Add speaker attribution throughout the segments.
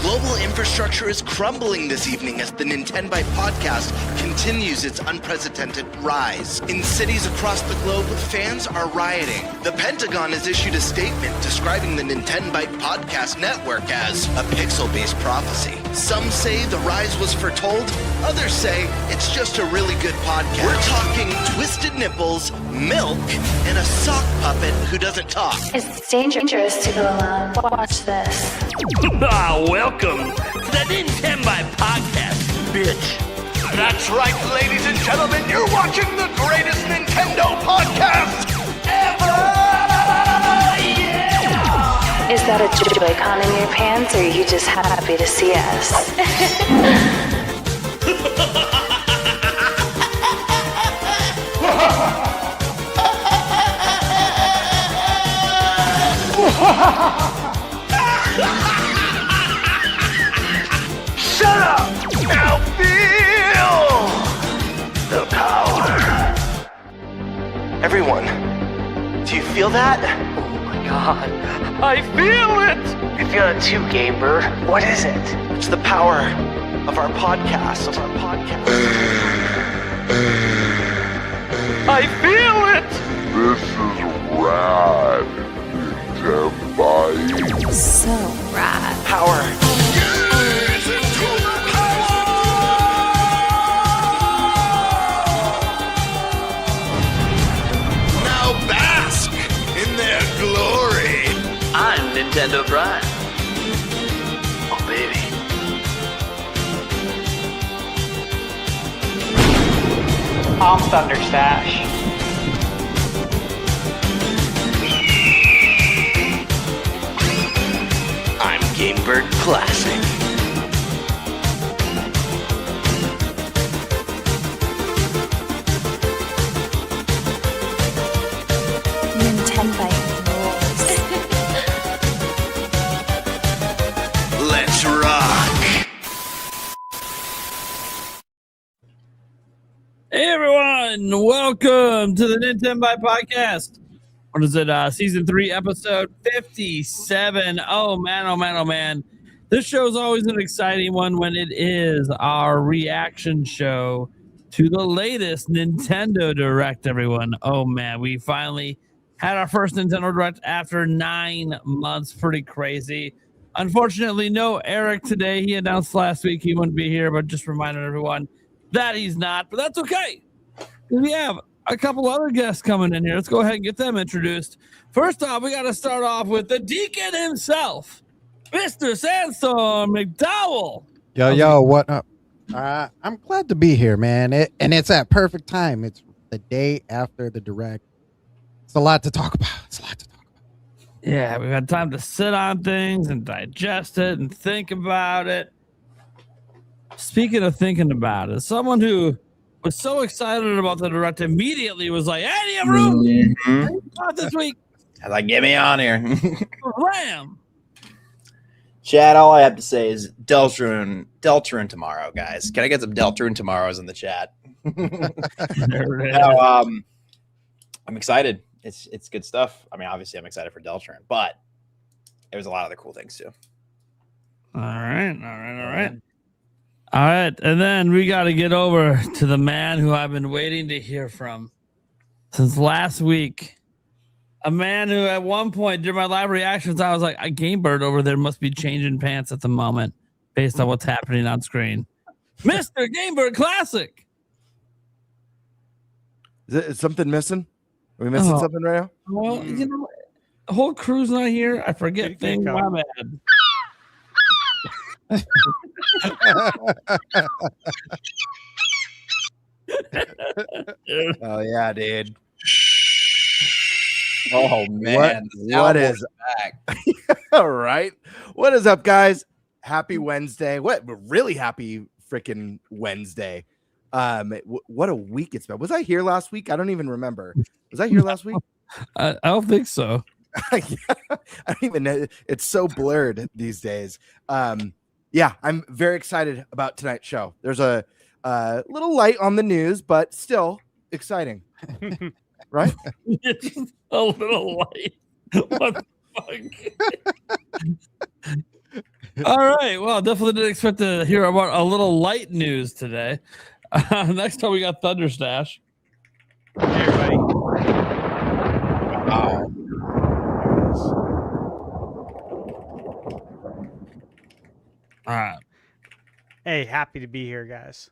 Speaker 1: Global infrastructure is crumbling this evening as the Nintenbyte Podcast continues its unprecedented rise. In cities across the globe, fans are rioting. The Pentagon has issued a statement describing the Nintenbyte Podcast network as a pixel-based prophecy. Some say the rise was foretold, others say it's just a really good podcast. We're talking twisted nipples, milk, and a sock puppet who doesn't talk.
Speaker 2: It's dangerous to go alone. Watch this.
Speaker 3: Welcome to the Nintenbyte Podcast, bitch.
Speaker 1: That's right, ladies and gentlemen, you're watching the greatest Nintendo podcast ever! Yeah!
Speaker 2: Is that a Joy-Con in your pants, or are you just happy to see us?
Speaker 1: Shut up! Now feel the power. Everyone, do you feel that?
Speaker 3: Oh my god, I feel it!
Speaker 1: You feel it too, GameBird. What is it? It's the power of our podcast.
Speaker 3: I feel it!
Speaker 4: This is rad, Nintenbyte.
Speaker 2: So rad.
Speaker 1: Power. Now bask in their glory.
Speaker 3: I'm Nintendo Prime. Oh baby.
Speaker 5: I'm ThunderStash.
Speaker 1: I'm GameBird Classic.
Speaker 2: Nintenbyte rules.
Speaker 1: Let's rock.
Speaker 6: Hey everyone, welcome to the Nintenbyte Podcast. What is it? Season 3, episode 57. Oh man. This show is always an exciting one when it is our reaction show to the latest Nintendo Direct, everyone. Oh man, we finally had our first Nintendo Direct after 9 months. Pretty crazy. Unfortunately, no Eric today. He announced last week he wouldn't be here, but just reminded everyone that he's not, but that's okay. We have a couple other guests coming in here. Let's go ahead and get them introduced. First off, we got to start off with the Deacon himself, Mr. Sandstorm McDowell.
Speaker 7: Yo, what up? I'm glad to be here, man. And it's at perfect time. It's the day after the Direct. It's a lot to talk about.
Speaker 6: Yeah, we've had time to sit on things and digest it and think about it. Speaking of thinking about it, someone who was so excited about the Direct immediately was like, "Hey, you have room this week?"
Speaker 8: I was like, get me on here.
Speaker 6: Wham!
Speaker 8: Chat, all I have to say is Deltarune tomorrow, guys. Can I get some Deltarune tomorrows in the chat?
Speaker 6: There it is.
Speaker 8: No, I'm excited. It's good stuff. I mean, obviously, I'm excited for Deltarune, but there's a lot of other cool things too.
Speaker 6: All right. All right, and then we got to get over to the man who I've been waiting to hear from since last week. A man who at one point during my live reactions, I was like, a GameBird over there must be changing pants at the moment based on what's happening on screen. Mr. GameBird Classic.
Speaker 9: Is something missing? Are we missing something right now?
Speaker 6: Well, you know, the whole crew's not here. I forget things. My bad.
Speaker 9: Oh yeah, dude.
Speaker 8: Oh man,
Speaker 9: what is back? All right, what is up, guys? Happy Wednesday. Really happy freaking Wednesday. What a week it's been. Was I here last week? I don't even remember. Was I here last week?
Speaker 6: I don't think so.
Speaker 9: I don't even know. It's so blurred these days. Yeah, I'm very excited about tonight's show. There's a little light on the news, but still exciting. Right?
Speaker 6: Just a little light. What the fuck? All right. Well, definitely didn't expect to hear about a little light news today. Next time we got ThunderStash.
Speaker 10: Hey, everybody.
Speaker 6: All right.
Speaker 10: Hey, happy to be here, guys.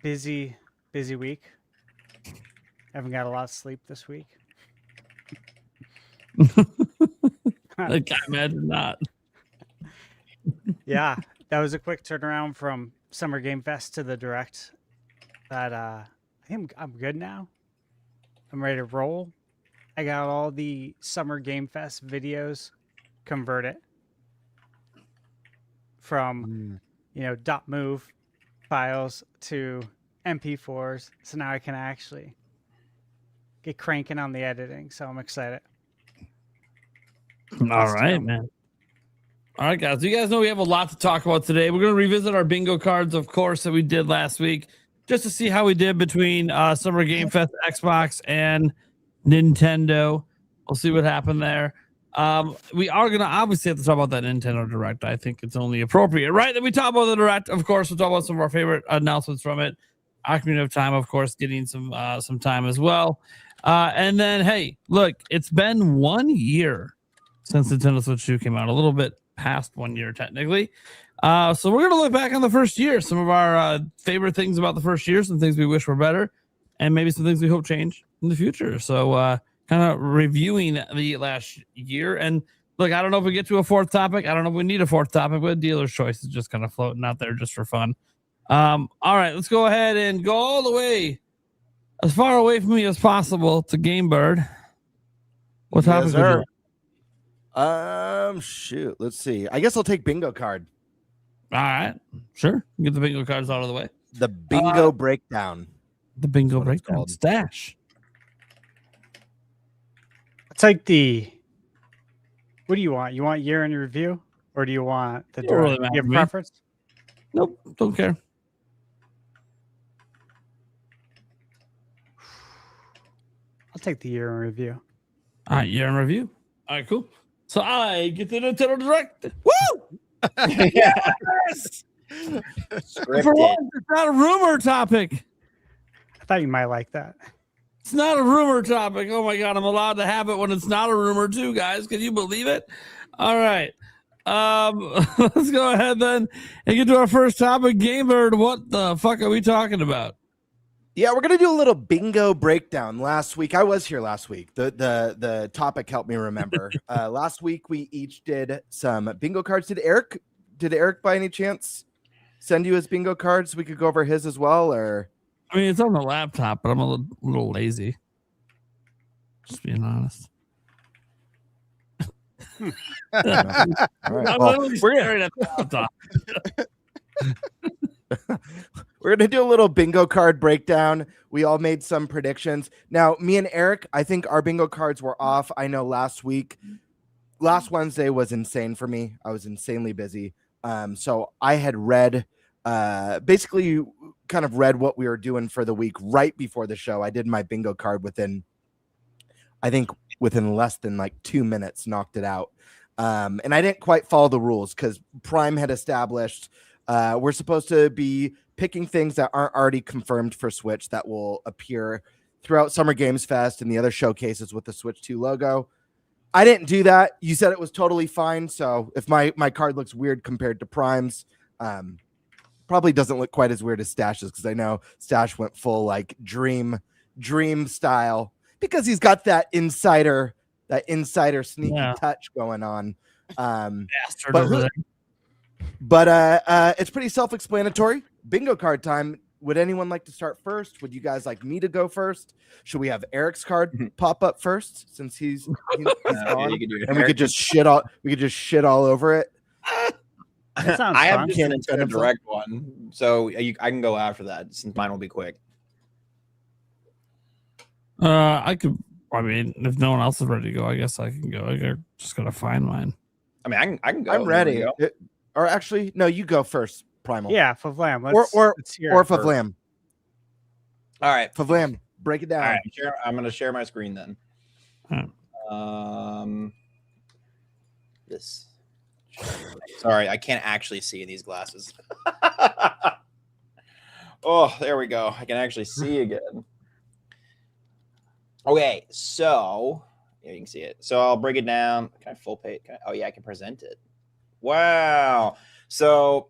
Speaker 10: Busy week. Haven't got a lot of sleep this week.
Speaker 6: I can't imagine not.
Speaker 10: Yeah, that was a quick turnaround from Summer Game Fest to the Direct. But I think I'm good now. I'm ready to roll. I got all the Summer Game Fest videos converted from .move files to MP4s. So now I can actually get cranking on the editing. So I'm excited.
Speaker 6: All right, man. All right, guys. You guys know we have a lot to talk about today. We're going to revisit our bingo cards, of course, that we did last week, just to see how we did between Summer Game Fest, Xbox, and Nintendo. We'll see what happened there. We are going to obviously have to talk about that Nintendo Direct. I think it's only appropriate, right, that we talk about the Direct. Of course, we'll talk about some of our favorite announcements from it. Ocarina of Time, of course, getting some time as well. And then, hey, look, it's been 1 year since Nintendo Switch 2 came out, a little bit past 1 year technically. So we're going to look back on the first year, some of our favorite things about the first year, some things we wish were better, and maybe some things we hope change in the future. So kind of reviewing the last year. And look, I don't know if we get to a fourth topic. I don't know if we need a fourth topic, but dealer's choice is just kind of floating out there just for fun. All right, let's go ahead and go all the way as far away from me as possible to GameBird. What topic?
Speaker 9: Yes, shoot. Let's see. I guess I'll take bingo card.
Speaker 6: All right, sure. Get the bingo cards out of the way.
Speaker 9: The bingo breakdown.
Speaker 6: The bingo breakdown. Stash.
Speaker 10: It's like what do you want? You want year in review, or do you want the
Speaker 6: Don't really
Speaker 10: Direct? Do you have
Speaker 6: matter
Speaker 10: a
Speaker 6: to me.
Speaker 10: preference?
Speaker 6: Nope, don't care.
Speaker 10: I'll take the year in review.
Speaker 6: All right, year in review. All right, cool. So I get the Nintendo Direct. Woo! Yes! For once, it's not a rumor topic.
Speaker 10: I thought you might like that.
Speaker 6: It's not a rumor topic. Oh my god, I'm allowed to have it when it's not a rumor too, guys. Can you believe it? All right. Let's go ahead then and get to our first topic. GameBird, what the fuck are we talking about?
Speaker 9: Yeah, we're gonna do a little bingo breakdown. Last week, I was here last week. The topic helped me remember. Last week we each did some bingo cards. Did Eric by any chance send you his bingo cards so we could go over his as well? Or
Speaker 6: I mean, it's on the laptop, but I'm a little lazy. Just being honest.
Speaker 9: all right.
Speaker 6: I'm
Speaker 9: Well,
Speaker 6: literally staring at the laptop.
Speaker 9: we're gonna do a little bingo card breakdown. We all made some predictions. Now, me and Eric, I think our bingo cards were off. I know last Wednesday was insane for me. I was insanely busy. So I had read, basically kind of read what we were doing for the week right before the show. I did my bingo card within less than like 2 minutes, knocked it out. And I didn't quite follow the rules because Prime had established we're supposed to be picking things that aren't already confirmed for Switch that will appear throughout Summer Games Fest and the other showcases with the Switch 2 logo. I didn't do that. You said it was totally fine. So if my card looks weird compared to Prime's, probably doesn't look quite as weird as Stash's because I know Stash went full like dream style because he's got that insider sneaky touch going on.
Speaker 6: Bastard over there.
Speaker 9: But it's pretty self-explanatory. Bingo card time. Would anyone like to start first? Would you guys like me to go first? Should we have Eric's card pop up first since he's gone?
Speaker 8: You can do it.
Speaker 9: And we could just shit all over it.
Speaker 10: That sounds
Speaker 8: I have
Speaker 10: fun.
Speaker 8: just a Nintendo Direct one, so I can go after that since mine will be quick.
Speaker 6: I could. I mean, if no one else is ready to go, I guess I can go. I just gotta find mine.
Speaker 8: I mean, I can go.
Speaker 9: I'm ready. Or actually, no, you go first, Primal.
Speaker 10: Yeah, FVLAM.
Speaker 9: Let's hear or FVLAM.
Speaker 8: All right,
Speaker 9: FVLAM. Break it down.
Speaker 8: All right, I'm going to share my screen then. This Sorry, I can't actually see in these glasses. Oh, there we go. I can actually see again. Okay, so yeah, you can see it. So I'll break it down. Can I full page? Oh yeah, I can present it. Wow. So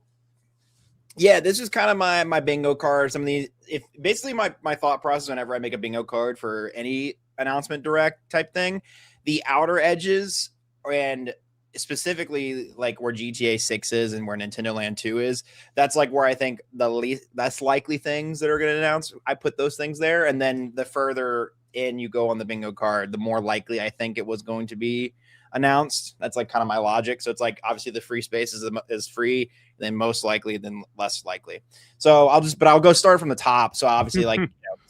Speaker 8: yeah, this is kind of my bingo card. Some of these, if basically my thought process whenever I make a bingo card for any announcement direct type thing, the outer edges and specifically like where GTA 6 is and where Nintendo Land 2 is, that's like where I think the least that's likely things that are going to announce. I put those things there, and then the further in you go on the bingo card, the more likely I think it was going to be announced. That's like kind of my logic. So it's like obviously the free space is free, then most likely, then less likely. So I'll go start from the top. So obviously like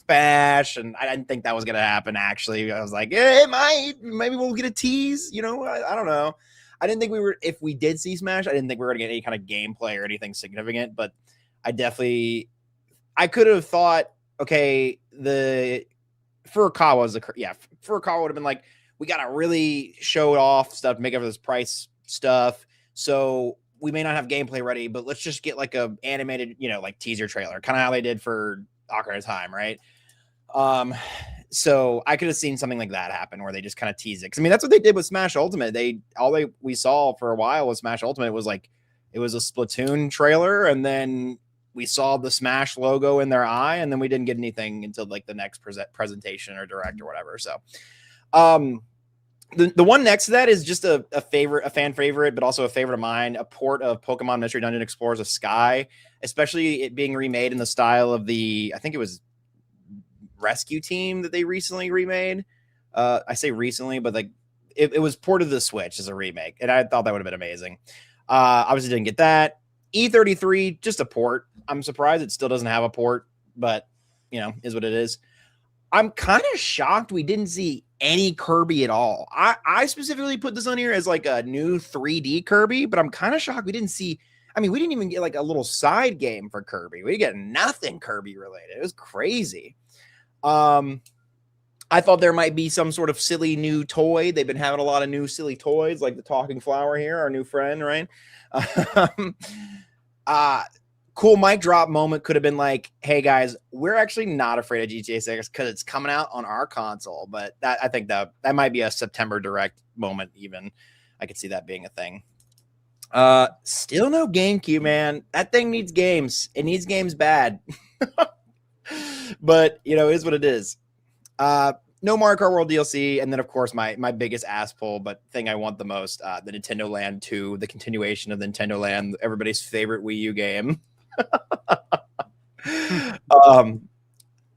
Speaker 8: Smash, and I didn't think that was gonna happen. Actually, I was like, it might, maybe we'll get a tease. I don't know. I didn't think if we did see Smash, I didn't think we were gonna get any kind of gameplay or anything significant. But I could have thought, okay, the Furukawa would have been like, we got to really show off stuff, make up for this price stuff. So we may not have gameplay ready, but let's just get like a animated, like teaser trailer, kind of how they did for Ocarina of Time, right? So I could have seen something like that happen where they just kind of tease it. 'Cause I mean, that's what they did with Smash Ultimate. We saw for a while with Smash Ultimate was like, it was a Splatoon trailer, and then we saw the Smash logo in their eye, and then we didn't get anything until like the next presentation or direct or whatever. So, the one next to that is just a fan favorite, but also a favorite of mine, a port of Pokemon Mystery Dungeon Explorers of Sky, especially it being remade in the style of I think it was Rescue Team that they recently remade. I say recently, but like it was ported to the Switch as a remake, and I thought that would have been amazing. Obviously didn't get that. E33, just a port. I'm surprised it still doesn't have a port, but is what it is. I'm kind of shocked we didn't see any Kirby at all. I specifically put this on here as like a new 3D Kirby, but I'm kind of shocked we didn't see. I mean, we didn't even get like a little side game for Kirby. We get nothing Kirby related. It was crazy. I thought there might be some sort of silly new toy. They've been having a lot of new silly toys, like the talking flower here, our new friend, right? Cool mic drop moment could have been like, hey guys, we're actually not afraid of GTA 6 because it's coming out on our console. But I think that might be a September direct moment even. I could see that being a thing. Still no GameCube, man. That thing needs games. It needs games bad. But it is what it is. No Mario Kart World DLC, and then of course my biggest ass pull, but thing I want the most, the Nintendo Land 2, the continuation of Nintendo Land, everybody's favorite Wii U game.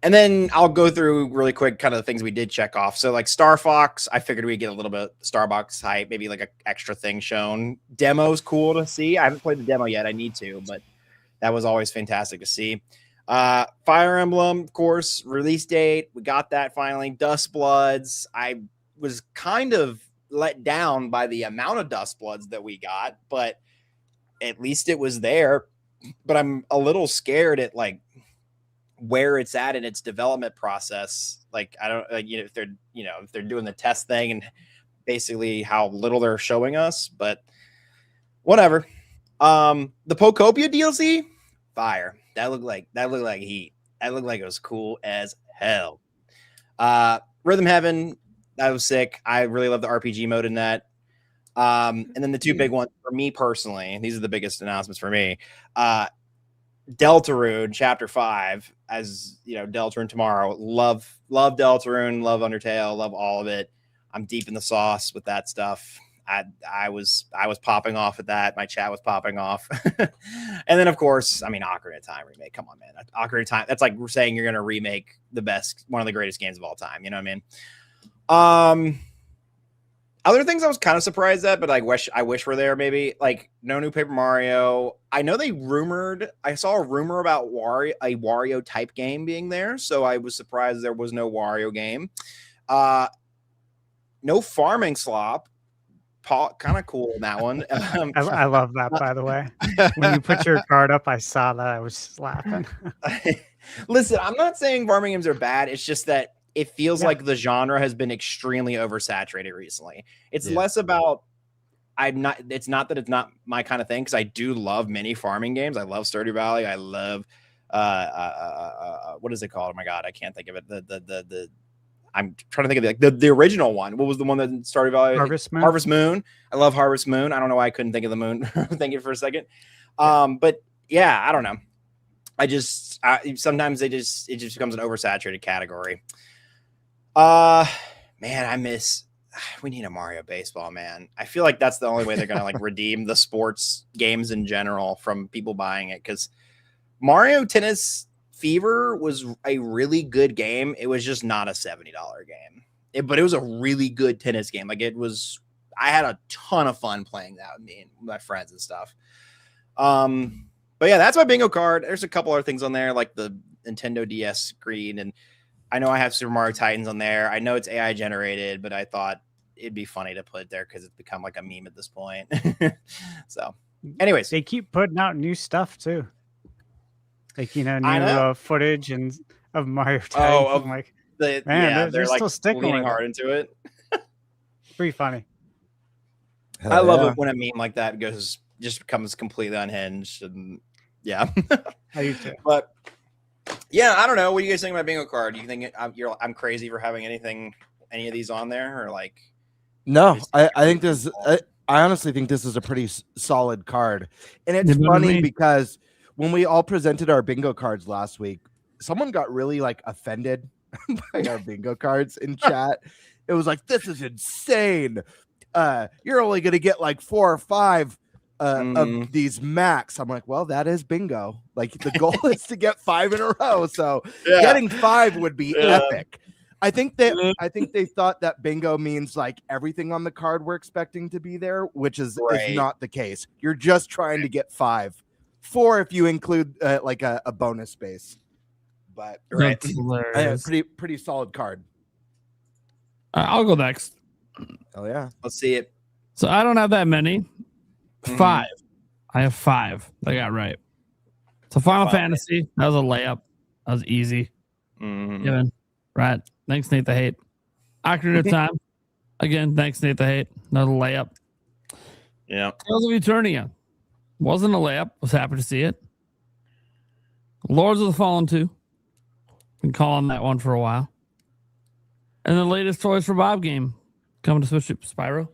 Speaker 8: And then I'll go through really quick kind of the things we did check off. So like Star Fox, I figured we'd get a little bit Starbucks hype, maybe like an extra thing shown. Demo's cool to see. I haven't played the demo yet. I need to, but that was always fantastic to see. Fire Emblem, of course, release date. We got that finally. Dust Bloods. I was kind of let down by the amount of Dust Bloods that we got, but at least it was there. But I'm a little scared at like where it's at in its development process. Like, I don't, if they're doing the test thing and basically how little they're showing us, but whatever. The Pokopia DLC, fire. That looked like heat. That looked like it was cool as hell. Rhythm Heaven, that was sick. I really love the RPG mode in that. And then the two big ones for me personally, and these are the biggest announcements for me. Deltarune Chapter 5, as Deltarune tomorrow. Love Deltarune, love Undertale, love all of it. I'm deep in the sauce with that stuff. I was popping off at that. My chat was popping off. And then of course, I mean, Ocarina of Time remake. Come on, man. Ocarina of Time. That's like saying you're gonna remake one of the greatest games of all time. You know what I mean? Other things I was kind of surprised at, but I wish were there. Maybe like no new Paper Mario. I know I saw a rumor about a Wario type game being there, so I was surprised there was no Wario game. No Farming Slop. Kind of cool in that one.
Speaker 10: I love that, by the way. When you put your card up, I saw that. I was just laughing.
Speaker 8: Listen, I'm not saying farming games are bad. It's just that it feels like the genre has been extremely oversaturated recently. It's less about I'm not. It's not that it's not my kind of thing because I do love mini farming games. I love Stardew Valley. I love what is it called? Oh my god, I can't think of it. The I'm trying to think of it, like the original one. What was the one that Stardew Valley?
Speaker 10: Harvest Moon.
Speaker 8: Harvest Moon. I love Harvest Moon. I don't know why I couldn't think of the moon. Thinking for a second. But yeah, I don't know. Sometimes it just becomes an oversaturated category. Man, we need a Mario baseball, man. I feel like that's the only way they're gonna like redeem the sports games in general from people buying it, because Mario Tennis Fever was a really good game. It was just not a $70 game, but it was a really good tennis game. Like I had a ton of fun playing that with me and my friends and stuff. But yeah, that's my bingo card. There's a couple other things on there, like the Nintendo DS screen, and I know I have Super Mario Titans on there. I know it's AI generated, but I thought it'd be funny to put it there because it's become like a meme at this point. So, anyways,
Speaker 10: they keep putting out new stuff too, like new footage of Mario Titans. I'm like, they're like
Speaker 8: still sticking leaning hard into it.
Speaker 10: Pretty funny.
Speaker 8: I love it when a meme like that just becomes completely unhinged, and yeah.
Speaker 10: I do too.
Speaker 8: But yeah, I don't know. What do you guys think about bingo card? Do you think I'm crazy for having any of these on there, or like?
Speaker 9: No, I think I honestly think this is a pretty solid card, and it's funny because when we all presented our bingo cards last week, someone got really like offended by our bingo cards in chat. It was like, this is insane. You're only gonna get like 4 or 5 of these max. I'm like, well, that is bingo. Like the goal is to get 5 in a row, so getting 5 would be epic. I think they thought that bingo means like everything on the card we're expecting to be there, which is not the case. You're just trying to get 5, 4 if you include like a bonus space. But pretty solid card.
Speaker 6: I'll go next.
Speaker 9: Oh yeah,
Speaker 8: let's see it.
Speaker 6: So I don't have that many. 5. I have 5. I got right. So Final Fantasy, that was a layup. That was easy. Given. Right. Thanks, Nate the Hate. Ocarina of Time. Again, thanks, Nate the Hate. Another layup.
Speaker 8: Yeah.
Speaker 6: Tales of Eternia. Wasn't a layup. Was happy to see it. Lords of the Fallen 2. Been calling that one for a while. And the latest Toys for Bob game coming to Switch, Spyro.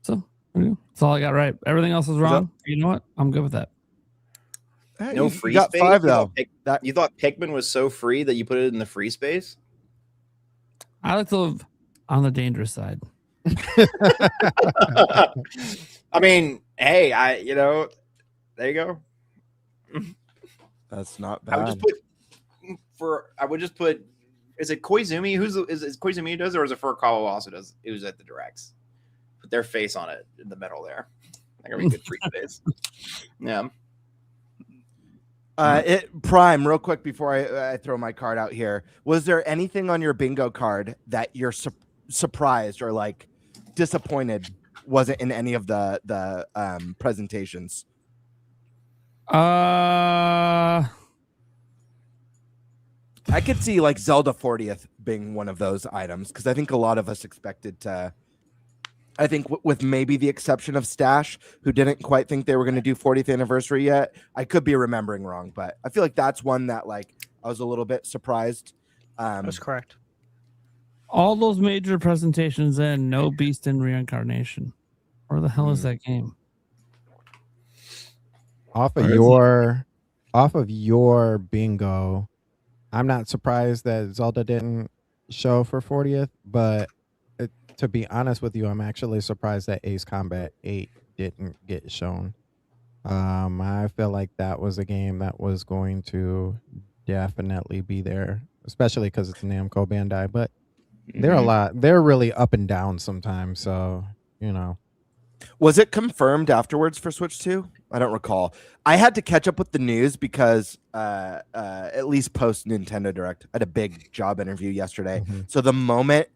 Speaker 6: So that's all I got right. Everything else is wrong. You know what? I'm good with that.
Speaker 9: Hey,
Speaker 8: no free space.
Speaker 9: 5 though.
Speaker 8: You thought Pikmin was so free that you put it in the free space?
Speaker 6: I like to live on the dangerous side.
Speaker 8: I mean, hey, there you go.
Speaker 9: That's not bad.
Speaker 8: I would just put. Is it Koizumi? Is Koizumi who does, or is it Furukawa also does? Who's at the directs? Put their face on it in the middle there. I think it'd be good free space. Yeah.
Speaker 9: Prime, real quick before I throw my card out here, was there anything on your bingo card that you're surprised or like disappointed wasn't in any of the presentations? I could see like Zelda 40th being one of those items because I think a lot of us expected to. I think with maybe the exception of Stash, who didn't quite think they were going to do 40th anniversary yet. I could be remembering wrong, but I feel like that's one that like I was a little bit surprised.
Speaker 10: That's correct.
Speaker 6: All those major presentations and no Beast in Reincarnation. Where the hell is that game?
Speaker 7: Off of your bingo, I'm not surprised that Zelda didn't show for 40th, but to be honest with you, I'm actually surprised that Ace Combat 8 didn't get shown. I feel like that was a game that was going to definitely be there, especially because it's Namco Bandai. But they're really up and down sometimes. So,
Speaker 9: Was it confirmed afterwards for Switch 2? I don't recall. I had to catch up with the news because at least post Nintendo Direct, I had a big job interview yesterday. So the moment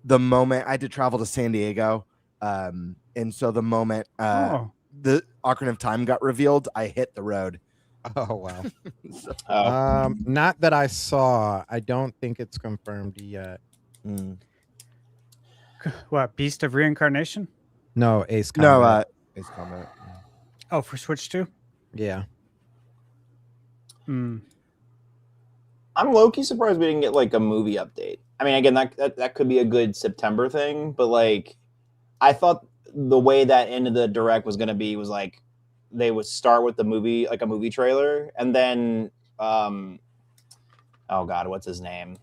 Speaker 9: I had to travel to San Diego, and so the moment the Ocarina of Time got revealed, I hit the road.
Speaker 7: Oh wow! Not that I saw. I don't think it's confirmed yet.
Speaker 10: What, Beast of Reincarnation?
Speaker 7: No, Ace
Speaker 9: No,
Speaker 7: Combat.
Speaker 9: Ace Combat.
Speaker 10: Oh, for Switch 2?
Speaker 7: Yeah.
Speaker 10: Hmm.
Speaker 8: I'm low-key surprised we didn't get like a movie update. I mean, again, that could be a good September thing, but like, I thought the way that end of the direct was going to be was like they would start with the movie, like a movie trailer, and then, oh God, what's his name?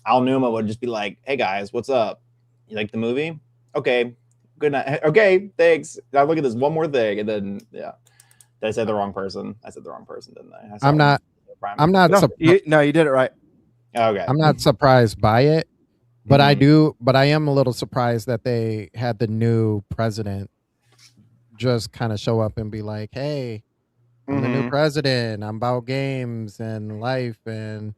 Speaker 8: Al Numa would just be like, "Hey guys, what's up? You like the movie? Okay, good night. Okay, thanks. Now look at this one more thing, and then yeah, did I say the wrong person? I said the wrong person, didn't I?
Speaker 7: I'm not
Speaker 9: No, you did it right.
Speaker 8: Okay.
Speaker 7: I'm not surprised by it, but
Speaker 8: Mm-hmm.
Speaker 7: I am a little surprised that they had the new president just kind of show up and be like, "Hey, I'm the new
Speaker 8: Mhm.
Speaker 7: president. I'm about games and life, and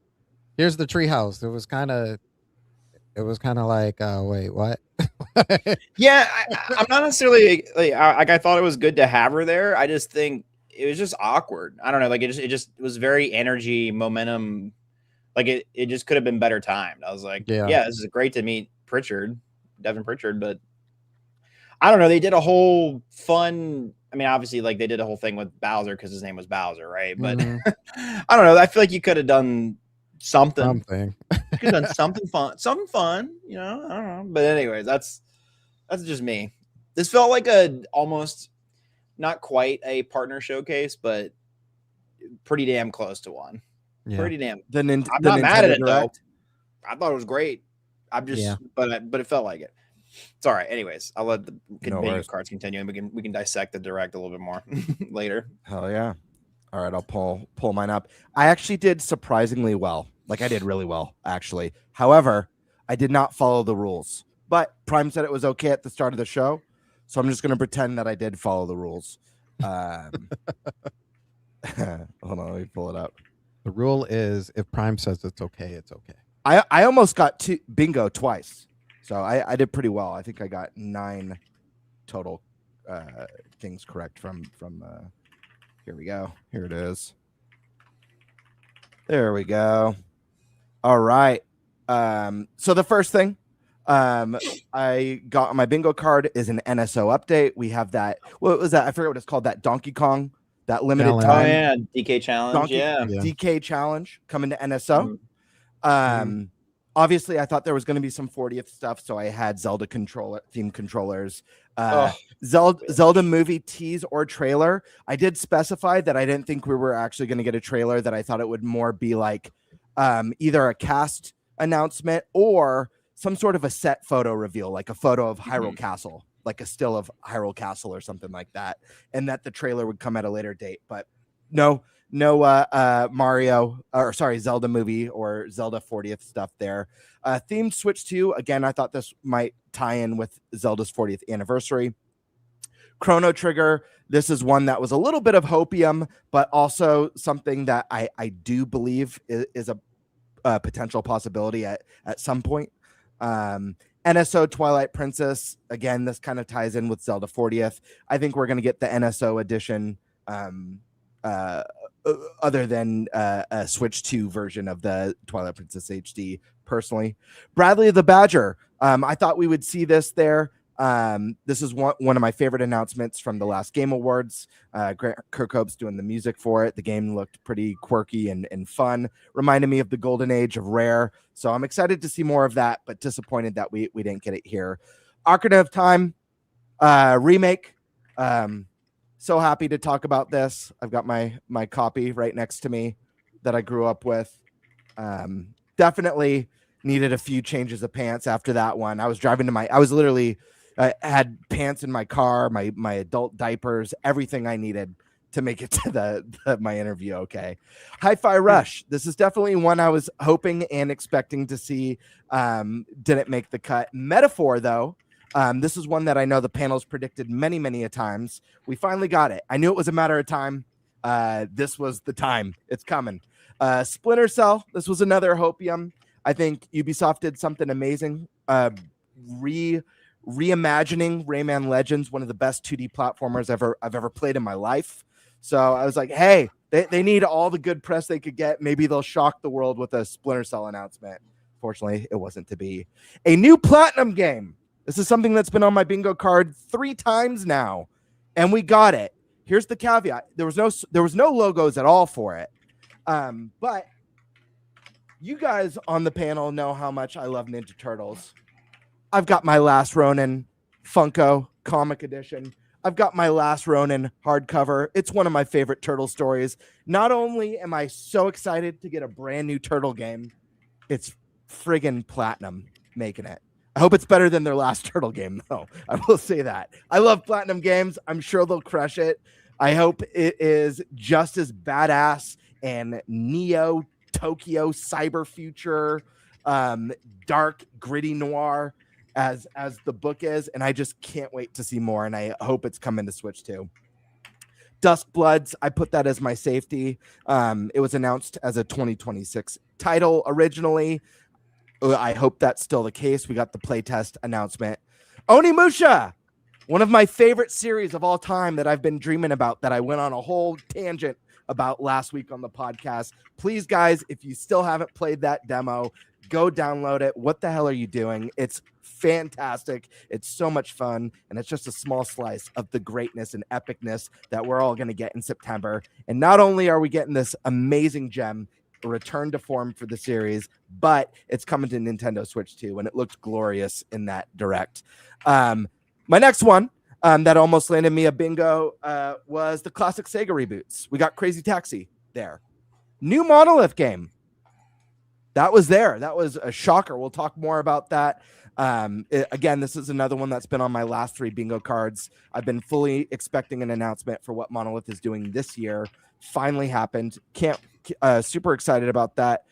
Speaker 7: here's the treehouse." It was kind of like, wait, what?
Speaker 8: Yeah, I'm not necessarily like I thought it was good to have her there. I just think it was just awkward. I don't know, like it was very energy momentum. Like it just could have been better timed. I was like,
Speaker 7: Yeah.
Speaker 8: yeah, this is great to meet Devin Pritchard, but I don't know. They did a whole fun. I mean, obviously, like they did a whole thing with Bowser because his name was Bowser, right? But I don't know. I feel like you could have done something. You could have done something fun. You know, I don't know. But anyways, that's just me. This felt like a almost not quite a partner showcase, but pretty damn close to one.
Speaker 7: Yeah.
Speaker 8: Pretty damn.
Speaker 9: I'm
Speaker 8: not mad at it though. I thought it was great. I'm just,
Speaker 7: Yeah.
Speaker 8: but it felt like it. It's all right. Anyways, I'll let the video
Speaker 9: worries.
Speaker 8: cards continue, and we can dissect the direct a little bit more later.
Speaker 9: Hell yeah! All right, I'll pull mine up. I actually did surprisingly well. Like I did really well, actually. However, I did not follow the rules. But Prime said it was okay at the start of the show, so I'm just going to pretend that I did follow the rules. Hold on, let me pull it up.
Speaker 7: The rule is if Prime says it's okay, it's okay.
Speaker 9: I almost got bingo twice, so I did pretty well. I think I got 9 total things correct from here we go. Here it is. There we go. All right. So the first thing I got on my bingo card is an NSO update. We have that. What was that? I forget what it's called. That Donkey Kong, that limited
Speaker 7: Challenge.
Speaker 9: time.
Speaker 8: Oh yeah, DK challenge.
Speaker 9: DK challenge coming to NSO. Obviously, I thought there was going to be some 40th stuff, so I had Zelda theme controllers. Zelda movie tease or trailer. I did specify that I didn't think we were actually going to get a trailer, that I thought it would more be like either a cast announcement or some sort of a set photo reveal, like a photo of Hyrule Castle, like a still of Hyrule Castle or something like that, and that the trailer would come at a later date. But no Zelda movie or Zelda 40th stuff there. Themed Switch 2, again, I thought this might tie in with Zelda's 40th anniversary. Chrono Trigger, this is one that was a little bit of hopium, but also something that I do believe is a potential possibility at some point. NSO Twilight Princess, again, this kind of ties in with Zelda 40th. I think we're going to get the NSO edition other than a Switch 2 version of the Twilight Princess HD, personally. Bradley the Badger, I thought we would see this there. This is one of my favorite announcements from the last Game Awards. Kirkhope's doing the music for it. The game looked pretty quirky and fun. Reminded me of the golden age of Rare. So I'm excited to see more of that, but disappointed that we didn't get it here. Ocarina of Time remake. So happy to talk about this. I've got my copy right next to me that I grew up with. Definitely needed a few changes of pants after that one. I was driving I had pants in my car, my adult diapers, everything I needed to make it to my interview. Okay. Hi-Fi Rush. This is definitely one I was hoping and expecting to see. Didn't make the cut. Metaphor, though. This is one that I know the panels predicted many, many a times. We finally got it. I knew it was a matter of time. This was the time. It's coming. Splinter Cell. This was another hopium. I think Ubisoft did something amazing. Reimagining Rayman Legends, one of the best 2D platformers I've ever played in my life. So I was like, hey, they need all the good press they could get. Maybe they'll shock the world with a Splinter Cell announcement. Fortunately, it wasn't to be. A new Platinum game. This is something that's been on my bingo card 3 times now, and we got it. Here's the caveat: there was no logos at all for it. But you guys on the panel know how much I love Ninja Turtles. I've got my Last Ronin Funko comic edition. I've got my Last Ronin hardcover. It's one of my favorite Turtle stories. Not only am I so excited to get a brand new Turtle game, it's friggin' Platinum making it. I hope it's better than their last Turtle game, though. I will say that. I love Platinum games. I'm sure they'll crush it. I hope it is just as badass and Neo Tokyo cyber future, dark, gritty noir as the book is, and I just can't wait to see more, and I hope it's coming to Switch too. Dusk Bloods, I put that as my safety. It was announced as a 2026 title originally. I hope that's still the case. We got the playtest announcement. Onimusha, one of my favorite series of all time that I've been dreaming about, that I went on a whole tangent about last week on the podcast. Please, guys, if you still haven't played that demo, go download it. What the hell are you doing? It's fantastic. It's so much fun, and it's just a small slice of the greatness and epicness that we're all going to get in September. And not only are we getting this amazing gem, a return to form for the series, but it's coming to Nintendo Switch too, and it looked glorious in that direct. My next one that almost landed me a bingo was the classic Sega reboots. We got Crazy Taxi there. New Monolith game. That was there. That was a shocker. We'll talk more about that. Again, this is another one that's been on my last 3 bingo cards. I've been fully expecting an announcement for what Monolith is doing this year. Finally happened. Super excited about that.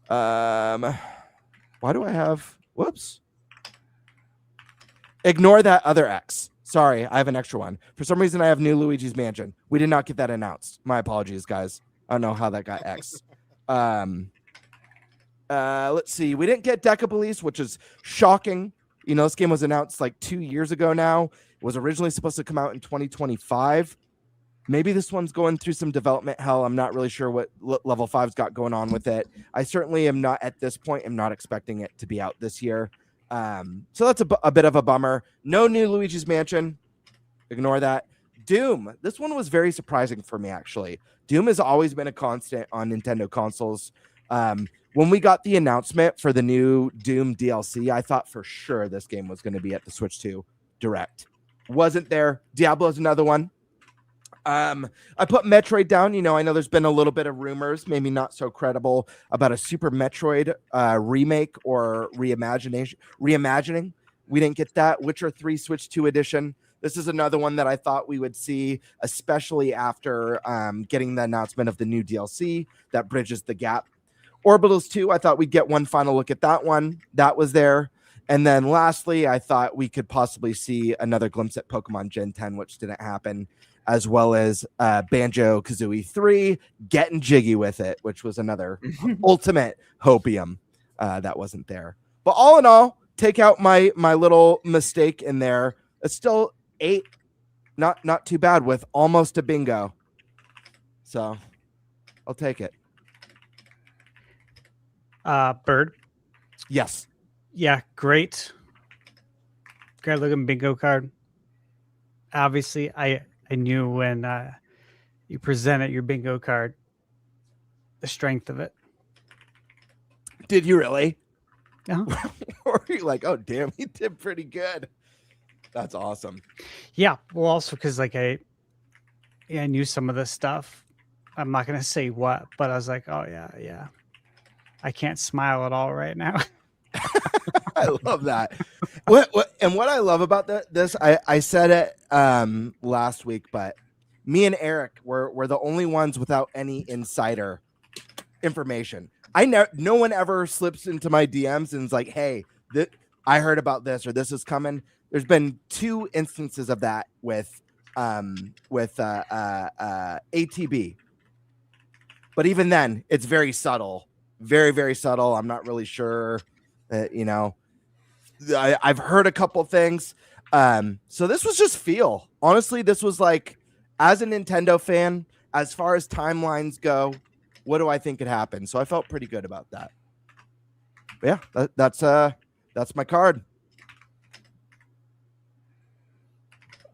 Speaker 9: Why do I have... Whoops. Ignore that other X. Sorry, I have an extra one. For some reason, I have New Luigi's Mansion. We did not get that announced. My apologies, guys. I don't know how that got X. Let's see. We didn't get Decapolice, which is shocking. You know, this game was announced like 2 years ago now. It was originally supposed to come out in 2025. Maybe this one's going through some development hell. I'm not really sure what Level 5's got going on with it. I certainly am not, at this point, am not expecting it to be out this year. So that's a bit of a bummer. No new Luigi's Mansion. Ignore that. Doom. This one was very surprising for me, actually. Doom has always been a constant on Nintendo consoles. When we got the announcement for the new Doom DLC, I thought for sure this game was going to be at the Switch 2 Direct. Wasn't there. Diablo's another one. I put Metroid down. You know, I know there's been a little bit of rumors, maybe not so credible, about a Super Metroid remake or reimagining. We didn't get that. Witcher 3 Switch 2 edition. This is another one that I thought we would see, especially after getting the announcement of the new DLC that bridges the gap. Orbitals 2, I thought we'd get one final look at that one. That was there. And then lastly, I thought we could possibly see another glimpse at Pokemon Gen 10, which didn't happen, as well as Banjo-Kazooie 3, getting jiggy with it, which was another ultimate hopium that wasn't there. But all in all, take out my little mistake in there. It's still 8, not too bad, with almost a bingo. So I'll take it.
Speaker 10: Bird.
Speaker 9: Yes.
Speaker 10: Yeah, great looking bingo card. Obviously, I knew when you presented your bingo card the strength of it.
Speaker 9: Did you really?
Speaker 10: No.
Speaker 9: Or are you like, oh damn, he did pretty good? That's awesome.
Speaker 10: Yeah, well, also because like I knew some of this stuff. I'm not gonna say what, but I was like, oh yeah. I can't smile at all right now.
Speaker 9: I love that. What I love about this, I said it last week, but me and Eric were the only ones without any insider information. No one ever slips into my DMs and is like, hey, I heard about this or this is coming. There's been 2 instances of that with ATB. But even then, it's very subtle. Very, very subtle. I'm not really sure. I've heard a couple things. So this was just feel. Honestly, this was like, as a Nintendo fan, as far as timelines go, what do I think could happen? So I felt pretty good about that. But yeah, that's my card.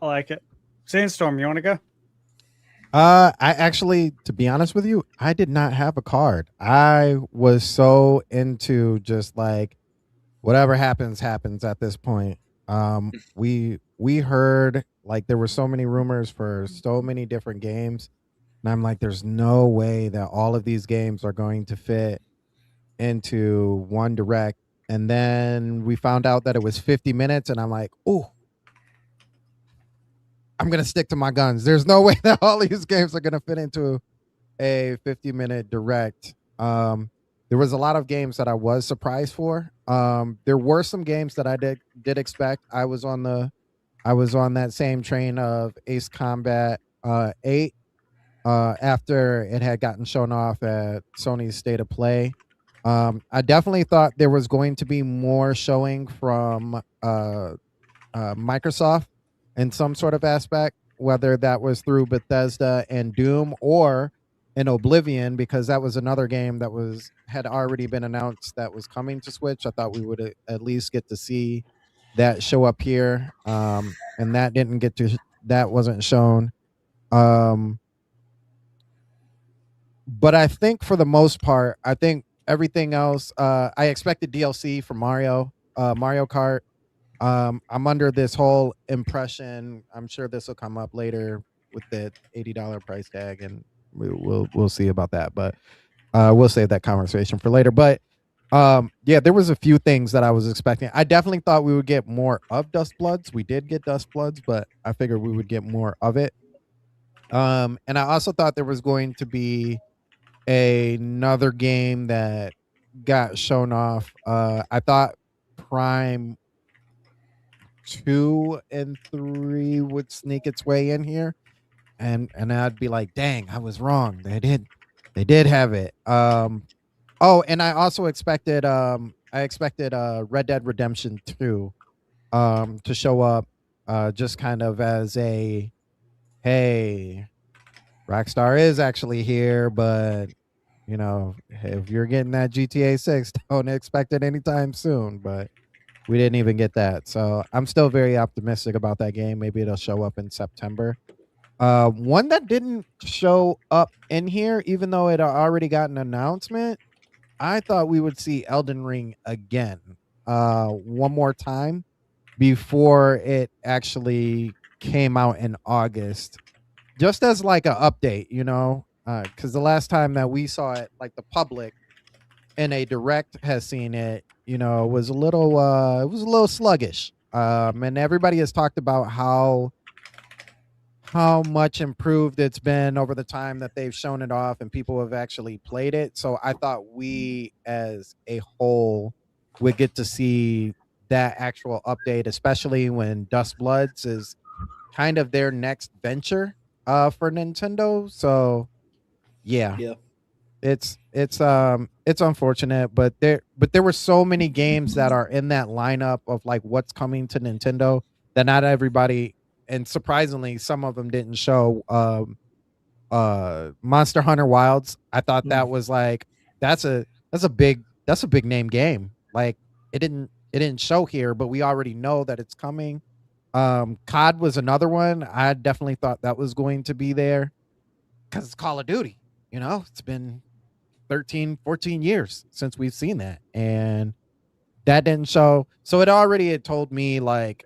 Speaker 10: I like it. Sandstorm, you want to go?
Speaker 7: I actually, to be honest with you, I did not have a card. I was so into just like whatever happens at this point. We heard like there were so many rumors for so many different games, and I'm like, there's no way that all of these games are going to fit into one direct. And then we found out that it was 50 minutes, and I'm like, oh, I'm gonna stick to my guns. There's no way that all these games are gonna fit into a 50-minute direct. There was a lot of games that I was surprised for. There were some games that I did expect. I was on that same train of Ace Combat 8 after it had gotten shown off at Sony's State of Play. I definitely thought there was going to be more showing from Microsoft in some sort of aspect, whether that was through Bethesda and Doom or in Oblivion, because that was another game that had already been announced that was coming to Switch. I thought we would at least get to see that show up here, and that wasn't shown. But I think for the most part, I think everything else, I expected DLC for Mario Kart. I'm under this whole impression. I'm sure this will come up later with the $80 price tag, and we'll see about that. But we'll save that conversation for later. But yeah, there was a few things that I was expecting. I definitely thought we would get more of Dust Bloods. We did get Dust Bloods, but I figured we would get more of it. And I also thought there was going to be another game that got shown off. I thought Prime 2 and 3 would sneak its way in here, and I'd be like, dang, I was wrong. They did have it. Oh, and I also expected Red Dead Redemption 2 to show up, just kind of as a, hey, Rockstar is actually here, but you know, if you're getting that GTA 6, don't expect it anytime soon. But we didn't even get that. So I'm still very optimistic about that game. Maybe it'll show up in September. One that didn't show up in here, even though it already got an announcement, I thought we would see Elden Ring again, one more time before it actually came out in August, just as like an update, you know, because the last time that we saw it, like the public in a direct has seen it, you know, was a little sluggish. And everybody has talked about how much improved it's been over the time that they've shown it off and people have actually played it. So I thought we as a whole would get to see that actual update, especially when Dust Bloods is kind of their next venture for Nintendo. So yeah. It's unfortunate, but there were so many games that are in that lineup of like what's coming to Nintendo that not everybody, and surprisingly some of them didn't show. Monster Hunter Wilds, I thought that was like that's a big name game. Like it didn't show here, but we already know that it's coming. COD was another one. I definitely thought that was going to be there because it's Call of Duty. You know, it's been 13, 14 years since we've seen that, and that didn't show. So it had told me like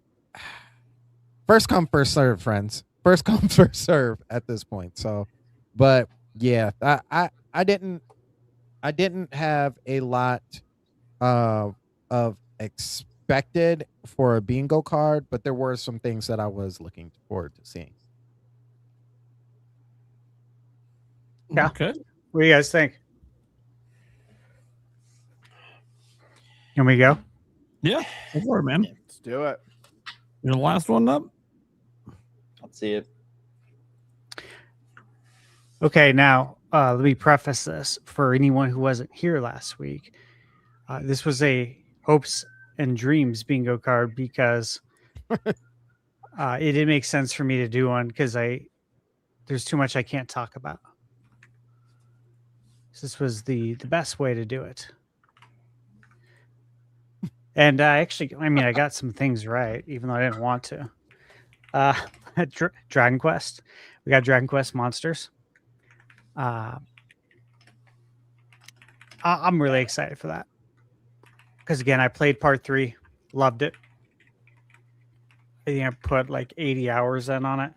Speaker 7: first come, first serve, friends. First come, first serve at this point. So, but yeah, I didn't have a lot of expected for a bingo card, but there were some things that I was looking forward to seeing.
Speaker 10: Yeah.
Speaker 6: Okay.
Speaker 10: What do you guys think? Can we go?
Speaker 6: Yeah. Go for it, man.
Speaker 9: Let's do it.
Speaker 6: You're the last one up.
Speaker 8: Let's see it.
Speaker 10: Okay, now let me preface this for anyone who wasn't here last week. This was a hopes and dreams bingo card because it didn't make sense for me to do one because there's too much I can't talk about. So this was the best way to do it. And I got some things right, even though I didn't want to. Dragon Quest. We got Dragon Quest Monsters. I'm really excited for that because again, I played part 3, loved it. I think I put like 80 hours in on it.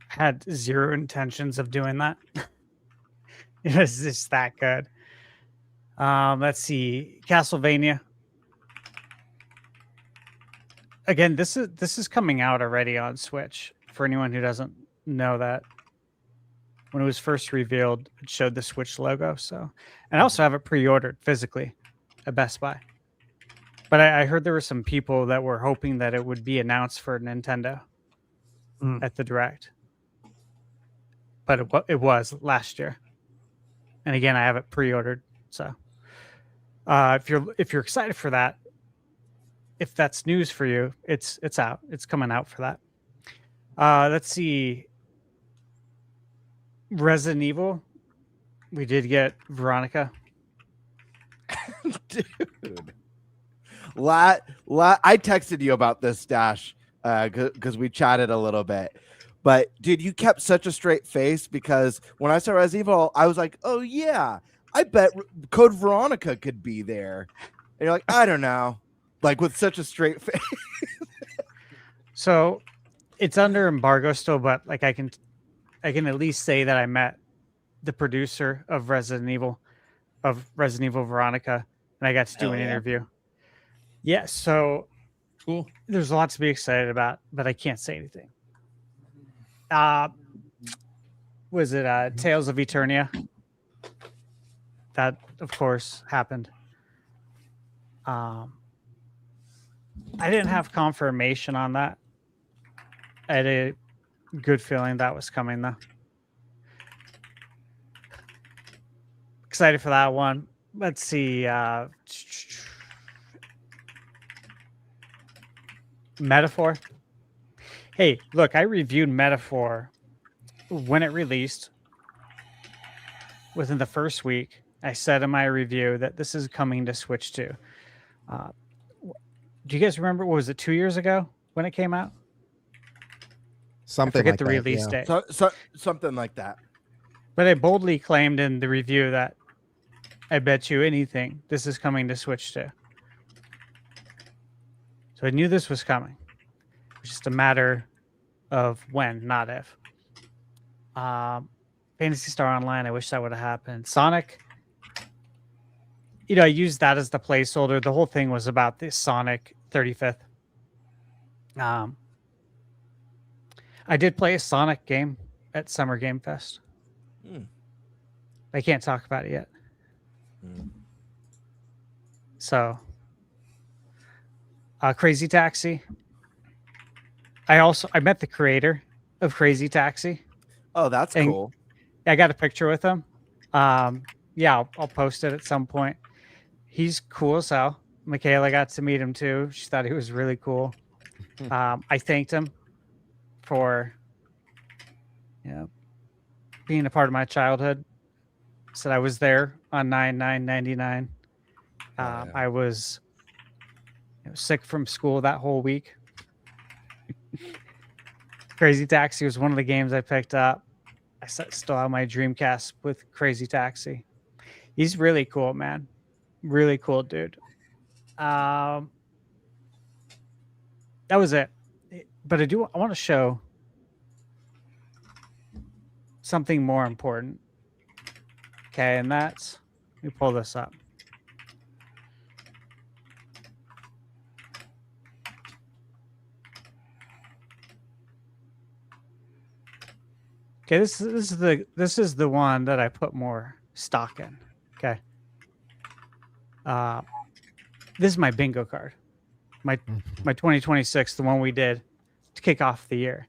Speaker 10: Had zero intentions of doing that. It was just that good. Let's see, Castlevania. Again, this is coming out already on Switch. For anyone who doesn't know that, when it was first revealed, it showed the Switch logo. So, and I also have it pre-ordered physically at Best Buy. But I heard there were some people that were hoping that it would be announced for Nintendo at the Direct. But it was last year. And again, I have it pre-ordered. So, if you're excited for that, if that's news for you, it's out. It's coming out for that. Let's see. Resident Evil. We did get Veronica.
Speaker 9: Dude. I texted you about this, Stash, because we chatted a little bit. But, dude, you kept such a straight face because when I saw Resident Evil, I was like, oh, yeah, I bet Code Veronica could be there. And you're like, I don't know. Like, with such a straight face.
Speaker 10: So, it's under embargo still, but like I can at least say that I met the producer of Resident Evil Veronica, and I got to do an interview. Yeah, so
Speaker 6: cool.
Speaker 10: There's a lot to be excited about, but I can't say anything. Was it Tales of Eternia? That, of course, happened. I didn't have confirmation on that. I had a good feeling that was coming, though. Excited for that one. Let's see. Metaphor. Hey, look, I reviewed Metaphor when it released. Within the first week, I said in my review that this is coming to Switch 2. Do you guys remember, what was it, 2 years ago when it came out?
Speaker 7: Something
Speaker 10: I forget
Speaker 7: like
Speaker 10: the
Speaker 7: that,
Speaker 10: release
Speaker 7: yeah.
Speaker 10: date.
Speaker 9: So something like that.
Speaker 10: But I boldly claimed in the review that I bet you anything this is coming to Switch 2. So I knew this was coming. It was just a matter of when, not if. Phantasy Star Online, I wish that would have happened. Sonic, I used that as the placeholder. The whole thing was about this Sonic 35th. I did play a Sonic game at Summer Game Fest. I can't talk about it yet. So, Crazy Taxi. I met the creator of Crazy Taxi.
Speaker 9: Oh, that's cool.
Speaker 10: I got a picture with him. Yeah, I'll post it at some point. He's cool as hell. Michaela got to meet him too. She thought he was really cool. I thanked him for being a part of my childhood. Said I was there on 9/9/99. I was sick from school that whole week. Crazy Taxi was one of the games I picked up. I still have my Dreamcast with Crazy Taxi. He's really cool, man. Really cool dude. That was it. But I want to show something more important. Okay, and that's, let me pull this up. Okay, this is the one that I put more stock in. Okay. This is my bingo card. My 2026, the one we did to kick off the year.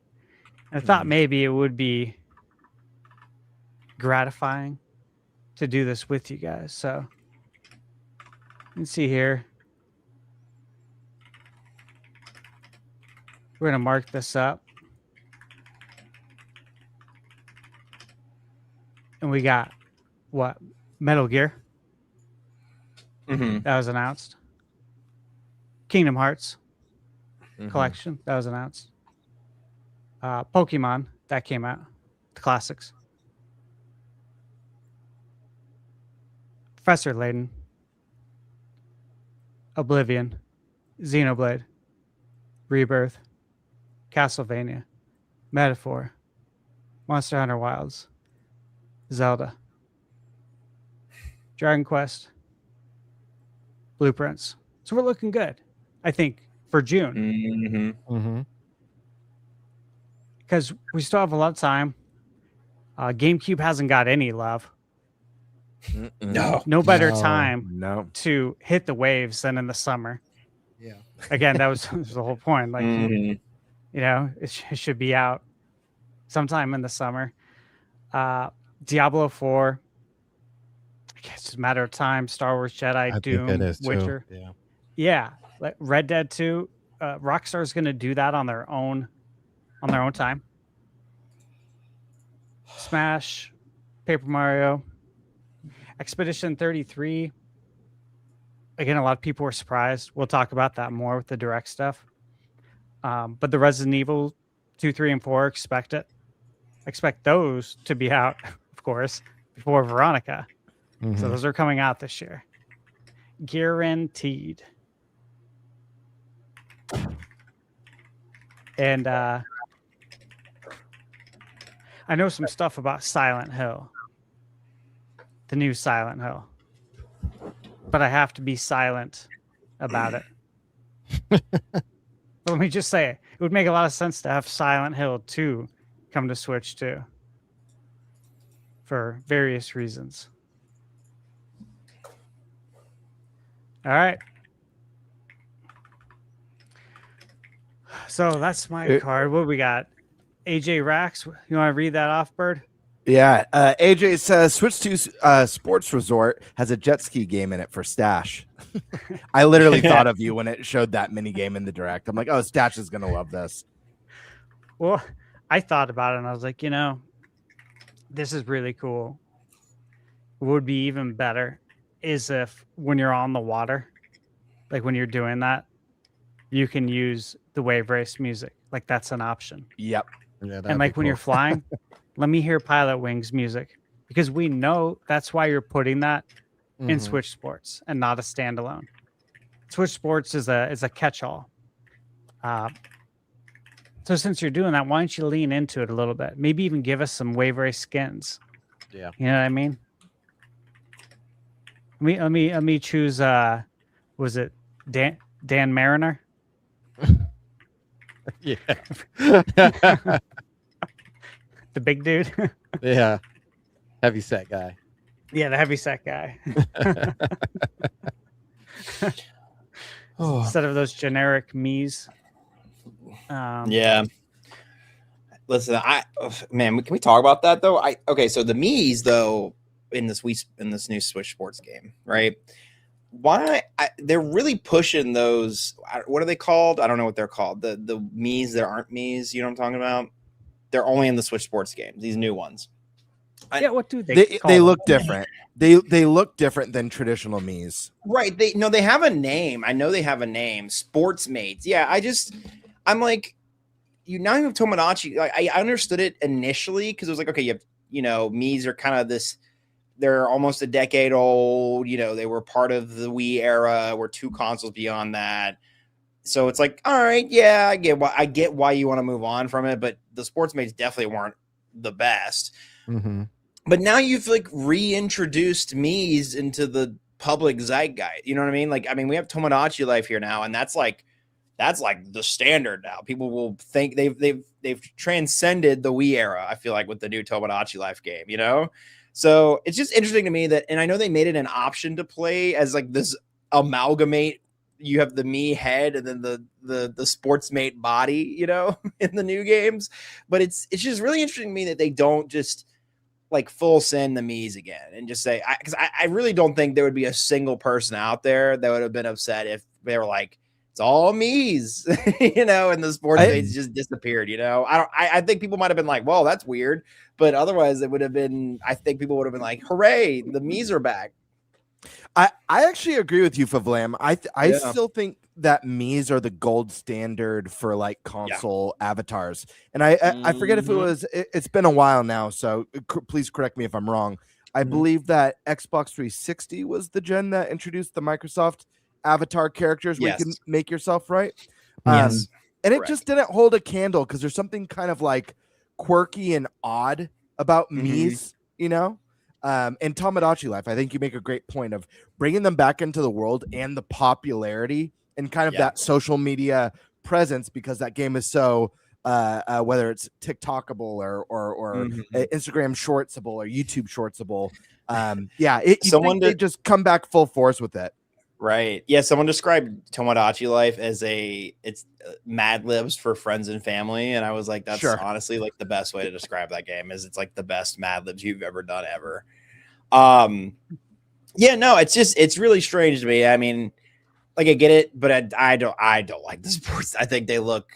Speaker 10: And I thought maybe it would be gratifying to do this with you guys. So you can see here. We're going to mark this up. And we got what? Metal Gear. That was announced. Kingdom Hearts collection. That was announced. Pokemon that came out, the classics. Professor Layton, Oblivion, Xenoblade, Rebirth, Castlevania, Metaphor, Monster Hunter Wilds, Zelda, Dragon Quest, Blueprints. So we're looking good, I think, for June. Because we still have a lot of time. GameCube hasn't got any love. No better time to hit the waves than in the summer.
Speaker 9: Yeah.
Speaker 10: Again, that was the whole point. Like, you know, it should be out sometime in the summer. Diablo 4. I guess it's a matter of time. Star Wars Jedi, Doom, Witcher.
Speaker 7: Too.
Speaker 10: Yeah. Like Red Dead 2. Rockstar's going to do that on their own time. Smash, Paper Mario, Expedition 33. Again, a lot of people were surprised. We'll talk about that more with the direct stuff. But the Resident Evil 2, 3, and 4, expect those to be out, of course, before Veronica. So those are coming out this year. Guaranteed. And I know some stuff about Silent Hill. The new Silent Hill. But I have to be silent about it. Let me just say, it would make a lot of sense to have Silent Hill 2 come to Switch too. For various reasons. All right. So that's my card. What we got? AJ Rax. You want to read that off, Bird?
Speaker 9: Yeah. AJ says Switch 2 Sports Resort has a jet ski game in it for Stash. I literally thought of you when it showed that mini game in the direct. I'm like, oh, Stash is going to love this.
Speaker 10: Well, I thought about it and I was like, you know, this is really cool. What would be even better is if when you're on the water, like when you're doing that, you can use the wave race music. Like that's an option.
Speaker 9: Yep.
Speaker 7: Yeah,
Speaker 10: and like when you're flying, let me hear Pilot Wings music because we know that's why you're putting that in Switch Sports and not a standalone. Switch Sports is a catch-all. So since you're doing that, why don't you lean into it a little bit? Maybe even give us some wave race skins.
Speaker 7: Yeah.
Speaker 10: You know what I mean? Let me choose was it Dan Mariner?
Speaker 7: Yeah.
Speaker 10: The big dude.
Speaker 7: Yeah. Heavy set guy.
Speaker 10: Yeah, the heavy set guy. Instead of those generic Mii's.
Speaker 8: Yeah. Listen, can we talk about that though? Okay, so the Mii's though in this new Switch Sports game, right? They're really pushing those. What are they called? I don't know what they're called. The Mii's that aren't Mii's. You know what I'm talking about? They're only in the Switch Sports game. These new ones.
Speaker 10: Yeah, what do they?
Speaker 9: They look different. They look different than traditional Mii's.
Speaker 8: Right. They have a name. I know they have a name. Sports Mates. Yeah. I'm like, now you have Tomodachi. Like, I understood it initially because it was like, okay, Mii's are kind of this. They're almost a decade old. They were part of the Wii era. We're 2 consoles beyond that. So it's like, all right, yeah, I get why you want to move on from it, but the Sports Mates definitely weren't the best. But now you've like reintroduced Mii's into the public zeitgeist. You know what I mean? Like, we have Tomodachi Life here now, and that's like the standard now. People will think they've transcended the Wii era. I feel like with the new Tomodachi Life game, So it's just interesting to me that, and I know they made it an option to play as like this amalgamate. You have the Mii head and then the Sportsmate body, in the new games. But it's just really interesting to me that they don't just like full send the Mii's again and just say, because I really don't think there would be a single person out there that would have been upset if they were like, it's all Mii's, and the Sportsmates just disappeared, I think people might have been like, well, that's weird. But otherwise it would have been, I think people would have been like, hooray, the Mii's are back.
Speaker 9: I actually agree with you, FVLAM. I still think that Mii's are the gold standard for like console avatars. And I forget if it's been a while now, so please correct me if I'm wrong. I believe that Xbox 360 was the gen that introduced the Microsoft avatar characters where you can make yourself right.
Speaker 8: Yes.
Speaker 9: And it just didn't hold a candle because there's something kind of like quirky and odd about Mii's, you know? And Tomodachi Life, I think you make a great point of bringing them back into the world and the popularity and kind of that social media presence, because that game is so whether it's TikTokable or Instagram shortsable or YouTube shortsable. They just come back full force with it.
Speaker 8: Right. Yeah. Someone described Tomodachi Life as it's Mad Libs for friends and family. And I was like, that's honestly like the best way to describe that game is it's like the best Mad Libs you've ever done ever. It's really strange to me. I mean, like I get it, but I don't like the sports. I think they look,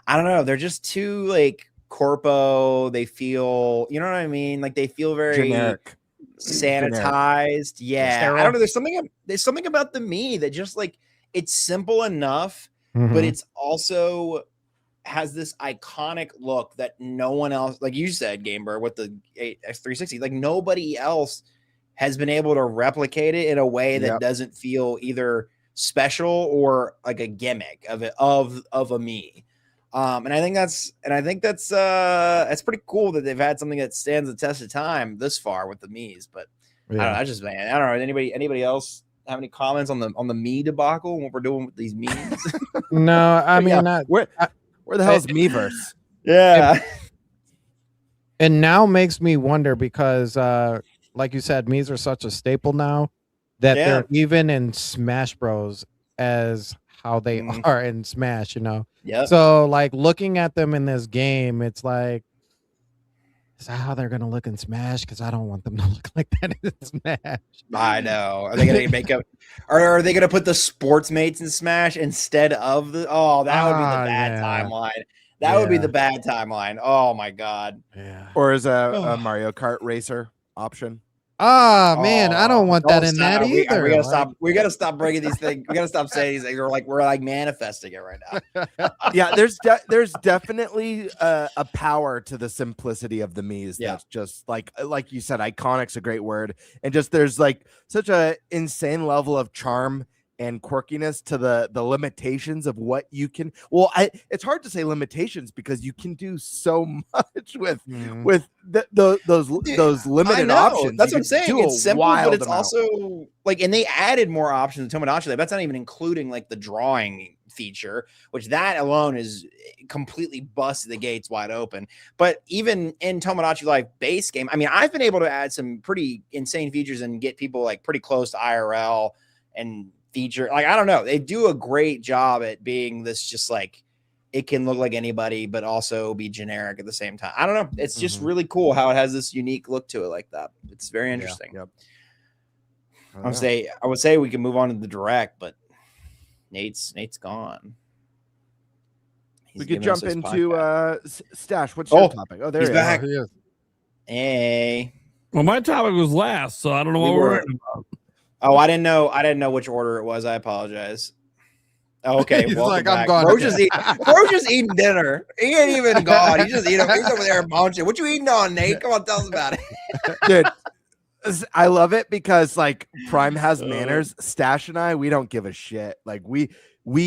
Speaker 8: I don't know. They're just too like corpo. They feel, you know what I mean? Like they feel very
Speaker 9: generic.
Speaker 8: Sanitized. Yeah. I don't know. There's something about the Mii that just like it's simple enough, but it's also has this iconic look that no one else, like you said, GameBird, with the X360, like nobody else has been able to replicate it in a way that doesn't feel either special or like a gimmick of a Mii. And I think that's pretty cool that they've had something that stands the test of time this far with the Mii's. But I don't know. Anybody else have any comments on the Mii debacle and what we're doing with these Mii's?
Speaker 7: No, I mean,
Speaker 9: where the hell is Miiverse?
Speaker 8: Yeah.
Speaker 7: It now makes me wonder because, like you said, Mii's are such a staple now that they're even in Smash Bros. As how they are in Smash, you know?
Speaker 8: Yeah.
Speaker 7: So, like, looking at them in this game, it's like, is that how they're going to look in Smash? Because I don't want them to look like that in Smash.
Speaker 8: I know. Are they going to make up? Are they going to put the sports mates in Smash instead of the? Oh, that would be the bad timeline. That would be the bad timeline. Oh my god.
Speaker 7: Yeah.
Speaker 9: Or is a Mario Kart racer option?
Speaker 7: Man, I don't want that in that either.
Speaker 8: We gotta stop breaking these things. We gotta stop saying these things. We're like manifesting it right now.
Speaker 9: Yeah, there's definitely a power to the simplicity of the Mii's. That's just like you said, iconic's a great word, and just there's like such a insane level of charm and quirkiness to the limitations of what you can. Well, it's hard to say limitations because you can do so much with those limited options.
Speaker 8: That's what I'm saying. It's simple, but it's also like, and they added more options to Tomodachi Life. That's not even including like the drawing feature, which that alone is completely busted the gates wide open. But even in Tomodachi Life base game, I mean, I've been able to add some pretty insane features and get people like pretty close to IRL and feature. Like, I don't know. They do a great job at being this just like, it can look like anybody, but also be generic at the same time. I don't know. It's just really cool how it has this unique look to it like that. It's very interesting.
Speaker 9: Yep.
Speaker 8: I would say we can move on to the direct, but Nate's gone.
Speaker 9: We could jump into Stash. What's your topic? Oh, there
Speaker 8: he's back.
Speaker 7: He is.
Speaker 8: Hey.
Speaker 6: Well, my topic was last, so I don't know what we're about.
Speaker 8: Oh, I didn't know which order it was. I apologize. Oh, okay.
Speaker 7: He's
Speaker 8: welcome
Speaker 7: like,
Speaker 8: back.
Speaker 7: I'm gone.
Speaker 8: Bro's just eating dinner. He ain't even gone. He's just eating. He's over there munching. What you eating on, Nate? Come on, tell us about it.
Speaker 9: Dude, I love it because like Prime has manners. Stash and I, we don't give a shit. Like we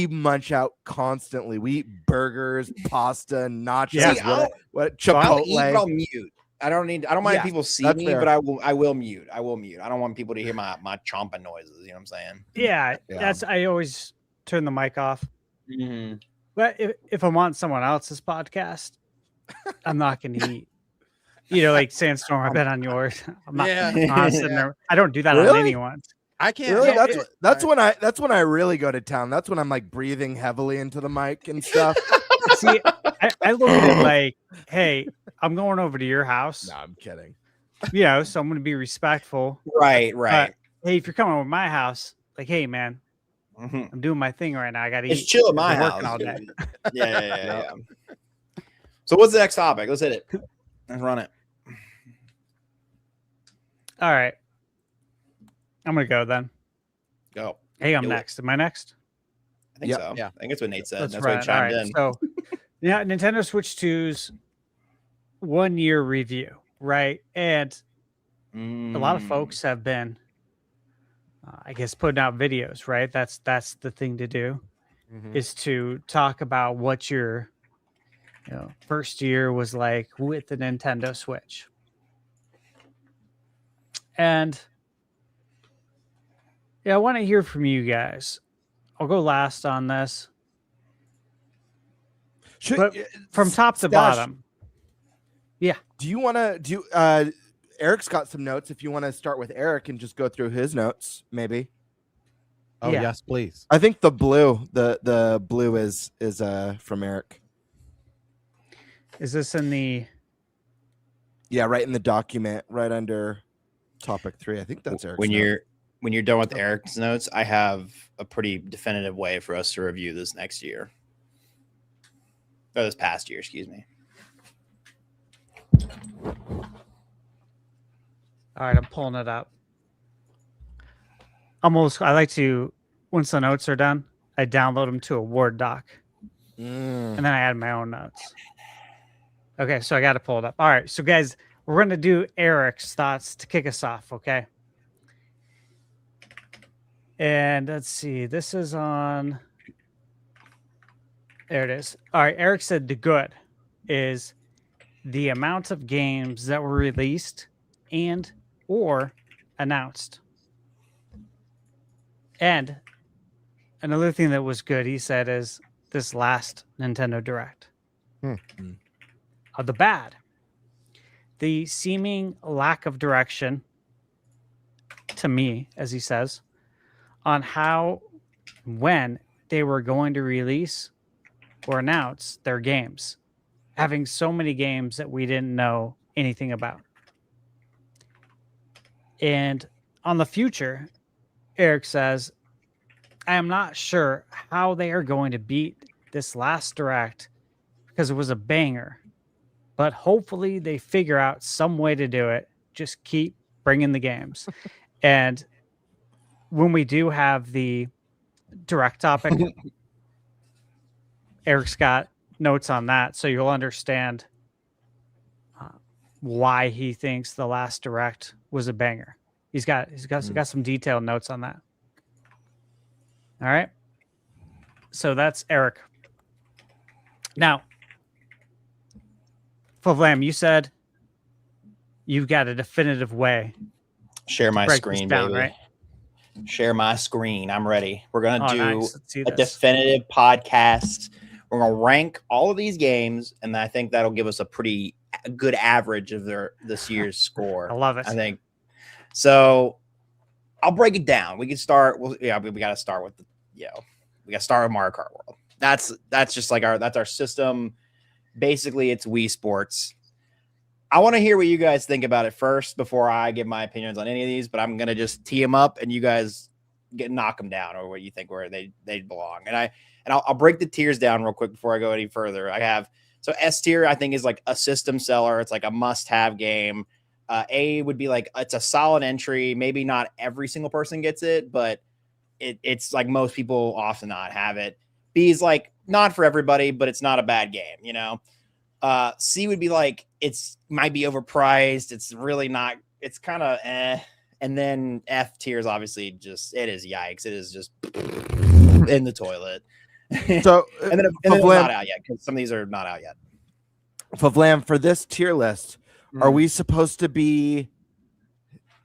Speaker 9: munch out constantly. We eat burgers, pasta, nachos, Chipotle.
Speaker 8: I'll eat, but I'll mute. I don't mind people seeing me, but I will mute. I don't want people to hear my chomping noises. You know what I'm saying?
Speaker 10: Yeah. I always turn the mic off. But if I'm on someone else's podcast, I'm not going to eat. You know, like Sandstorm, I've been on yours. I'm not sitting there. I don't do that on anyone's.
Speaker 7: I can't.
Speaker 9: Really? That's when I really go to town. That's when I'm like breathing heavily into the mic and stuff.
Speaker 10: See, I look at it like, hey, I'm going over to your house.
Speaker 9: No, I'm kidding.
Speaker 10: You know, so I'm going to be respectful.
Speaker 8: Right.
Speaker 10: Hey, if you're coming over my house, like, hey, man, I'm doing my thing right now. I got to eat.
Speaker 8: It's chill at my house. All day. Yeah. So what's the next topic? Let's hit it. Let's run it.
Speaker 10: All right. I'm going to go then.
Speaker 8: Go.
Speaker 10: Hey, I'm next. Am I next?
Speaker 8: think
Speaker 9: Yep.
Speaker 8: so.
Speaker 7: Yeah.
Speaker 8: I think that's what Nate said.
Speaker 10: That's
Speaker 8: That's why
Speaker 10: right.
Speaker 8: he chimed
Speaker 10: All right.
Speaker 8: in.
Speaker 10: So, yeah, Nintendo Switch 2's 1 year review, right? And a lot of folks have been, I guess, putting out videos, right? That's the thing to do, is to talk about what your first year was like with the Nintendo Switch. And yeah, I want to hear from you guys. I'll go last on this. But from top to
Speaker 9: Stash,
Speaker 10: bottom. Yeah.
Speaker 9: Do you want to Eric's got some notes. If you want to start with Eric and just go through his notes, maybe.
Speaker 7: Oh
Speaker 10: Yeah.
Speaker 7: yes, please.
Speaker 9: I think the blue is from Eric.
Speaker 10: Is this in the...
Speaker 9: Yeah, right in the document, right under topic 3. I think that's Eric's
Speaker 8: When
Speaker 9: note.
Speaker 8: you're done with Eric's notes, I have a pretty definitive way for us to review this next year. Or this past year, excuse me.
Speaker 10: All right, I'm pulling it up. I like to, once the notes are done, I download them to a Word doc. And then I add my own notes. Okay, so I got to pull it up. All right, so guys, we're going to do Eric's thoughts to kick us off, okay? And let's see, this is on... There it is. All right, Eric said the good is the amount of games that were released and or announced. And another thing that was good, he said, is this last Nintendo Direct. The bad, the seeming lack of direction, to me, as he says, on how, when they were going to release or announce their games, having so many games that we didn't know anything about. And on the future, Eric says, I am not sure how they are going to beat this last Direct because it was a banger, but hopefully they figure out some way to do it. Just keep bringing the games. And when we do have the Direct topic, Eric's got notes on that, so you'll understand why he thinks the last Direct was a banger. He's got some detailed notes on that. All right. So that's Eric. Now, FVLAM, you said you've got a definitive way.
Speaker 8: Share my
Speaker 10: break
Speaker 8: screen,
Speaker 10: this down,
Speaker 8: baby.
Speaker 10: right?
Speaker 8: Share my screen. I'm ready. We're gonna do
Speaker 10: Nice. Let's see
Speaker 8: a
Speaker 10: this.
Speaker 8: definitive podcast. We're gonna rank all of these games, and I think that'll give us a pretty good average of this year's score.
Speaker 10: I love it.
Speaker 8: I think so. I'll break it down. We can start. We got to start with we got to start with Mario Kart World. That's just like our system. Basically, it's Wii Sports. I want to hear what you guys think about it first before I give my opinions on any of these, but I'm going to just tee them up and you guys knock them down or what you think where they belong. And I'll break the tiers down real quick before I go any further. So S tier, I think, is like a system seller. It's like a must-have game. A would be like, it's a solid entry. Maybe not every single person gets it, but it's like most people often not have it. B is like not for everybody, but it's not a bad game, you know? C would be like, it's might be overpriced. It's really not, it's kind of And then F tier is obviously just, it is yikes. It is just in the toilet.
Speaker 9: So
Speaker 8: and then it's not out yet because some of these are not out yet.
Speaker 9: FVLAM, for this tier list, are we supposed to be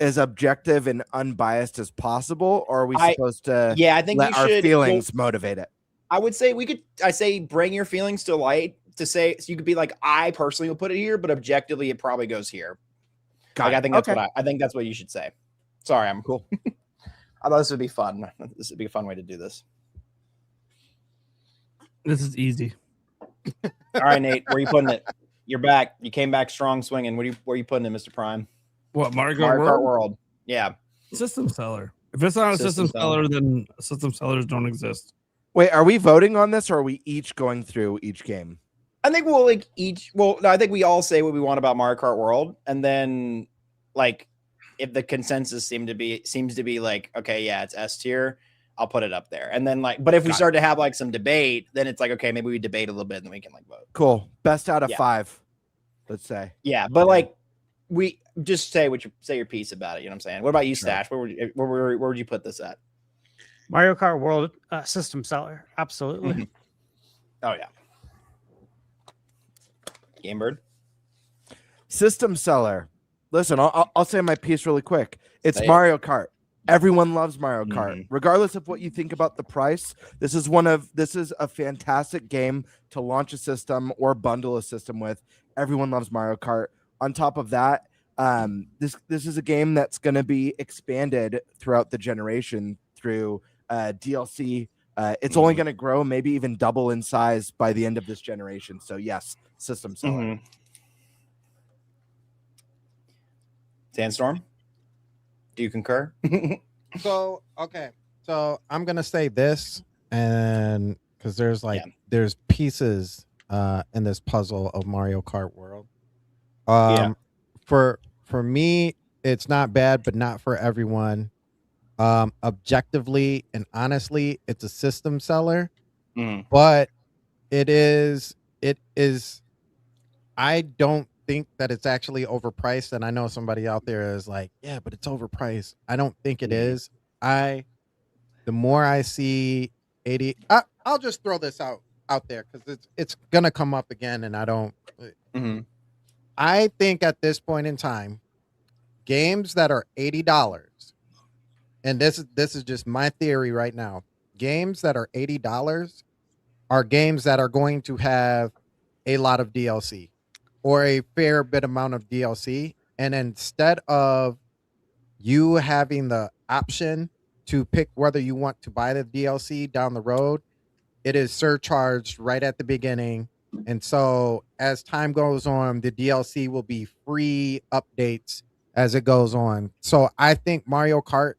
Speaker 9: as objective and unbiased as possible, or are we supposed to
Speaker 8: I think
Speaker 9: let our feelings motivate it? I
Speaker 8: would say I say bring your feelings to light to say, so you could be like, I personally will put it here, but objectively it probably goes here. I think that's I think that's what you should say. Sorry, I'm cool. I thought this would be fun. This would be a fun way to do this.
Speaker 6: This is easy.
Speaker 8: All right, Nate, where are you putting it? You're back. You came back strong swinging. Where are you putting it, Mr. Prime?
Speaker 6: What, Mario
Speaker 8: Kart World? Yeah.
Speaker 6: System seller. If it's not a system seller, then system sellers don't exist.
Speaker 9: Wait, are we voting on this, or are we each going through each game?
Speaker 8: I think we'll I think we all say what we want about Mario Kart World, and then like if the consensus seems to be like, okay, yeah, it's S tier. I'll put it up there. And then but if we
Speaker 9: Got
Speaker 8: start to have some debate, then it's okay, maybe we debate a little bit and then we can vote.
Speaker 9: Cool. Best out of
Speaker 8: Yeah.
Speaker 9: 5, let's say.
Speaker 8: Yeah, but we just say your piece about it. You know what I'm saying? What about you, Stash? Where would you put this at?
Speaker 10: Mario Kart World system seller. Absolutely.
Speaker 8: Mm-hmm. Oh yeah. GameBird.
Speaker 9: System seller. Listen, I'll say my piece really quick. It's
Speaker 8: Say it.
Speaker 9: Mario Kart. Everyone loves Mario Kart, regardless of what you think about the price. This is a fantastic game to launch a system or bundle a system with. Everyone loves Mario Kart. On top of that, this is a game that's going to be expanded throughout the generation through DLC. It's only going to grow, maybe even double in size by the end of this generation. So yes, system seller.
Speaker 8: Sandstorm, do you concur?
Speaker 7: So I'm gonna say this, and because there's pieces in this puzzle of Mario Kart World. For me, it's not bad, but not for everyone. Objectively and honestly, it's a system seller, but it is. I don't think that it's actually overpriced, and I know somebody out there is like, yeah, but it's overpriced. I don't think it is. The more I see 80, I'll just throw this out there because it's gonna come up again, and I don't. I think at this point in time, games that are $80, and this is just my theory right now. Games that are $80 are games that are going to have a lot of DLC. Or a fair bit amount of DLC, and instead of you having the option to pick whether you want to buy the DLC down the road, it is surcharged right at the beginning. And so as time goes on, the DLC will be free updates as it goes on. So I think Mario Kart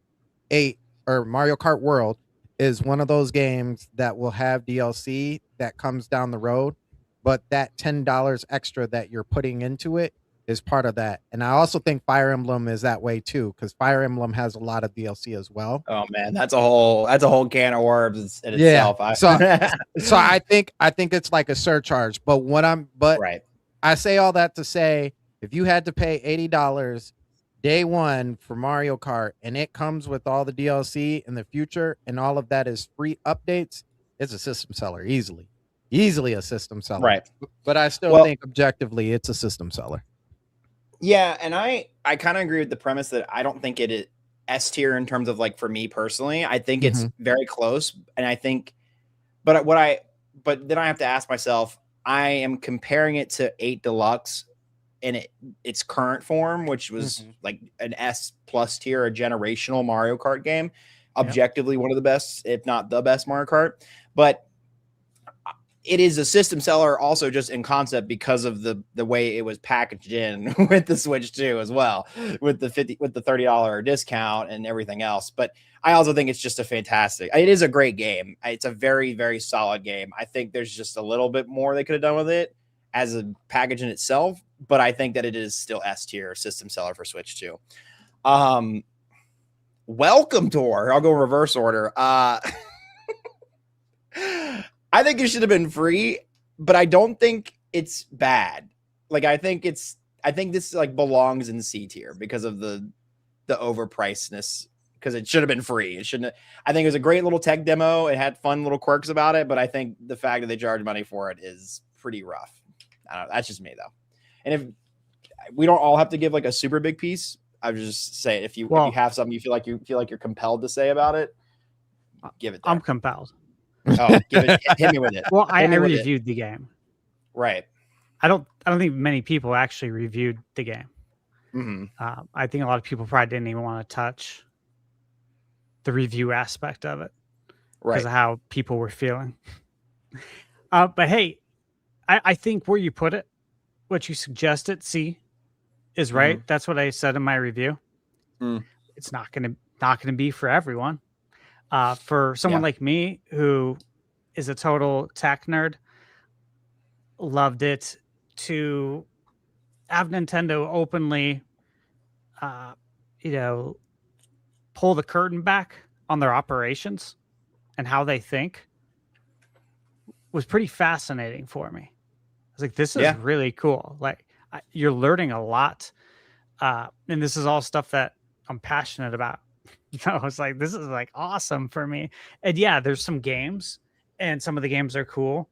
Speaker 7: 8 or Mario Kart World is one of those games that will have DLC that comes down the road. But that $10 extra that you're putting into it is part of that. And I also think Fire Emblem is that way too, because Fire Emblem has a lot of DLC as well.
Speaker 8: Oh man, that's a whole can of worms in itself.
Speaker 7: So I think it's like a surcharge. But
Speaker 8: right.
Speaker 7: I say all that to say, if you had to pay $80 day one for Mario Kart and it comes with all the DLC in the future and all of that is free updates, it's a system seller easily a system seller,
Speaker 8: right?
Speaker 7: But I still think objectively it's a system seller.
Speaker 8: Yeah, and I kind of agree with the premise that I don't think it is S tier in terms of for me personally. I think it's very close, and I think, but then I have to ask myself, I am comparing it to 8 Deluxe in its current form, which was an S plus tier, a generational Mario Kart game, objectively one of the best, if not the best Mario Kart, but it is a system seller also just in concept because of the way it was packaged in with the Switch 2 as well, with the $30 discount and everything else. But I also think it's just it is a great game. It's a very, very solid game. I think there's just a little bit more they could have done with it as a package in itself, but I think that it is still S tier system seller for Switch 2. Welcome Tour. I'll go reverse order. I think it should have been free, but I don't think it's bad. I think this belongs in C tier because of the overpricedness, because it should have been free. It shouldn't. I think it was a great little tech demo. It had fun little quirks about it, but I think the fact that they charge money for it is pretty rough. I don't know. That's just me though. And if we don't all have to give a super big piece, I would just say if you have something you feel like you're compelled to say about it, give it there.
Speaker 10: I'm compelled.
Speaker 8: Oh, hit me with it.
Speaker 10: Well, I reviewed the game.
Speaker 8: Right.
Speaker 10: I don't think many people actually reviewed the game. I think a lot of people probably didn't even want to touch the review aspect of it because of how people were feeling. But hey, I think where you put it, what you suggested, C, is right. That's what I said in my review. It's not gonna be for everyone. For someone like me who is a total tech nerd, loved it to have Nintendo openly, pull the curtain back on their operations and how they think was pretty fascinating for me. I was like, this is really cool. Like you're learning a lot. And this is all stuff that I'm passionate about. It's like, this is like awesome for me. And yeah, there's some games and some of the games are cool.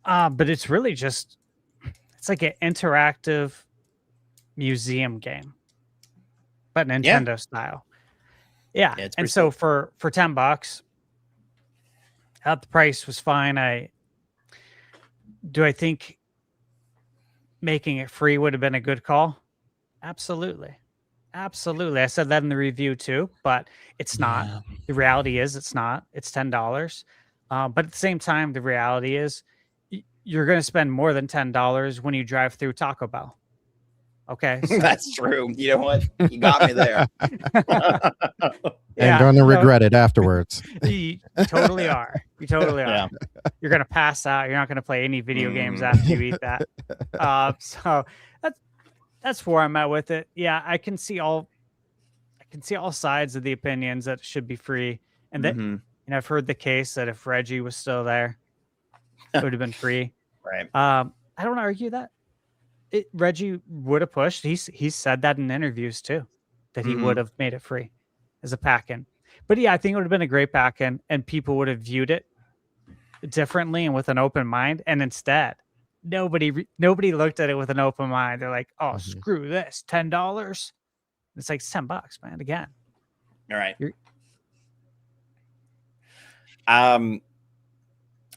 Speaker 10: But it's really just, it's like an interactive museum game, but Nintendo style. Yeah. And so for $10, the price was fine. I think making it free would have been a good call? Absolutely. I said that in the review too, but it's not. The reality is it's not. It's $10. But at the same time, the reality is you're going to spend more than $10 when you drive through Taco Bell. Okay. So.
Speaker 8: That's true. You know what? You got me there.
Speaker 7: And going to regret it afterwards.
Speaker 10: You totally are. You totally are. Yeah. You're going to pass out. You're not going to play any video games after you eat that. So that's where I'm at with it. Yeah, I can see all sides of the opinions that it should be free. And that and I've heard the case that if Reggie was still there, it would have been free.
Speaker 8: Right.
Speaker 10: I don't argue that. Reggie would have pushed. He's said that in interviews too, that he would have made it free as a pack-in. But yeah, I think it would have been a great pack-in, and people would have viewed it differently and with an open mind. And instead, nobody looked at it with an open mind. They're like, "Oh, screw this, $10." It's like it's $10, man. Again.
Speaker 8: All right.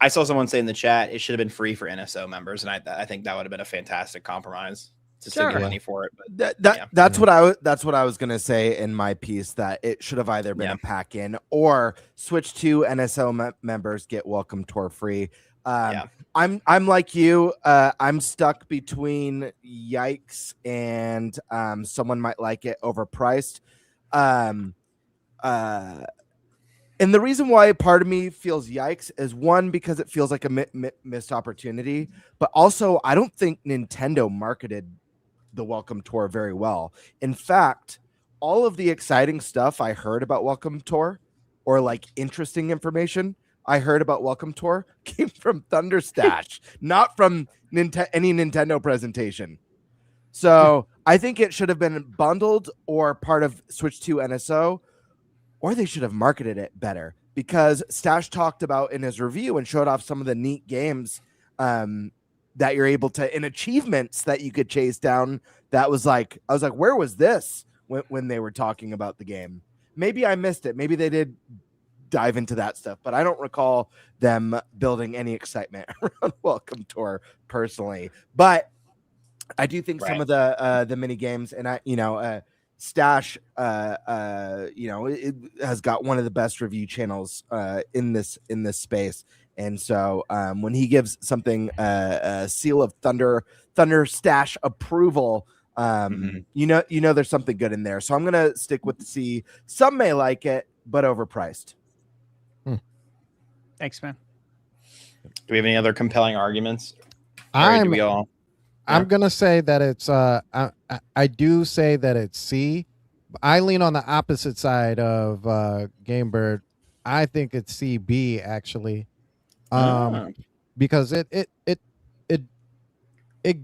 Speaker 8: I saw someone say in the chat it should have been free for NSO members, and I think that would have been a fantastic compromise to still get money for it. But
Speaker 9: that's what I was gonna say in my piece, that it should have either been a pack in or switch to NSO members get Welcome Tour free. I'm like you. I'm stuck between yikes and someone might like it overpriced. And the reason why part of me feels yikes is, one, because it feels like a missed opportunity, but also I don't think Nintendo marketed the Welcome Tour very well. In fact, all of the exciting stuff I heard about Welcome Tour, or like interesting information I heard about Welcome Tour, came from ThunderStash, not from any Nintendo presentation. So I think it should have been bundled or part of Switch 2 NSO, or they should have marketed it better, because Stash talked about in his review and showed off some of the neat games that you're able to, in achievements that you could chase down. That was like, I was like, where was this when they were talking about the game? Maybe I missed it. Maybe they did dive into that stuff, but I don't recall them building any excitement around Welcome Tour personally. But I do think some of the mini games, and Stash, it has got one of the best review channels in this space, and so when he gives something a seal of ThunderStash approval, there's something good in there. So I'm gonna stick with the C. Some may like it, but overpriced.
Speaker 10: Thanks, man.
Speaker 8: Do we have any other compelling arguments?
Speaker 7: I'm gonna say that it's I do say that it's C. I lean on the opposite side of GameBird. I think it's CB actually, because it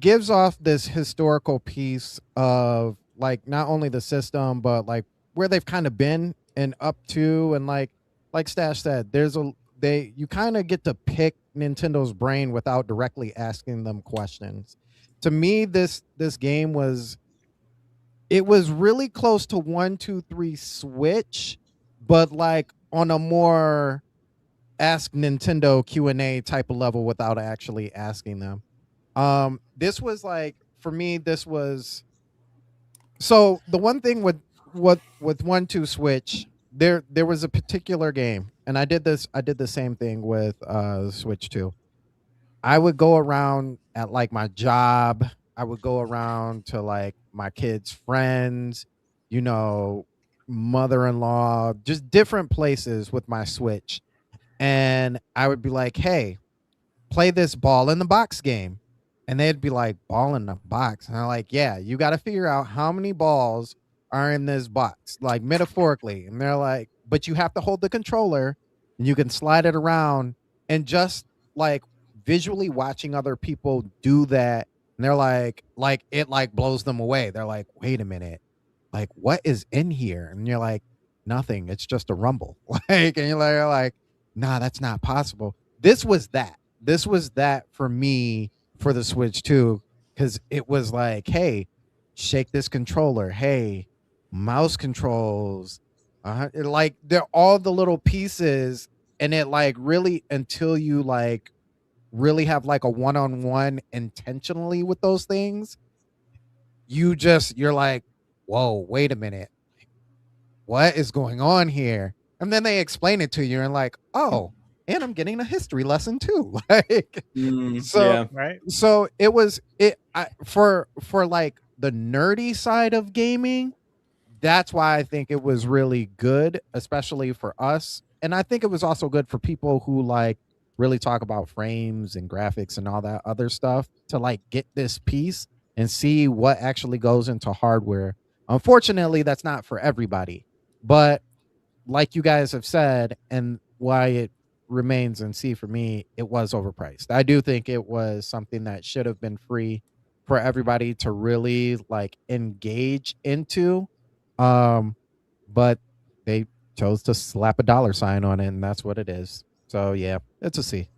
Speaker 7: gives off this historical piece of like not only the system but like where they've kind of been and up to, and like Stash said, you kind of get to pick Nintendo's brain without directly asking them questions. To me, this game was really close to 1, 2, 3 Switch, but like on a more ask Nintendo Q&A type of level without actually asking them. This was like, for me, this was, so the one thing with 1, 2 Switch, there was a particular game, and I did the same thing with Switch 2. I would go around at like my job. I would go around to like my kids' friends, mother-in-law, just different places with my Switch. And I would be like, hey, play this ball in the box game. And they'd be like, ball in the box. And I'm like, yeah, you got to figure out how many balls are in this box, like metaphorically. And they're like, but you have to hold the controller. and you can slide it around, and just like visually watching other people do that, and they're like it like blows them away. They're like, wait a minute, like what is in here? And you're like, nothing, it's just a rumble. Like, and you're like, nah, that's not possible. This was that for me for the Switch too, because it was like, hey, shake this controller, hey, mouse controls, like they're all the little pieces, and it like really, until you like really have like a one-on-one intentionally with those things, you're like, whoa, wait a minute, what is going on here? And then they explain it to you and like, oh, and I'm getting a history lesson too. Like, so it was for like the nerdy side of gaming. That's why I think it was really good, especially for us. And I think it was also good for people who like really talk about frames and graphics and all that other stuff, to like get this piece and see what actually goes into hardware. Unfortunately, that's not for everybody, but like you guys have said, and why it remains in C for me, it was overpriced. I do think it was something that should have been free for everybody to really like engage into. But they chose to slap a dollar sign on it, and that's what it is. So yeah, it's a C.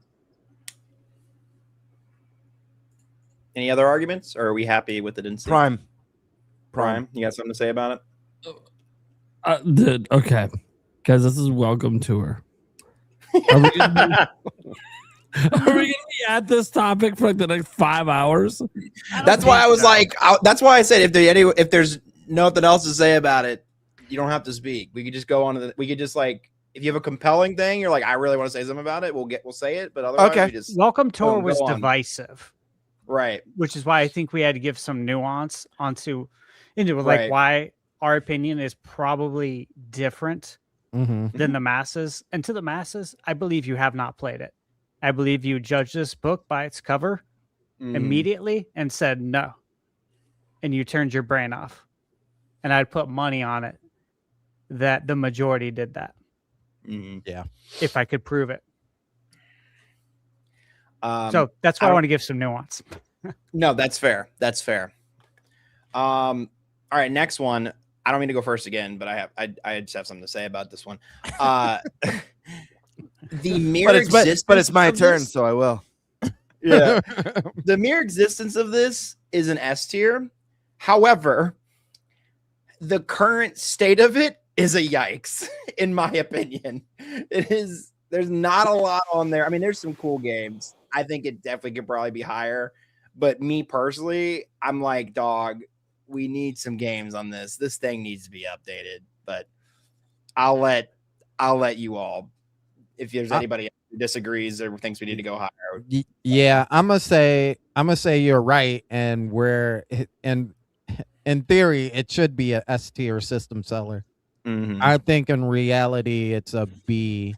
Speaker 8: Any other arguments, or are we happy with it in C?
Speaker 9: Prime.
Speaker 8: You got something to say about
Speaker 6: it? Okay, guys, this is welcome tour. Are we gonna be at this topic for like the next 5 hours?
Speaker 8: That's why I was like, that's why I said if there's nothing else to say about it, you don't have to speak. We could just go on we could just like, if you have a compelling thing, you're like, I really want to say something about it, we'll say it. But otherwise, we just
Speaker 10: welcome tour was divisive,
Speaker 8: right? Which
Speaker 10: is why I think we had to give some nuance into like why our opinion is probably different than the masses. And to the masses, I believe you have not played it. I believe you judged this book by its cover immediately and said no, and you turned your brain off. And I'd put money on it that the majority did that.
Speaker 7: Yeah,
Speaker 10: if I could prove it. So that's why I want to give some nuance.
Speaker 8: No, that's fair. That's fair. All right, next one. I don't mean to go first again, but I just have something to say about this one. The mere existence,
Speaker 9: but it's my turn,
Speaker 8: this,
Speaker 9: so I will.
Speaker 8: Yeah, the mere existence of this is an S tier. However, the current state of it is a yikes, in my opinion. It is. There's not a lot on there. I mean, there's some cool games. I think it definitely could probably be higher. But me personally, I'm like, dog, we need some games on this. This thing needs to be updated. But I'll let you all, if there's anybody who disagrees or thinks we need to go higher.
Speaker 7: Yeah, I'm gonna say you're right, and in theory it should be a S tier system seller. I think in reality it's a B.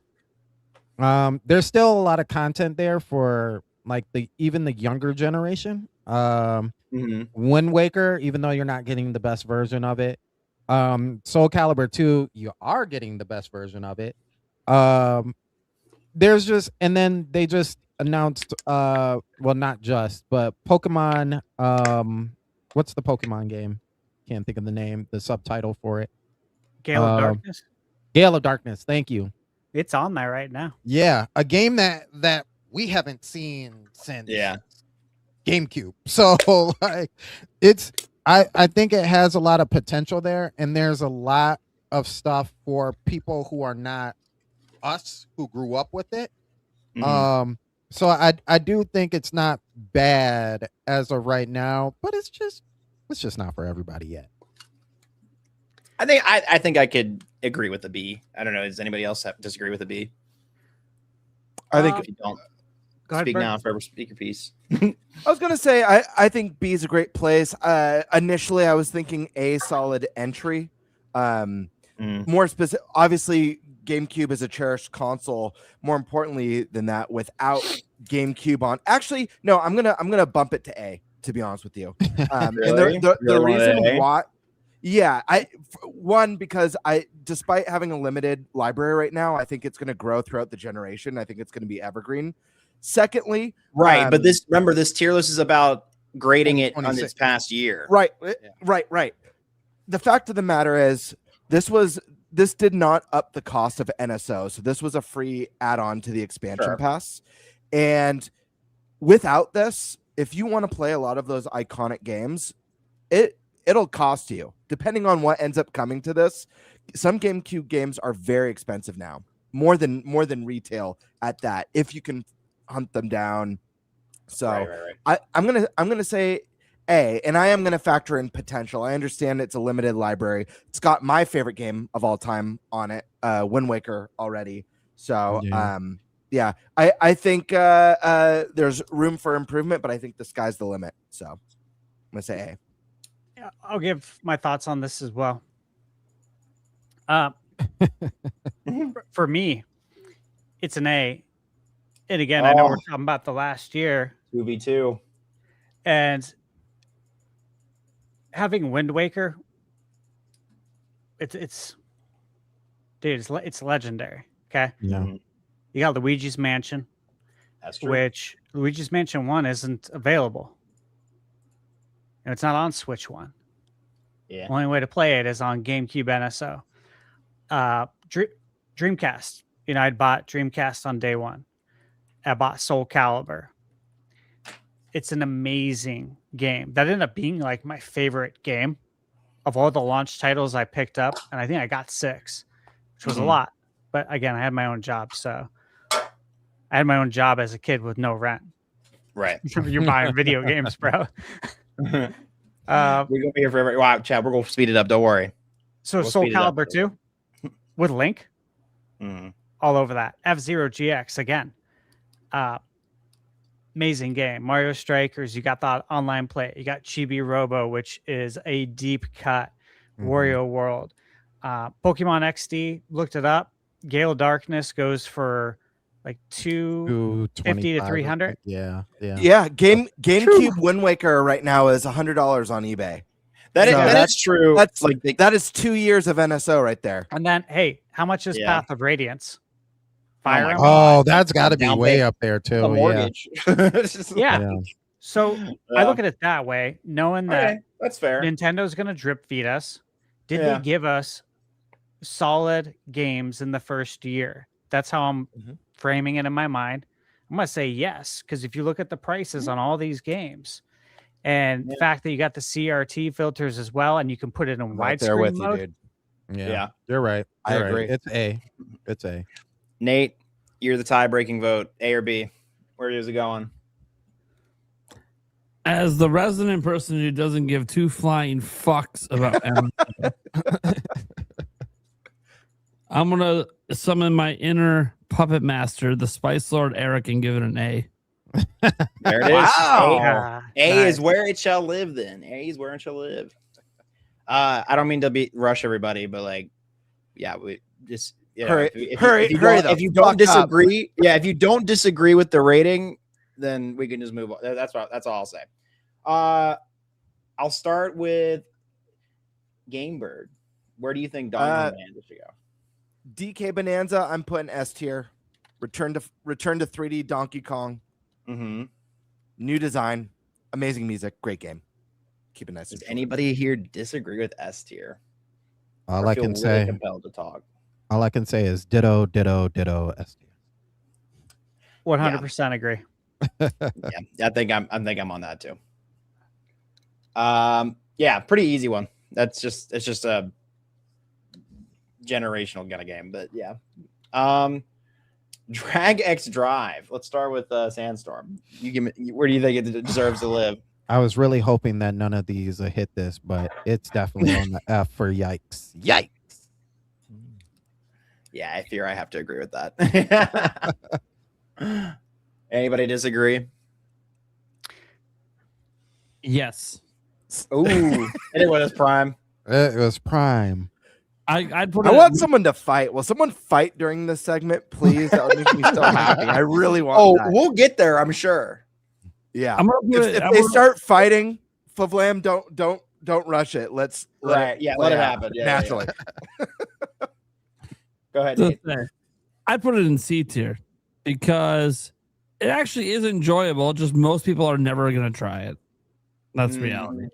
Speaker 7: There's still a lot of content there for like even the younger generation. Wind Waker, even though you're not getting the best version of it. Soul Calibur 2, you are getting the best version of it. There's just, and then they just announced well, not just, but Pokemon, what's the Pokemon game? Can't think of the name, the subtitle for it.
Speaker 10: Gale of Darkness.
Speaker 7: Gale of Darkness, thank you.
Speaker 10: It's on there right now.
Speaker 7: Yeah, a game that we haven't seen since GameCube. So like it's I think it has a lot of potential there, and there's a lot of stuff for people who are not us, who grew up with it. So I do think it's not bad as of right now, but it's just not for everybody yet.
Speaker 8: I think I could agree with the B. I don't know. Does anybody else disagree with the B?
Speaker 9: I think
Speaker 8: if you don't,
Speaker 10: go ahead,
Speaker 8: speak
Speaker 10: Bert.
Speaker 8: now, forever speak your piece.
Speaker 9: I was gonna say I think B is a great place. Initially, I was thinking A, solid entry. More specific, obviously, GameCube is a cherished console. More importantly than that, without GameCube on, actually, no, I'm gonna bump it to A. To be honest with you, and the reason why. Yeah, one, because despite having a limited library right now, I think it's going to grow throughout the generation. I think it's going to be evergreen. Secondly,
Speaker 8: right, but this tier list is about grading it on its past year.
Speaker 9: Right. The fact of the matter is, this did not up the cost of NSO, so this was a free add-on to the expansion pass. And without this, if you want to play a lot of those iconic games, it'll cost you, depending on what ends up coming to this. Some GameCube games are very expensive now, more than retail at that, if you can hunt them down. So I'm gonna say A, and I am gonna factor in potential. I understand it's a limited library. It's got my favorite game of all time on it, Wind Waker already. So I think there's room for improvement, but I think the sky's the limit. So I'm gonna say A.
Speaker 10: Yeah, I'll give my thoughts on this as well. For me, it's an A. And again, I know we're talking about the last year.
Speaker 8: 2v2.
Speaker 10: And having Wind Waker, it's legendary. Okay.
Speaker 7: Yeah.
Speaker 10: You got Luigi's Mansion.
Speaker 8: That's true.
Speaker 10: Which Luigi's Mansion 1 isn't available. And it's not on Switch 1.
Speaker 8: Yeah.
Speaker 10: Only way to play it is on GameCube NSO. Dreamcast. I bought Dreamcast on day one. I bought Soul Calibur. It's an amazing game. That ended up being like my favorite game of all the launch titles I picked up. And I think I got 6, which was a lot. But again, I had my own job. So I had my own job as a kid with no rent.
Speaker 8: Right.
Speaker 10: You're buying video games, bro.
Speaker 8: We're gonna be here forever. Wow, Chad, we're gonna speed it up. Don't worry.
Speaker 10: So Soul Calibur 2 with Link, all over that. F-Zero GX again, amazing game. Mario Strikers, you got the online play. You got Chibi Robo, which is a deep cut. Wario World, Pokemon XD. Looked it up. Gale of Darkness goes for like $250 to $300.
Speaker 7: Yeah.
Speaker 9: GameCube Wind Waker right now is $100 on eBay.
Speaker 8: That's true.
Speaker 9: That's like that is 2 years of NSO right there.
Speaker 10: And then, hey, how much is Path of Radiance?
Speaker 7: Fire Emblem? Oh, that's got to be way up there too.
Speaker 8: A mortgage.
Speaker 10: Yeah. So I look at it that way, knowing that
Speaker 8: that's fair.
Speaker 10: Nintendo's going to drip feed us. Did they give us solid games in the first year? That's how I'm framing it in my mind. I'm going to say yes, because if you look at the prices on all these games and the fact that you got the CRT filters as well, and you can put it in widescreen mode.
Speaker 7: You, dude. Yeah, you're right.
Speaker 8: I agree.
Speaker 7: It's A. It's A.
Speaker 8: Nate, you're the tie-breaking vote. A or B? Where is it going?
Speaker 6: As the resident person who doesn't give two flying fucks about I'm gonna summon my inner puppet master, the Spice Lord Eric, and give it an A.
Speaker 8: There it is.
Speaker 10: Wow.
Speaker 8: A is where it shall live. Then A is where it shall live. I don't mean to rush everybody, but like, yeah, we just
Speaker 9: hurry.
Speaker 8: If you don't disagree, if you don't disagree with the rating, then we can just move on. That's all I'll say. I'll start with GameBird. Where do you think Donkey Bonanza should go?
Speaker 9: DK Bonanza, I'm putting S tier. Return to 3D Donkey Kong. New design, amazing music, great game. Keep it nice.
Speaker 8: Does anybody here disagree with S tier?
Speaker 7: All I can say,
Speaker 8: compelled to talk.
Speaker 7: All I can say is ditto S tier.
Speaker 10: 100% agree.
Speaker 8: I think I'm on that too. Pretty easy one. It's just a generational kind of game, but Drag X Drive. Let's start with Sandstorm. You give me, where do you think it deserves to live?
Speaker 7: I was really hoping that none of these hit this, but it's definitely on the F for yikes. Yikes.
Speaker 8: Yeah, I fear I have to agree with that. Anybody disagree?
Speaker 6: Yes.
Speaker 8: Ooh, it was prime.
Speaker 7: It was prime.
Speaker 6: I
Speaker 9: want someone to fight. Will someone fight during this segment, please? That would make me so happy. I really want. That.
Speaker 8: We'll get there. I'm sure.
Speaker 9: Yeah. If they start fighting, FVLAM, don't rush it. Let
Speaker 8: Right. Yeah,
Speaker 9: play
Speaker 8: let it
Speaker 9: out
Speaker 8: happen. Yeah,
Speaker 9: naturally.
Speaker 8: Go ahead,
Speaker 6: So
Speaker 8: Nate.
Speaker 6: I'd put it in C tier because it actually is enjoyable. Just most people are never going to try it. That's reality.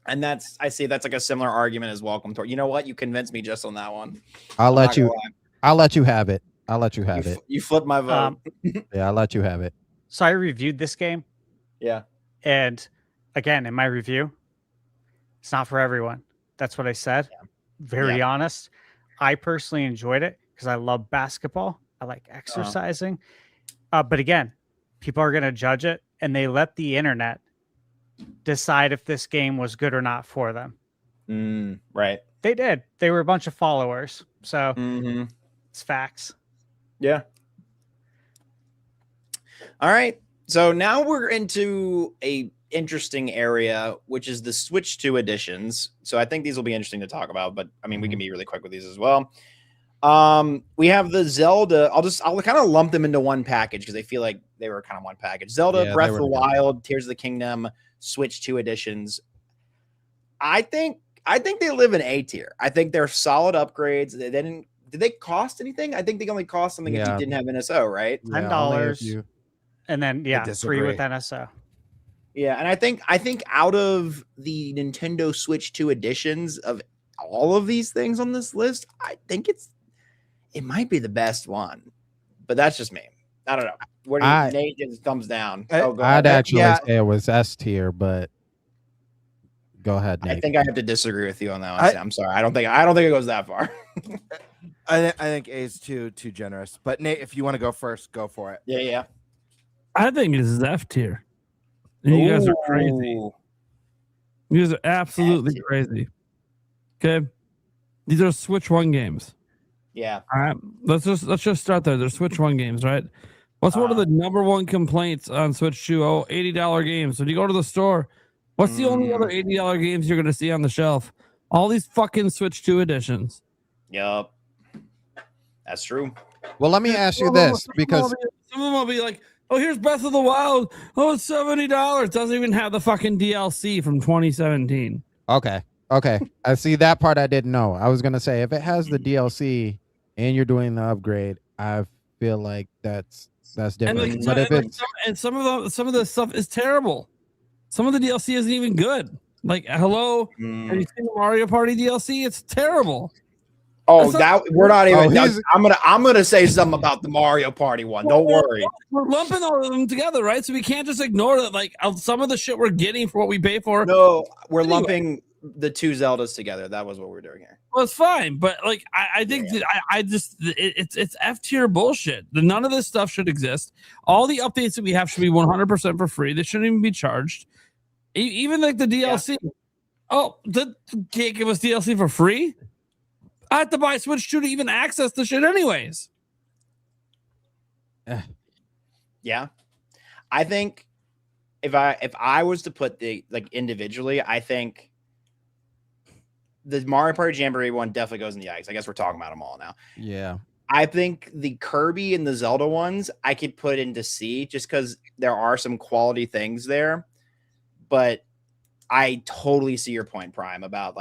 Speaker 8: And I see that's like a similar argument as Welcome to. You know what? You convinced me just on that one.
Speaker 7: I'll
Speaker 8: I'm
Speaker 7: let
Speaker 8: not
Speaker 7: you.
Speaker 8: gonna lie.
Speaker 7: I'll let you have it. I'll let you have it.
Speaker 8: You flipped my vote.
Speaker 7: Yeah, I'll let you have it.
Speaker 10: So I reviewed this game,
Speaker 8: Yeah.
Speaker 10: and again, in my review, it's not for everyone. That's what I said. Very honest. I personally enjoyed it because I love basketball. I like exercising. But again, people are going to judge it, and they let the internet decide if this game was good or not for them.
Speaker 8: Right.
Speaker 10: They did. They were a bunch of followers. So it's facts.
Speaker 8: Yeah. All right. So now we're into a interesting area, which is the Switch 2 editions. So I think these will be interesting to talk about, but I mean, we can be really quick with these as well. We have the Zelda. I'll kind of lump them into one package because I feel like they were kind of one package. Zelda, Breath of the Wild, Tears of the Kingdom, Switch 2 editions. I think they live in A tier. I think they're solid upgrades. Did they cost anything? I think they only cost something if you didn't have NSO, right?
Speaker 10: $10. And then 3 with NSO.
Speaker 8: Yeah, and I think out of the Nintendo Switch 2 editions of all of these things on this list, I think it might be the best one. But that's just me. I don't know. What do you Nate gives thumbs down?
Speaker 7: I'd actually say it was S tier, but go ahead, Nate.
Speaker 8: I think I have to disagree with you on that one. I'm sorry. I don't think it goes that far.
Speaker 9: I think A is too generous. But Nate, if you want to go first, go for it.
Speaker 8: Yeah.
Speaker 6: I think it's F tier. And you guys are crazy. You guys are absolutely crazy. Okay. These are Switch 1 games.
Speaker 8: Yeah.
Speaker 6: All right. Let's just start there. They're Switch 1 games, right? What's one of the number one complaints on Switch 2? Oh, $80 games. So you go to the store. What's the only other $80 games you're going to see on the shelf? All these fucking Switch 2 editions.
Speaker 8: Yup. That's true.
Speaker 7: Well, let me ask you this, because
Speaker 6: some of them will be like, oh, here's Breath of the Wild. Oh, it's $70. Doesn't even have the fucking DLC from 2017.
Speaker 7: Okay. I see that part I didn't know. I was going to say, if it has the DLC and you're doing the upgrade, I feel like that's different.
Speaker 6: And some of the stuff is terrible. Some of the DLC isn't even good. Like, hello, have you seen the Mario Party DLC? It's terrible.
Speaker 8: Oh, we're not even. I'm gonna say something about the Mario Party one. Don't worry.
Speaker 6: We're lumping all of them together, right? So we can't just ignore that. Like some of the shit we're getting for what we pay for.
Speaker 8: No, we're lumping the two Zeldas together. That was what we're doing here.
Speaker 6: Well, it's fine, but like I think it's F tier bullshit. None of this stuff should exist. All the updates that we have should be 100% for free. They shouldn't even be charged. Even like the DLC. Yeah. Oh, can't give us DLC for free? I have to buy Switch 2 to even access the shit anyways.
Speaker 8: Yeah. I think if I was to put the individually, I think the Mario Party Jamboree one definitely goes in the Yikes. I guess we're talking about them all now.
Speaker 7: Yeah.
Speaker 8: I think the Kirby and the Zelda ones I could put into C just because there are some quality things there. But I totally see your point, Prime, about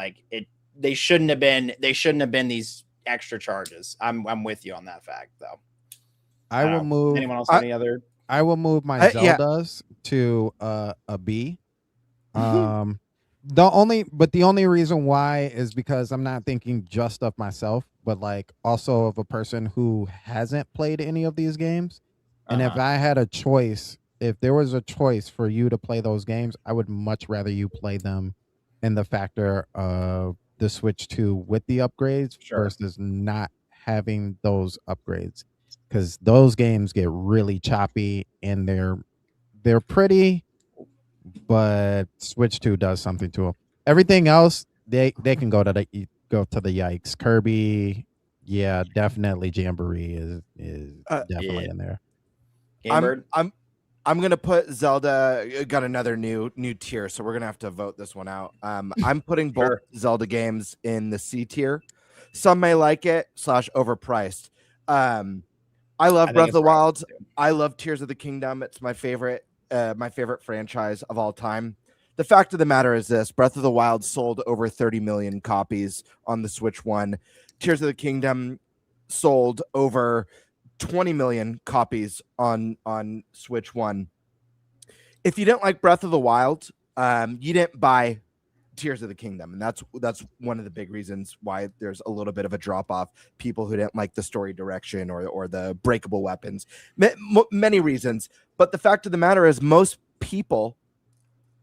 Speaker 8: they shouldn't have been these extra charges. I'm with you on that fact, though.
Speaker 7: I will move.
Speaker 8: Anyone else have any other?
Speaker 7: I will move my Zeldas to a B. The only reason why is because I'm not thinking just of myself, but also of a person who hasn't played any of these games. And if I had a choice, if there was a choice for you to play those games, I would much rather you play them in the factor of the Switch 2 with the upgrades versus not having those upgrades, because those games get really choppy and they're pretty, but Switch 2 does something to them. Everything else they can go to the Yikes. Kirby, yeah, definitely Jamboree is definitely in there.
Speaker 8: GameBird?
Speaker 9: I'm gonna put Zelda. Got another new tier, so we're gonna have to vote this one out. I'm putting both Zelda games in the C tier. Some may like it / overpriced. I love Breath of the Wild. I love Tears of the Kingdom. It's my favorite franchise of all time. the fact of the matter is this: Breath of the Wild sold over 30 million copies on the Switch One. Tears of the Kingdom sold over 20 million copies on Switch One. If you didn't like Breath of the Wild, you didn't buy Tears of the Kingdom, and that's one of the big reasons why there's a little bit of a drop off. People who didn't like the story direction or the breakable weapons, many reasons. But the fact of the matter is, most people,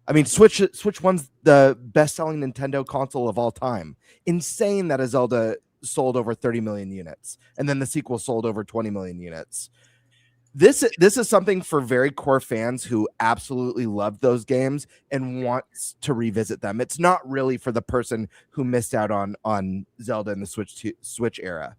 Speaker 9: I mean, Switch One's the best selling Nintendo console of all time. Insane that a Zelda sold over 30 million units, and then the sequel sold over 20 million units. This is something for very core fans who absolutely love those games and wants to revisit them. It's not really for the person who missed out on Zelda in the Switch era.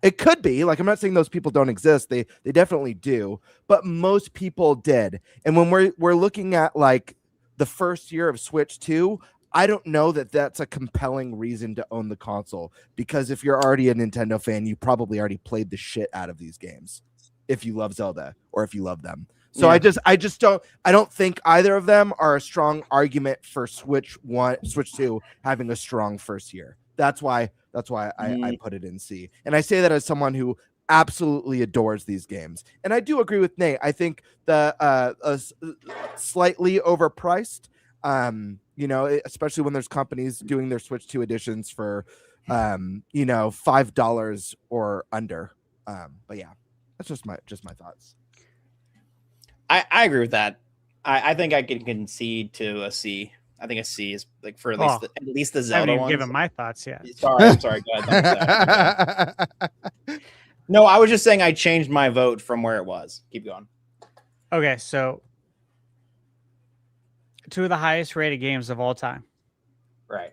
Speaker 9: It could be, like, I'm not saying those people don't exist. They definitely do, but most people did. And when we're looking at like the first year of Switch 2, I don't know that that's a compelling reason to own the console, because if you're already a Nintendo fan, you probably already played the shit out of these games. If you love Zelda or if you love them. So yeah. I don't think either of them are a strong argument for Switch 2 having a strong first year. That's why I put it in C. And I say that as someone who absolutely adores these games. And I do agree with Nate. I think the slightly overpriced, especially when there's companies doing their Switch 2 editions for $5 or under. But yeah. That's just my thoughts.
Speaker 8: I agree with that. I think I can concede to a C. I think a C is like for at least the Zelda ones.
Speaker 10: Given my thoughts yet.
Speaker 8: I'm sorry. Go ahead. No, I was just saying I changed my vote from where it was. Keep going.
Speaker 10: Okay, so 2 of the highest rated games of all time.
Speaker 8: Right.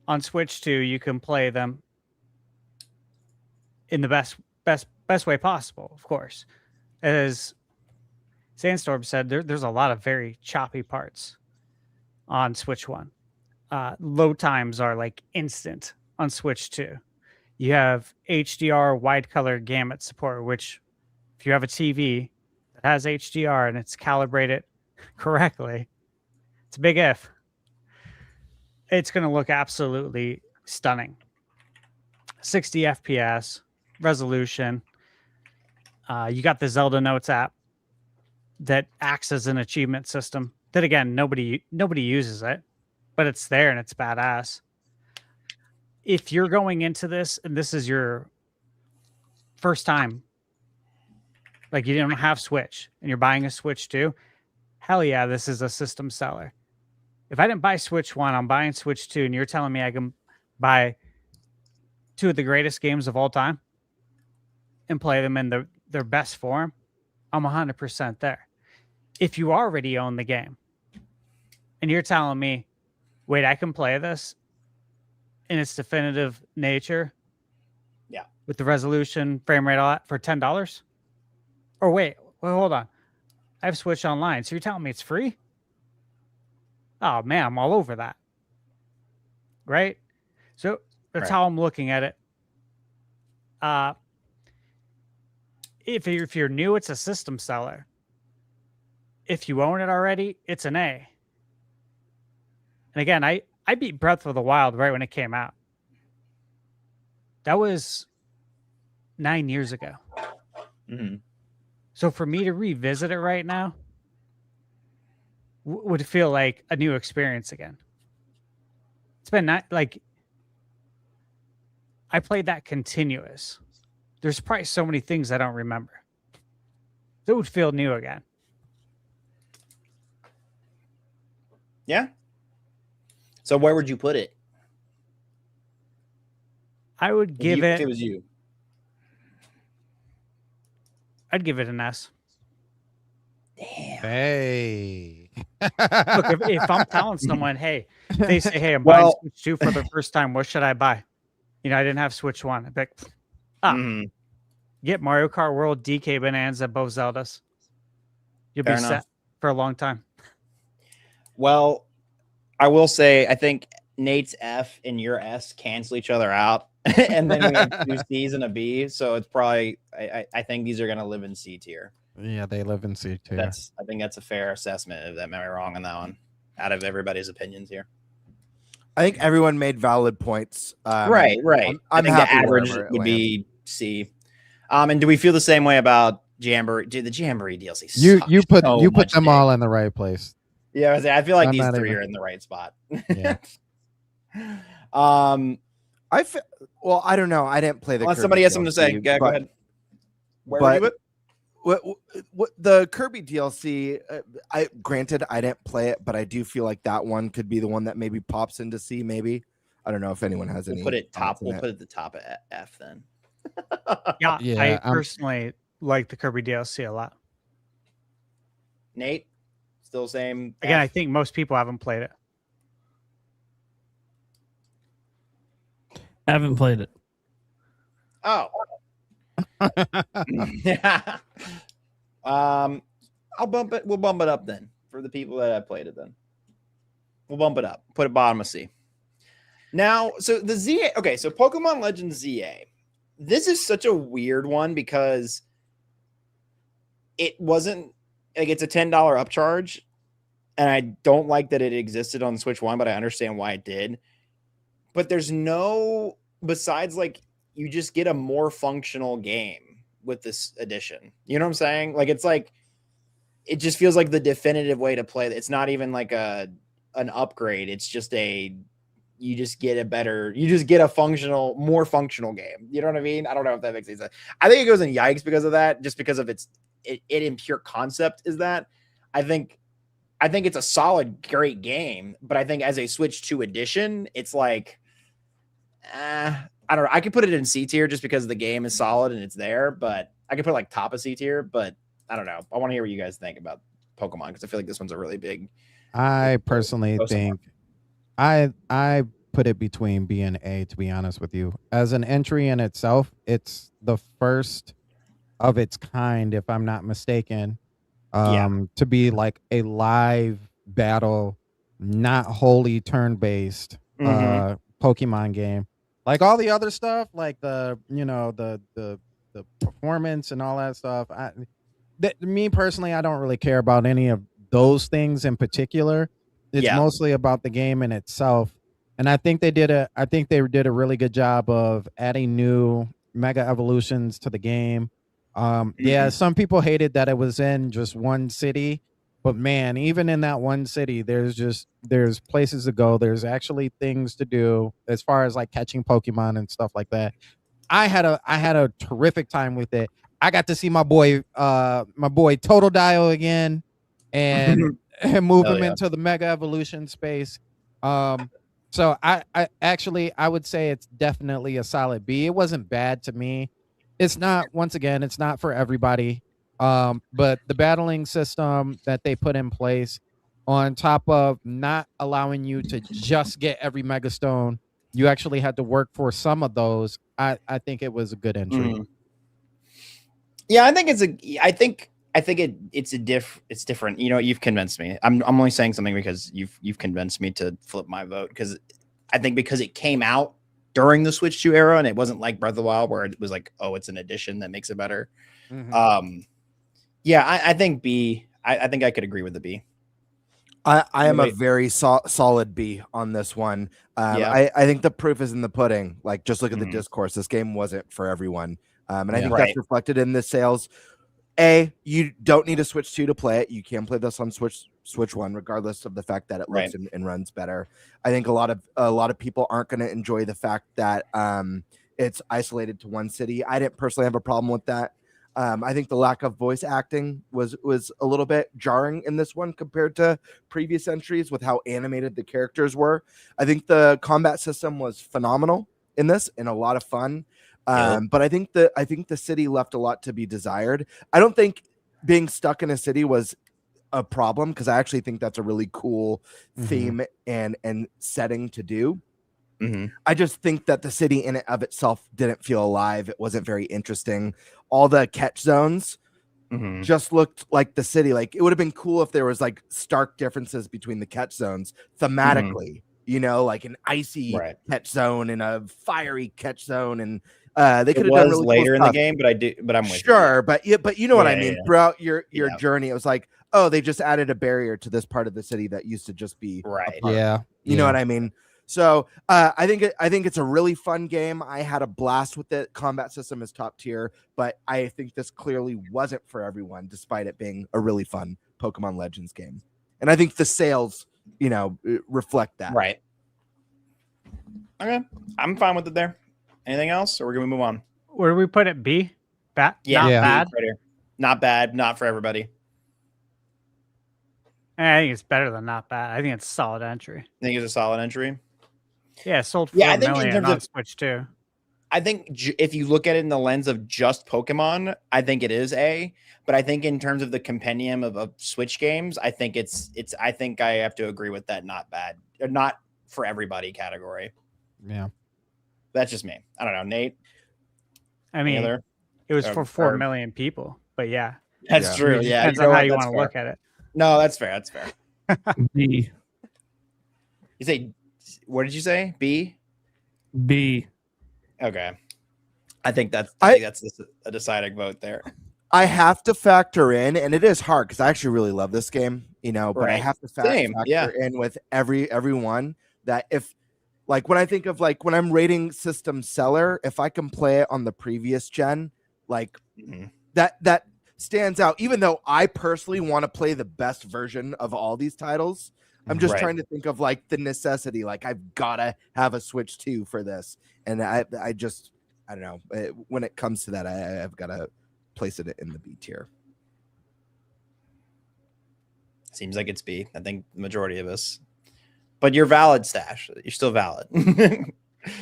Speaker 10: On Switch 2, you can play them in the best way possible, of course. As Sandstorm said, there's a lot of very choppy parts on Switch 1. Load times are like instant on Switch 2. You have HDR wide color gamut support, which if you have a TV that has HDR and it's calibrated correctly, it's a big if. It's going to look absolutely stunning. 60 FPS resolution. You got the Zelda Notes app that acts as an achievement system that, again, nobody uses it, but it's there and it's badass. If you're going into this and this is your first time, like you didn't have Switch and you're buying a Switch 2, hell yeah, this is a system seller. If I didn't buy Switch 1, I'm buying Switch 2, and you're telling me I can buy 2 of the greatest games of all time and play them in their best form, I'm 100% there. If you already own the game and you're telling me, wait, I can play this in its definitive nature,
Speaker 8: yeah,
Speaker 10: with the resolution, frame rate, all that for $10, or wait, hold on, I have Switch Online, so you're telling me it's free? Oh man, I'm all over that, right? So that's how I'm looking at it. If you're new, it's a system seller. If you own it already, it's an A. And again, I beat Breath of the Wild right when it came out. That was 9 years ago.
Speaker 8: Mm-hmm.
Speaker 10: So for me to revisit it right now would feel like a new experience again. It's been like I played that continuous. There's probably so many things I don't remember. It would feel new again.
Speaker 8: Yeah. So where would you put it?
Speaker 10: I would give it.
Speaker 8: If it was you,
Speaker 10: I'd give it an S.
Speaker 8: Damn.
Speaker 7: Hey.
Speaker 10: Look, if I'm telling someone, hey, they say, hey, I'm buying Switch 2 for the first time, what should I buy? You know, I didn't have Switch 1. I'd be like, get Mario Kart World, DK Bonanza, both Zeldas. You'll be set for a long time.
Speaker 8: Well, I will say, I think Nate's F and your S cancel each other out. And then we have 2 C's and a B. So it's probably, I think these are going to live in C tier.
Speaker 7: Yeah, they live in C tier.
Speaker 8: I think that's a fair assessment. If that am I wrong on that one? Out of everybody's opinions here.
Speaker 9: I think everyone made valid points.
Speaker 8: Right.
Speaker 9: I'm
Speaker 8: I think
Speaker 9: happy
Speaker 8: the average
Speaker 9: wherever it
Speaker 8: would
Speaker 9: lands.
Speaker 8: be C. And do we feel the same way about Jamboree? Dude, the Jamboree DLC.
Speaker 7: You put
Speaker 8: so
Speaker 7: put them all in the right place.
Speaker 8: Yeah, I feel like
Speaker 7: I'm
Speaker 8: these
Speaker 7: not
Speaker 8: three
Speaker 7: even-
Speaker 8: are in the right spot.
Speaker 7: Yeah.
Speaker 9: Well, I don't know. I didn't play the.
Speaker 8: Unless
Speaker 9: Kirby
Speaker 8: somebody has something to say,
Speaker 9: DLC,
Speaker 8: go
Speaker 9: but-
Speaker 8: ahead. Where were you at?
Speaker 9: What the Kirby DLC? Granted, I didn't play it, but I do feel like that one could be the one that maybe pops into C. Maybe I don't know if anyone has any.
Speaker 8: We'll put it top.
Speaker 9: thoughts on
Speaker 8: We'll
Speaker 9: that.
Speaker 8: put it at the top of F then.
Speaker 10: Yeah,
Speaker 7: Yeah,
Speaker 10: I
Speaker 7: I'm-
Speaker 10: personally like the Kirby DLC a lot.
Speaker 8: Nate, still same.
Speaker 10: Again,
Speaker 8: F?
Speaker 10: I think most people haven't played it.
Speaker 6: I haven't played it.
Speaker 8: Oh. Yeah. I'll bump it. We'll bump it up then for the people that have played it. Then we'll bump it up. Put it bottom of C. Now, so the ZA. Okay, so Pokemon Legends ZA. This is such a weird one because it wasn't like it's a $10 upcharge, and I don't like that it existed on Switch One, but I understand why it did. But there's no besides like you just get a more functional game with this edition. You know what I'm saying? Like it's like it just feels like the definitive way to play. It's not even like an upgrade. It's just you just get a more functional game. You know what I mean? I don't know if that makes any sense. I think it goes in yikes because of that, just because of it in pure concept is that I think it's a solid, great game, but I think as a Switch 2 edition, it's like, I don't know. I could put it in C tier just because the game is solid and it's there, but I could put it like top of C tier, but I don't know. I want to hear what you guys think about Pokemon because I feel like this one's a really big.
Speaker 7: I personally
Speaker 8: Go somewhere.
Speaker 7: think I put it between B and A, to be honest with you. As an entry in itself, it's the first of its kind, if I'm not mistaken, to be like a live battle, not wholly turn-based Pokemon game. Like all the other stuff, like the performance and all that stuff. Me personally, I don't really care about any of those things in particular. It's mostly about the game in itself. And I think they did a really good job of adding new mega evolutions to the game. Yeah, some people hated that it was in just one city, but man, even in that one city, there's places to go. There's actually things to do as far as like catching Pokemon and stuff like that. I had a terrific time with it. I got to see my boy Total Dio again and move him into the mega evolution space. So I would say it's definitely a solid B. It wasn't bad to me. It's not for everybody. But the battling system that they put in place, on top of not allowing you to just get every Mega Stone, you actually had to work for some of those. I think it was a good entry.
Speaker 8: Yeah, I think it's different. You know, you've convinced me. I'm only saying something because you've convinced me to flip my vote because I think because it came out during the Switch 2 era and it wasn't like Breath of the Wild where it was like, oh, it's an addition that makes it better. Yeah, I think B. I think I could agree with the B.
Speaker 9: I am a very solid B on this one. I think the proof is in the pudding. Like, just look at the discourse. This game wasn't for everyone. And I think that's reflected in the sales. You don't need a Switch 2 to play it. You can play this on Switch 1, regardless of the fact that it looks and runs better. I think a lot of people aren't going to enjoy the fact that it's isolated to one city. I didn't personally have a problem with that. I think the lack of voice acting was a little bit jarring in this one compared to previous entries with how animated the characters were. I think the combat system was phenomenal in this and a lot of fun. But I think the city left a lot to be desired. I don't think being stuck in a city was a problem because I actually think that's a really cool theme and setting to do. I just think that the city in and of itself didn't feel alive. It wasn't very interesting. All the catch zones just looked like the city. Like, it would have been cool if there was like stark differences between the catch zones thematically, you know, like an icy catch zone and a fiery catch zone and They could
Speaker 8: It
Speaker 9: have done
Speaker 8: was
Speaker 9: really
Speaker 8: later
Speaker 9: cool
Speaker 8: in the
Speaker 9: stuff.
Speaker 8: game, but I'm with
Speaker 9: Sure,
Speaker 8: you.
Speaker 9: but you know what I
Speaker 8: Yeah,
Speaker 9: mean.
Speaker 8: yeah.
Speaker 9: Throughout your
Speaker 8: Yeah.
Speaker 9: journey, it was like, oh, they just added a barrier to this part of the city that used to just be
Speaker 8: Right.
Speaker 9: a park.
Speaker 7: Yeah.
Speaker 9: You know what I mean? So I think it's a really fun game. I had a blast with it. Combat system is top tier, but I think this clearly wasn't for everyone, despite it being a really fun Pokemon Legends game. And I think the sales, reflect that.
Speaker 8: Right. Okay. I'm fine with it there. Anything else, or we're gonna move on?
Speaker 10: Where do we put it? B? Not
Speaker 7: Yeah.
Speaker 10: bad.
Speaker 8: Right here. Not bad. Not for everybody.
Speaker 10: I think it's better than not bad. I think it's a solid entry.
Speaker 8: I think it's a solid entry.
Speaker 10: Yeah, it sold 4
Speaker 8: Yeah, I think in
Speaker 10: million
Speaker 8: terms
Speaker 10: on
Speaker 8: of-
Speaker 10: Switch too.
Speaker 8: I think if you look at it in the lens of just Pokemon, I think it is A. But I think in terms of the compendium of Switch games, I think it's. I think I have to agree with that. Not bad, or not for everybody category.
Speaker 7: Yeah.
Speaker 8: That's just me. I don't know, Nate.
Speaker 10: I mean,
Speaker 8: other?
Speaker 10: it was
Speaker 8: Or-
Speaker 10: for 4
Speaker 8: or-
Speaker 10: million people, but yeah,
Speaker 8: That's
Speaker 9: Yeah.
Speaker 8: true.
Speaker 10: it
Speaker 8: Yeah,
Speaker 10: depends
Speaker 8: you know
Speaker 10: on how
Speaker 8: what?
Speaker 10: you
Speaker 8: That's
Speaker 10: want to
Speaker 8: fair.
Speaker 10: look at it.
Speaker 8: No, that's fair. That's fair.
Speaker 6: B.
Speaker 8: You say, what did you say? B.
Speaker 6: B.
Speaker 8: Okay. I think that's a deciding vote there.
Speaker 9: I have to factor in, and it is hard because I actually really love this game, but I
Speaker 8: Right.
Speaker 9: have to
Speaker 8: Same,
Speaker 9: factor
Speaker 8: yeah.
Speaker 9: in with everyone that if, like, when I think of like when I'm rating system seller, if I can play it on the previous gen, like
Speaker 8: Mhm.
Speaker 9: that stands out. Even though I personally want to play the best version of all these titles, I'm just
Speaker 8: Right.
Speaker 9: trying to think of like the necessity. Like I've gotta have a Switch 2 for this, and I don't know. When it comes to that, I've got to place it in the B tier.
Speaker 8: Seems like it's B. I think the majority of us. But you're valid, Stash. You're still valid.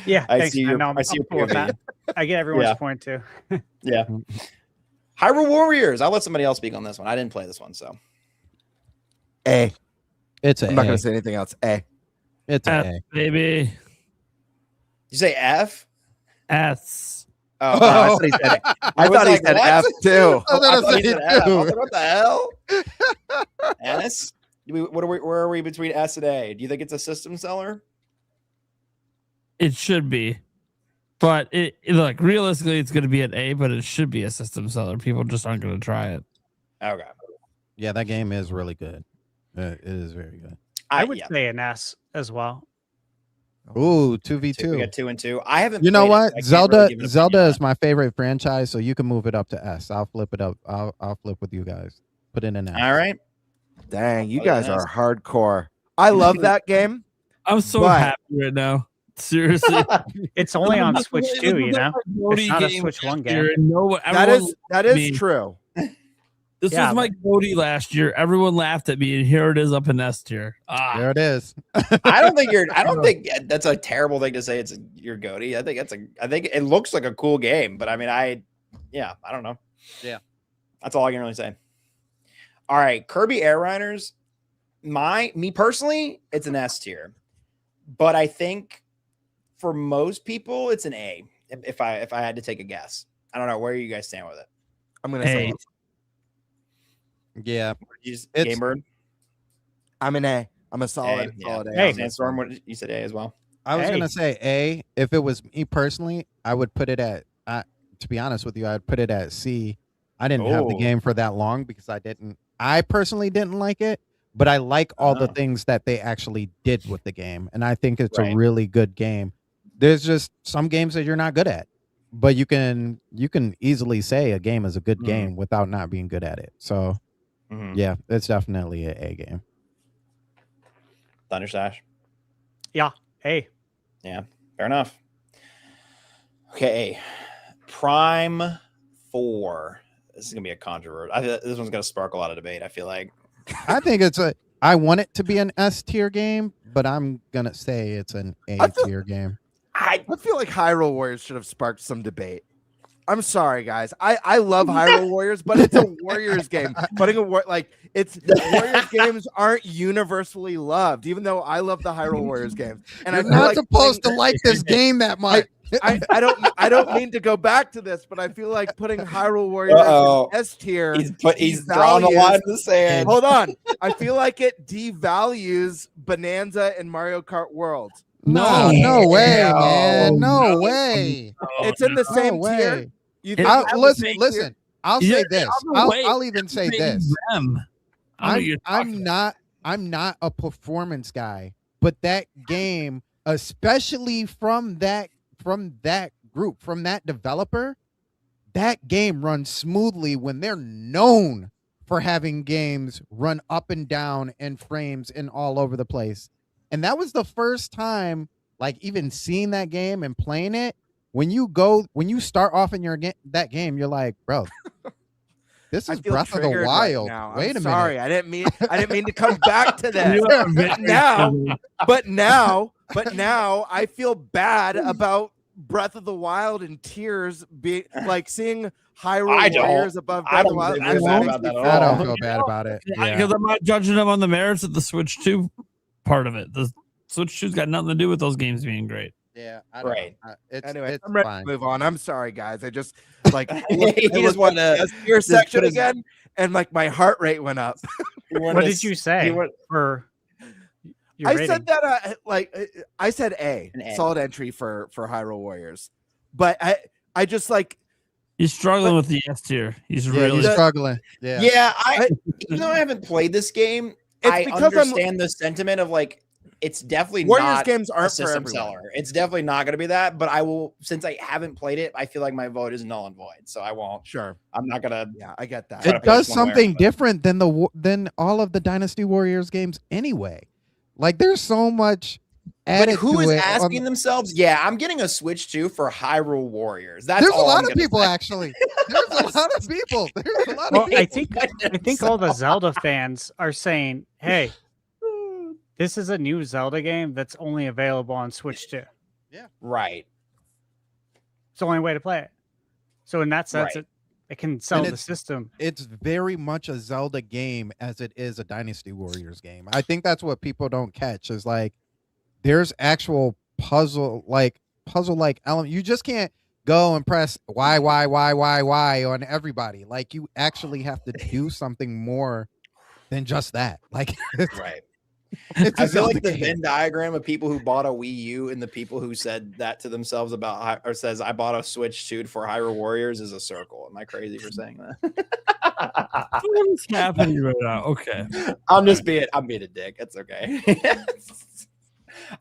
Speaker 10: Yeah,
Speaker 8: I
Speaker 10: thanks,
Speaker 8: see
Speaker 10: man.
Speaker 8: your-
Speaker 10: No, I'm
Speaker 8: I see your
Speaker 10: cool with
Speaker 8: POV.
Speaker 10: that. I get everyone's
Speaker 8: Yeah.
Speaker 10: point too.
Speaker 8: Yeah. Hyrule Warriors. I'll let somebody else speak on this one. I didn't play this one, so.
Speaker 9: A.
Speaker 7: It's a
Speaker 9: I'm not
Speaker 7: A.
Speaker 9: going to say anything else. A.
Speaker 7: It's a
Speaker 6: F,
Speaker 7: A.
Speaker 6: baby.
Speaker 8: You say F?
Speaker 6: S.
Speaker 8: Oh,
Speaker 9: I thought he said, I
Speaker 8: was
Speaker 9: thought he
Speaker 8: like,
Speaker 9: said
Speaker 8: what?
Speaker 9: F too.
Speaker 7: I was gonna
Speaker 8: he
Speaker 7: say
Speaker 8: said F. I was
Speaker 7: too.
Speaker 8: like, what the hell? S? Where are we between S and A? Do you think it's a system seller?
Speaker 6: It should be. But look, realistically, it's going to be an A, but it should be a system seller. People just aren't going to try it.
Speaker 8: Okay.
Speaker 7: Yeah, that game is really good. It is very good.
Speaker 10: I would
Speaker 8: yeah.
Speaker 10: say an S as well.
Speaker 7: Ooh,
Speaker 8: We
Speaker 7: 2v2.
Speaker 8: got 2 and 2. I haven't.
Speaker 7: You know
Speaker 8: played it,
Speaker 7: what?
Speaker 8: so I can't
Speaker 7: Zelda
Speaker 8: really give an
Speaker 7: Zelda
Speaker 8: opinion
Speaker 7: is my favorite franchise, so you can move it up to S. I'll flip it up. I'll flip with you guys. Put it in S.
Speaker 8: on it. All right.
Speaker 9: Dang, you
Speaker 8: Oh, yeah,
Speaker 9: guys are hardcore. I love that game.
Speaker 6: I'm so
Speaker 9: But-
Speaker 6: happy right now. Seriously.
Speaker 10: It's only on Switch too, you know.
Speaker 6: Cody
Speaker 10: It's not a
Speaker 6: game
Speaker 10: Switch
Speaker 6: last
Speaker 10: 1
Speaker 6: year,
Speaker 10: game.
Speaker 6: and
Speaker 9: That is
Speaker 6: me.
Speaker 9: true.
Speaker 6: This
Speaker 10: Yeah,
Speaker 6: was my Cody last year. Everyone laughed at me, and here it is up in S tier.
Speaker 7: There it is.
Speaker 8: I don't think that's a terrible thing to say. It's your goatee. I think it looks like a cool game, but I mean, I don't know.
Speaker 7: Yeah.
Speaker 8: That's all I can really say. All right, Kirby Air Riders. Me personally, it's an S tier, but I think for most people, it's an A. If I had to take a guess, I don't know where you guys stand with it.
Speaker 9: I'm gonna say
Speaker 7: Yeah.
Speaker 8: You just,
Speaker 7: It's-
Speaker 8: GameBird,
Speaker 9: I'm an A. I'm a solid,
Speaker 8: A,
Speaker 9: solid A.
Speaker 10: Hey.
Speaker 9: on this
Speaker 8: Sandstorm.
Speaker 9: one.
Speaker 8: What did you said? A as well.
Speaker 7: I was
Speaker 10: Hey.
Speaker 7: gonna say A. If it was me personally, I would put it at. To be honest with you, I'd put it at C. I didn't have the
Speaker 8: Oh.
Speaker 7: game for that long because I personally didn't like it, but I like all the
Speaker 8: Oh.
Speaker 7: things that they actually did with the game, and I think it's
Speaker 8: Right.
Speaker 7: a really good game. There's just some games that you're not good at, but you can easily say a game is a good
Speaker 8: Mhm.
Speaker 7: game without not being good at it. So
Speaker 8: Mhm.
Speaker 7: yeah, it's definitely an A game.
Speaker 8: ThunderStash.
Speaker 10: Hey,
Speaker 8: Fair enough. Okay. Prime 4. This is going to be a controversy. This one's going to spark a lot of debate, I feel like.
Speaker 7: I think I want it to be an S tier game, but I'm gonna say it's an A tier game.
Speaker 9: I feel like Hyrule Warriors should have sparked some debate. I'm sorry, guys. I love Hyrule Warriors, but it's a Warriors game. Warriors games aren't universally loved, even though I love the Hyrule Warriors games. And
Speaker 7: You're
Speaker 9: I feel
Speaker 7: not
Speaker 9: like
Speaker 7: supposed
Speaker 9: putting-
Speaker 7: to like this game that much.
Speaker 9: I don't mean to go back to this, but I feel like putting Hyrule Warriors
Speaker 8: Uh-oh.
Speaker 9: in S tier.
Speaker 8: He's drawing a line in the sand.
Speaker 9: Hold on. I feel like it devalues Bonanza and Mario Kart World.
Speaker 7: No way,
Speaker 8: No.
Speaker 7: man. No way.
Speaker 9: It's in the
Speaker 7: No
Speaker 9: same tier.
Speaker 7: way.
Speaker 9: You think
Speaker 7: I'll,
Speaker 9: that would
Speaker 7: listen,
Speaker 9: make you-
Speaker 7: listen. I'll say this. I'll even say this.
Speaker 6: I'm
Speaker 7: I'm not a performance guy, but that game, especially from that group, from that developer, that game runs smoothly when they're known for having games run up and down in frames and all over the place. And that was the first time, like, even seeing that game and playing it. When you start off in that game, you're like, bro, this is
Speaker 9: feel
Speaker 7: Breath of the
Speaker 9: triggered
Speaker 7: Wild.
Speaker 9: Right now.
Speaker 7: Wait
Speaker 9: I'm
Speaker 7: a
Speaker 9: sorry.
Speaker 7: minute.
Speaker 9: I didn't mean to come back to that. But now I feel bad about Breath of the Wild and tears being like seeing Hyrule Warriors above Breath of the Wild.
Speaker 8: feel bad about that at
Speaker 7: I
Speaker 8: all.
Speaker 7: don't feel bad about it.
Speaker 6: Because I'm not judging them on the merits of the Switch 2 part of it. The Switch 2's got nothing to do with those games being great.
Speaker 7: Yeah,
Speaker 8: Right.
Speaker 9: Anyway,
Speaker 7: it's
Speaker 9: I'm ready
Speaker 7: fine.
Speaker 9: to move on. I'm sorry, guys. I just like
Speaker 8: He just wanted to
Speaker 9: your
Speaker 8: just
Speaker 9: section
Speaker 8: put his-
Speaker 9: again, and like my heart rate went up.
Speaker 10: What did you say for your
Speaker 9: I
Speaker 10: rating?
Speaker 9: said that I said A,
Speaker 8: An A.
Speaker 9: solid entry for Hyrule Warriors, but I just like
Speaker 6: He's struggling with the S tier. He's
Speaker 7: Yeah,
Speaker 6: really
Speaker 7: he's struggling. Yeah.
Speaker 8: Yeah, even though I haven't played this game, I
Speaker 9: because I'm-
Speaker 8: understand the sentiment of like it's definitely
Speaker 9: Warriors
Speaker 8: not
Speaker 9: games
Speaker 8: a
Speaker 9: aren't for
Speaker 8: system
Speaker 9: everyone.
Speaker 8: seller. It's definitely not going to be that. But I will, since I haven't played it, I feel like my vote is null and void. So I won't.
Speaker 9: Sure.
Speaker 8: I'm not gonna.
Speaker 9: Yeah, I get that.
Speaker 8: Try to
Speaker 7: It does
Speaker 8: push one way or
Speaker 7: something
Speaker 8: another.
Speaker 7: different than all of the Dynasty Warriors games anyway. Like, there's so much
Speaker 8: But
Speaker 7: added
Speaker 8: who
Speaker 7: to
Speaker 8: is
Speaker 7: it on
Speaker 8: asking themselves? Yeah, I'm getting a Switch 2 for Hyrule Warriors. That's
Speaker 7: There's a
Speaker 8: all
Speaker 7: lot
Speaker 8: I'm
Speaker 7: of
Speaker 8: gonna
Speaker 7: people
Speaker 8: say.
Speaker 7: actually. There's a lot of people. There's a lot
Speaker 10: Well,
Speaker 7: of people.
Speaker 10: I think all the Zelda fans are saying, "Hey, this is a new Zelda game that's only available on Switch 2.
Speaker 8: Right.
Speaker 10: It's the only way to play it." So in that sense,
Speaker 8: Right.
Speaker 10: it can sell the
Speaker 7: it's-
Speaker 10: system.
Speaker 7: It's very much a Zelda game as it is a Dynasty Warriors game. I think that's what people don't catch is like there's actual puzzle like element. You just can't go and press Y on everybody. Like, you actually have to do something more than just that. Like,
Speaker 8: Right.
Speaker 7: it's a
Speaker 8: I feel
Speaker 7: Zelda
Speaker 8: like the
Speaker 7: game.
Speaker 8: Venn diagram of people who bought a Wii U and the people who said that to themselves about or says I bought a Switch 2 for Hyrule Warriors is a circle. Am I crazy for saying that?
Speaker 6: What is happening right now? Okay.
Speaker 8: I'm being a dick. It's okay.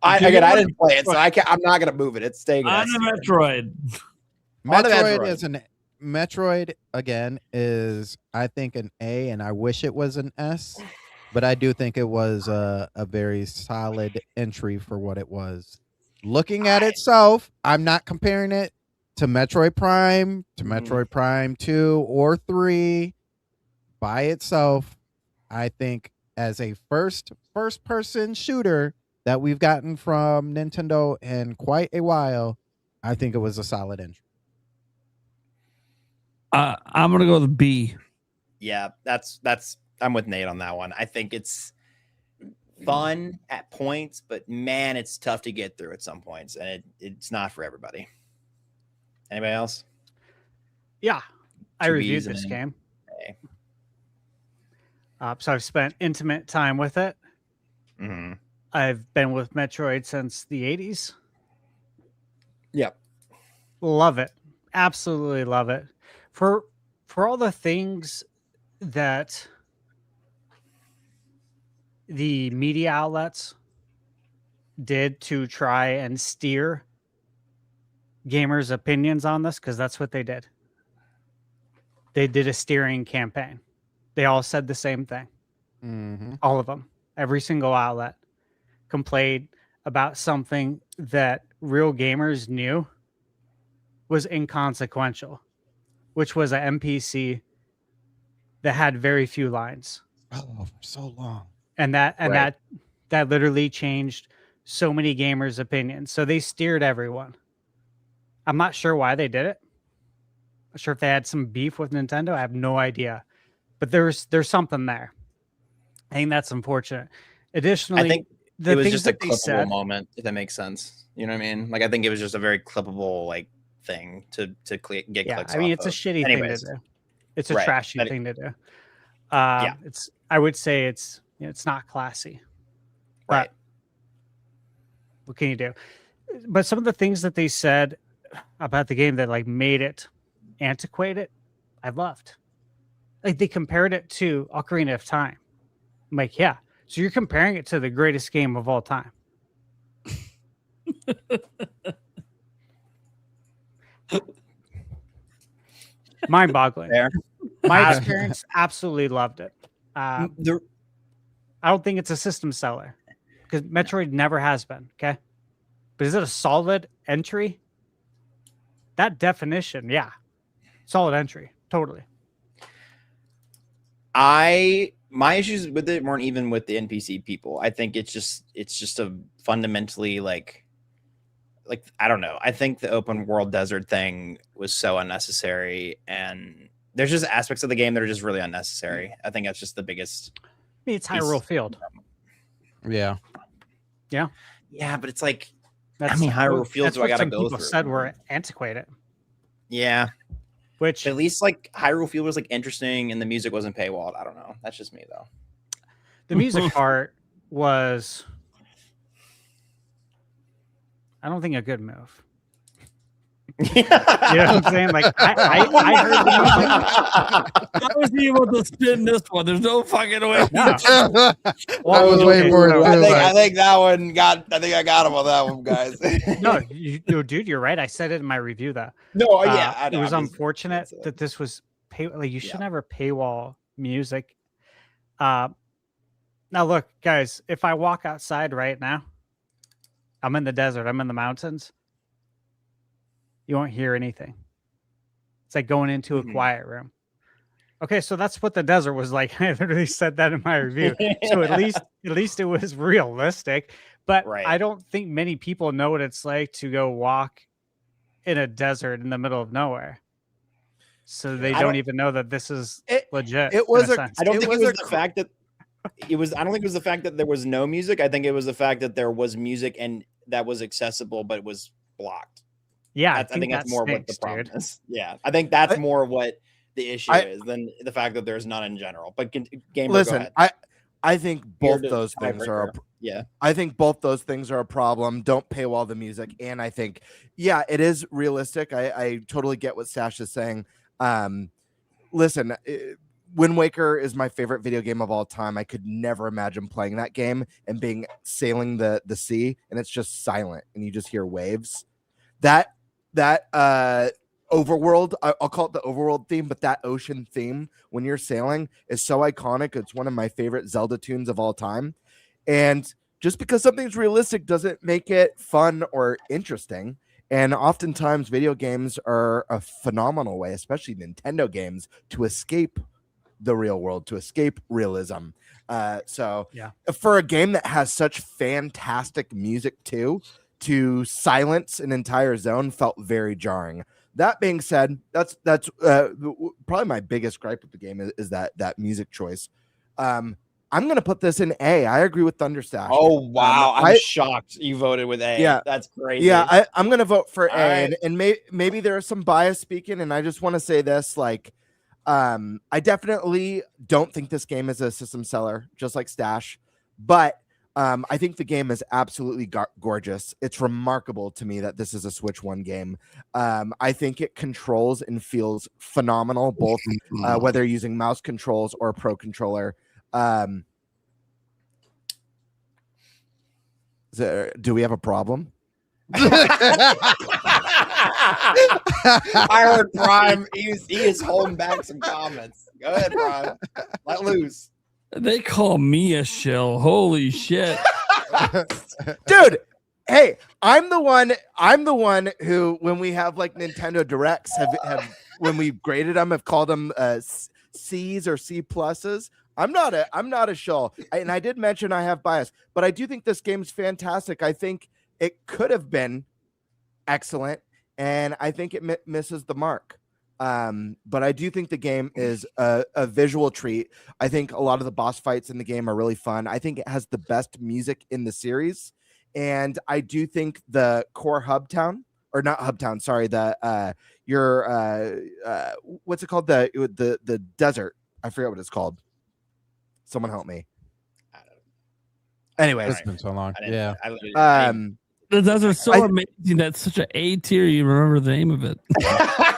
Speaker 8: I didn't play it, so I'm not gonna move it. It's staying.
Speaker 6: On the Metroid.
Speaker 8: On the
Speaker 7: Metroid again is, I think, an A, and I wish it was an S, but I do think it was a very solid entry for what it was. Looking at itself, I'm not comparing it to Metroid Prime, to Metroid Prime 2 or 3 by itself. I think as a first person shooter that we've gotten from Nintendo in quite a while, I think it was a solid entry.
Speaker 6: I'm gonna go with B.
Speaker 8: Yeah, that's. I'm with Nate on that one. I think it's fun at points, but man, it's tough to get through at some points, and it's not for everybody. Anybody else?
Speaker 10: Yeah, I
Speaker 8: Two
Speaker 10: reviewed
Speaker 8: Bs and
Speaker 10: this
Speaker 8: an
Speaker 10: game.
Speaker 8: A.
Speaker 10: So I've spent intimate time with it.
Speaker 8: Mm-hmm.
Speaker 10: I've been with Metroid since the 80s.
Speaker 8: Yep.
Speaker 10: Love it. Absolutely love it. For all the things that the media outlets did to try and steer gamers' opinions on this, because that's what they did. They did a steering campaign. They all said the same thing.
Speaker 7: Mm-hmm.
Speaker 10: All of them. Every single outlet complained about something that real gamers knew was inconsequential, which was an NPC that had very few lines.
Speaker 7: Oh, for so long.
Speaker 10: And that literally changed so many gamers' opinions. So they steered everyone. I'm not sure why they did it. Not sure if they had some beef with Nintendo. I have no idea. But there's something there. I think that's unfortunate. Additionally,
Speaker 8: I think
Speaker 10: the
Speaker 8: it was
Speaker 10: things
Speaker 8: just a
Speaker 10: that they
Speaker 8: clippable
Speaker 10: said,
Speaker 8: moment, if that makes sense. You know what I mean? Like, I think it was just a very clippable get
Speaker 10: yeah,
Speaker 8: clicks.
Speaker 10: I mean,
Speaker 8: off
Speaker 10: it's a
Speaker 8: of.
Speaker 10: shitty
Speaker 8: Anyways.
Speaker 10: thing to do. It's a
Speaker 8: Right.
Speaker 10: trashy
Speaker 8: But
Speaker 10: thing to do.
Speaker 8: Yeah.
Speaker 10: I would say it's not classy.
Speaker 8: Right.
Speaker 10: What can you do? But some of the things that they said about the game that like made it antiquated, I loved. Like they compared it to Ocarina of Time. I'm like, yeah. So you're comparing it to the greatest game of all time. Mind-boggling. My experience, absolutely loved it. I don't think it's a system seller because Metroid never has been. Okay, but is it a solid entry? That definition, yeah, solid entry, totally.
Speaker 8: My issues with it weren't even with the NPC people. I think it's just a fundamentally like I don't know. I think the open world desert thing was so unnecessary, and there's just aspects of the game that are just really unnecessary. I think that's just the biggest.
Speaker 10: I mean, it's Hyrule Field.
Speaker 7: Yeah.
Speaker 8: Yeah, but it's like, Hyrule Field. Do I gotta go
Speaker 10: people
Speaker 8: through?
Speaker 10: Said we're antiquated.
Speaker 8: Yeah,
Speaker 10: which
Speaker 8: at least like Hyrule Field was like interesting, and the music wasn't paywalled. I don't know. That's just me though.
Speaker 10: The music part was, I don't think, a good move. You know what I'm saying? Like I heard the music.
Speaker 6: I was able to spin this one. There's no fucking way.
Speaker 10: No.
Speaker 7: I was waiting for it.
Speaker 8: I think that one got. I think I got him on that one, guys.
Speaker 10: No, dude, you're right. I said it in my review though.
Speaker 8: No, yeah,
Speaker 10: it was unfortunate that this was pay. Like you should never paywall music. Now look, guys, if I walk outside right now, I'm in the desert. I'm in the mountains. You won't hear anything. It's like going into a quiet room. Okay, so that's what the desert was like. I literally said that in my review. So at least it was realistic. But I don't think many people know what it's like to go walk in a desert in the middle of nowhere. So they don't even know that this is legit.
Speaker 9: It was
Speaker 8: I don't think it was the fact that it was. I don't think it was the fact that there was no music. I think it was the fact that there was music and that was accessible, but it was blocked.
Speaker 10: Yeah,
Speaker 8: I think that's more what the problem is. Yeah, I think that's more what the issue is than the fact that there's none in general. But GameBird,
Speaker 9: listen, I think both those things are. I think both those things are a problem. Don't paywall the music, and I think it is realistic. I totally get what Stash is saying. Listen, Wind Waker is my favorite video game of all time. I could never imagine playing that game and sailing the sea, and it's just silent, and you just hear waves. That overworld, I'll call it the overworld theme, but that ocean theme when you're sailing is so iconic. It's one of my favorite Zelda tunes of all time. And just because something's realistic doesn't make it fun or interesting. And oftentimes video games are a phenomenal way, especially Nintendo games, to escape the real world, to escape realism. So for a game that has such fantastic music too, to silence an entire zone felt very jarring. That being said, that's probably my biggest gripe with the game is that music choice. I'm gonna put this in A. I agree with ThunderStash.
Speaker 8: Oh wow, I'm shocked you voted with A.
Speaker 9: Yeah,
Speaker 8: that's crazy.
Speaker 9: Yeah, I'm gonna vote for A, and maybe there is some bias speaking, and I just want to say this, like, I definitely don't think this game is a system seller, just like Stash, but I think the game is absolutely gorgeous. It's remarkable to me that this is a Switch 1 game. I think it controls and feels phenomenal, both whether you're using mouse controls or a Pro controller. Do we have a problem?
Speaker 8: I heard Prime. He is holding back some comments. Go ahead, Prime. Let loose.
Speaker 6: They call me a shill. Holy shit.
Speaker 9: Dude, hey, I'm the one who, when we have like Nintendo Directs, have when we graded them, have called them C's or C pluses. I'm not a shill. And I did mention I have bias, but I do think this game's fantastic. I think it could have been excellent, and I think it misses the mark. But I do think the game is a visual treat. I think a lot of the boss fights in the game are really fun. I think it has the best music in the series, and I do think the core Hubtown, or not Hubtown, sorry, what's it called? The desert. I forget what it's called. Someone help me.
Speaker 7: Anyways, it's been so long.
Speaker 6: Those are so amazing. That's such an A tier. You remember the name of it.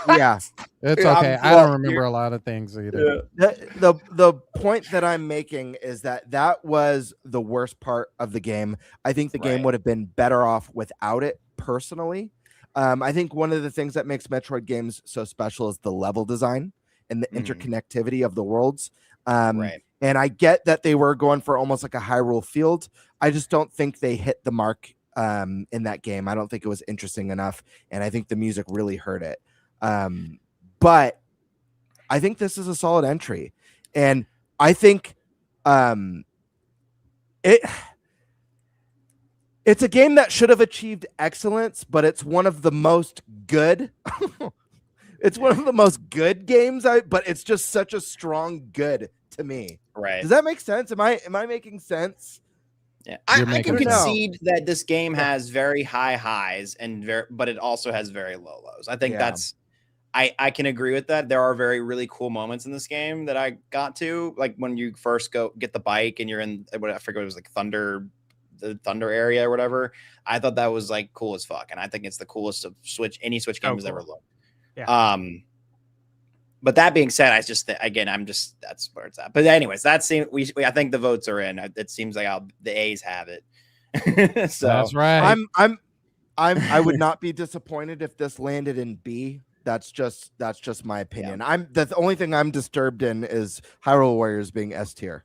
Speaker 9: Yeah,
Speaker 7: It's
Speaker 8: Yeah,
Speaker 7: okay. I don't remember a lot of things either.
Speaker 9: the point that I'm making is that was the worst part of the game. I think the game
Speaker 8: Right.
Speaker 9: would have been better off without it. Personally, I think one of the things that makes Metroid games so special is the level design and the interconnectivity of the worlds.
Speaker 8: Right.
Speaker 9: And I get that they were going for almost like a Hyrule field. I just don't think they hit the mark in that game. I don't think it was interesting enough, and I think the music really hurt it. But I think this is a solid entry, and I think it's a game that should have achieved excellence, but it's one of the most good. It's one of the most good games, but it's just such a strong good to me.
Speaker 8: Right.
Speaker 9: Does that make sense? Am I making sense?
Speaker 8: Yeah, I can
Speaker 7: making sense.
Speaker 8: concede that this game has very high highs but it also has very low lows. I think that's I can agree with that. There are very really cool moments in this game that I got to, like when you first go get the bike and you're in what I forget, it was like the Thunder area or whatever. I thought that was like cool as fuck, and I think it's the coolest of any Switch game has ever looked.
Speaker 10: Yeah.
Speaker 8: But that being said, I just again, that's where it's at. But anyways, I think the votes are in. It seems like the A's have it. So
Speaker 7: That's right.
Speaker 9: I would not be disappointed if this landed in B. That's just my opinion. The only thing I'm disturbed in is Hyrule Warriors being S tier.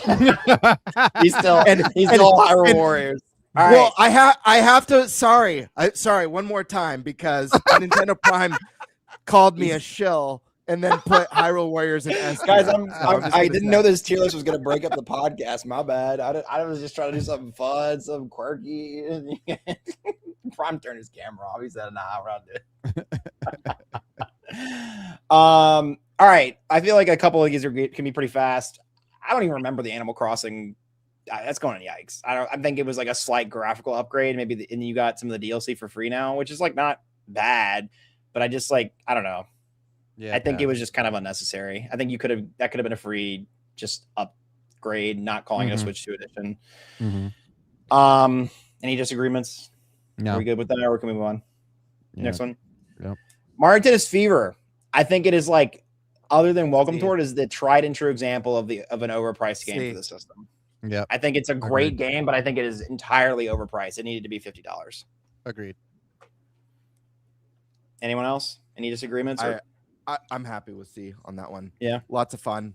Speaker 8: he's still Hyrule Warriors. All
Speaker 9: well,
Speaker 8: right.
Speaker 9: I have to. Sorry, one more time because Nintendo Prime called me a shill and then put Hyrule Warriors in S tier.
Speaker 8: Guys, I didn't know this tier list was going to break up the podcast. My bad. I was just trying to do something fun, something quirky. Prime turned his camera off. He said, "Nah, I'll do it." All right. I feel like a couple of these can be pretty fast. I don't even remember the Animal Crossing. That's going on yikes. I think it was like a slight graphical upgrade. Maybe and you got some of the DLC for free now, which is like not bad. But I just I don't know. Yeah, I think it was just kind of unnecessary. I think that could have been a free just upgrade, not calling it a Switch 2 edition. Any disagreements?
Speaker 7: No.
Speaker 8: Are we good with that, or can we move on?
Speaker 7: Yeah.
Speaker 8: Next one.
Speaker 7: Yep.
Speaker 8: Mario Tennis Fever. I think it is other than Welcome to It, is the tried and true example of an overpriced game for the system.
Speaker 7: Yeah.
Speaker 8: I think it's a great game, but I think it is entirely overpriced. It needed to be $50.
Speaker 7: Agreed.
Speaker 8: Anyone else? Any disagreements?
Speaker 9: I'm happy with C on that one.
Speaker 8: Yeah.
Speaker 9: Lots of fun.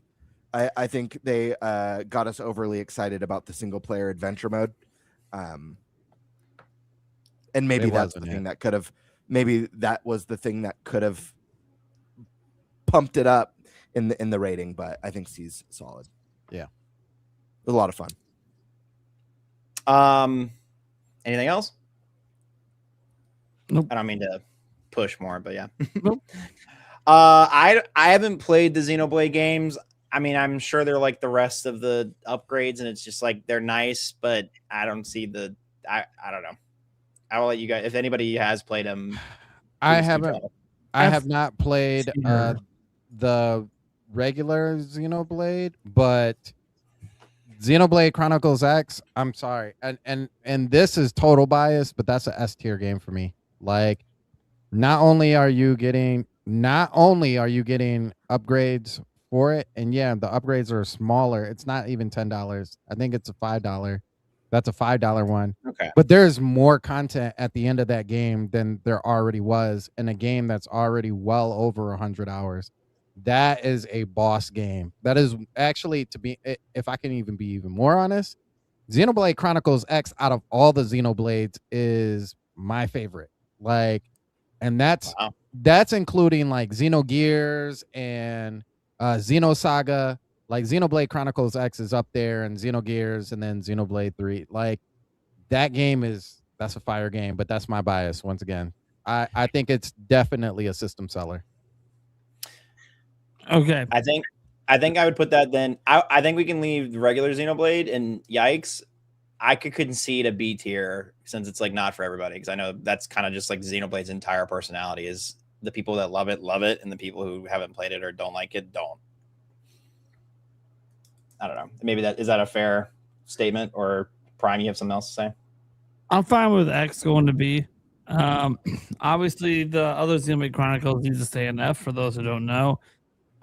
Speaker 9: I think they got us overly excited about the single player adventure mode. And maybe that's the thing that could have, maybe that was the thing that could have pumped it up in the rating, but I think C's solid.
Speaker 7: Yeah.
Speaker 9: It was a lot of fun.
Speaker 8: Anything else?
Speaker 6: Nope.
Speaker 8: I don't mean to push more, but yeah.
Speaker 6: Nope.
Speaker 8: I haven't played the Xenoblade games. I mean, I'm sure they're like the rest of the upgrades, and it's just like they're nice, but I don't see I don't know. I will let you guys, if anybody has played them.
Speaker 7: I have not played the regular Xenoblade, but Xenoblade Chronicles X, I'm sorry. And this is total bias, but that's an S tier game for me. Like, not only are you getting upgrades for it, and yeah, the upgrades are smaller. It's not even $10. I think it's a $5. That's a $5 one.
Speaker 8: Okay.
Speaker 7: But there's more content at the end of that game than there already was in a game that's already well over 100 hours. That is a boss game. That is actually, if I can even be even more honest, Xenoblade Chronicles X out of all the Xenoblades is my favorite. Like, and that's including like Xenogears and Xenosaga. Like Xenoblade Chronicles X is up there, and Xenogears, and then Xenoblade 3. Like, that game that's a fire game, but that's my bias once again. I think it's definitely a system seller.
Speaker 6: Okay.
Speaker 8: I think I would put that then. I think we can leave the regular Xenoblade, and yikes, I could concede a B tier since it's like not for everybody, because I know that's kind of just like Xenoblade's entire personality is the people that love it, and the people who haven't played it or don't like it, don't. I don't know. Maybe is that a fair statement, or Prime, you have something else to say?
Speaker 6: I'm fine with X going to B. Obviously, the other Xenoblade Chronicles needs to stay in F. For those who don't know,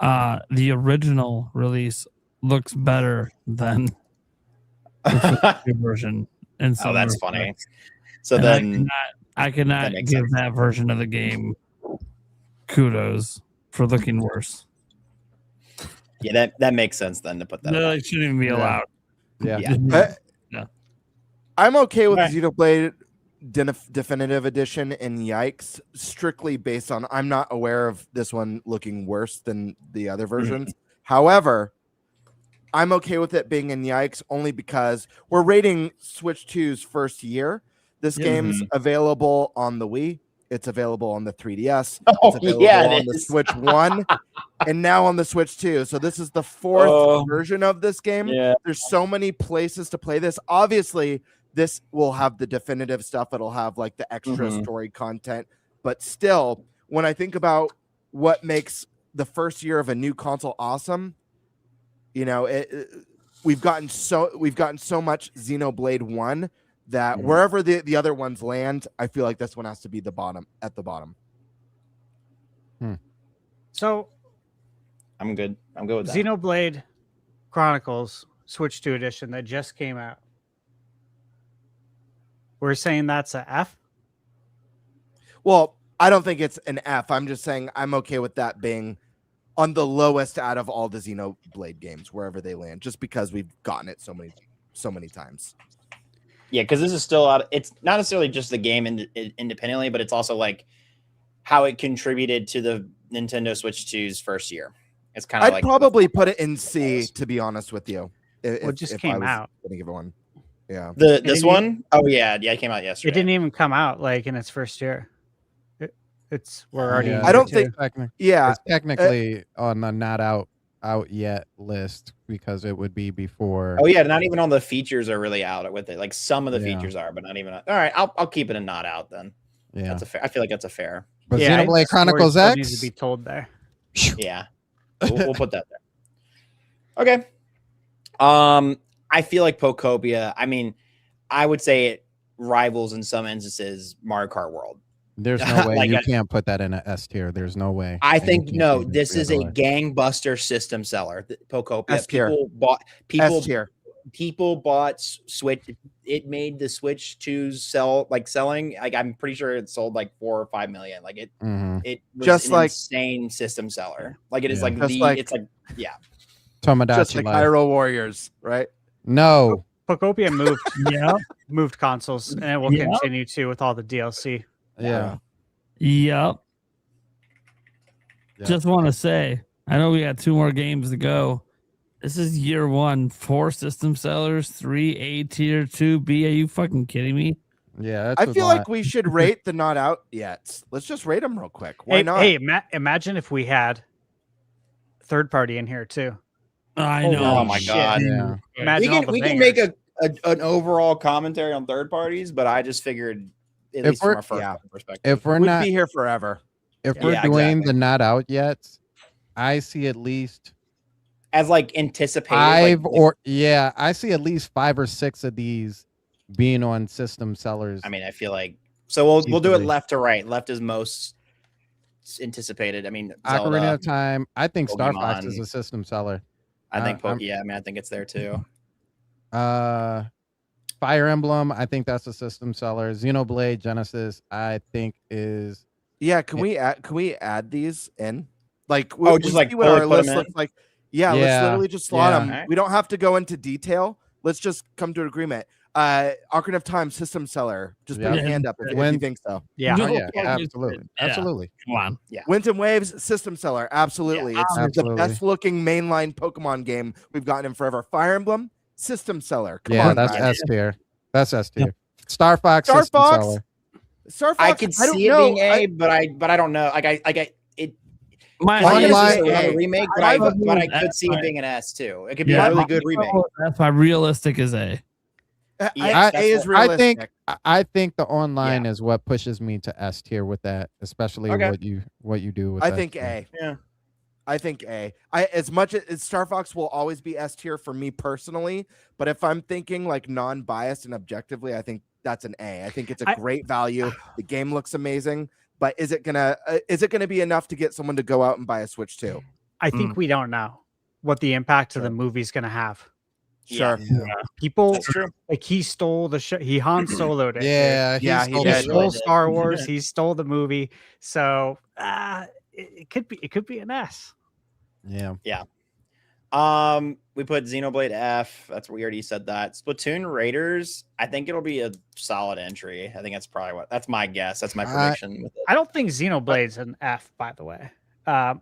Speaker 6: the original release looks better than the version. In some
Speaker 8: that's
Speaker 6: respects.
Speaker 8: funny. So
Speaker 6: And
Speaker 8: then
Speaker 6: I cannot
Speaker 8: makes
Speaker 6: give
Speaker 8: sense.
Speaker 6: that version of the game kudos for looking worse.
Speaker 8: yeah, that makes sense then to put that.
Speaker 6: That shouldn't even be allowed.
Speaker 7: Yeah.
Speaker 9: I'm okay with
Speaker 8: Right.
Speaker 9: Xenoblade Definitive Edition and Yikes, strictly based on I'm not aware of this one looking worse than the other versions. However, I'm okay with it being in Yikes only because we're rating Switch 2's first year. This game's available on the Wii. It's available on the 3DS.
Speaker 8: Oh,
Speaker 9: It's available
Speaker 8: yeah, it
Speaker 9: on the
Speaker 8: is.
Speaker 9: Switch 1 and now on the Switch 2. So this is the fourth version of this game.
Speaker 8: Yeah.
Speaker 9: There's so many places to play this. Obviously, this will have the definitive stuff. It'll have like the extra story content. But still, when I think about what makes the first year of a new console awesome, you know, we've gotten so much Xenoblade 1 that wherever the other ones land, I feel like this one has to be at the bottom.
Speaker 10: So
Speaker 8: I'm good. I'm good with that.
Speaker 10: Xenoblade Chronicles Switch 2 edition that just came out. We're saying that's a F.
Speaker 9: Well, I don't think it's an F. I'm just saying I'm okay with that being on the lowest out of all the Xenoblade games, wherever they land, just because we've gotten it so many times.
Speaker 8: Yeah, because this is still out. It's not necessarily just the game independently, but it's also like how it contributed to the Nintendo Switch 2's first year. It's kind of
Speaker 9: I'd
Speaker 8: like
Speaker 9: probably put it in C, to be honest with you.
Speaker 10: It just came out.
Speaker 9: Gonna give it one. Yeah.
Speaker 8: this one. Oh yeah, it came out yesterday.
Speaker 10: It didn't even come out like in its first year. We're already.
Speaker 7: Yeah,
Speaker 10: in
Speaker 9: I don't
Speaker 10: year
Speaker 9: think-
Speaker 10: two.
Speaker 9: Yeah.
Speaker 7: It's technically on the not out yet list because it would be before.
Speaker 8: Oh yeah, not even all the features are really out with it. Like some of the
Speaker 7: Yeah.
Speaker 8: features are, but not even. All right, I'll keep it a not out then.
Speaker 7: Yeah.
Speaker 8: That's a fair. I feel like that's a fair.
Speaker 7: But
Speaker 10: Yeah,
Speaker 7: Xenoblade
Speaker 10: its story
Speaker 7: Chronicles
Speaker 10: still
Speaker 7: X.
Speaker 10: needs to be told there.
Speaker 8: Yeah, we'll put that there. Okay. I feel like Pokopia. I mean, I would say it rivals in some instances Mario Kart World.
Speaker 7: There's no way
Speaker 8: Like
Speaker 7: you
Speaker 8: a-
Speaker 7: can't put that in an S tier. There's no way.
Speaker 8: I
Speaker 7: And you
Speaker 8: think
Speaker 7: can't
Speaker 8: no.
Speaker 7: do
Speaker 8: This
Speaker 7: the
Speaker 8: is a
Speaker 7: other way.
Speaker 8: gangbuster system seller. Pokopia.
Speaker 9: S tier.
Speaker 8: People
Speaker 9: S tier.
Speaker 8: people bought Switch. It made the Switch 2 selling. Like I'm pretty sure it sold like 4 or 5 million. Like it.
Speaker 7: Mhm.
Speaker 8: It was
Speaker 9: Just
Speaker 8: an
Speaker 9: like-
Speaker 8: insane system seller. Like it is
Speaker 7: Yeah.
Speaker 8: like
Speaker 9: Just
Speaker 8: the.
Speaker 9: like-
Speaker 8: It's like yeah.
Speaker 7: Tomodachi
Speaker 9: Just like
Speaker 7: Life.
Speaker 9: Hyrule Warriors, right?
Speaker 7: No.
Speaker 10: Pokopia moved
Speaker 6: Yeah.
Speaker 10: moved consoles, and it will
Speaker 6: Yeah.
Speaker 10: continue to with all the DLC.
Speaker 7: Yeah.
Speaker 6: Yep.
Speaker 7: Yeah.
Speaker 6: Just want to say, I know we got 2 more games to go. This is year 1, 4 system sellers, 3 A tier, 2 B. Are you fucking kidding me?
Speaker 7: Yeah.
Speaker 9: I
Speaker 7: That's
Speaker 9: feel
Speaker 7: a lot.
Speaker 9: like we should rate the not out yet. Let's just rate them real quick. Why
Speaker 10: Hey,
Speaker 9: not?
Speaker 10: hey, imagine if we had third party in here too.
Speaker 6: I know.
Speaker 8: Oh my
Speaker 10: shit.
Speaker 8: god.
Speaker 7: Yeah.
Speaker 10: Imagine all the
Speaker 8: We can make
Speaker 10: bangers.
Speaker 8: an overall commentary on third parties, but I just figured at
Speaker 7: If
Speaker 8: least from
Speaker 7: we're-
Speaker 8: a first
Speaker 9: yeah.
Speaker 8: perspective.
Speaker 7: If we're
Speaker 9: We'd
Speaker 7: not
Speaker 9: be here forever.
Speaker 7: if we're
Speaker 8: Yeah,
Speaker 7: doing
Speaker 8: exactly.
Speaker 7: the not out yet, I see at least
Speaker 8: as like anticipated,
Speaker 7: five
Speaker 8: like,
Speaker 7: or yeah, I see at least 5 or 6 of these being on system sellers.
Speaker 8: I mean, I feel like so we'll do it
Speaker 7: Easily.
Speaker 8: left to right. Left is most anticipated. I mean, Zelda,
Speaker 7: Ocarina of Time. I think Star Fox is
Speaker 8: Pokemon.
Speaker 7: a system seller.
Speaker 8: I think
Speaker 7: I'm-
Speaker 8: yeah. I mean, I think it's there too.
Speaker 7: Fire Emblem, I think that's a system seller. Xenoblade Genesis, I think is
Speaker 9: Yeah, can we add these in? Like,
Speaker 8: Just like
Speaker 9: see what
Speaker 8: fully
Speaker 9: our
Speaker 8: put 'em
Speaker 9: list
Speaker 8: in?
Speaker 9: looks like. Yeah, let's
Speaker 7: Yeah,
Speaker 9: literally just slot
Speaker 7: yeah.
Speaker 9: them.
Speaker 8: Alright.
Speaker 9: We don't have to go into detail. Let's just come to an agreement. Ocarina of Time system seller. Just put
Speaker 7: Yeah.
Speaker 9: your hand up if you
Speaker 7: When-
Speaker 9: think so.
Speaker 10: Yeah.
Speaker 6: No,
Speaker 7: Oh, yeah,
Speaker 6: yeah.
Speaker 7: absolutely.
Speaker 6: Yeah.
Speaker 7: Absolutely.
Speaker 6: Come on.
Speaker 9: Winds and Waves system seller. Absolutely. It's the
Speaker 7: Absolutely.
Speaker 9: best looking mainline Pokemon game we've gotten in forever. Fire Emblem system seller. Come
Speaker 7: Yeah,
Speaker 9: on,
Speaker 7: that's
Speaker 9: guys.
Speaker 7: S tier. That's S tier. Star Fox
Speaker 9: Star
Speaker 7: system
Speaker 9: Fox?
Speaker 7: seller.
Speaker 9: Star Fox.
Speaker 8: I could
Speaker 9: don't
Speaker 8: see it
Speaker 9: know.
Speaker 8: being A, but I don't know. Like it.
Speaker 6: My
Speaker 8: I think
Speaker 7: Online-
Speaker 8: it's just a
Speaker 9: A.
Speaker 8: remake, but I could see it being an S too. It could be
Speaker 6: Yeah.
Speaker 8: a really good remake.
Speaker 6: That's why realistic is A.
Speaker 8: Yeah,
Speaker 9: A is
Speaker 8: that's
Speaker 7: I think
Speaker 9: realistic.
Speaker 7: I think the online is what pushes me to S tier with that, especially
Speaker 8: Okay.
Speaker 7: what you do with
Speaker 9: I
Speaker 7: that
Speaker 9: think
Speaker 7: stuff.
Speaker 9: A.
Speaker 8: Yeah.
Speaker 9: I think A. As much as Star Fox will always be S tier for me personally, but if I'm thinking like non-biased and objectively, I think that's an A. I think it's a great value. The game looks amazing, but is it gonna be enough to get someone to go out and buy a Switch 2?
Speaker 10: I think we don't know what the impact of the movie's going to have.
Speaker 9: Sure.
Speaker 6: Yeah.
Speaker 10: People like he stole the show. He Han Soloed it.
Speaker 7: Yeah,
Speaker 9: Yeah,
Speaker 7: he
Speaker 9: he
Speaker 10: He
Speaker 9: did.
Speaker 10: stole Star Wars. He stole the movie. So it could be an S.
Speaker 7: Yeah.
Speaker 8: We put Xenoblade F. That's we already said that. Splatoon Raiders. I think it'll be a solid entry. I think that's probably that's my guess. That's my prediction. With it.
Speaker 10: I don't think Xenoblade's an F, by the way.
Speaker 8: I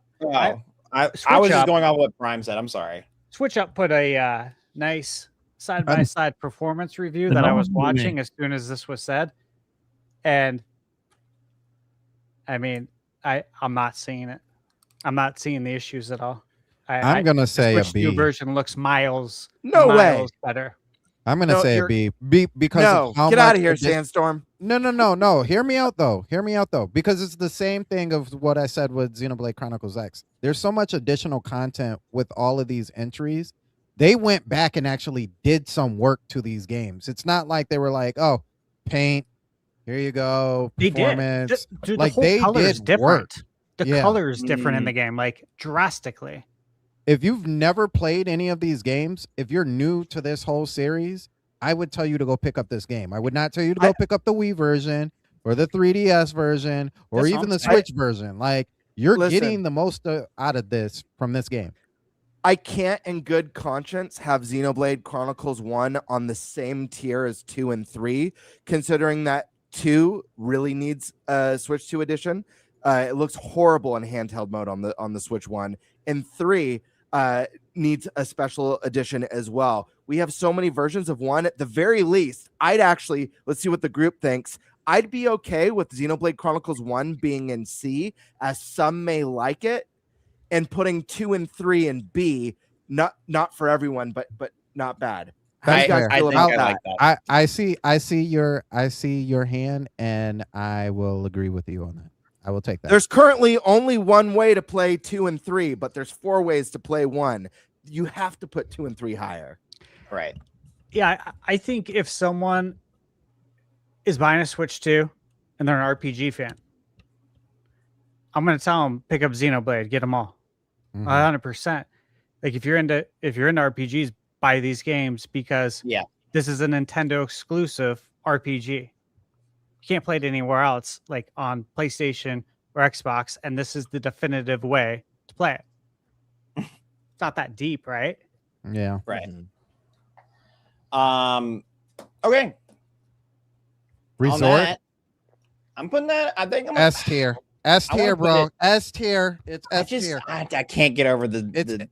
Speaker 8: was
Speaker 10: Switch
Speaker 8: just
Speaker 10: Up.
Speaker 8: going off what Prime said. I'm sorry.
Speaker 10: Switch Up put a nice side-by-side performance review that I was watching as soon as this was said, and I mean, I'm not seeing it. I'm not seeing the issues at all.
Speaker 7: I'm gonna say a
Speaker 10: Switch
Speaker 7: B.
Speaker 10: 2 version looks miles better.
Speaker 7: I'm gonna say a B. Because of how
Speaker 9: get
Speaker 7: much
Speaker 9: out of here,
Speaker 7: it just-
Speaker 9: Sandstorm.
Speaker 7: No. Hear me out though. Because it's the same thing of what I said with Xenoblade Chronicles X. There's so much additional content with all of these entries. They went back and actually did some work to these games. It's not like they were like, oh, paint, here you go,
Speaker 10: They did.
Speaker 7: performance.
Speaker 10: Dude,
Speaker 7: Like,
Speaker 10: the whole
Speaker 7: they
Speaker 10: color is
Speaker 7: did
Speaker 10: different.
Speaker 7: work.
Speaker 10: The
Speaker 7: Yeah.
Speaker 10: color is different in the game, like drastically.
Speaker 7: If you've never played any of these games, if you're new to this whole series, I would tell you to go pick up this game. I would not tell you to go pick up the Wii version or the 3DS version or
Speaker 10: That's
Speaker 7: even the
Speaker 10: what I'm
Speaker 7: Switch version. Like, you're
Speaker 9: Listen.
Speaker 7: getting the most out of this from this game.
Speaker 9: I can't in good conscience have Xenoblade Chronicles 1 on the same tier as 2 and 3, considering that 2 really needs a Switch 2 edition. It looks horrible in handheld mode on the Switch 1, and 3 needs a special edition as well. We have so many versions of 1. At the very least, let's see what the group thinks. I'd be okay with Xenoblade Chronicles 1 being in C, as some may like it, and putting 2 and 3 in B. Not for everyone, but not bad. How do you guys feel about that?
Speaker 7: I see your hand, and I will agree with you on that. I will take that.
Speaker 9: There's currently only one way to play 2 and 3, but there's 4 ways to play 1. You have to put 2 and 3 higher.
Speaker 8: Right.
Speaker 10: Yeah, I think if someone is buying a Switch 2 and they're an RPG fan, I'm going to tell them pick up Xenoblade, get them all, 100%. Like if you're into RPGs, buy these games because this is a Nintendo exclusive RPG. You can't play it anywhere else, like on PlayStation or Xbox, and this is the definitive way to play it. It's not that deep, right?
Speaker 7: Yeah.
Speaker 8: Right. Okay.
Speaker 7: Resort.
Speaker 8: That, I'm putting that. I think I'm
Speaker 7: S tier. S tier, bro. S tier. It's S tier.
Speaker 8: I can't get over the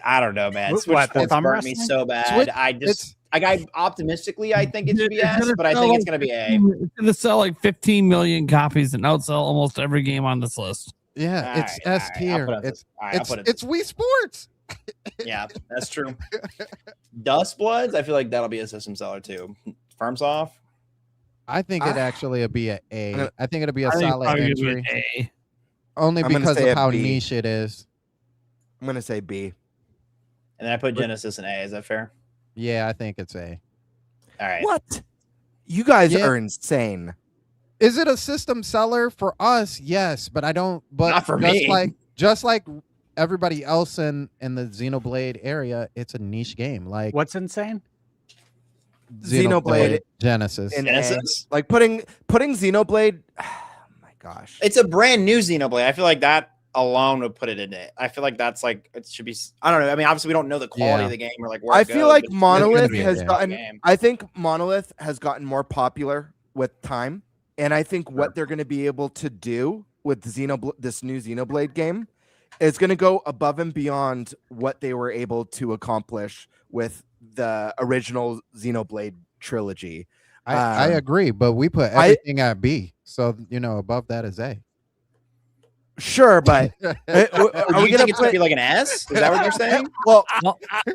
Speaker 8: I don't know, man. Switch
Speaker 10: What, the
Speaker 8: Sports
Speaker 10: thumb
Speaker 8: burnt me
Speaker 10: wrestling?
Speaker 8: so bad.
Speaker 7: Switch-
Speaker 8: I optimistically, I think it should be S, but I think it's going to be A.
Speaker 6: It's going to sell like 15 million copies and outsell almost every game on this list.
Speaker 7: Yeah, it's
Speaker 8: All right,
Speaker 7: S
Speaker 8: all right.
Speaker 7: tier.
Speaker 8: I'll put it
Speaker 7: It's
Speaker 8: All right, I'll put it
Speaker 7: it's Wii Sports.
Speaker 8: Yeah, that's true. Dust Bloods, I feel like that'll be a system seller too. Farms off.
Speaker 7: I think it actually would be an A. I think it'll be a
Speaker 6: I think
Speaker 7: solid
Speaker 6: probably gonna be
Speaker 7: entry.
Speaker 6: an A.
Speaker 7: Only
Speaker 9: I'm gonna
Speaker 7: because
Speaker 9: say
Speaker 7: of
Speaker 9: a
Speaker 7: how
Speaker 9: B.
Speaker 7: niche it is.
Speaker 9: I'm going to say B.
Speaker 8: And then I put Genesis in A. Is that fair?
Speaker 7: Yeah, I think it's A.
Speaker 8: All right.
Speaker 9: What? You guys
Speaker 7: Yeah.
Speaker 9: are insane.
Speaker 7: Is it a system seller for us? Yes, but I don't. But
Speaker 8: Not for
Speaker 7: just
Speaker 8: me.
Speaker 7: just like everybody else in the Xenoblade area, it's a niche game. Like
Speaker 10: What's insane?
Speaker 9: Xenoblade
Speaker 7: Genesis.
Speaker 9: in
Speaker 8: Genesis?
Speaker 9: A. Like putting Xenoblade. Oh my gosh.
Speaker 8: It's a brand new Xenoblade. I feel like that alone would put it in it. I feel like that's like it should be. I don't know. I mean, obviously we don't know the quality
Speaker 7: Yeah.
Speaker 8: of the game or like where
Speaker 9: I
Speaker 8: it
Speaker 9: feel
Speaker 8: goes,
Speaker 9: like
Speaker 8: but it's
Speaker 9: Monolith
Speaker 7: be a
Speaker 9: has
Speaker 7: game.
Speaker 9: gotten. I think Monolith has gotten more popular with time, and I think what they're going to be able to do with this new Xenoblade game is going to go above and beyond what they were able to accomplish with the original Xenoblade trilogy.
Speaker 7: I agree, but we put everything at B, so above that is A.
Speaker 9: Sure, but are
Speaker 8: Do
Speaker 9: we
Speaker 8: you
Speaker 9: going
Speaker 8: think
Speaker 9: to
Speaker 8: it's gonna be like an S? Is that what you're saying?
Speaker 9: Well,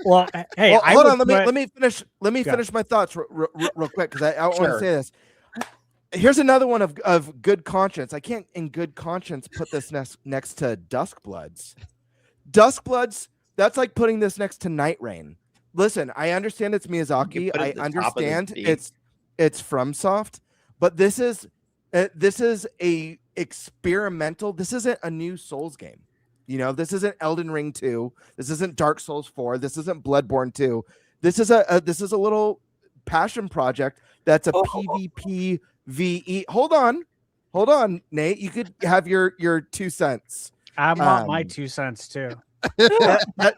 Speaker 10: Well, hey,
Speaker 9: well,
Speaker 10: I
Speaker 9: hold
Speaker 10: would
Speaker 9: on. Let
Speaker 10: put-
Speaker 9: me finish. Let me
Speaker 10: Go.
Speaker 9: finish my thoughts real quick because I want to
Speaker 8: Sure.
Speaker 9: say this. Here's another one of good conscience. I can't, in good conscience, put this next to Dusk Bloods. Dusk Bloods. That's like putting this next to Night Rain. Listen, I understand it's Miyazaki.
Speaker 8: put it
Speaker 9: I
Speaker 8: at the top of the
Speaker 9: understand
Speaker 8: B.
Speaker 9: it's FromSoft, but this is a experimental. This isn't a new Souls game. You know, this isn't Elden Ring 2. This isn't Dark Souls 4. This isn't Bloodborne 2. This is a little passion project that's a PvP VE. Hold on, Nate. You could have your 2 cents.
Speaker 10: I want my 2 cents too.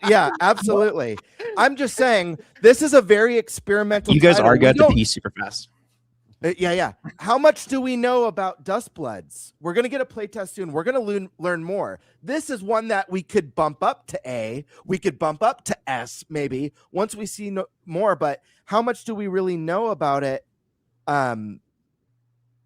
Speaker 9: Yeah, absolutely. I'm just saying this is a very experimental.
Speaker 11: You guys
Speaker 9: title.
Speaker 11: are good to pee super fast.
Speaker 9: Yeah. How much do we know about Dustbloods? We're gonna get a playtest soon. We're gonna learn more. This is one that we could bump up to A. We could bump up to S maybe once we see more. But how much do we really know about it?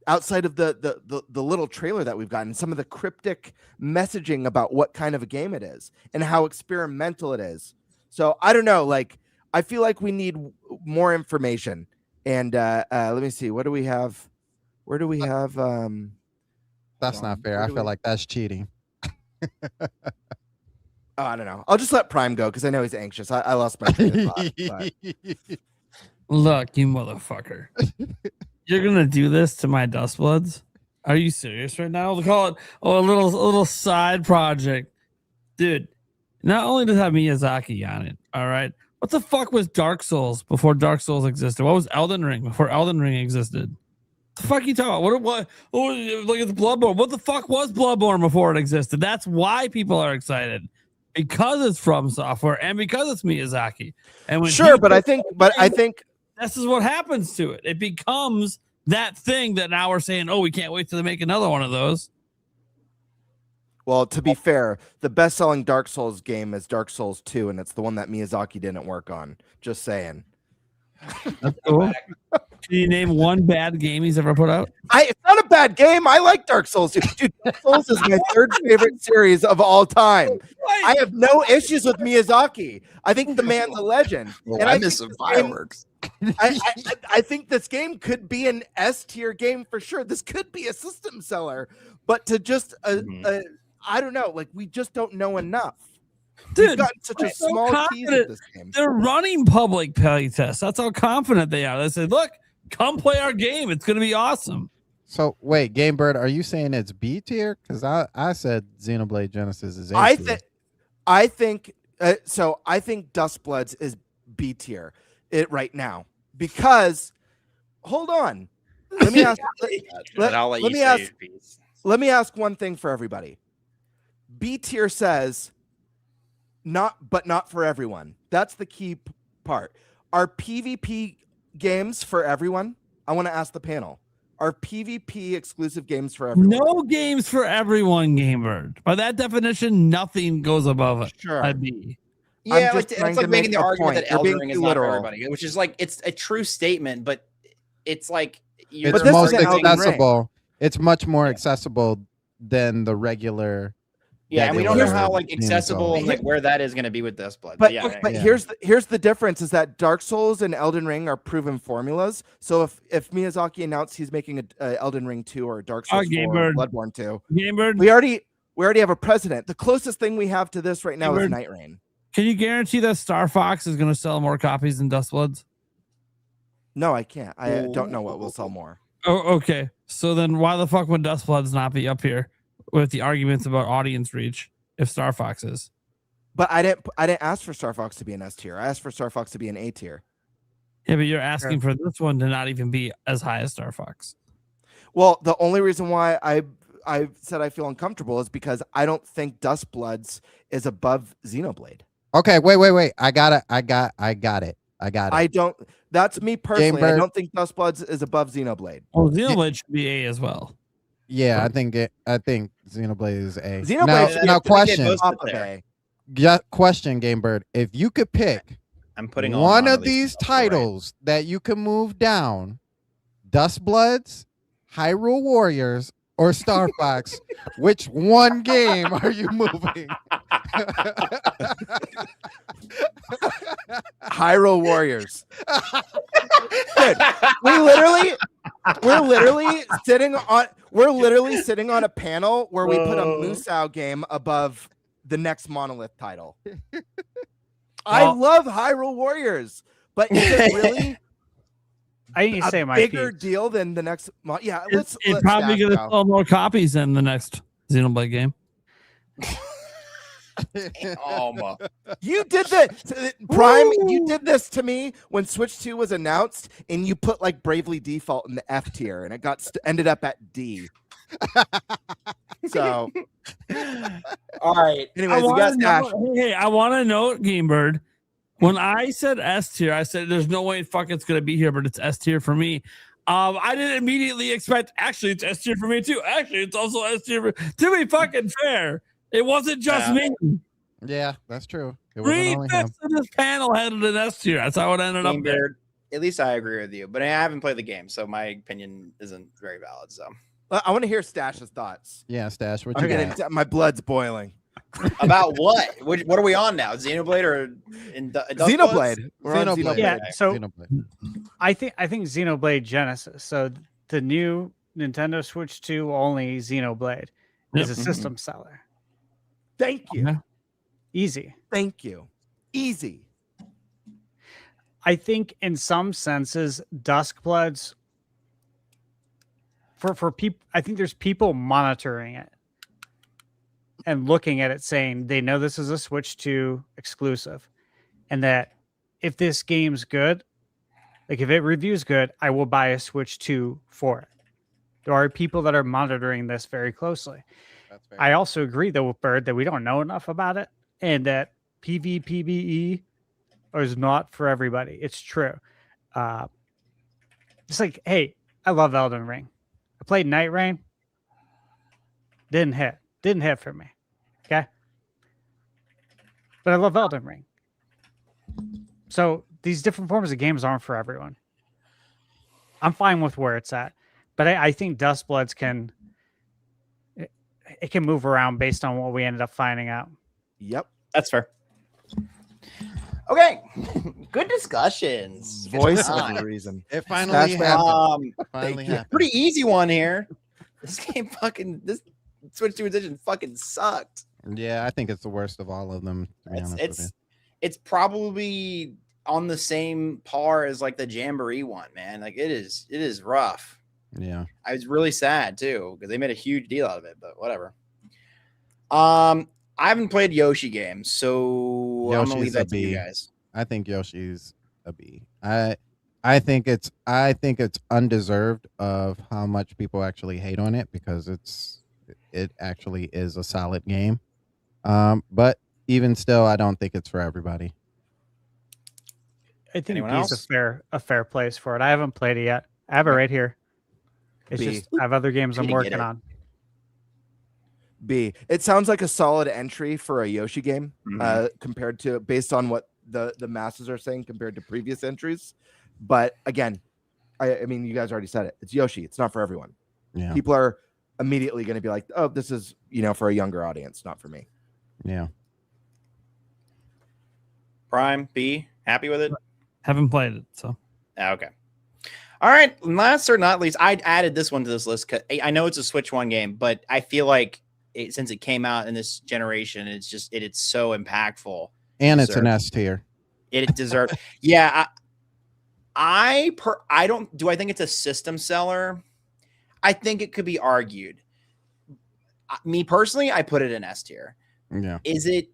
Speaker 9: Outside of the little trailer that we've gotten, some of the cryptic messaging about what kind of a game it is and how experimental it is. So I don't know. Like, I feel like we need more information. And let me see. What do we have? Where do we have?
Speaker 7: That's not fair. I feel like that's cheating.
Speaker 9: Oh, I don't know. I'll just let Prime go because I know he's anxious. I lost my train of thought, but...
Speaker 6: Look, you motherfucker. You're gonna do this to my Dustbloods? Are you serious right now? We'll call it a little side project. Dude, not only does it have Miyazaki on it, all right. What the fuck was Dark Souls before Dark Souls existed? What was Elden Ring before Elden Ring existed? The fuck you talking about? What look at the Bloodborne. What the fuck was Bloodborne before it existed? That's why people are excited. Because it's from software and because it's Miyazaki. And when
Speaker 9: I think
Speaker 6: this is what happens to it. It becomes that thing that now we're saying, oh, we can't wait till they make another one of those.
Speaker 9: Well, to be fair, the best-selling Dark Souls game is Dark Souls 2, and it's the one that Miyazaki didn't work on. Just saying.
Speaker 6: That's cool. Can you name one bad game he's ever put out?
Speaker 9: It's not a bad game. I like Dark Souls. Dude, Dark Souls is my third favorite series of all time. I have no issues with Miyazaki. I think the man's a legend.
Speaker 11: Well,
Speaker 9: and
Speaker 11: I miss some fireworks.
Speaker 9: I think this game could be an S tier game for sure. This could be a system seller, but to just I don't know. Like, we just don't know enough.
Speaker 6: Dude,
Speaker 9: we've gotten such a small tease of this game.
Speaker 6: They're running public play tests. That's how confident they are. They said, look, come play our game. It's going to be awesome.
Speaker 7: So, wait, GameBird, are you saying it's B tier? Because I said Xenoblade Genesis is A tier.
Speaker 9: I think Dustbloods is B tier right now. Because, hold on. Let me ask. Let me ask one thing for everybody. B tier says not for everyone. That's the key part. Are PvP games for everyone? I want to ask the panel. Are PvP exclusive games for everyone?
Speaker 6: No games for everyone, GameBird. By that definition, nothing goes above it.
Speaker 9: Sure.
Speaker 6: I'd be.
Speaker 8: Yeah, it's like making the argument that Elden Ring is not for
Speaker 9: literal.
Speaker 8: everybody, which is like, it's a true statement, but it's like
Speaker 7: it's most accessible. It's much more accessible than the regular.
Speaker 8: Yeah, and we don't know how like accessible and like where that is going to be with Dustblood.
Speaker 9: But here's the difference is that Dark Souls and Elden Ring are proven formulas. So if Miyazaki announced he's making a Elden Ring 2 or Dark Souls 4 or Bloodborne 2,
Speaker 6: GameBird,
Speaker 9: we already have a precedent. The closest thing we have to this right now is Night Rain.
Speaker 6: Can you guarantee that Star Fox is going to sell more copies than Dustbloods?
Speaker 9: No, I can't. I don't know what will sell more.
Speaker 6: Oh, okay. So then why the fuck would Dustbloods not be up here with the arguments about audience reach if Star Fox is?
Speaker 9: But I didn't ask for Star Fox to be an S tier. I asked for Star Fox to be an A tier.
Speaker 6: Yeah, but you're asking for this one to not even be as high as Star Fox.
Speaker 9: Well, the only reason why I said I feel uncomfortable is because I don't think Dustbloods is above Xenoblade.
Speaker 7: Okay, wait. I got it. I got it.
Speaker 9: I don't. That's me personally.
Speaker 7: GameBird.
Speaker 9: I don't think Dustbloods is above Xenoblade.
Speaker 6: Oh, Xenoblade should be A as well.
Speaker 7: Yeah, I think Xenoblade is A.
Speaker 9: Xenoblade
Speaker 7: now question.
Speaker 9: Question,
Speaker 7: GameBird. If you could pick
Speaker 11: I'm putting
Speaker 7: one of these titles that you can move down, Dustbloods, Hyrule Warriors, or Star Fox, which one game are you moving?
Speaker 9: Hyrule Warriors. Dude, we're literally sitting on a panel where we put a Musou game above the next Monolith title. I love Hyrule Warriors, but is it really
Speaker 10: I didn't say my
Speaker 9: bigger
Speaker 10: peak.
Speaker 9: deal than the next. Yeah,
Speaker 6: It's
Speaker 9: let's
Speaker 6: probably
Speaker 9: Stash
Speaker 6: going to
Speaker 9: go.
Speaker 6: sell more copies than the next Xenoblade game.
Speaker 9: You did that, Prime. You did this to me when Switch 2 was announced, and you put like Bravely Default in the F tier, and it ended up at D. So,
Speaker 8: all right.
Speaker 9: Anyways, we got Stash.
Speaker 6: Hey, I want to note, GameBird. When I said S tier, I said there's no way fucking it's gonna be here, but it's S tier for me. I didn't immediately expect. Actually, it's S tier for me too. Actually, it's also S tier. To be fucking fair, it wasn't just me.
Speaker 7: Yeah, that's true. It wasn't only him.
Speaker 6: 3/5 of this panel had an S tier. That's how it ended up there.
Speaker 8: GameBird, at least I agree with you, but I haven't played the game, so my opinion isn't very valid. So
Speaker 9: I want to hear Stash's thoughts.
Speaker 7: Yeah, Stash. What
Speaker 9: I'm
Speaker 7: you
Speaker 9: getting
Speaker 7: got?
Speaker 9: my blood's boiling.
Speaker 8: about what? What are we on now? Xenoblade or
Speaker 9: Xenoblade? We're on
Speaker 7: Xenoblade.
Speaker 10: Yeah, so
Speaker 7: Xenoblade.
Speaker 10: I think Xenoblade Genesis. So the new Nintendo Switch 2 only Xenoblade is a system seller.
Speaker 9: Thank you.
Speaker 6: Yeah.
Speaker 10: Easy.
Speaker 9: Thank you. Easy.
Speaker 10: I think in some senses, Duskbloods for people. I think there's people monitoring it and looking at it, saying they know this is a Switch 2 exclusive, and that if this game's good, like if it reviews good, I will buy a Switch 2 for it. There are people that are monitoring this very closely.
Speaker 7: That's fair.
Speaker 10: I also agree, though, with Bird, that we don't know enough about it, and that PvPvE is not for everybody. It's true. It's like, hey, I love Elden Ring. I played Night Rain. Didn't hit for me. Okay. But I love Elden Ring. So these different forms of games aren't for everyone. I'm fine with where it's at. But I think Duskbloods can move around based on what we ended up finding out.
Speaker 9: Yep.
Speaker 8: That's fair. Okay. Good discussions. Good
Speaker 9: Voice
Speaker 8: time.
Speaker 9: of the reason.
Speaker 7: It finally happened. Finally happened.
Speaker 8: Pretty easy one here. This game this Switch 2 edition fucking sucked.
Speaker 7: Yeah, I think it's the worst of all of them. To be honest with you.
Speaker 8: It's probably on the same par as like the Jamboree one, man. Like it is rough.
Speaker 7: Yeah.
Speaker 8: I was really sad too because they made a huge deal out of it, but whatever. I haven't played Yoshi games, so I'm gonna leave that to you guys.
Speaker 7: I think Yoshi's a B. I think it's undeserved of how much people actually hate on it because it actually is a solid game. But even still, I don't think it's for everybody.
Speaker 10: I think
Speaker 8: Anyone
Speaker 10: B's
Speaker 8: else?
Speaker 10: a fair place for it. I haven't played it yet. I have it right here. It's
Speaker 9: B.
Speaker 10: just I have other games I'm
Speaker 8: Need to get
Speaker 10: working
Speaker 8: it.
Speaker 10: on.
Speaker 9: B. It sounds like a solid entry for a Yoshi game, compared to based on what the masses are saying compared to previous entries. But again, I mean, you guys already said it. It's Yoshi. It's not for everyone.
Speaker 7: Yeah.
Speaker 9: People are immediately going to be like, "Oh, this is for a younger audience, not for me."
Speaker 7: Yeah.
Speaker 8: Prime B, happy with it?
Speaker 6: Haven't played it, so
Speaker 8: Okay. All right. Last or not least, I added this one to this list because I know it's a Switch 1 game, but I feel like since it came out in this generation, it's so impactful.
Speaker 7: And it's an S tier.
Speaker 8: It deserves. Yeah. I don't. Do I think it's a system seller? I think it could be argued. Me personally, I put it in S tier.
Speaker 7: Yeah.
Speaker 8: Is it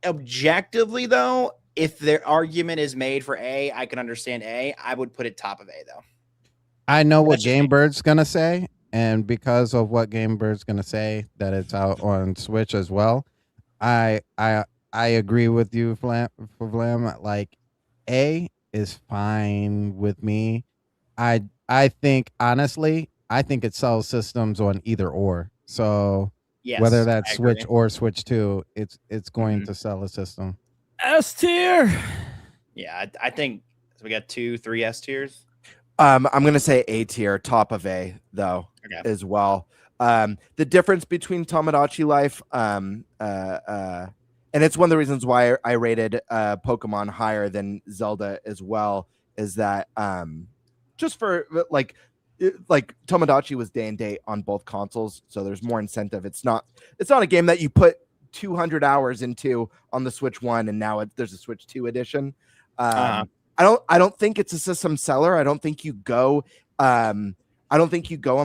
Speaker 8: objectively though? If their argument is made for A, I can understand A. I would put it top of A though.
Speaker 7: I know what
Speaker 8: That's just me.
Speaker 7: GameBird's gonna say, and because of what GameBird's gonna say, that it's out on Switch as well. I agree with you, FVLAM. Like A is fine with me. I think honestly, I think it sells systems on either or. So
Speaker 8: Yes,
Speaker 7: whether that's
Speaker 8: I
Speaker 7: Switch
Speaker 8: agree.
Speaker 7: or Switch 2, it's going to sell a system.
Speaker 6: S tier.
Speaker 8: Yeah, I think so. We got 2-3 S tiers.
Speaker 9: I'm gonna say A tier, top of A though,
Speaker 8: Okay.
Speaker 9: as well. The difference between Tomodachi Life, and it's one of the reasons why I rated Pokemon higher than Zelda as well, is that just for like Tomodachi was day and date on both consoles, so there's more incentive. It's not a game that you put 200 hours into on the Switch 1 and now there's a Switch 2 edition. I I don't think it's a system seller. I don't think you go and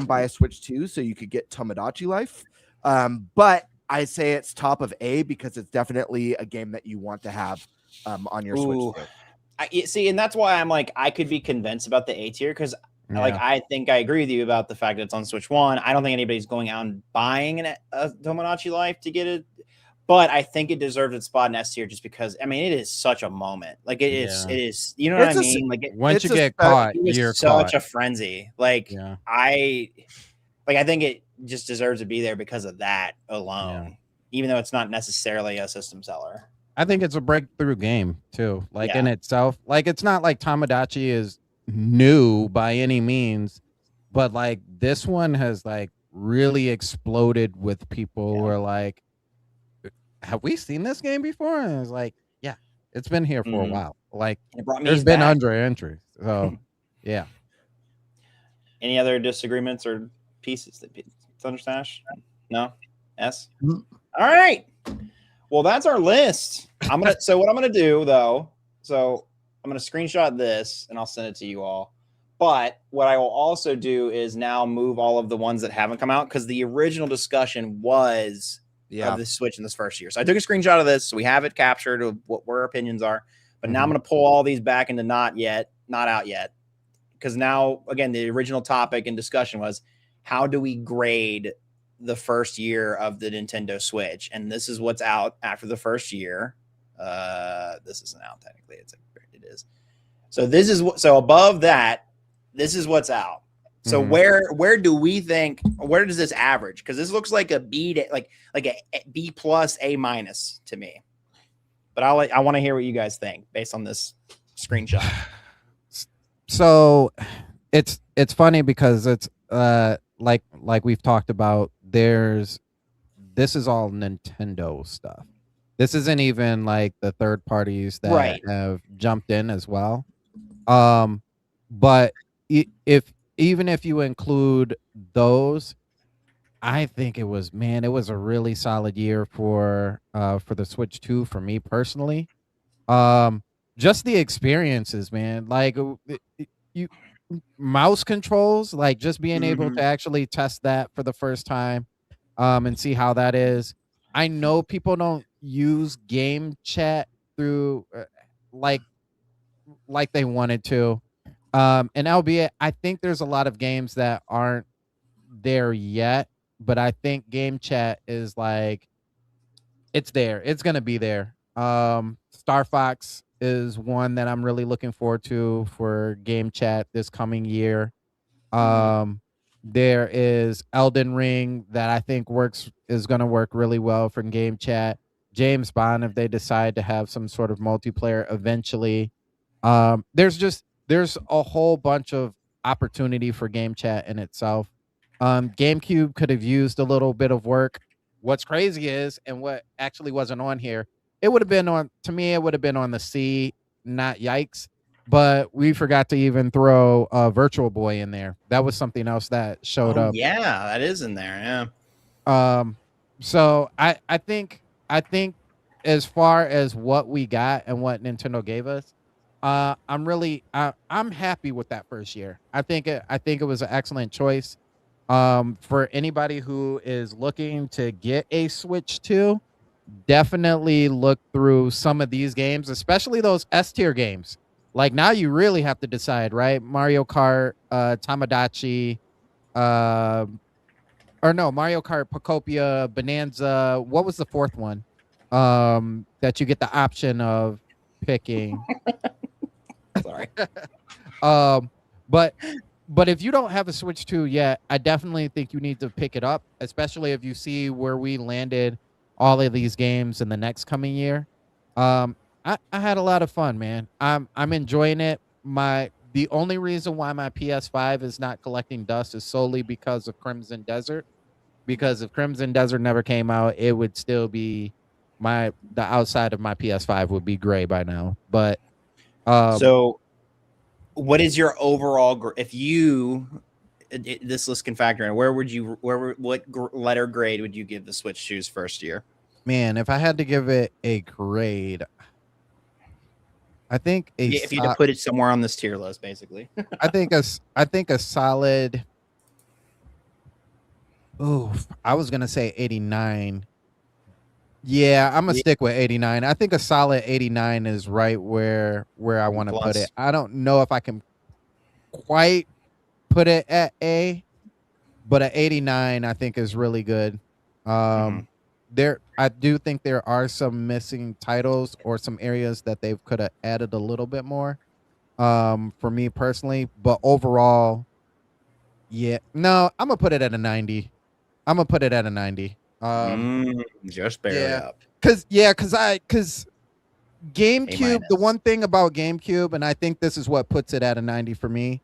Speaker 9: buy a Switch 2 so you could get Tomodachi Life. But I say it's top of A because it's definitely a game that you want to have on your Switch 2.
Speaker 8: See, and that's why I'm like, I could be convinced about the A tier because like I think I agree with you about the fact that it's on Switch 1. I don't think anybody's going out and buying a Tomodachi Life to get it. But I think it deserves its spot in S tier just because it is such a moment. Like it is, you know what I mean? Like
Speaker 7: once you get caught, you're
Speaker 8: such
Speaker 7: caught.
Speaker 8: a frenzy. Like I think it just deserves to be there because of that alone, even though it's not necessarily a system seller.
Speaker 7: I think it's a breakthrough game too. Like in itself, like it's not like Tomodachi is new by any means, but like this one has like really exploded with people who are like, have we seen this game before? And it's like, yeah, it's been here for a while. Like there's been under entries. So yeah.
Speaker 8: Any other disagreements or pieces that ThunderStash? No? S? All right. Well, that's our list. So what I'm gonna do though, I'm gonna screenshot this and I'll send it to you all. But what I will also do is now move all of the ones that haven't come out because the original discussion was of the Switch in this first year. So I took a screenshot of this. So we have it captured of where our opinions are. But now I'm going to pull all these back into not out yet. Because now, again, the original topic and discussion was how do we grade the first year of the Nintendo Switch? And this is what's out after the first year. This isn't out technically. It is. So this is so above that, this is what's out. So where do we think? Where does this average? Because this looks like a B, like a B plus A minus to me. But I want to hear what you guys think based on this screenshot.
Speaker 7: So it's funny because it's like we've talked about. This is all Nintendo stuff. This isn't even like the third parties that have jumped in as well. But even if you include those, I think it was a really solid year for the Switch 2 for me personally. Just the experiences, man. Like you mouse controls, like just being able to actually test that for the first time and see how that is. I know people don't use game chat through like they wanted to. And albeit, I think there's a lot of games that aren't there yet, but I think game chat is like, it's there. It's going to be there. Star Fox is one that I'm really looking forward to for game chat this coming year. There is Elden Ring that I think is going to work really well for game chat. James Bond, if they decide to have some sort of multiplayer eventually. There's a whole bunch of opportunity for game chat in itself. GameCube could have used a little bit of work. What's crazy is, and what actually wasn't on here, it would have been on the C, not yikes. But we forgot to even throw Virtual Boy in there. That was something else that showed up.
Speaker 8: Yeah, that is in there. Yeah.
Speaker 7: So I think as far as what we got and what Nintendo gave us, I'm happy with that first year. I think it was an excellent choice. For anybody who is looking to get a Switch 2, definitely look through some of these games, especially those S tier games. Like now you really have to decide, right? Mario Kart, Tomodachi, Mario Kart, Pocopia, Bonanza. What was the fourth one? That you get the option of picking.
Speaker 8: Sorry.
Speaker 7: But if you don't have a Switch 2 yet, I definitely think you need to pick it up, especially if you see where we landed all of these games in the next coming year. I had a lot of fun, man. I'm enjoying it. The only reason why my PS5 is not collecting dust is solely because of Crimson Desert. Because if Crimson Desert never came out, it would still be the outside of my PS5 would be gray by now. But
Speaker 8: so what is your overall if you this list can factor in, what letter grade would you give the Switch 2's first year?
Speaker 7: Man, if I had to give it a grade, I think
Speaker 8: If you had to put it somewhere on this tier list, basically.
Speaker 7: I think a solid. Oh, I was gonna say 89. Yeah, I'm gonna stick with 89. I think a solid 89 is right where I want to put it. I don't know if I can quite put it at A, but at 89 I think is really good. I do think there are some missing titles or some areas that they could have added a little bit more. For me personally, but overall, yeah, no, I'm gonna put it at a 90. I'm gonna put it at a 90.
Speaker 8: Just barely up.
Speaker 7: Cause GameCube, the one thing about GameCube, and I think this is what puts it at a 90 for me,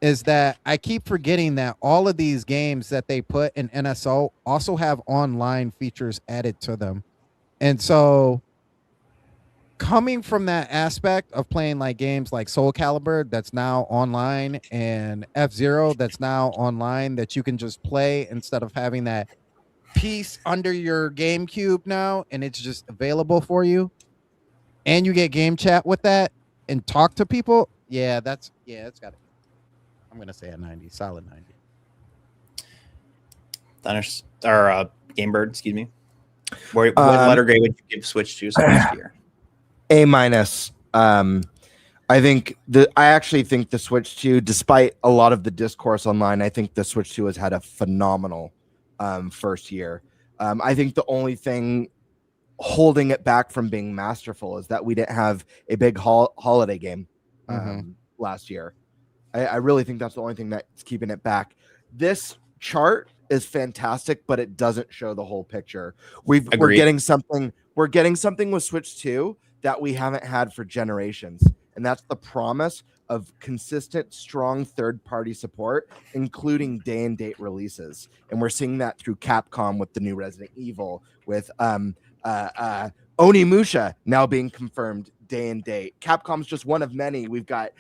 Speaker 7: is that I keep forgetting that all of these games that they put in NSO also have online features added to them. And so coming from that aspect of playing like games like Soul Calibur that's now online and F-Zero that's now online that you can just play instead of having that piece under your GameCube now and it's just available for you and you get game chat with that and talk to people. It's got it. I'm gonna say a 90, solid 90.
Speaker 8: GameBird, excuse me. What letter grade would you give Switch 2 this year?
Speaker 9: A-. I actually think the Switch 2, despite a lot of the discourse online, I think the Switch 2 has had a phenomenal first year. I think the only thing holding it back from being masterful is that we didn't have a big holiday game last year. I really think that's the only thing that's keeping it back. This chart is fantastic, but it doesn't show the whole picture. We're getting something with Switch 2 that we haven't had for generations, and that's the promise of consistent, strong third-party support, including day-and-date releases. And we're seeing that through Capcom with the new Resident Evil, with Onimusha now being confirmed day and date. Capcom's just one of many. We've got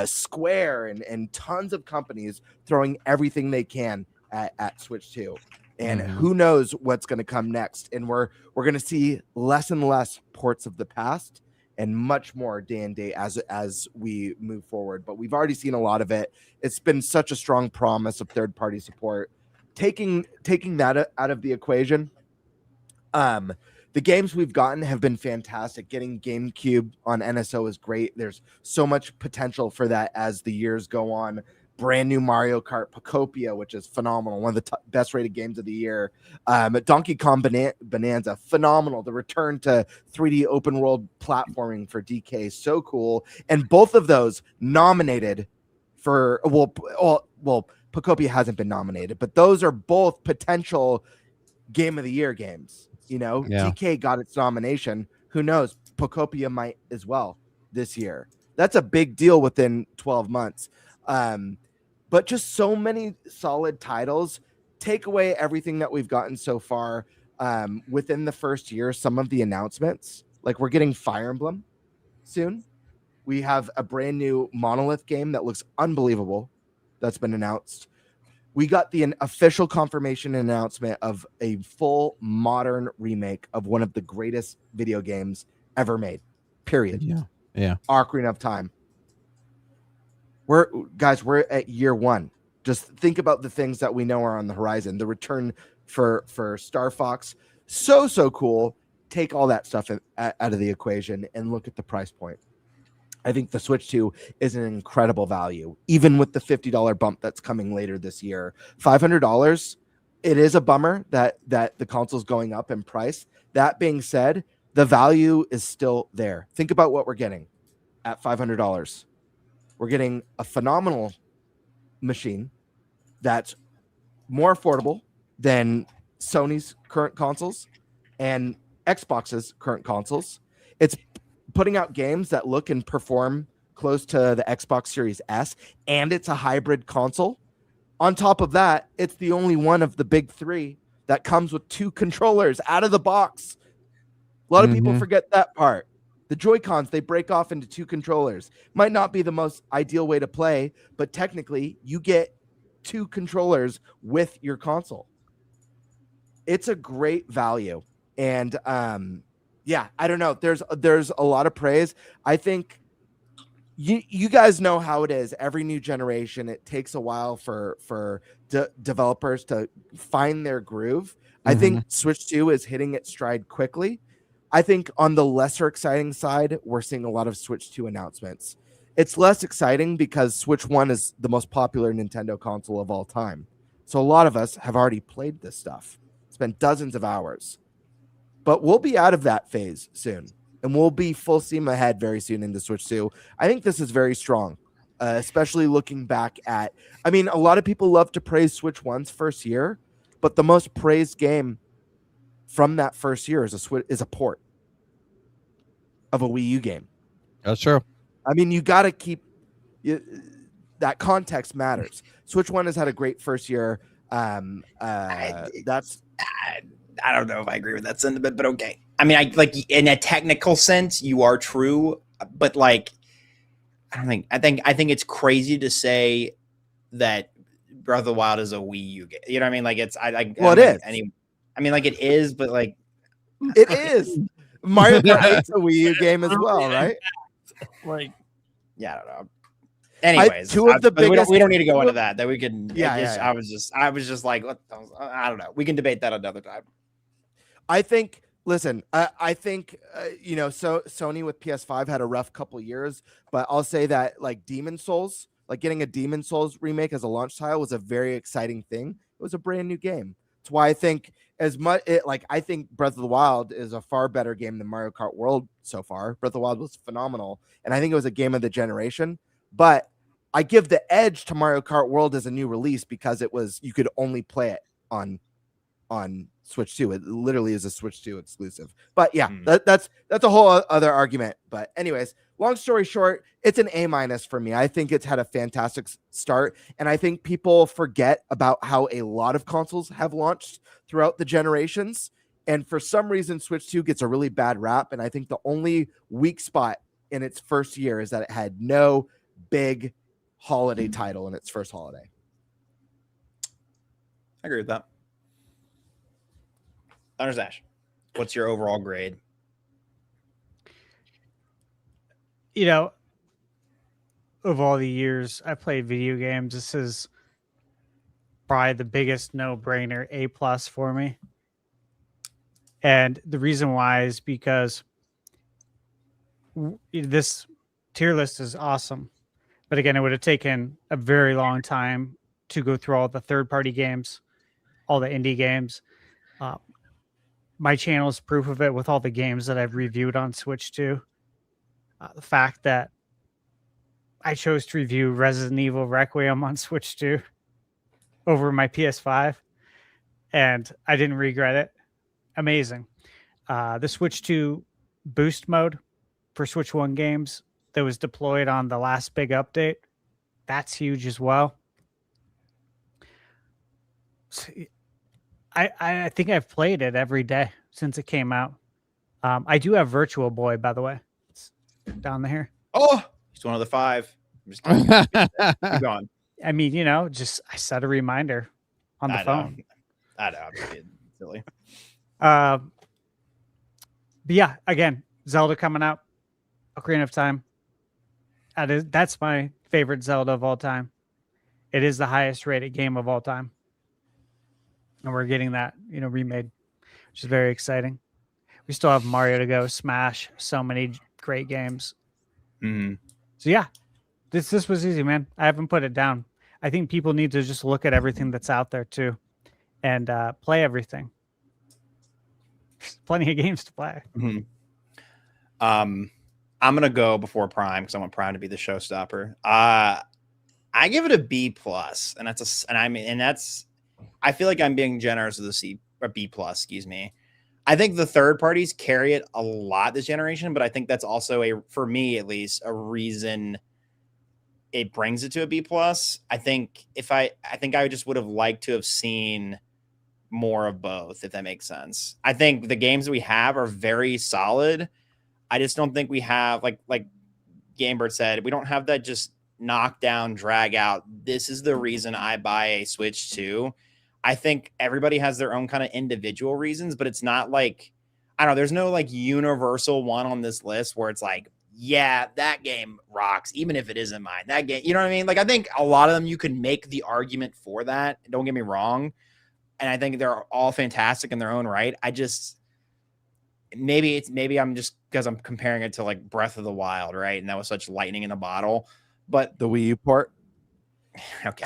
Speaker 9: Square and tons of companies throwing everything they can at Switch 2. And who knows what's going to come next. And we're going to see less and less ports of the past and much more day and date as we move forward. But we've already seen a lot of it. It's been such a strong promise of third-party support. Taking that out of the equation, the games we've gotten have been fantastic. Getting GameCube on NSO is great. There's so much potential for that as the years go on. Brand new Mario Kart Pocopia, which is phenomenal. One of the best rated games of the year. Donkey Kong Bonanza, phenomenal. The return to 3D open world platforming for DK, so cool. And both of those nominated for, Pocopia hasn't been nominated, but those are both potential Game of the Year games. DK got its nomination. Who knows? Pocopia might as well this year. That's a big deal within 12 months. But just so many solid titles. Take away everything that we've gotten so far within the first year. Some of the announcements, like we're getting Fire Emblem soon. We have a brand new Monolith game that looks unbelievable that's been announced. We got the official confirmation announcement of a full modern remake of one of the greatest video games ever made. Period.
Speaker 7: Yeah.
Speaker 9: Ocarina of Time. We're at year one. Just think about the things that we know are on the horizon. The return for Star Fox. So cool. Take all that stuff out of the equation and look at the price point. I think the Switch 2 is an incredible value, even with the $50 bump that's coming later this year. $500, it is a bummer that the console's going up in price. That being said, the value is still there. Think about what we're getting at $500. We're getting a phenomenal machine that's more affordable than Sony's current consoles and Xbox's current consoles. It's putting out games that look and perform close to the Xbox Series S, and it's a hybrid console. On top of that, it's the only one of the big three that comes with 2 controllers out of the box. A lot of people forget that part. The Joy-Cons, they break off into 2 controllers. Might not be the most ideal way to play, but technically you get 2 controllers with your console. It's a great value. And yeah, I don't know. There's a lot of praise. I think you guys know how it is. Every new generation, it takes a while for developers to find their groove. I think Switch 2 is hitting its stride quickly. I think on the lesser exciting side, we're seeing a lot of Switch 2 announcements. It's less exciting because Switch 1 is the most popular Nintendo console of all time. So a lot of us have already played this stuff, spent dozens of hours. But we'll be out of that phase soon, and we'll be full steam ahead very soon into Switch 2. I think this is very strong, especially looking back at, I mean, a lot of people love to praise Switch 1's first year, but the most praised game from that first year is a port of a Wii U game.
Speaker 7: That's true.
Speaker 9: I mean, you got to keep that context matters. Switch 1 has had a great first year.
Speaker 8: I don't know if I agree with that sentiment, but okay. I mean, like in a technical sense, you are true, but like, I think it's crazy to say that Breath of the Wild is a Wii U game. You know what I mean? Like it is. I mean, like it is, but like
Speaker 9: it is. Mario Kart 8's a Wii U game as well, right?
Speaker 6: Like,
Speaker 8: yeah, I don't know. Anyways,
Speaker 9: two of the biggest.
Speaker 8: We don't need to go into that. That we can.
Speaker 9: Yeah.
Speaker 8: I was just like, I don't know. We can debate that another time.
Speaker 9: I think. Listen, I think so Sony with PS5 had a rough couple years, but I'll say that like Demon Souls, like getting a Demon Souls remake as a launch title was a very exciting thing. It was a brand new game. That's why I think I think Breath of the Wild is a far better game than Mario Kart World so far. Breath of the Wild was phenomenal, and I think it was a game of the generation. But I give the edge to Mario Kart World as a new release because you could only play it on Switch 2. It literally is a Switch 2 exclusive. But yeah, that's a whole other argument. But anyways, long story short, it's an A- for me. I think it's had a fantastic start, and I think people forget about how a lot of consoles have launched throughout the generations. And for some reason, Switch 2 gets a really bad rap. And I think the only weak spot in its first year is that it had no big holiday title in its first holiday.
Speaker 8: I agree with that. ThunderStash, what's your overall grade?
Speaker 10: You know, of all the years I played video games, this is probably the biggest no-brainer A+ for me. And the reason why is because this tier list is awesome. But again, it would have taken a very long time to go through all the third-party games, all the indie games. My channel is proof of it with all the games that I've reviewed on Switch 2. The fact that I chose to review Resident Evil Requiem on Switch 2 over my PS5, and I didn't regret it. Amazing. The Switch 2 boost mode for Switch 1 games that was deployed on the last big update, that's huge as well. I think I've played it every day since it came out. I do have Virtual Boy, by the way. It's down there.
Speaker 8: Oh, he's one of the 5. I'm just kidding. Keep going.
Speaker 10: I mean, I set a reminder on the phone.
Speaker 8: I know. I'm being silly.
Speaker 10: But yeah, again, Zelda coming out. Ocarina of Time. That's my favorite Zelda of all time. It is the highest rated game of all time. And we're getting that, remade, which is very exciting. We still have Mario to go, Smash, so many great games.
Speaker 8: Mm-hmm.
Speaker 10: So yeah, this was easy, man. I haven't put it down. I think people need to just look at everything that's out there too, and play everything. There's plenty of games to play.
Speaker 8: Mm-hmm. I'm gonna go before Prime because I want Prime to be the showstopper. I give it a B+, and that's. I feel like I'm being generous with a B+, excuse me. I think the third parties carry it a lot this generation, but I think that's also for me at least, a reason it brings it to a B+. I think I just would have liked to have seen more of both, if that makes sense. I think the games we have are very solid. I just don't think we have, like GameBird said, we don't have that just knock down, drag out. This is the reason I buy a Switch 2. I think everybody has their own kind of individual reasons, but it's not like I don't know. There's no like universal one on this list where it's like, yeah, that game rocks, even if it isn't mine. That game, you know what I mean? Like, I think a lot of them you can make the argument for that. Don't get me wrong. And I think they're all fantastic in their own right. I just maybe I'm just because I'm comparing it to like Breath of the Wild, right? And that was such lightning in a bottle. But
Speaker 9: the Wii U port.
Speaker 8: Okay.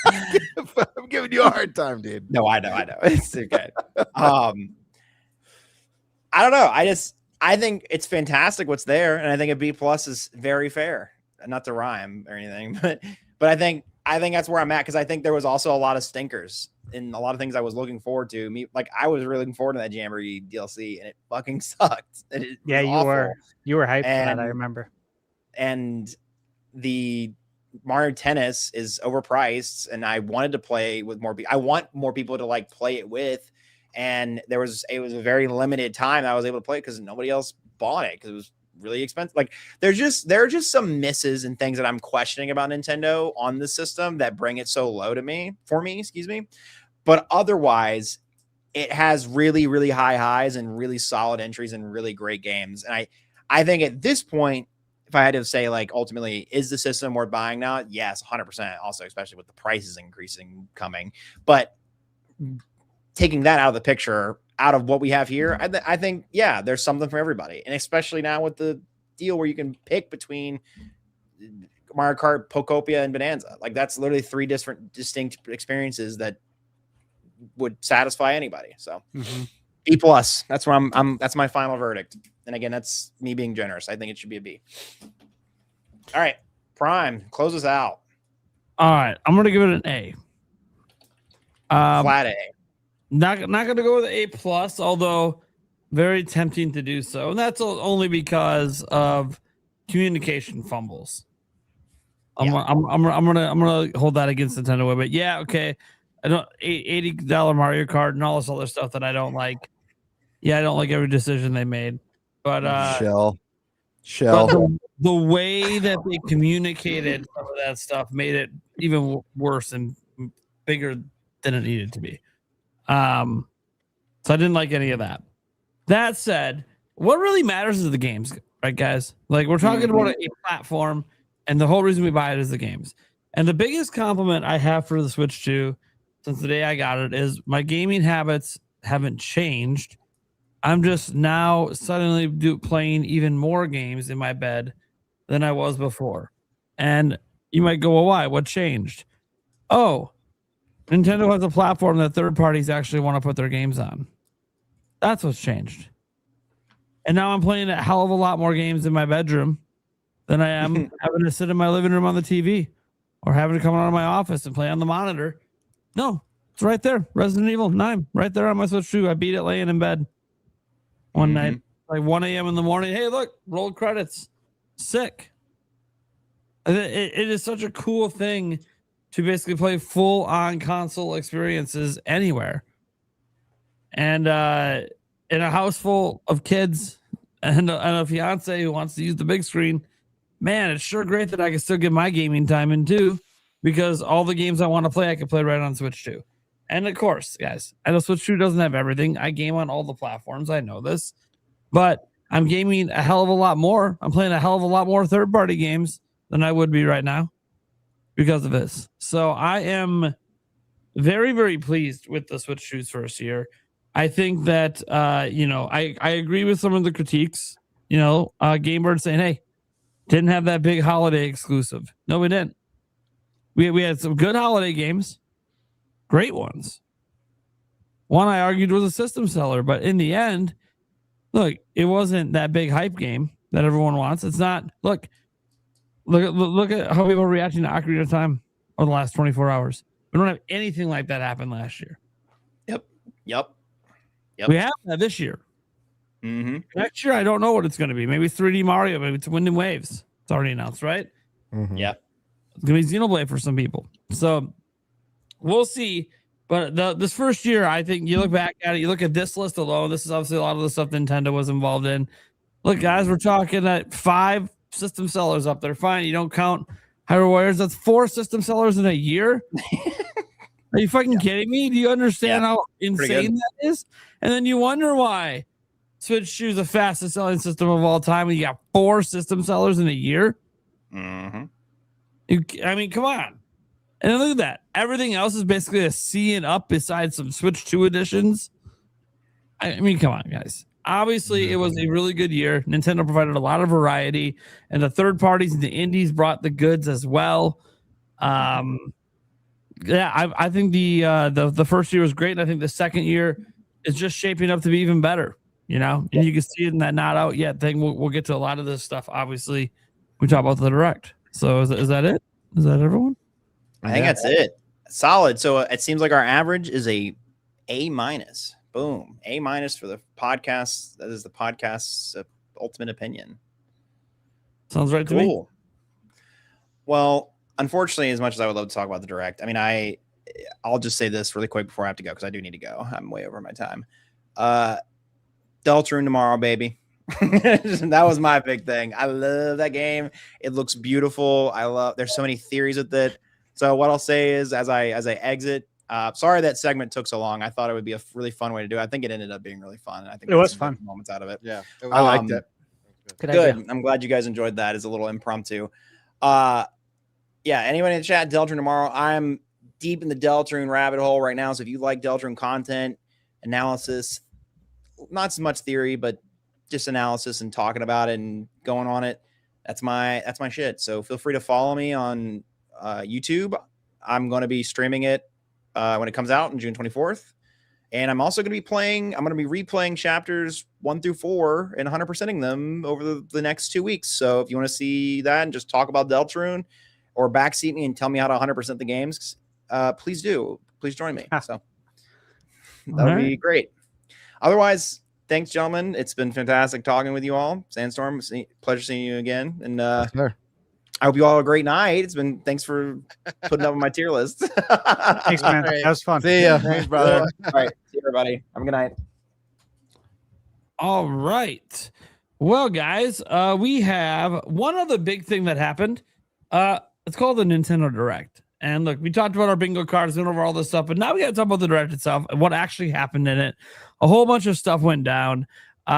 Speaker 9: I'm giving you a hard time, dude.
Speaker 8: No, I know. It's okay. I don't know. I think it's fantastic what's there, and I think a B+ is very fair. Not to rhyme or anything, but I think that's where I'm at, because I think there was also a lot of stinkers and a lot of things I was looking forward to. I was really looking forward to that Jamboree DLC, and it fucking sucked.
Speaker 10: Yeah, you were hyped for that, I remember.
Speaker 8: And the Mario Tennis is overpriced, and I wanted to play with more people. I want more people to like play it with. And it was a very limited time that I was able to play because nobody else bought it because it was really expensive. Like there are just some misses and things that I'm questioning about Nintendo on the system that bring it so low for me, excuse me. But otherwise, it has really, really high highs and really solid entries and really great games. And I think at this point, if I had to say, like, ultimately, is the system worth buying now? Yes, 100%. Also, especially with the prices increasing coming. But taking that out of the picture, out of what we have here, I think, yeah, there's something for everybody. And especially now with the deal where you can pick between Mario Kart, Pokopia, and Bonanza. Like, that's literally 3 different distinct experiences that would satisfy anybody. So B+, that's where that's my final verdict. And again, that's me being generous. I think it should be a B. All right, Prime, close us out.
Speaker 6: All right, I'm gonna give it an A.
Speaker 8: Flat A.
Speaker 6: Not gonna go with A+, although very tempting to do so, and that's only because of communication fumbles. I'm gonna hold that against Nintendo, but yeah, okay. I don't $80 Mario Kart and all this other stuff that I don't like. Yeah, I don't like every decision they made, but
Speaker 9: Shell.
Speaker 6: But the way that they communicated some of that stuff made it even worse and bigger than it needed to be. So I didn't like any of that. That said, what really matters is the games, right, guys? Like, we're talking about a platform, and the whole reason we buy it is the games. And the biggest compliment I have for the Switch 2 since the day I got it is my gaming habits haven't changed. I'm just now suddenly playing even more games in my bed than I was before. And you might go, well, why? What changed? Oh, Nintendo has a platform that third parties actually want to put their games on. That's what's changed. And now I'm playing a hell of a lot more games in my bedroom than I am having to sit in my living room on the TV or having to come out of my office and play on the monitor. No, it's right there. Resident Evil 9, right there on my Switch 2. I beat it laying in bed one night, like 1 a.m. in the morning. Hey, look, roll credits. Sick. It is such a cool thing to basically play full-on console experiences anywhere. And in a house full of kids and a fiance who wants to use the big screen, man, it's sure great that I can still get my gaming time in too, because all the games I want to play, I can play right on Switch 2. And of course, guys, I know Switch 2 doesn't have everything. I game on all the platforms. I know this. But I'm gaming a hell of a lot more. I'm playing a hell of a lot more third-party games than I would be right now because of this. So I am very, very pleased with the Switch 2's first year. I think that, I agree with some of the critiques. GameBird saying, hey, didn't have that big holiday exclusive. No, we didn't. We had some good holiday games. Great ones. One I argued was a system seller, but in the end, look, it wasn't that big hype game that everyone wants. It's not. Look at how people are reacting to Ocarina of Time over the last 24 hours. We don't have anything like that happen last year.
Speaker 8: Yep.
Speaker 6: We have that this year. Next year, I don't know what it's going to be. Maybe 3D Mario. Maybe it's Wind and Waves. It's already announced, right?
Speaker 8: Yeah.
Speaker 6: It's going to be Xenoblade for some people. So we'll see. But this first year, I think you look back at it, you look at this list alone. This is obviously a lot of the stuff Nintendo was involved in. Look, guys, we're talking at 5 system sellers up there. Fine, you don't count Hyrule Warriors. That's 4 system sellers in a year. Are you fucking kidding me? Do you understand how insane that is? And then you wonder why Switch 2 is the fastest selling system of all time, and you got 4 system sellers in a year.
Speaker 8: Mm-hmm.
Speaker 6: I mean, come on. And then look at that. Everything else is basically a C and up besides some Switch 2 editions. I mean, come on, guys. Obviously, it was a really good year. Nintendo provided a lot of variety, and the third parties and the indies brought the goods as well. I think the first year was great, and I think the second year is just shaping up to be even better. You know, and you can see it in that not out yet thing. We'll get to a lot of this stuff. Obviously, we talk about the direct. So is that it? Is that everyone?
Speaker 8: I think that's it. Solid. So it seems like our average is A-. Boom. A- for the podcast. That is the podcast's ultimate opinion.
Speaker 6: Sounds right to me.
Speaker 8: Well, unfortunately, as much as I would love to talk about the direct, I mean, I'll just say this really quick before I have to go, because I do need to go. I'm way over my time. Deltarune tomorrow, baby. That was my big thing. I love that game. It looks beautiful. There's so many theories with it. So what I'll say is, as I exit, sorry that segment took so long. I thought it would be a really fun way to do it. I think it ended up being really fun. And I think
Speaker 10: it was fun.
Speaker 8: Moments out of it.
Speaker 9: Yeah, I liked it.
Speaker 8: Good. I'm glad you guys enjoyed that. It's a little impromptu. Yeah. Anybody in the chat, Deltarune tomorrow. I'm deep in the Deltarune rabbit hole right now. So if you like Deltarune content, analysis, not so much theory, but just analysis and talking about it and going on it, that's my shit. So feel free to follow me on YouTube. I'm going to be streaming it when it comes out on June 24th. And I'm also going to be replaying chapters 1 through 4 and 100%ing them over the next 2 weeks. So if you want to see that and just talk about Deltarune or backseat me and tell me how to 100% the games, please do. Please join me. So that would be great. Otherwise, thanks, gentlemen. It's been fantastic talking with you all. Sandstorm, pleasure seeing you again. And I hope you all have a great night. Thanks for putting up on my tier list.
Speaker 10: Thanks, man. That was fun.
Speaker 9: See ya. Thanks, brother.
Speaker 8: All right. See you, everybody. Have a good night.
Speaker 6: All right. Well, guys, we have one other big thing that happened. It's called the Nintendo Direct. And look, we talked about our bingo cards, went over all this stuff, but now we got to talk about the Direct itself and what actually happened in it. A whole bunch of stuff went down.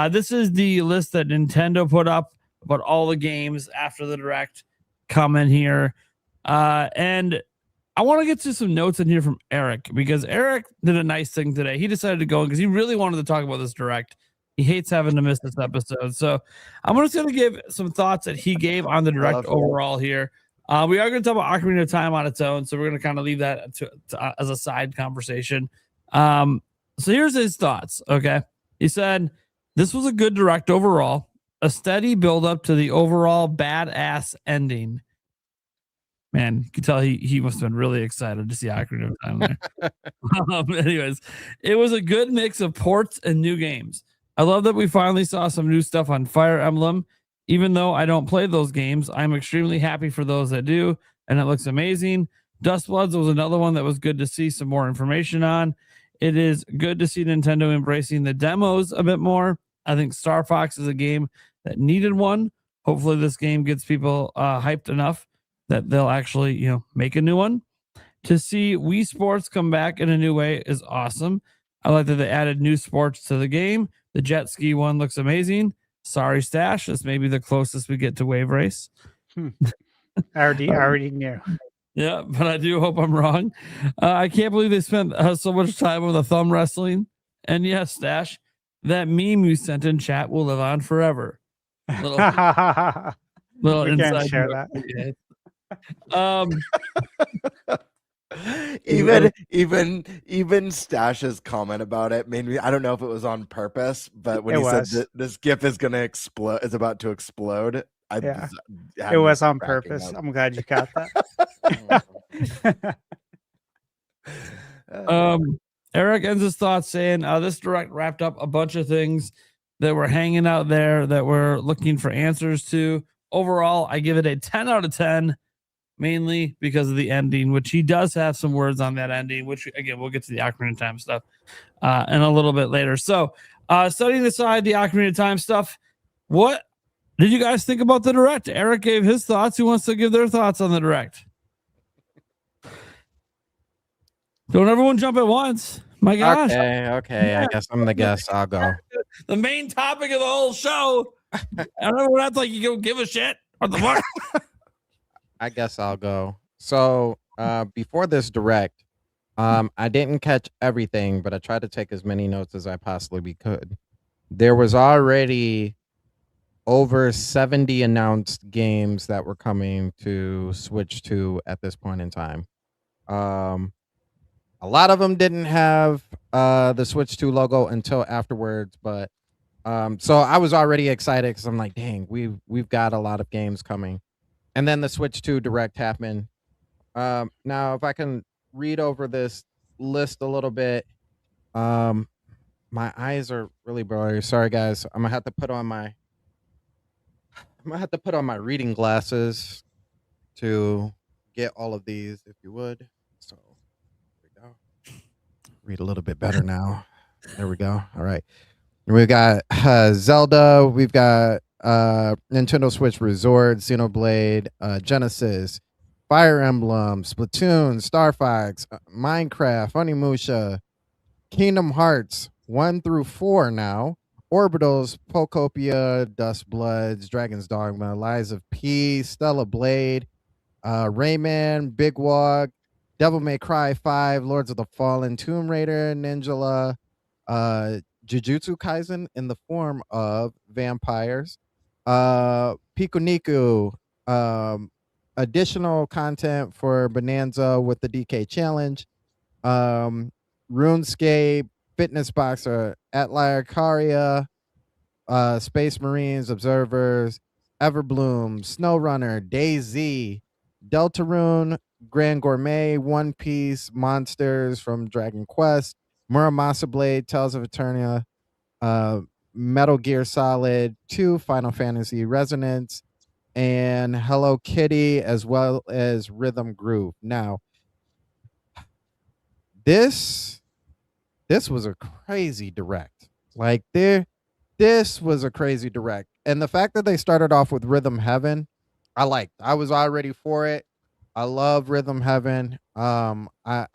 Speaker 6: This is the list that Nintendo put up about all the games after the Direct come in here. And I want to get to some notes in here from Eric, because Eric did a nice thing today. He decided to go because he really wanted to talk about this Direct. He hates having to miss this episode. So I'm just going to give some thoughts that he gave on the Direct overall here. We are going to talk about Ocarina of Time on its own, so we're going to kind of leave that as a side conversation. So here's his thoughts, okay? He said, this was a good Direct overall, a steady build-up to the overall badass ending. Man, you can tell he must have been really excited to see Ocarina of Time there. Anyways, it was a good mix of ports and new games. I love that we finally saw some new stuff on Fire Emblem. Even though I don't play those games, I'm extremely happy for those that do, and it looks amazing. Dustbloods was another one that was good to see some more information on. It is good to see Nintendo embracing the demos a bit more. I think Star Fox is a game that needed one. Hopefully this game gets people hyped enough that they'll actually, make a new one. To see Wii Sports come back in a new way is awesome. I like that they added new sports to the game. The jet ski one looks amazing. Sorry, Stash. This may be the closest we get to Wave Race.
Speaker 10: I already knew.
Speaker 6: Yeah, but I do hope I'm wrong. I can't believe they spent so much time on the thumb wrestling. And yes, Stash, that meme you sent in chat will live on forever. Little
Speaker 10: We
Speaker 6: inside
Speaker 10: can't share
Speaker 6: joke.
Speaker 10: that.
Speaker 9: Even Stash's comment about it made me, I don't know if it was on purpose, but when said that this GIF is gonna explode, is about to explode,
Speaker 10: it was on purpose. I'm glad you got that.
Speaker 6: Eric ends his thoughts saying, this Direct wrapped up a bunch of things that were hanging out there that we're looking for answers to. Overall, I give it a 10 out of 10. Mainly because of the ending, which he does have some words on that ending, which, again, we'll get to the Ocarina of Time stuff in a little bit later. So, setting aside the Ocarina of Time stuff, what did you guys think about the Direct? Eric gave his thoughts. Who wants to give their thoughts on the Direct? Don't everyone jump at once. My gosh.
Speaker 7: Okay. I guess I'm the guest. I'll go.
Speaker 6: The main topic of the whole show. Everyone acts like you don't give a shit. What the fuck?
Speaker 7: I guess I'll go. So before this direct, I didn't catch everything, but I tried to take as many notes as I possibly could. There was already over 70 announced games that were coming to Switch 2 at this point in time. A lot of them didn't have the Switch 2 logo until afterwards, but so I was already excited because I'm like, dang, we've got a lot of games coming. And then the Switch 2 Direct happened. Now, if I can read over this list a little bit, my eyes are really blurry. Sorry, guys. I'm gonna have to put on my reading glasses to get all of these, if you would. So there we go. Read a little bit better now. There we go. All right. We've got Zelda. We've got Nintendo Switch Resort, Xenoblade, Genesis, Fire Emblem, Splatoon, Star Fox, Minecraft, Onimusha, Kingdom Hearts 1 through 4 now, Orbitals, Pokopia, Dust Bloods, Dragon's Dogma, Lies of P, Stella Blade, Rayman, Big Wog, Devil May Cry 5, Lords of the Fallen, Tomb Raider, Ninjala, Jujutsu Kaisen in the form of vampires, Pikuniku, additional content for Bonanza with the DK Challenge, RuneScape, Fitness Boxer, Atelier Caria, Space Marines, Observers, Everbloom, SnowRunner, DayZ, Deltarune, Grand Gourmet, One Piece, Monsters from Dragon Quest, Muramasa Blade, Tales of Eternia, Metal Gear Solid 2, Final Fantasy Resonance, and Hello Kitty, as well as Rhythm Groove. Now, this was a crazy direct. Like this was a crazy direct. And the fact that they started off with Rhythm Heaven, I liked. I was already for it. I love Rhythm Heaven. I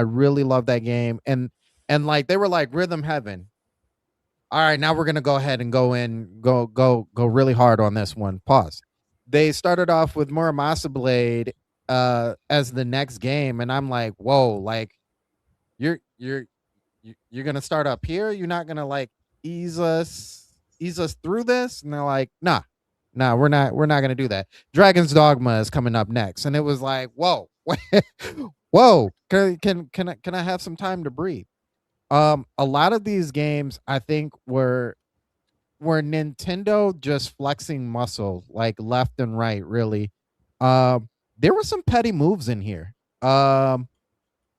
Speaker 7: really love that game. And like they were like Rhythm Heaven. All right, now we're gonna go ahead and go really hard on this one. Pause. They started off with Muramasa Blade as the next game, and I'm like, whoa, like you're gonna start up here? You're not gonna like ease us through this? And they're like, nah, we're not gonna do that. Dragon's Dogma is coming up next, and it was like, whoa, whoa, can I have some time to breathe? A lot of these games I think were Nintendo just flexing muscle like left and right, really. There were some petty moves in here.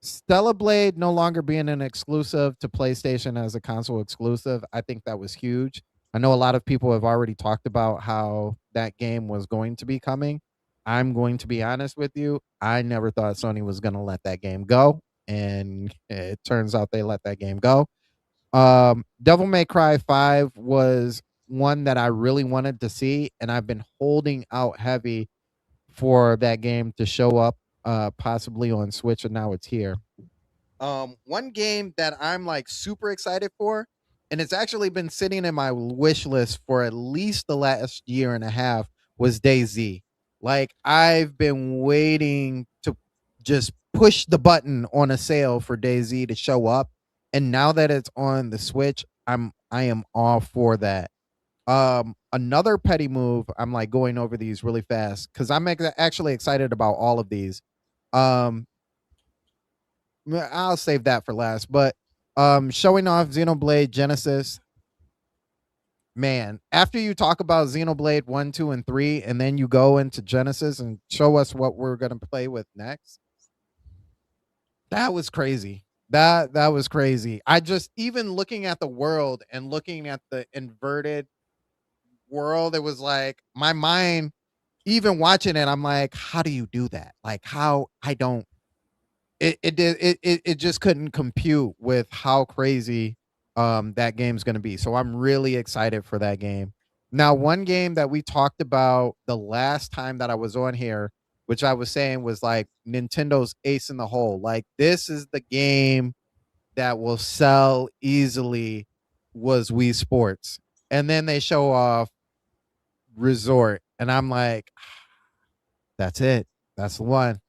Speaker 7: Stella Blade no longer being an exclusive to PlayStation as a console exclusive, I think that was huge. I know a lot of people have already talked about how that game was going to be coming. I'm going to be honest with you. I never thought Sony was going to let that game go, and it turns out they let that game go. Devil May Cry 5 was one that I really wanted to see, and I've been holding out heavy for that game to show up possibly on Switch, and now it's here. One game that I'm like super excited for, and it's actually been sitting in my wish list for at least the last year and a half, was DayZ. Like I've been waiting to just push the button on a sale for DayZ to show up, and now that it's on the Switch, I am all for that. Another petty move, I'm like going over these really fast because I'm actually excited about all of these. I'll save that for last, but showing off Xenoblade Genesis. Man, after you talk about Xenoblade 1, 2, and 3, and then you go into Genesis and show us what we're gonna play with next. That was crazy. That was crazy. I just, even looking at the world and looking at the inverted world, it was like my mind, even watching it, I'm like, how do you do that? Like how I don't it just couldn't compute with how crazy that game's going to be. So I'm really excited for that game. Now, one game that we talked about the last time that I was on here which I was saying was like Nintendo's ace in the hole. Like this is the game that will sell easily was Wii Sports. And then they show off Resort. And I'm like, that's it. That's the one.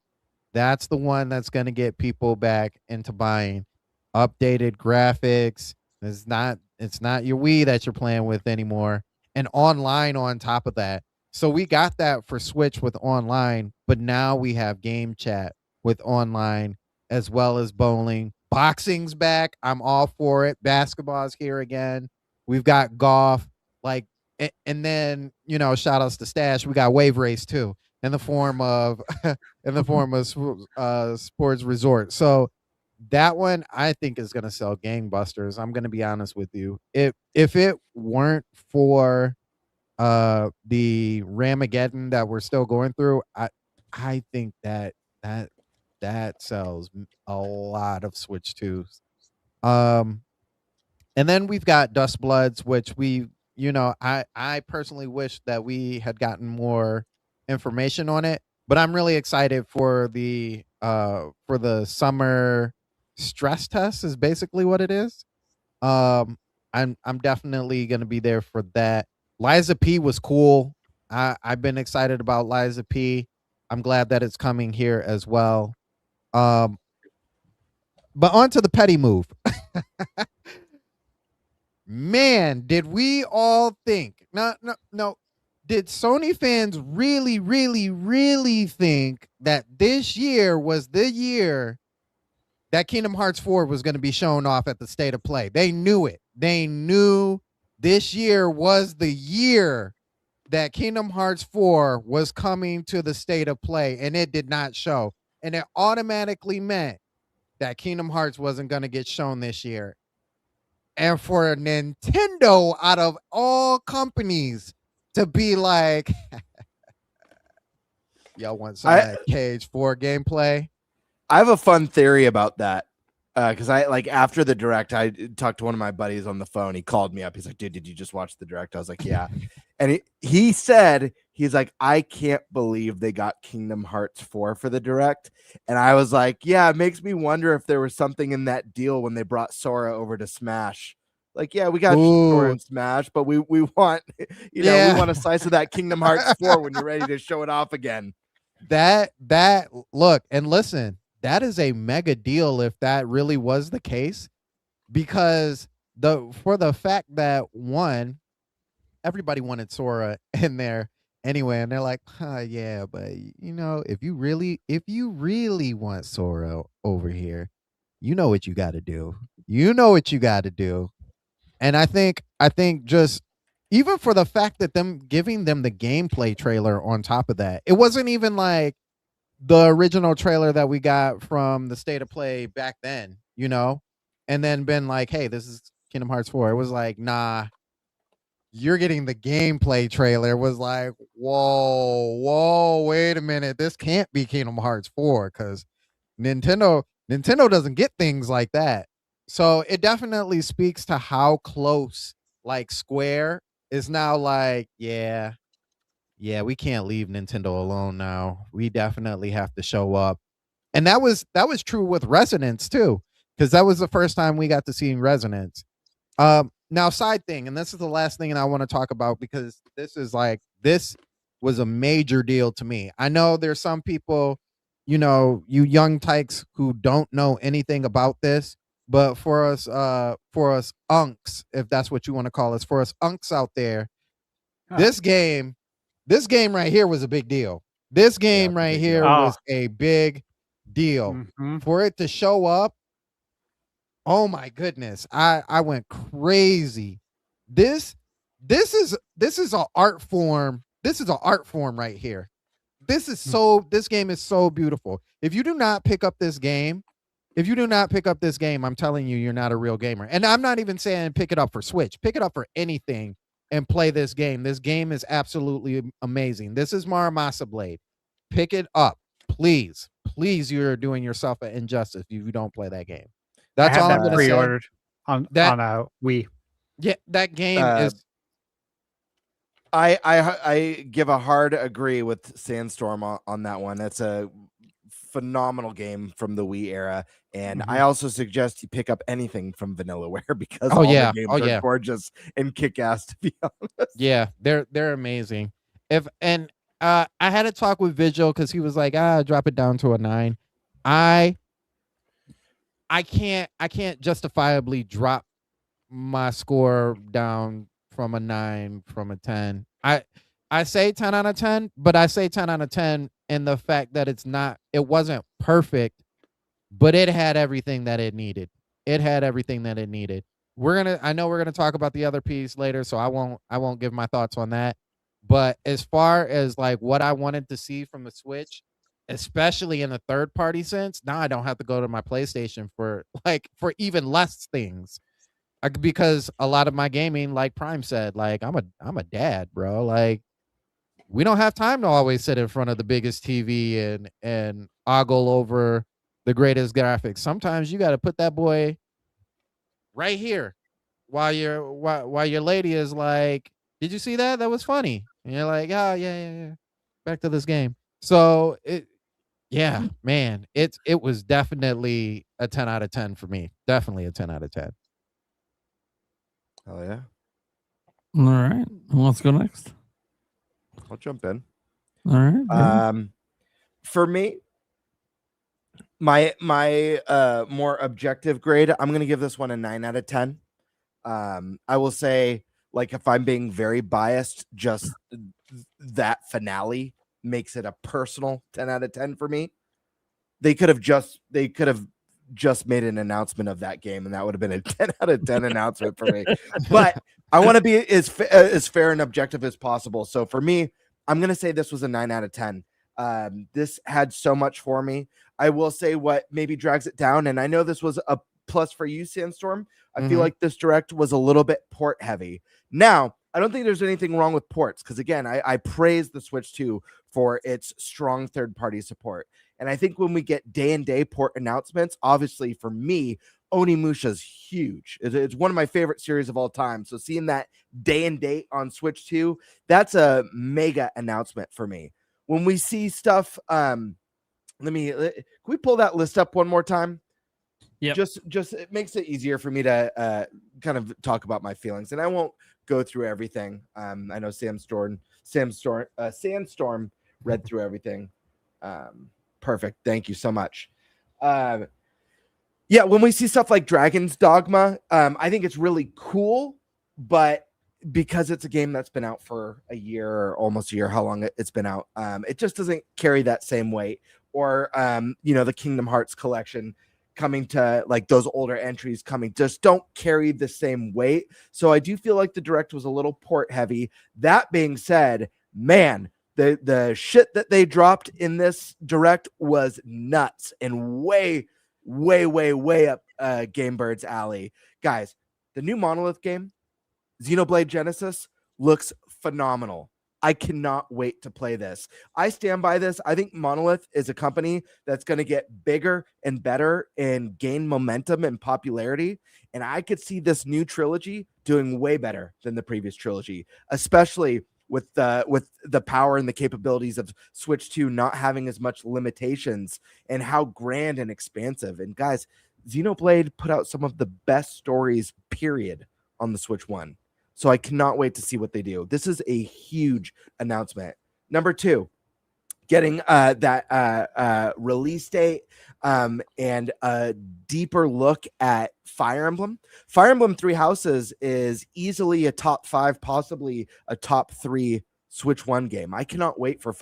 Speaker 7: That's the one that's going to get people back into buying. Updated graphics. It's not your Wii that you're playing with anymore. And online on top of that. So we got that for Switch with online, but now we have game chat with online as well as bowling. Boxing's back. I'm all for it. Basketball's here again. We've got golf. Like, and then, you know, shout outs to Stash. We got Wave Race too in the form of Sports Resort. So that one I think is going to sell gangbusters. I'm going to be honest with you. If it weren't for the Ramageddon that we're still going through, I think that sells a lot of Switch 2s. And then we've got Dust Bloods, which I personally wish that we had gotten more information on it, but I'm really excited for the summer stress test is basically what it is. I'm definitely going to be there for that. Liza P was cool. I've been excited about Liza P. I'm glad that it's coming here as well. But on to the petty move. Man, did we all think? No. Did Sony fans really, really, really think that this year was the year that Kingdom Hearts 4 was going to be shown off at the State of Play? They knew it. They knew this year was the year that Kingdom Hearts 4 was coming to the State of Play, and it did not show. And it automatically meant that Kingdom Hearts wasn't going to get shown this year. And for Nintendo, out of all companies, to be like, y'all want some of that Cage 4 gameplay?
Speaker 9: I have a fun theory about that. Because I like after the direct, I talked to one of my buddies on the phone. He called me up. He's like, dude, did you just watch the direct? I was like, yeah. And he said, he's like, I can't believe they got Kingdom Hearts 4 for the direct. And I was like, yeah, it makes me wonder if there was something in that deal when they brought Sora over to Smash. Like, yeah, we got Sora in Smash, but we want, we want a slice of that Kingdom Hearts 4 when you're ready to show it off again.
Speaker 7: That look and listen. That is a mega deal if that really was the case, because for the fact that one, everybody wanted Sora in there anyway, and they're like, yeah, but if you really want Sora over here, you know what you got to do. And I think just even for the fact that them giving them the gameplay trailer on top of that, it wasn't even like the original trailer that we got from the State of Play back then, and then been like, hey, this is Kingdom Hearts 4. It was like, nah, you're getting the gameplay trailer. It was like, whoa, wait a minute. This can't be Kingdom Hearts 4 because Nintendo doesn't get things like that. So it definitely speaks to how close like Square is now like, yeah, we can't leave Nintendo alone now. We definitely have to show up. And that was true with Resonance too, because that was the first time we got to see Resonance. Now, side thing, and this is the last thing I want to talk about because this was a major deal to me. I know there's some people, you young tykes who don't know anything about this, but for us unks, if that's what you want to call us, for us unks out there, this game right here was a big deal. This game right here was a big deal. Mm-hmm. For it to show up, oh my goodness, I went crazy. This is an art form. This is an art form right here. This game is so beautiful. If you do not pick up this game, I'm telling you, you're not a real gamer. And I'm not even saying pick it up for Switch. Pick it up for anything and play this game. This game is absolutely amazing. This is Muramasa Blade. Pick it up, please. Please, you're doing yourself an injustice if you don't play that game. That's all I'm going to say.
Speaker 10: Pre-ordered on Wii.
Speaker 7: Yeah, that game is.
Speaker 9: I give a hard agree with Sandstorm on that one. That's a phenomenal game from the Wii era, and I also suggest you pick up anything from Vanillaware because all the games are gorgeous and kick ass. To be honest,
Speaker 7: yeah, they're amazing. I had a talk with Vigil because he was like, drop it down to a 9. I can't justifiably drop my score down from a 9 from a 10. I say 10 out of 10, but I say 10 out of 10 in the fact that it wasn't perfect, but it had everything that it needed. It had everything that it needed. I know we're gonna talk about the other piece later, so I won't give my thoughts on that. But as far as like what I wanted to see from the Switch, especially in the third party sense, now I don't have to go to my PlayStation for even less things. Because a lot of my gaming, like Prime said, like I'm a dad, bro. Like we don't have time to always sit in front of the biggest TV and ogle over the greatest graphics. Sometimes you got to put that boy right here while your lady is like, "Did you see that? That was funny." And you're like, "Oh yeah. Back to this game." So man, it was definitely a 10 out of 10 for me. Definitely a 10 out of 10.
Speaker 9: Oh yeah.
Speaker 6: All right. Let's go next.
Speaker 9: I'll jump in.
Speaker 6: All right.
Speaker 9: For me, my more objective grade, I'm gonna give this one a 9 out of 10. I will say, like, if I'm being very biased, just that finale makes it a personal 10 out of 10 for me. They could have just made an announcement of that game, and that would have been a 10 out of 10 announcement for me. But I want to be as fair and objective as possible. So for me, I'm going to say this was a 9 out of 10. This had so much for me. I will say what maybe drags it down, and I know this was a plus for you, Sandstorm. I feel like this direct was a little bit port heavy. Now, I don't think there's anything wrong with ports because, again, I praise the Switch 2 for its strong third-party support. And I think when we get day-and-day port announcements, obviously for me, Onimusha's huge. It's one of my favorite series of all time. So seeing that day-and-date on Switch 2, that's a mega announcement for me. When we see stuff, can we pull that list up one more time?
Speaker 6: Yeah.
Speaker 9: Just it makes it easier for me to kind of talk about my feelings, and I won't go through everything. I know Sandstorm read through everything. Perfect. Thank you so much. When we see stuff like Dragon's Dogma, I think it's really cool, but because it's a game that's been out for a year or almost a year, how long it's been out, it just doesn't carry that same weight. Or the Kingdom Hearts collection coming to, like, those older entries coming just don't carry the same weight. So I do feel like the direct was a little port heavy. That being said, man, the shit that they dropped in this direct was nuts and way up GameBird's alley. Guys, the new Monolith game, Xenoblade Genesis, looks phenomenal. I cannot wait to play this. I stand by this. I think Monolith is a company that's going to get bigger and better and gain momentum and popularity. And I could see this new trilogy doing way better than the previous trilogy, especially with the power and the capabilities of Switch 2 not having as much limitations and how grand and expansive. And guys, Xenoblade put out some of the best stories, period, on the Switch 1. So I cannot wait to see what they do. This is a huge announcement. Number 2, getting that release date and a deeper look at Fire Emblem. Fire Emblem 3 Houses is easily a top 5, possibly a top 3 Switch 1 game. I cannot wait for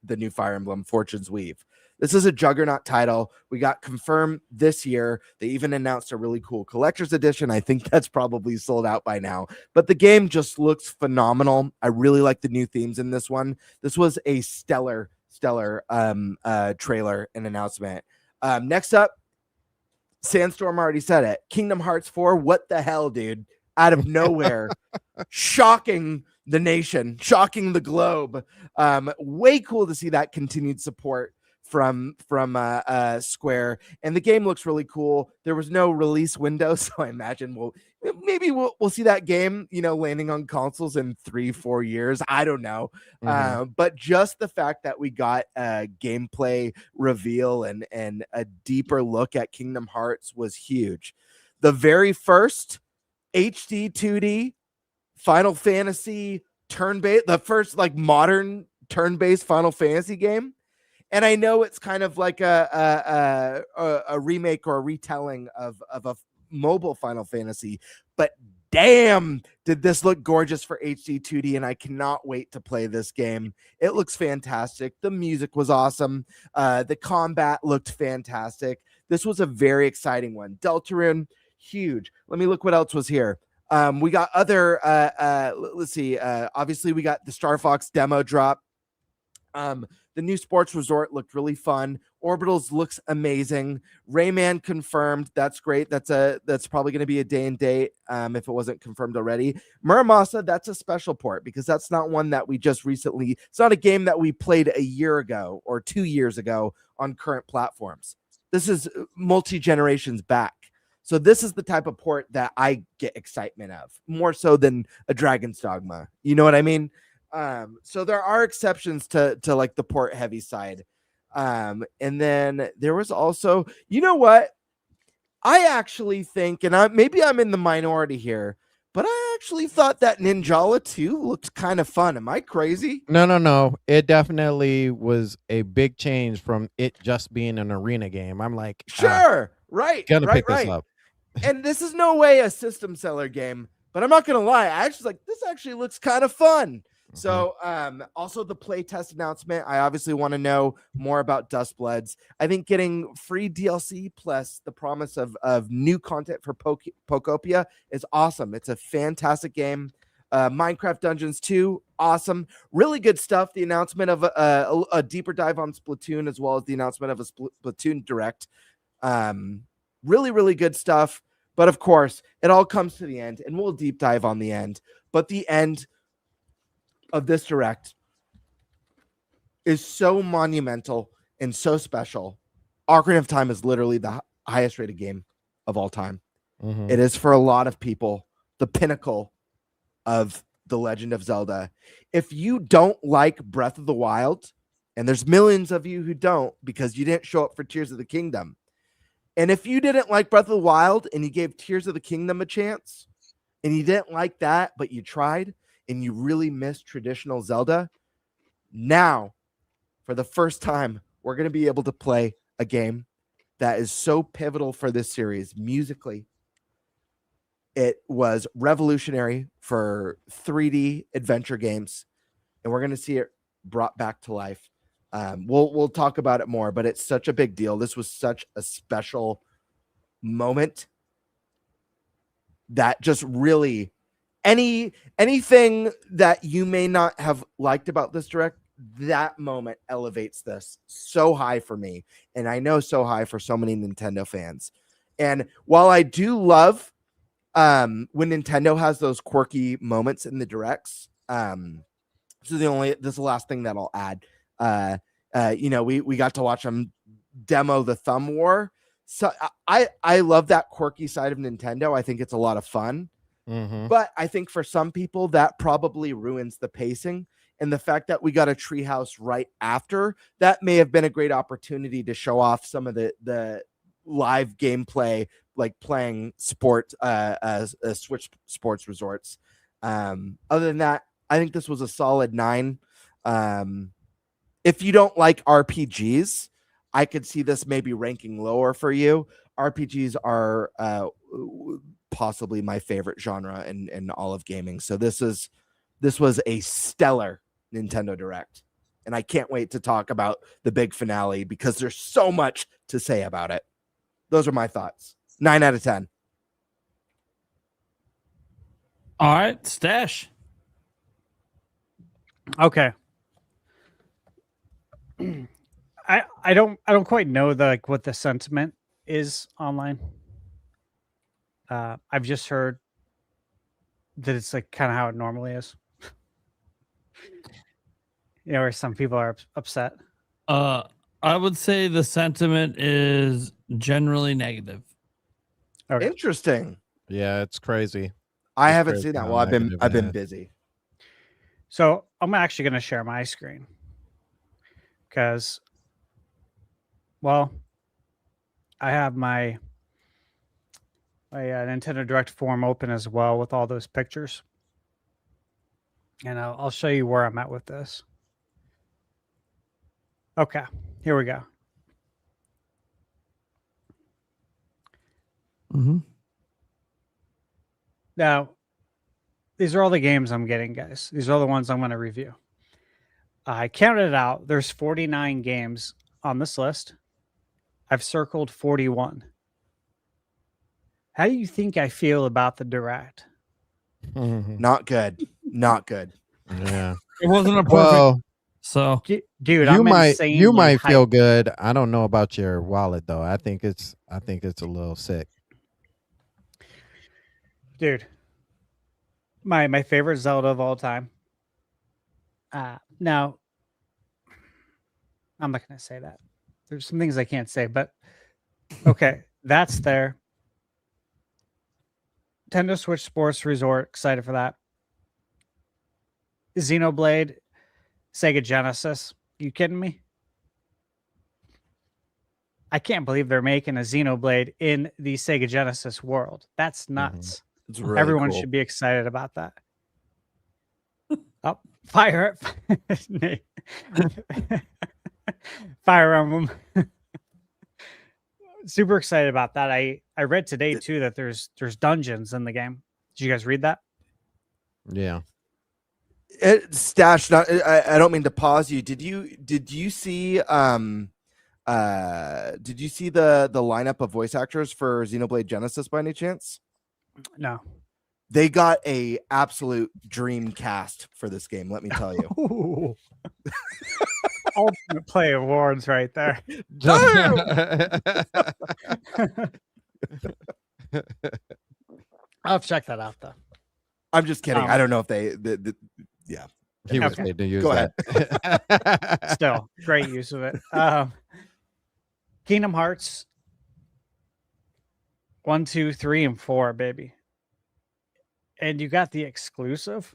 Speaker 9: the new Fire Emblem Fortune's Weave. This is a juggernaut title. We got confirmed this year. They even announced a really cool collector's edition. I think that's probably sold out by now. But the game just looks phenomenal. I really like the new themes in this one. This was a stellar trailer and announcement. Next up, Sandstorm already said it. Kingdom Hearts 4. What the hell, dude? Out of nowhere. Shocking the nation. Shocking the globe. Way cool to see that continued support from Square, and the game looks really cool. There was no release window, so I imagine we'll see that game, landing on consoles in 3-4 years. I don't know. But just the fact that we got a gameplay reveal and a deeper look at Kingdom Hearts was huge. The very first HD 2D Final Fantasy turn-based, the first like modern turn-based Final Fantasy game. And I know it's kind of like a remake or a retelling of a mobile Final Fantasy, but damn, did this look gorgeous for HD 2D, and I cannot wait to play this game. It looks fantastic. The music was awesome. The combat looked fantastic. This was a very exciting one. Deltarune, huge. Let me look what else was here. We got other, let's see. Obviously, we got the Star Fox demo drop. The new sports resort looked really fun. Orbitals looks amazing. Rayman confirmed. That's great. That's probably going to be a day and date if it wasn't confirmed already. Muramasa, that's a special port because that's not one that we just recently. It's not a game that we played a year ago or 2 years ago on current platforms. This is multi-generations back. So this is the type of port that I get excitement of, more so than a Dragon's Dogma. You know what I mean? So there are exceptions to like the port heavy side. And then there was also, you know what? I actually think, and maybe I'm in the minority here, but I actually thought that Ninjala 2 looked kind of fun. Am I crazy?
Speaker 7: No. It definitely was a big change from it just being an arena game. I'm like,
Speaker 9: sure, right.
Speaker 7: Gonna pick this up.
Speaker 9: And this is no way a system seller game, but I'm not gonna lie. I actually like this. Actually looks kind of fun. So, also the playtest announcement. I obviously want to know more about Dustbloods. I think getting free DLC plus the promise of new content for Pokopia is awesome. It's a fantastic game. Minecraft Dungeons 2, awesome. Really good stuff. The announcement of a deeper dive on Splatoon, as well as the announcement of a Splatoon Direct. Really, really good stuff. But of course, it all comes to the end, and we'll deep dive on the end. But the end of this Direct is so monumental and so special. Ocarina of Time is literally the highest rated game of all time. It is, for a lot of people, the pinnacle of the Legend of Zelda. If you don't like Breath of the Wild, and there's millions of you who don't because you didn't show up for Tears of the Kingdom, and if you didn't like Breath of the Wild and you gave Tears of the Kingdom a chance, and you didn't like that, but you tried, and you really miss traditional Zelda, now, for the first time, we're going to be able to play a game that is so pivotal for this series musically. It was revolutionary for 3D adventure games, and we're going to see it brought back to life. We'll talk about it more, but it's such a big deal. This was such a special moment that just really... anything that you may not have liked about this Direct, that moment elevates this so high for me, and I know so high for so many Nintendo fans. And while I do love when Nintendo has those quirky moments in the Directs, this is the last thing that I'll add. We got to watch them demo the Thumb War. So I love that quirky side of Nintendo. I think it's a lot of fun. But I think for some people that probably ruins the pacing, and the fact that we got a treehouse right after that may have been a great opportunity to show off some of the live gameplay, like playing Switch sports resorts. Other than that, I think this was a solid 9. If you don't like RPGs, I could see this maybe ranking lower for you. RPGs are possibly my favorite genre in all of gaming. So this was a stellar Nintendo Direct, and I can't wait to talk about the big finale because there's so much to say about it. Those are my thoughts. 9 out of 10.
Speaker 6: All right, Stash.
Speaker 10: Okay. I don't quite know what the sentiment is online. I've just heard that it's like kind of how it normally is. Where some people are upset.
Speaker 6: I would say the sentiment is generally negative.
Speaker 10: Okay.
Speaker 9: Interesting.
Speaker 7: Yeah, it's crazy.
Speaker 9: I
Speaker 7: It's
Speaker 9: haven't
Speaker 7: crazy
Speaker 9: seen that.
Speaker 7: how
Speaker 9: Well, I've
Speaker 7: negative
Speaker 9: been
Speaker 7: it is.
Speaker 9: busy.
Speaker 10: So I'm actually going to share my screen because, well, I have my Nintendo Direct form open as well with all those pictures, and I'll show you where I'm at with this. Okay, here we go.
Speaker 6: Mm-hmm.
Speaker 10: Now, these are all the games I'm getting, guys. These are all the ones I'm going to review. I counted it out. There's 49 games on this list. I've circled 41. How do you think I feel about the Direct?
Speaker 9: Not good. Not good.
Speaker 7: Yeah.
Speaker 6: It wasn't a perfect.
Speaker 7: Well,
Speaker 6: So,
Speaker 10: dude,
Speaker 7: you
Speaker 10: I'm
Speaker 7: might
Speaker 10: insanely
Speaker 7: feel
Speaker 10: hyped.
Speaker 7: good. I don't know about your wallet though. I think it's a little sick.
Speaker 10: Dude, my favorite Zelda of all time. Now, I'm not going to say that. There's some things I can't say, but okay, that's there. Nintendo Switch Sports Resort, excited for that. Xenoblade, Sega Genesis. You kidding me? I can't believe they're making a Xenoblade in the Sega Genesis world. That's nuts.
Speaker 9: It's really
Speaker 10: Everyone
Speaker 9: cool.
Speaker 10: should be excited about that. Oh, Fire Fire Emblem. Super excited about that. I read today too that there's dungeons in the game. Did you guys read that?
Speaker 7: Yeah.
Speaker 9: Stash. I don't mean to pause you. Did you see did you see the lineup of voice actors for Xenoblade Genesis by any chance?
Speaker 10: No.
Speaker 9: They got a absolute dream cast for this game, let me tell you.
Speaker 10: Ultimate Play Awards right there. I'll have to check that out though.
Speaker 9: I'm just kidding. I don't know if they yeah.
Speaker 7: He was
Speaker 10: Okay.
Speaker 7: made to use
Speaker 9: Go
Speaker 7: that.
Speaker 10: Still, great use of it. Kingdom Hearts 1, 2, 3, and 4, baby. And you got the exclusive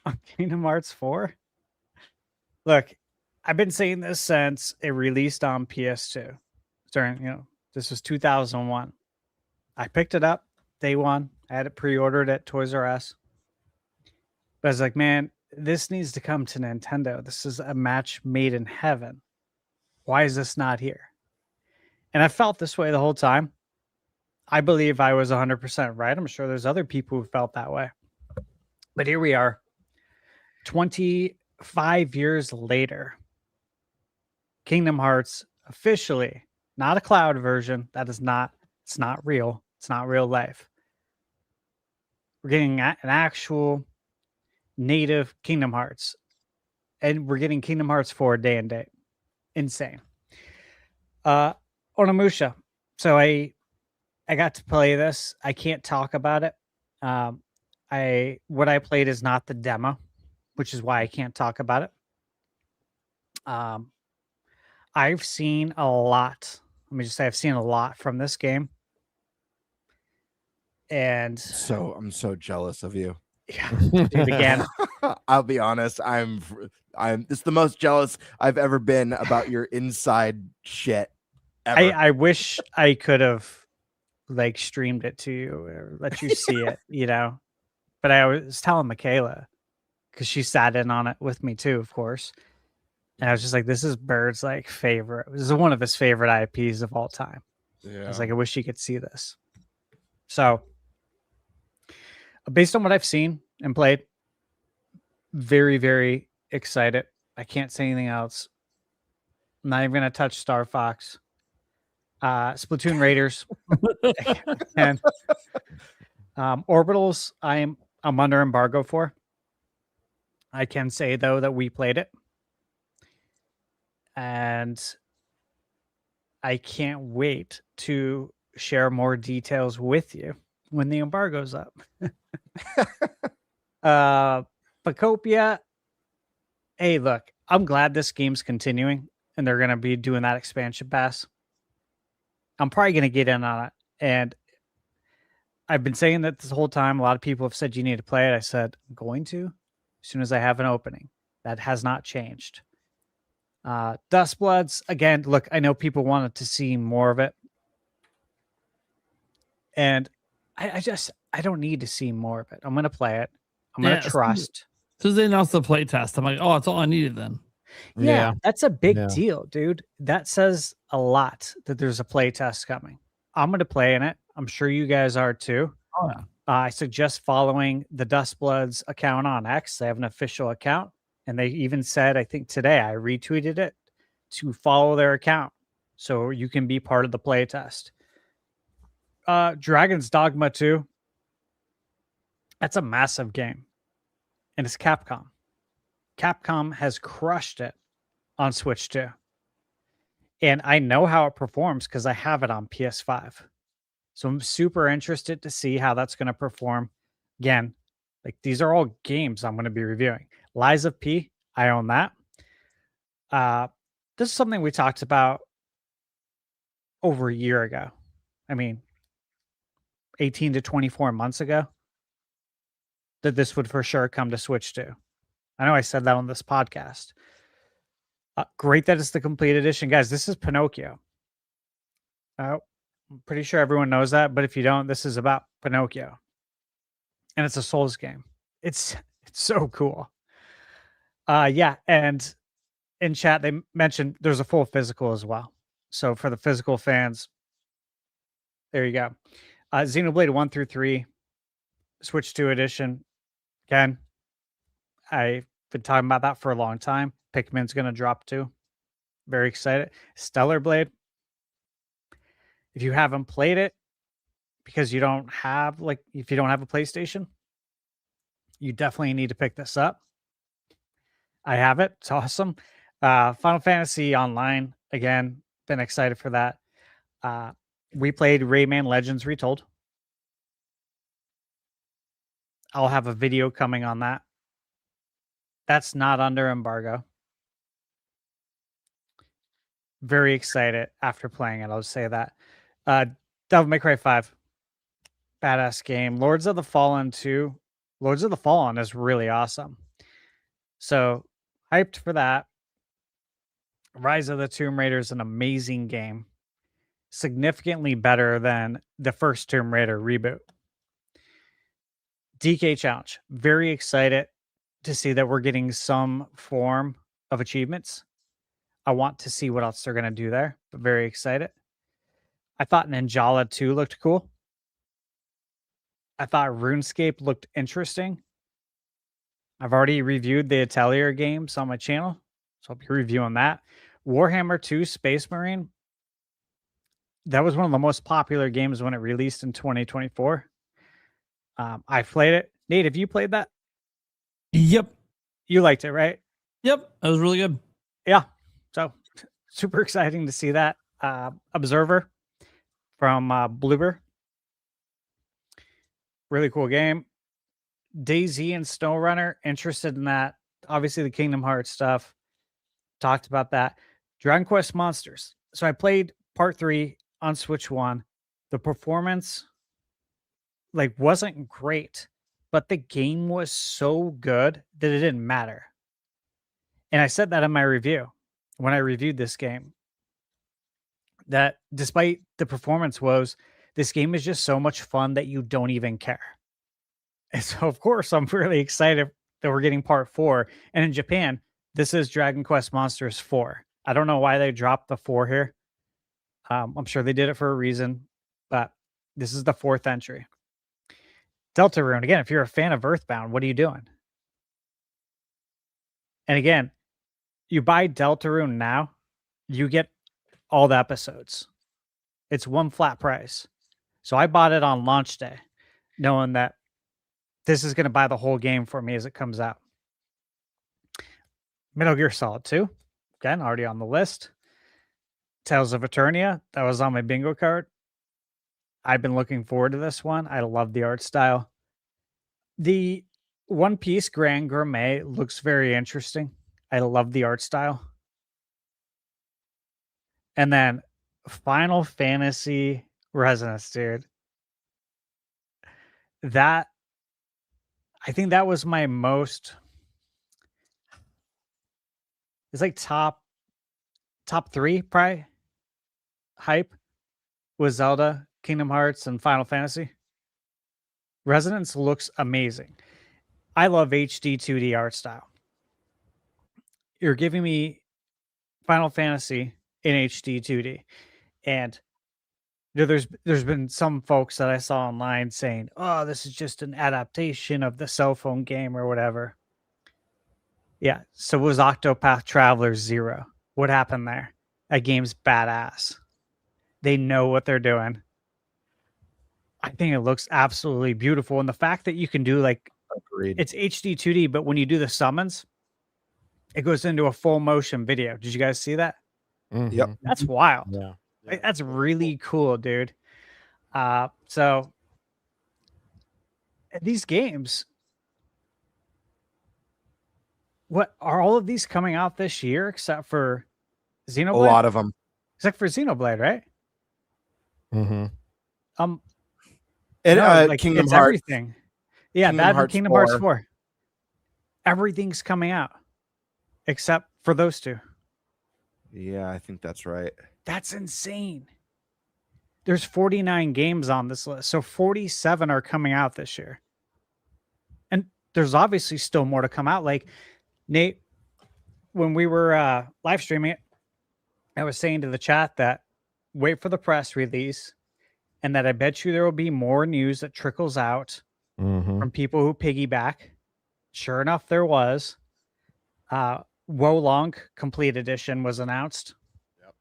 Speaker 10: on Kingdom Hearts 4. Look, I've been saying this since it released on PS2. This was 2001. I picked it up day one. I had it pre-ordered at Toys R Us. But I was like, man, this needs to come to Nintendo. This is a match made in heaven. Why is this not here? And I felt this way the whole time. I believe I was 100% right. I'm sure there's other people who felt that way. But here we are, 25 years later. Kingdom Hearts officially, not a cloud version. It's not real. It's not real life. We're getting an actual native Kingdom Hearts. And we're getting Kingdom Hearts 4 day and date. Insane. Onimusha. So I got to play this. I can't talk about it. What I played is not the demo, which is why I can't talk about it. I've seen a lot. Let me just say I've seen a lot from this game. And
Speaker 9: I'm so jealous of you.
Speaker 10: Yeah, dude, again.
Speaker 9: I'll be honest. It's the most jealous I've ever been about your inside shit ever.
Speaker 10: I wish I could have streamed it to you or let you see it, But I was telling Michaela because she sat in on it with me too, of course. And I was just like, this is Bird's favorite. This is one of his favorite IPs of all time. Yeah. I was like, I wish you could see this. So based on what I've seen and played, very, very excited. I can't say anything else. I'm not even going to touch Star Fox. Splatoon Raiders. And Orbitals, I'm under embargo for. I can say, though, that we played it. And I can't wait to share more details with you when the embargo's up. Pacopia. Hey, look, I'm glad this game's continuing. and they're going to be doing that expansion pass. I'm probably going to get in on it. And I've been saying that this whole time. A lot of people have said you need to play it. I said, I'm going to as soon as I have an opening. That has not changed. Dustbloods, again, look, I know people wanted to see more of it. And I don't need to see more of it. I'm going to play it. I'm going to trust.
Speaker 6: So they announced the play test. I'm like, oh, that's all I needed then.
Speaker 10: Yeah, that's a big deal, dude. That says a lot that there's a play test coming. I'm going to play in it. I'm sure you guys are too.
Speaker 6: Oh, yeah.
Speaker 10: I suggest following the Dustbloods account on X. They have an official account. And they even said, I think today I retweeted it, to follow their account so you can be part of the play test. Dragon's Dogma 2. That's a massive game. And it's Capcom. Capcom has crushed it on Switch 2. And I know how it performs because I have it on PS5. So I'm super interested to see how that's going to perform. Again, like these are all games I'm going to be reviewing. Lies of P, I own that. This is something we talked about over a year ago. I mean, 18 to 24 months ago, that this would for sure come to Switch 2. I know I said that on this podcast. Great that it's the complete edition. Guys, this is Pinocchio. I'm pretty sure everyone knows that, but if you don't, this is about Pinocchio. And it's a Souls game. It's so cool. Yeah, and in chat they mentioned there's a full physical as well. So for the physical fans, there you go. Xenoblade 1 through 3, Switch 2 edition. Again, I've been talking about that for a long time. Pikmin's going to drop too. Very excited. Stellar Blade. If you haven't played it because you don't have if you don't have a PlayStation, you definitely need to pick this up. I have it. It's awesome. Final Fantasy Online. Again, been excited for that. We played Rayman Legends Retold. I'll have a video coming on that. That's not under embargo. Very excited after playing it. I'll just say that. Devil May Cry 5. Badass game. Lords of the Fallen 2. Lords of the Fallen is really awesome. So hyped for that. Rise of the Tomb Raider is an amazing game. Significantly better than the first Tomb Raider reboot. DK Challenge. Very excited to see that we're getting some form of achievements. I want to see what else they're going to do there, but very excited. I thought Ninjala 2 looked cool. I thought RuneScape looked interesting. I've already reviewed the Atelier games on my channel, so I'll be reviewing that. Warhammer 2 Space Marine. That was one of the most popular games when it released in 2024. I played it. Nate, have you played that?
Speaker 6: Yep.
Speaker 10: You liked it, right?
Speaker 6: Yep. That was really good.
Speaker 10: Yeah. So super exciting to see that. Observer from Bloober. Really cool game. DayZ and SnowRunner, interested in that. Obviously the Kingdom Hearts stuff. Talked about that. Dragon Quest Monsters. So I played part 3 on Switch 1. The performance wasn't great, but the game was so good that it didn't matter. And I said that in my review when I reviewed this game, that despite the performance woes, this game is just so much fun that you don't even care. And so, of course, I'm really excited that we're getting part 4. And in Japan, this is Dragon Quest Monsters 4. I don't know why they dropped the 4 here. I'm sure they did it for a reason, but this is the 4th entry. Deltarune. Again, if you're a fan of Earthbound, what are you doing? And again, you buy Deltarune now, you get all the episodes. It's one flat price. So I bought it on launch day, knowing that this is going to buy the whole game for me as it comes out. Metal Gear Solid 2. Again, already on the list. Tales of Eternia. That was on my bingo card. I've been looking forward to this one. I love the art style. The One Piece Grand Gourmet looks very interesting. I love the art style. And then Final Fantasy Resonance, dude. That I think that was my most. It's like top 3 probably hype was Zelda, Kingdom Hearts, and Final Fantasy. Resonance looks amazing. I love HD 2D art style. You're giving me Final Fantasy in HD 2D, and there's been some folks that I saw online saying, "Oh, this is just an adaptation of the cell phone game or whatever." Yeah, so was Octopath Traveler 0. What happened there? That game's badass. They know what they're doing. I think it looks absolutely beautiful. And the fact that you can do like, it's HD 2D, but when you do the summons, it goes into a full motion video. Did you guys see that?
Speaker 9: Yep.
Speaker 10: That's wild.
Speaker 7: Yeah.
Speaker 10: Like, that's really cool, dude. So these games, what are all of these coming out this year except for Xenoblade?
Speaker 9: A lot of them.
Speaker 10: Except for Xenoblade, right?
Speaker 7: Mm-hmm.
Speaker 10: No, like,
Speaker 9: Kingdom
Speaker 10: it's
Speaker 9: Hearts.
Speaker 10: everything. Yeah,
Speaker 9: Kingdom
Speaker 10: that and
Speaker 9: Hearts
Speaker 10: Kingdom Hearts
Speaker 9: 4.
Speaker 10: 4. Everything's coming out except for those two.
Speaker 9: Yeah, I think that's right.
Speaker 10: That's insane. There's 49 games on this list, so 47 are coming out this year. And there's obviously still more to come out. Like, Nate, when we were live streaming it, I was saying to the chat that wait for the press release, and that I bet you there will be more news that trickles out from people who piggyback. Sure enough, there was. Wolong Complete Edition was announced.
Speaker 7: Yep.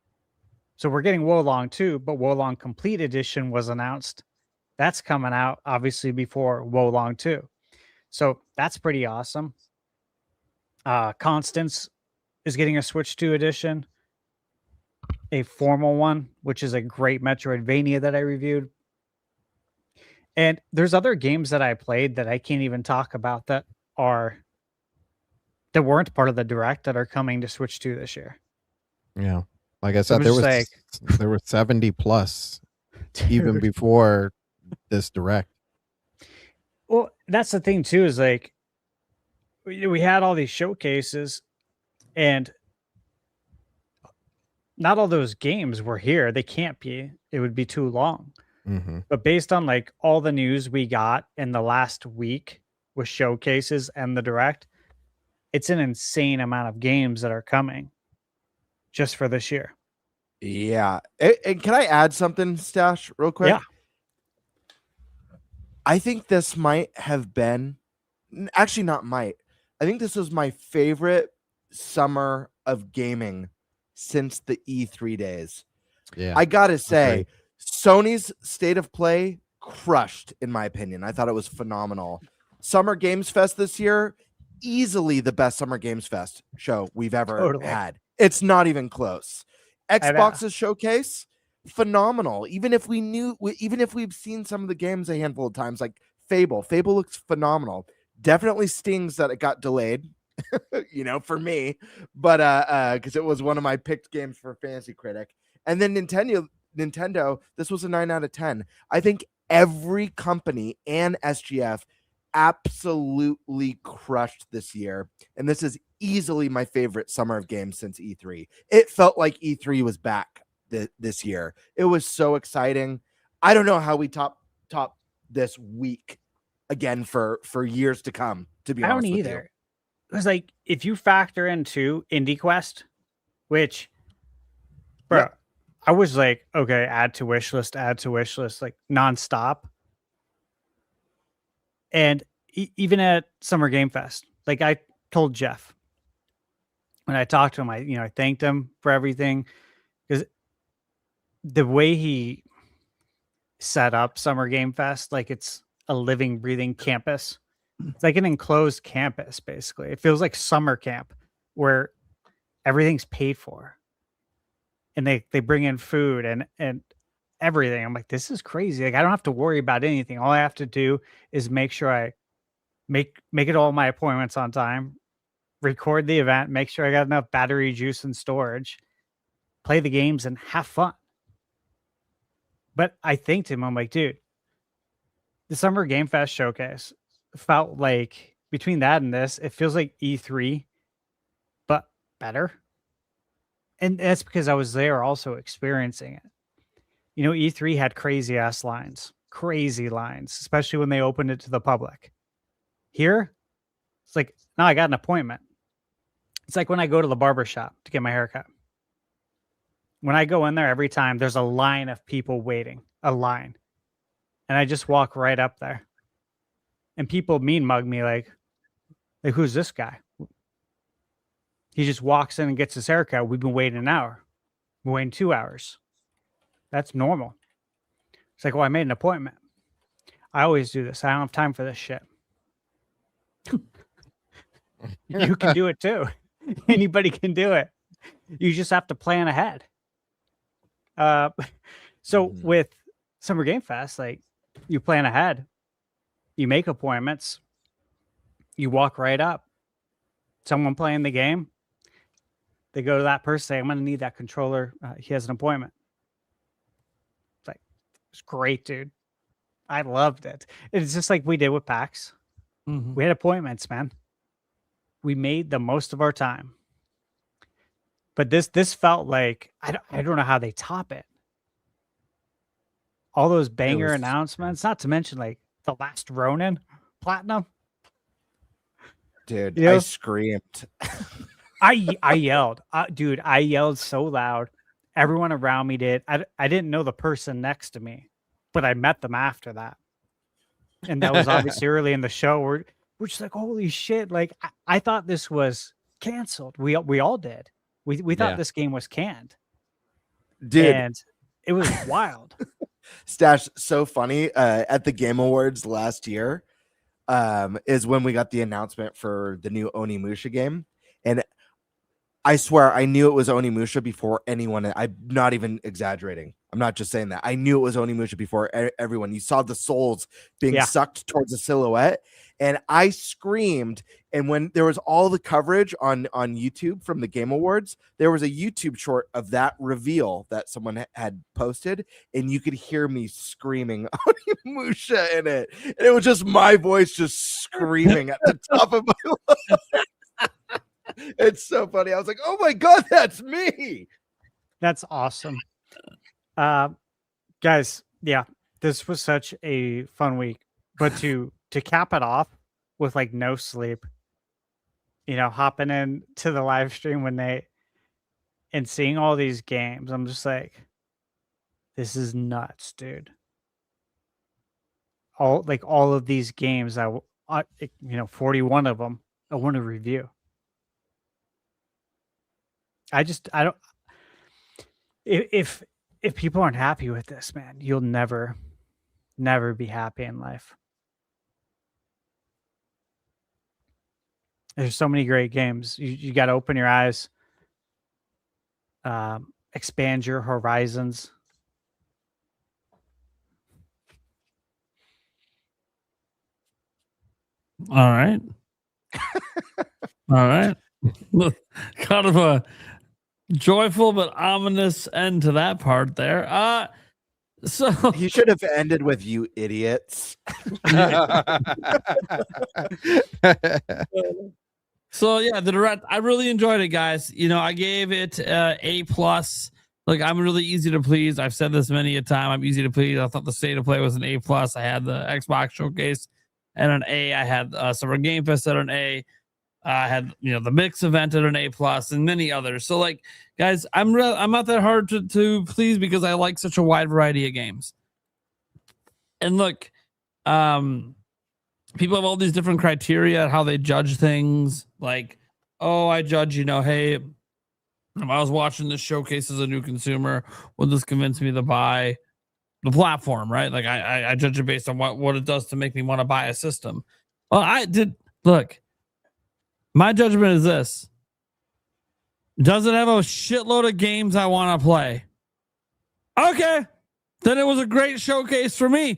Speaker 10: So we're getting Wolong 2, but Wolong Complete Edition was announced. That's coming out, obviously, before Wolong 2. So that's pretty awesome. Constance is getting a Switch 2 edition. A formal one, which is a great Metroidvania that I reviewed. And there's other games that I played that I can't even talk about that weren't part of the Direct that are coming to Switch 2 this year.
Speaker 7: Yeah. Like I
Speaker 10: So
Speaker 7: said,
Speaker 10: I'm just
Speaker 7: there were 70 plus even before this Direct.
Speaker 10: Well, that's the thing too, is like we had all these showcases and not all those games were here. They can't be. It would be too long.
Speaker 7: Mm-hmm.
Speaker 10: But based on like all the news we got in the last week with showcases and the Direct, it's an insane amount of games that are coming just for this year.
Speaker 9: Yeah. And can I add something, Stash, real quick?
Speaker 10: Yeah.
Speaker 9: I think this might have been, actually not might. I think this was my favorite summer of gaming since the E3 days.
Speaker 7: Yeah.
Speaker 9: I gotta say,
Speaker 7: Agreed.
Speaker 9: Sony's State of Play crushed, in my opinion. I thought it was phenomenal. Summer Games Fest this year, easily the best Summer Games Fest show we've ever had. It's not even close. Xbox's showcase, phenomenal. Even if we've seen some of the games a handful of times, like Fable looks phenomenal. Definitely stings that it got delayed, for me, but because it was one of my picked games for Fantasy Critic. And then Nintendo, this was a 9 out of 10. I think every company and SGF absolutely crushed this year, and this is easily my favorite summer of games since E3. It felt like E3 was back this year. It was so exciting. I don't know how we top this week again for years to come, to be honest. I don't either.
Speaker 10: It was like, if you factor into Indie Quest, which, bro, yep. I was like, okay, add to wish list, like nonstop. And even at Summer Game Fest, like I told Jeff when I talked to him, I thanked him for everything, because the way he set up Summer Game Fest, like it's a living, breathing campus. It's like an enclosed campus, basically. It feels like summer camp where everything's paid for. And they bring in food and everything. I'm like, this is crazy. Like, I don't have to worry about anything. All I have to do is make sure I make it all my appointments on time, record the event, make sure I got enough battery juice and storage, play the games, and have fun. But I think to him, I'm like, dude, the Summer Game Fest showcase felt like, between that and this, it feels like E3, but better. And that's because I was there also experiencing it. You know, E3 had crazy lines, especially when they opened it to the public. Here, it's like, no, I got an appointment. It's like when I go to the barber shop to get my haircut. When I go in there, every time there's a line of people waiting, a line. And I just walk right up there. And people mean mug me like, who's this guy? He just walks in and gets his haircut. We've been waiting an hour. We're waiting 2 hours. That's normal. It's like, well, I made an appointment. I always do this. I don't have time for this shit. You can do it too. Anybody can do it. You just have to plan ahead. So with Summer Game Fest, like, you plan ahead. You make appointments. You walk right up. Someone playing the game. They go to that person, say, I'm going to need that controller. He has an appointment. It's like, it's great, dude. I loved it. It's just like we did with PAX. We had appointments, man. We made the most of our time. But this felt like, I don't know how they top it. All those banger announcements, not to mention like the last Ronin Platinum.
Speaker 9: Dude,
Speaker 10: You know?
Speaker 9: I screamed.
Speaker 10: I yelled. Dude, I yelled so loud. Everyone around me did. I didn't know the person next to me, but I met them after that. And that was obviously early in the show. We're just like, holy shit. Like, I thought this was canceled. We all did. We thought this game was canned.
Speaker 9: Dude.
Speaker 10: And it was wild.
Speaker 9: Stash, so funny. At the Game Awards last year is when we got the announcement for the new Onimusha game. And I swear I knew it was Onimusha before anyone. I'm not even exaggerating. I'm not just saying that. I knew it was Onimusha before everyone. You saw the souls being sucked towards the silhouette. And I screamed. And when there was all the coverage on YouTube from the Game Awards, there was a YouTube short of that reveal that someone had posted. And you could hear me screaming Onimusha in it. And it was just my voice just screaming at the top of my lungs. It's so funny. I was like, oh my God, that's me.
Speaker 10: That's awesome. Guys, yeah, this was such a fun week. But to cap it off with like no sleep, you know, hopping in to the live stream and seeing all these games, I'm just like, this is nuts, dude. All of these games, 41 of them I want to review. I don't. If people aren't happy with this, man, you'll never be happy in life. There's so many great games. You got to open your eyes, expand your horizons.
Speaker 6: All right. All right. Kind of a joyful but ominous end to that part there. So
Speaker 9: he should have ended with "you idiots."
Speaker 6: So yeah, the direct, I really enjoyed it, guys. You know, I gave it A+. Like, I'm really easy to please. I've said this many a time. I'm easy to please. I thought the state of play was an A+. I had the Xbox showcase at an A. I had Summer Game Fest at an A. I had, the mix event at an A+, and many others. So, like, guys, I'm not that hard to please because I like such a wide variety of games. And look, people have all these different criteria how they judge things. Like, oh, I judge, hey, if I was watching this showcase as a new consumer, would this convince me to buy the platform, right? Like, I judge it based on what it does to make me want to buy a system. Well, I did look. My judgment is this. Does it have a shitload of games I want to play? Okay. Then it was a great showcase for me.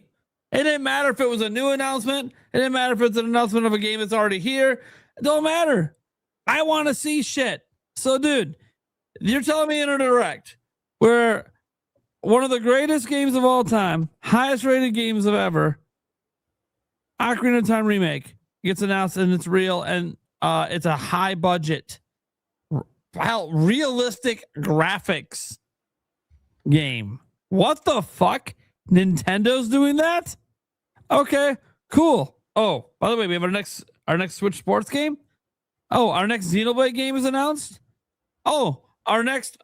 Speaker 6: It didn't matter if it was a new announcement. It didn't matter if it's an announcement of a game that's already here. It don't matter. I want to see shit. So, dude, You're telling me in a direct where one of the greatest games of all time, highest rated games of ever, Ocarina of Time remake gets announced and it's real and it's a high budget, realistic graphics game. What the fuck? Nintendo's doing that? Okay, cool. Oh, by the way, we have our next Switch Sports game. Oh, our next Xenoblade game is announced. Oh, our next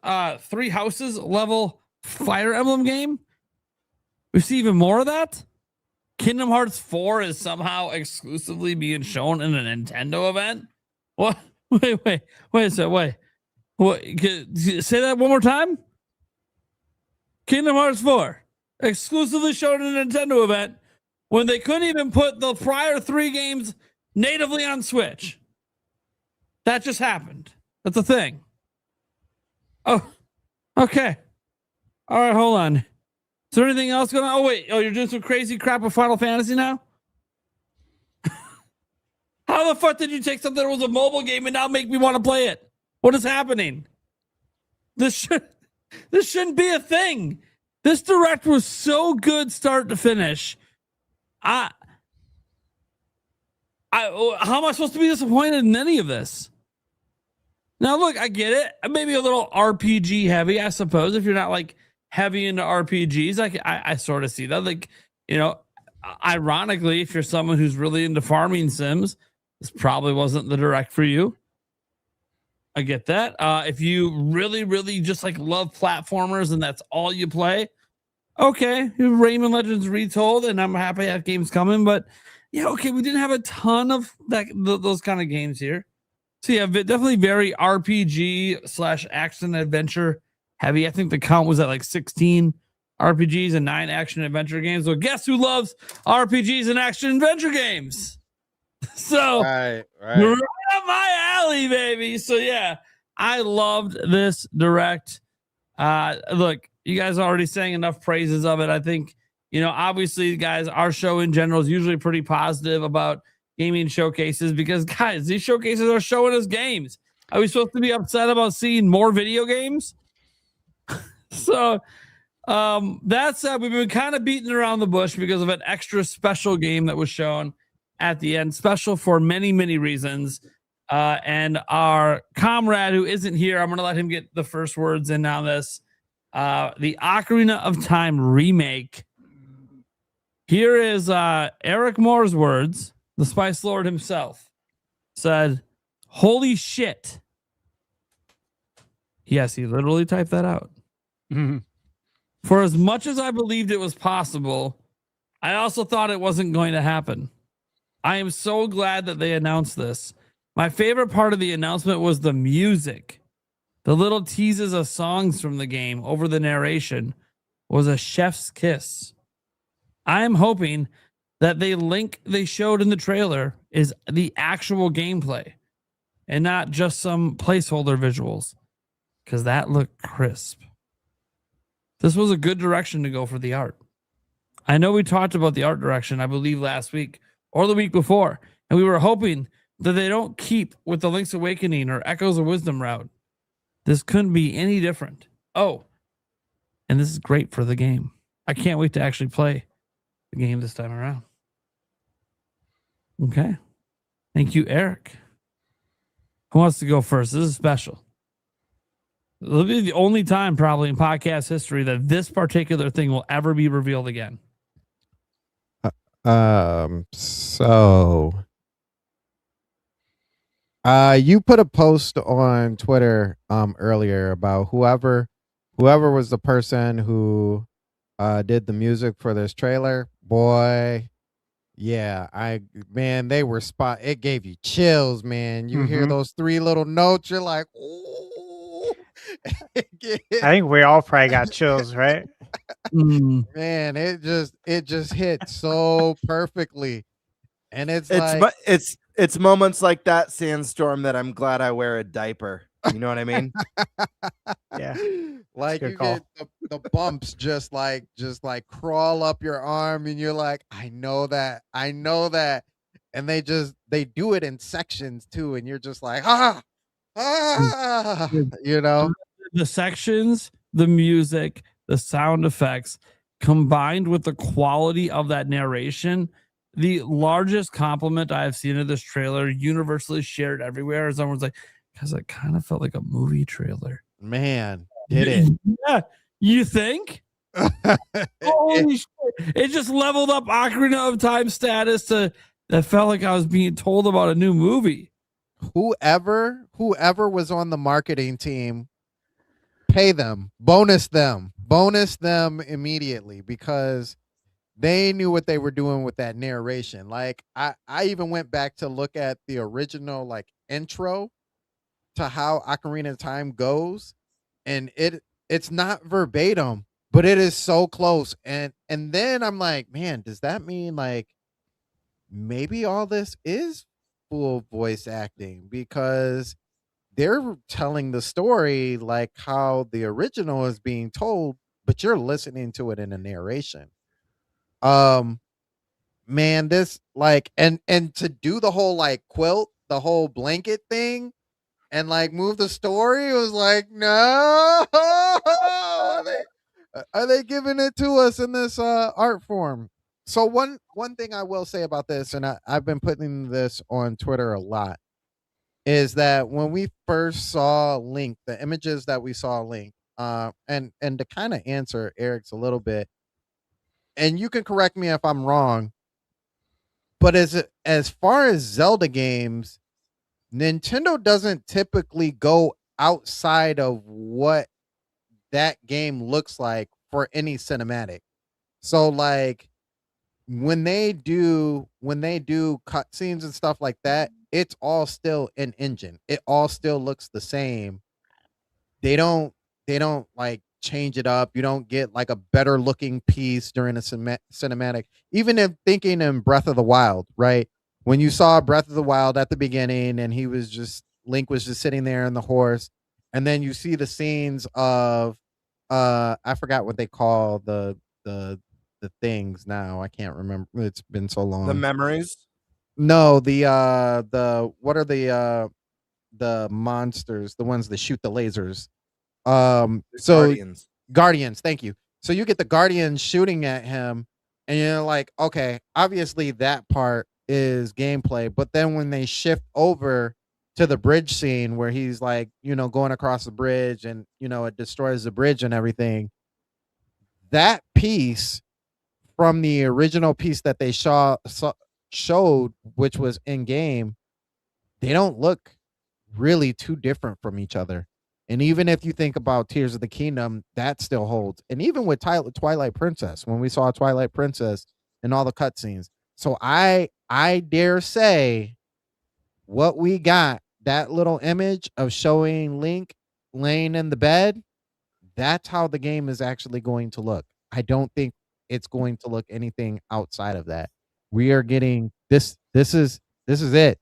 Speaker 6: Three Houses level Fire Emblem game. We see even more of that. Kingdom Hearts 4 is somehow exclusively being shown in a Nintendo event. What? Wait a second. Wait. What? Say that one more time. Kingdom Hearts 4 exclusively shown in a Nintendo event when they couldn't even put the prior 3 games natively on Switch. That just happened. That's a thing. Oh, okay. All right, hold on. Is there anything else going on? Oh, wait. Oh, you're doing some crazy crap with Final Fantasy now? How the fuck did you take something that was a mobile game and now make me want to play it? What is happening? This shouldn't be a thing. This direct was so good start to finish. How am I supposed to be disappointed in any of this? Now, look, I get it. Maybe a little RPG heavy, I suppose, if you're not like heavy into RPGs. I sort of see that. Like, you know, ironically, if you're someone who's really into farming sims, this probably wasn't the direct for you. I get that. If you really, really just like love platformers and that's all you play, okay, Rayman Legends Retold, and I'm happy that game's coming. But yeah, okay, we didn't have a ton of those kind of games here. So yeah, definitely very RPG / action adventure heavy. I think the count was at like 16 RPGs and 9 action adventure games. So guess who loves RPGs and action adventure games? So right up my alley, baby. So yeah, I loved this direct. Look, you guys are already saying enough praises of it. I think, you know, obviously, guys, our show in general is usually pretty positive about gaming showcases because, guys, these showcases are showing us games. Are we supposed to be upset about seeing more video games? So that said, we've been kind of beating around the bush because of an extra special game that was shown at the end. Special for many, many reasons. And our comrade who isn't here, I'm going to let him get the first words in on this. The Ocarina of Time remake. Here is Eric Mohr's words. The Spice Lord himself said, "Holy shit." Yes, he literally typed that out. Mm-hmm. For as much as I believed it was possible, I also thought it wasn't going to happen. I am so glad that they announced this. My favorite part of the announcement was the music. The little teases of songs from the game over the narration was a chef's kiss. I am hoping that the link they showed in the trailer is the actual gameplay and not just some placeholder visuals, because that looked crisp. This was a good direction to go for the art. I know we talked about the art direction, I believe, last week or the week before, and we were hoping that they don't keep with the Link's Awakening or Echoes of Wisdom route. This couldn't be any different. Oh, and this is great for the game. I can't wait to actually play the game this time around. Okay. Thank you, Eric. Who wants to go first? This is special. It'll be the only time probably in podcast history that this particular thing will ever be revealed again.
Speaker 7: You put a post on Twitter earlier about whoever was the person who did the music for this trailer. Boy, yeah, they were spot. It gave you chills, man. You hear those 3 little notes, you're like, oh.
Speaker 10: I think we all probably got chills, right?
Speaker 7: Man, it just hit so perfectly. And
Speaker 9: it's moments like that, Sandstorm, that I'm glad I wear a diaper. You know what I mean?
Speaker 10: Yeah.
Speaker 7: Like you get the bumps just like crawl up your arm and you're like, I know that. And they do it in sections too. And you're just like, you know,
Speaker 6: the sections, the music, the sound effects, combined with the quality of that narration, the largest compliment I have seen of this trailer, universally shared everywhere, is someone's like, because it kind of felt like a movie trailer.
Speaker 7: Man, did it?
Speaker 6: Yeah, you think? Holy shit! It just leveled up Ocarina of Time status to that felt like I was being told about a new movie.
Speaker 7: Whoever was on the marketing team, pay them, bonus them immediately, because they knew what they were doing with that narration. Like I even went back to look at the original like intro to how Ocarina of Time goes, and it's not verbatim, but it is so close. And then I'm like, man, does that mean like maybe all this is full voice acting, because they're telling the story like how the original is being told, but you're listening to it in a narration. Man, this like and to do the whole like quilt, the whole blanket thing, and like move the story, it was like, no, are they giving it to us in this art form? So one thing I will say about this, and I've been putting this on Twitter a lot, is that when we first saw Link, the images that we saw Link, and to kind of answer Eric's a little bit, and you can correct me if I'm wrong, but as far as Zelda games, Nintendo doesn't typically go outside of what that game looks like for any cinematic. So like when they do cutscenes and stuff like that, it's all still in engine. It all still looks the same. They don't like change it up. You don't get like a better looking piece during a cinematic. Even if thinking in Breath of the Wild, right? When you saw Breath of the Wild at the beginning and Link was just sitting there on the horse, and then you see the scenes of I forgot what they call the things now. I can't remember. It's been so long.
Speaker 9: The memories?
Speaker 7: No, what are the monsters, the ones that shoot the lasers? So Guardians, thank you. So you get the Guardians shooting at him, and you're like, okay, obviously that part is gameplay. But then when they shift over to the bridge scene where he's like, going across the bridge, and it destroys the bridge and everything, that piece from the original piece that they showed, which was in game, they don't look really too different from each other. And even if you think about Tears of the Kingdom, that still holds. And even with Twilight Princess, when we saw Twilight Princess and all the cutscenes. So I dare say what we got, that little image of showing Link laying in the bed, that's how the game is actually going to look. I don't think it's going to look anything outside of that. We are getting this is it.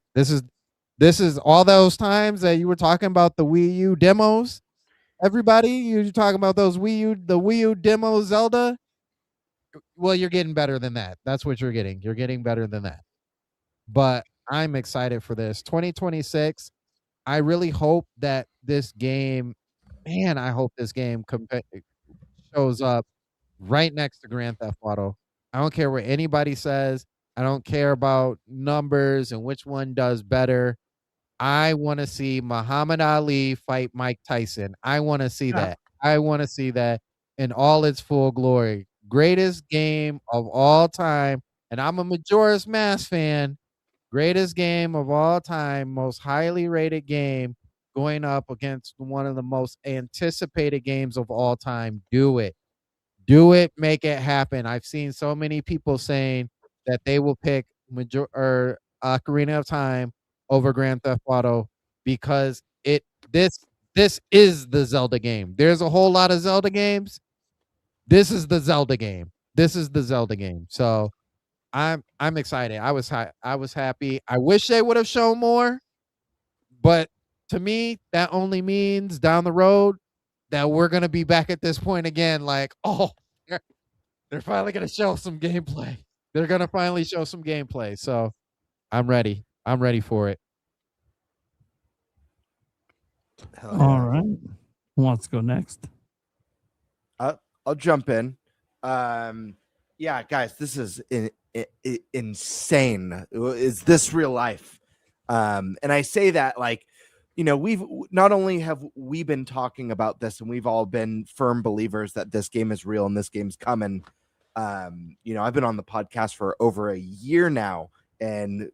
Speaker 7: This is all those times that you were talking about the Wii U demos. Everybody, you're talking about the Wii U demo Zelda. Well, you're getting better than that. That's what you're getting. You're getting better than that. But I'm excited for this 2026. I really hope that this game, I hope this game shows up right next to Grand Theft Auto. I don't care what anybody says. I don't care about numbers and which one does better. I want to see Muhammad Ali fight Mike Tyson. I want to see that. I want to see that in all its full glory. Greatest game of all time. And I'm a Majora's Mask fan. Greatest game of all time. Most highly rated game going up against one of the most anticipated games of all time. Do it. Do it. Make it happen. I've seen so many people saying that they will pick Ocarina of Time over Grand Theft Auto because this is the Zelda game. There's a whole lot of Zelda games. This is the Zelda game. This is the Zelda game. So I'm excited. I was happy. I wish they would have shown more, but to me, that only means down the road that we're gonna be back at this point again. Like, oh, they're finally gonna show some gameplay. They're gonna finally show some gameplay. So I'm ready. I'm ready for it.
Speaker 6: All right. Who wants to go next?
Speaker 9: I'll jump in. Yeah, guys, this is insane. Is this real life? And I say that like, you know, we've not only have we been talking about this, and we've all been firm believers that this game is real and this game's coming. You know, I've been on the podcast for over a year now, and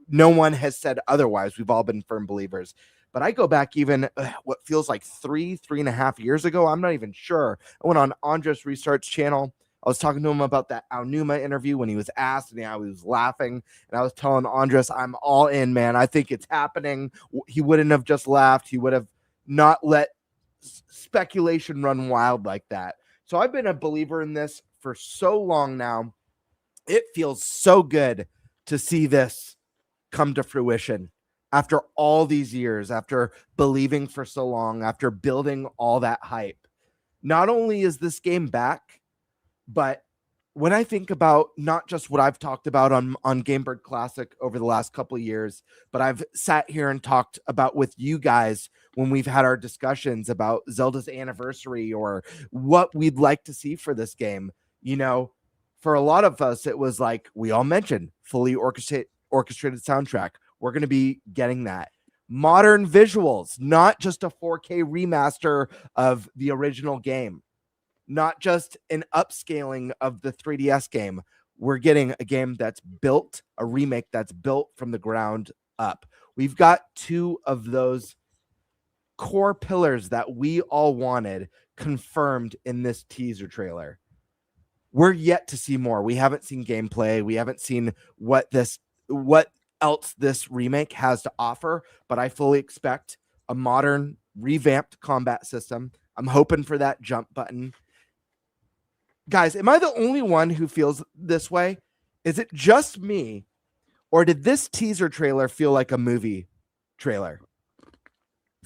Speaker 9: no one has said otherwise. We've all been firm believers. But I go back even what feels like 3.5 years ago. I'm not even sure. I went on Andres Restart's channel. I was talking to him about that Aonuma interview when he was asked, and he was laughing. And I was telling Andres, I'm all in, man. I think it's happening. He wouldn't have just laughed. He would have not let speculation run wild like that. So I've been a believer in this for so long now. It feels so good to see this come to fruition after all these years, after believing for so long, after building all that hype. Not only is this game back, but when I think about not just what I've talked about on GameBird Classic over the last couple of years, but I've sat here and talked about with you guys when we've had our discussions about Zelda's anniversary or what we'd like to see for this game. You know, for a lot of us, it was like we all mentioned fully orchestrated soundtrack. We're going to be getting that. Modern visuals, not just a 4K remaster of the original game, not just an upscaling of the 3DS game. We're getting a game that's built, a remake that's built from the ground up. We've got two of those core pillars that we all wanted confirmed in this teaser trailer. We're yet to see more. We haven't seen gameplay. We haven't seen what else this remake has to offer, but I fully expect a modern, revamped combat system. I'm hoping for that jump button. Guys, am I the only one who feels this way? Is it just me, or did this teaser trailer feel like a movie trailer?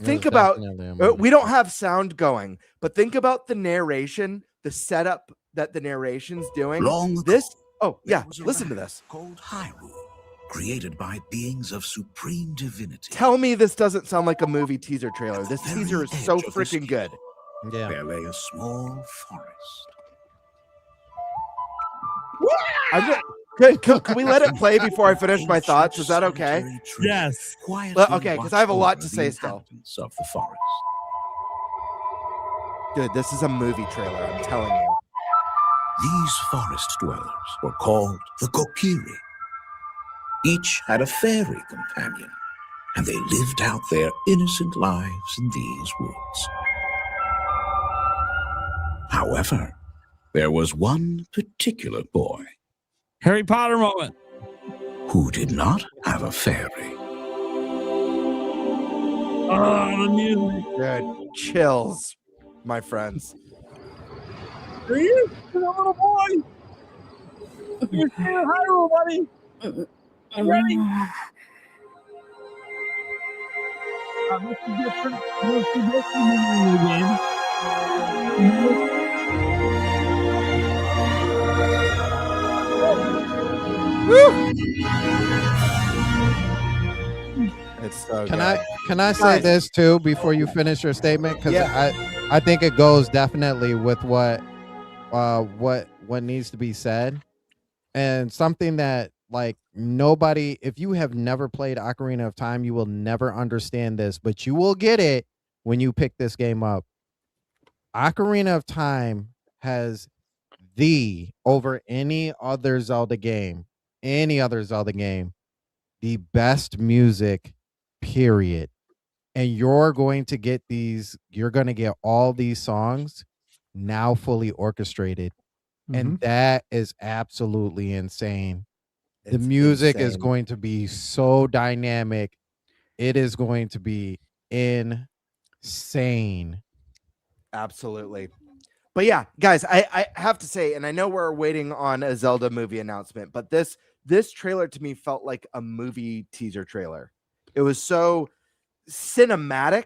Speaker 9: Think about, we don't have sound going, but think about the narration, the setup that the narration's doing. Listen to this.
Speaker 12: Called Hyrule, created by beings of supreme divinity.
Speaker 9: Tell me this doesn't sound like a movie teaser trailer. This teaser is so freaking good.
Speaker 12: Yeah. There lay a small forest.
Speaker 9: Can we let it play before I finish my thoughts? Is that okay?
Speaker 6: Yes.
Speaker 9: Okay, because I have a lot to say still.
Speaker 12: Of the forest.
Speaker 9: Dude, this is a movie trailer, I'm telling you.
Speaker 12: These forest dwellers were called the Kokiri. Each had a fairy companion, and they lived out their innocent lives in these woods. However, there was one particular boy.
Speaker 6: Harry Potter moment.
Speaker 12: Who did not have a fairy.
Speaker 6: Oh, the music.
Speaker 9: Good. Chills, my friends.
Speaker 6: Are you a little boy? You're saying Hyrule, buddy. You ready? This is different. This is different in the game.
Speaker 9: It's so
Speaker 7: Can
Speaker 9: good.
Speaker 7: I say this too before you finish your statement? Because I think it goes definitely with what needs to be said, and something that like nobody, if you have never played Ocarina of Time, you will never understand this, but you will get it when you pick this game up. Ocarina of Time has over any other Zelda game, the best music, period. And you're going to get all these songs now fully orchestrated. And that is absolutely insane. The music is going to be so dynamic. It is going to be insane.
Speaker 9: Absolutely. But yeah, guys, I have to say, and I know we're waiting on a Zelda movie announcement, but this trailer to me felt like a movie teaser trailer. It was so cinematic,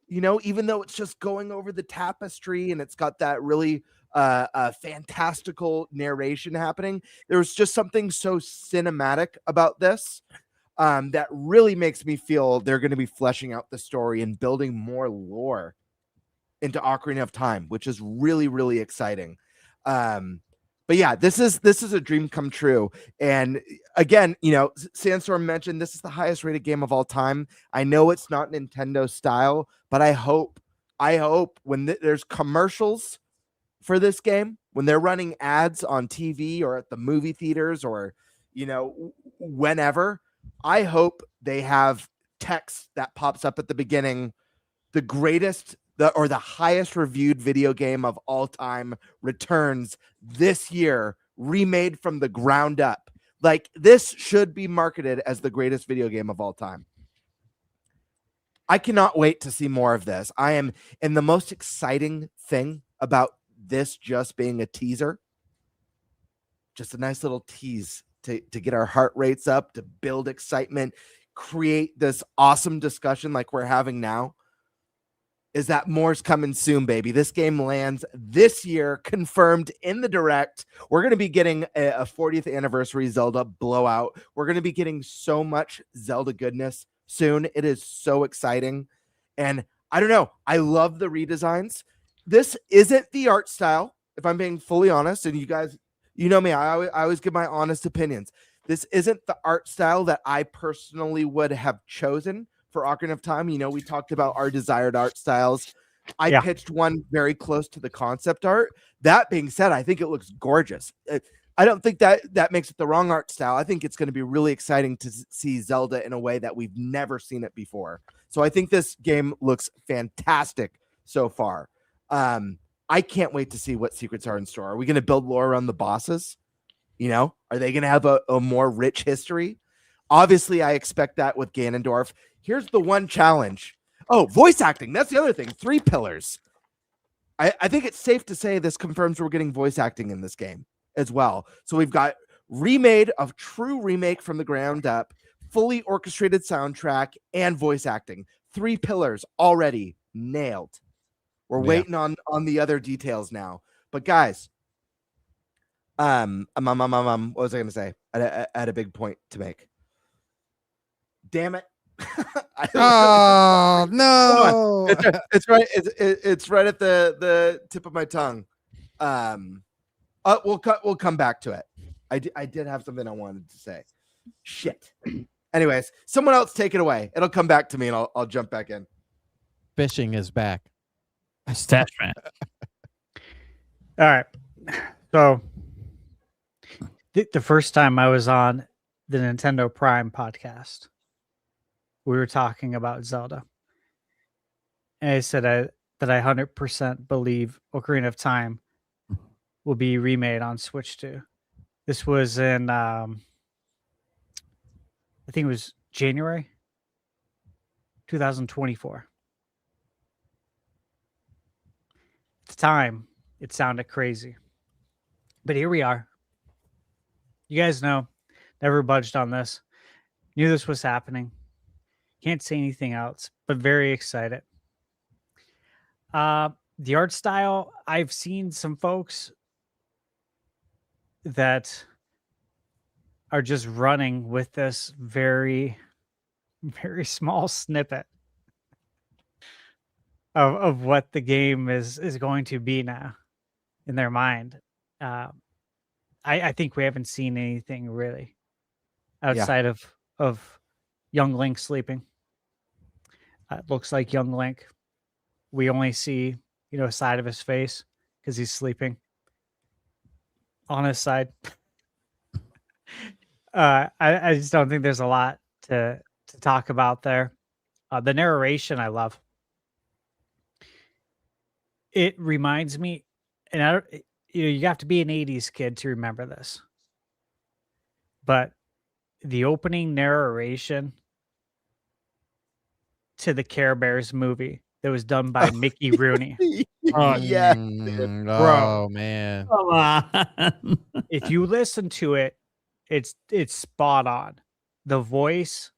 Speaker 9: you know, even though it's just going over the tapestry and it's got that really fantastical narration happening. There was just something so cinematic about this that really makes me feel they're going to be fleshing out the story and building more lore into Ocarina of Time, which is really, really exciting. But yeah, this is a dream come true. And again, Sandstorm mentioned this is the highest rated game of all time. I know it's not Nintendo style, but I hope when there's commercials for this game, when they're running ads on TV or at the movie theaters or whenever, I hope they have text that pops up at the beginning. The greatest or the highest reviewed video game of all time returns this year, remade from the ground up. Like, this should be marketed as the greatest video game of all time. I cannot wait to see more of this. And the most exciting thing about this just being a teaser, just a nice little tease to get our heart rates up, to build excitement, create this awesome discussion like we're having now, is that more's coming soon, baby. This game lands this year, confirmed in the direct. We're going to be getting a 40th anniversary Zelda blowout. We're going to be getting so much Zelda goodness soon. It is so exciting. And I don't know, I love the redesigns. This isn't the art style, if I'm being fully honest. And you guys, you know me, I always give my honest opinions. This isn't the art style that I personally would have chosen for Ocarina of Time. We talked about our desired art styles. I pitched one very close to the concept art. That being said, I think it looks gorgeous. I don't think that makes it the wrong art style. I think it's going to be really exciting to see Zelda in a way that we've never seen it before. So I think this game looks fantastic so far. I can't wait to see what secrets are in store. Are we going to build lore around the bosses? Are they going to have a more rich history? Obviously, I expect that with Ganondorf. Here's the one challenge. Oh, voice acting. That's the other thing. 3 pillars. I think it's safe to say this confirms we're getting voice acting in this game as well. So we've got true remake from the ground up, fully orchestrated soundtrack, and voice acting. 3 pillars already nailed. We're waiting on the other details now. But guys, what was I going to say? I had a big point to make. Damn it.
Speaker 7: Oh no.
Speaker 9: It's right. It's right at the tip of my tongue. We'll come back to it. I did have something I wanted to say. Shit. Anyways, someone else take it away. It'll come back to me and I'll jump back in.
Speaker 7: Fishing is back.
Speaker 6: Stash man.
Speaker 10: All right. So the first time I was on the Nintendo Prime podcast, we were talking about Zelda. And I said that I 100% believe Ocarina of Time will be remade on Switch 2. This was in, I think it was January 2024. At the time, it sounded crazy. But here we are. You guys know, never budged on this. Knew this was happening. Can't say anything else, but very excited. The art style, I've seen some folks that are just running with this very, very small snippet of what the game is going to be now in their mind. I think we haven't seen anything really outside of young Link sleeping. It looks like young Link. We only see, a side of his face because he's sleeping on his side. I just don't think there's a lot to talk about there. The narration I love. It reminds me, and you have to be an 80s kid to remember this, but the opening narration to the Care Bears movie that was done by Mickey Rooney.
Speaker 9: Oh yeah,
Speaker 7: bro, man.
Speaker 6: Come on.
Speaker 10: If you listen to it, it's spot on. The voice,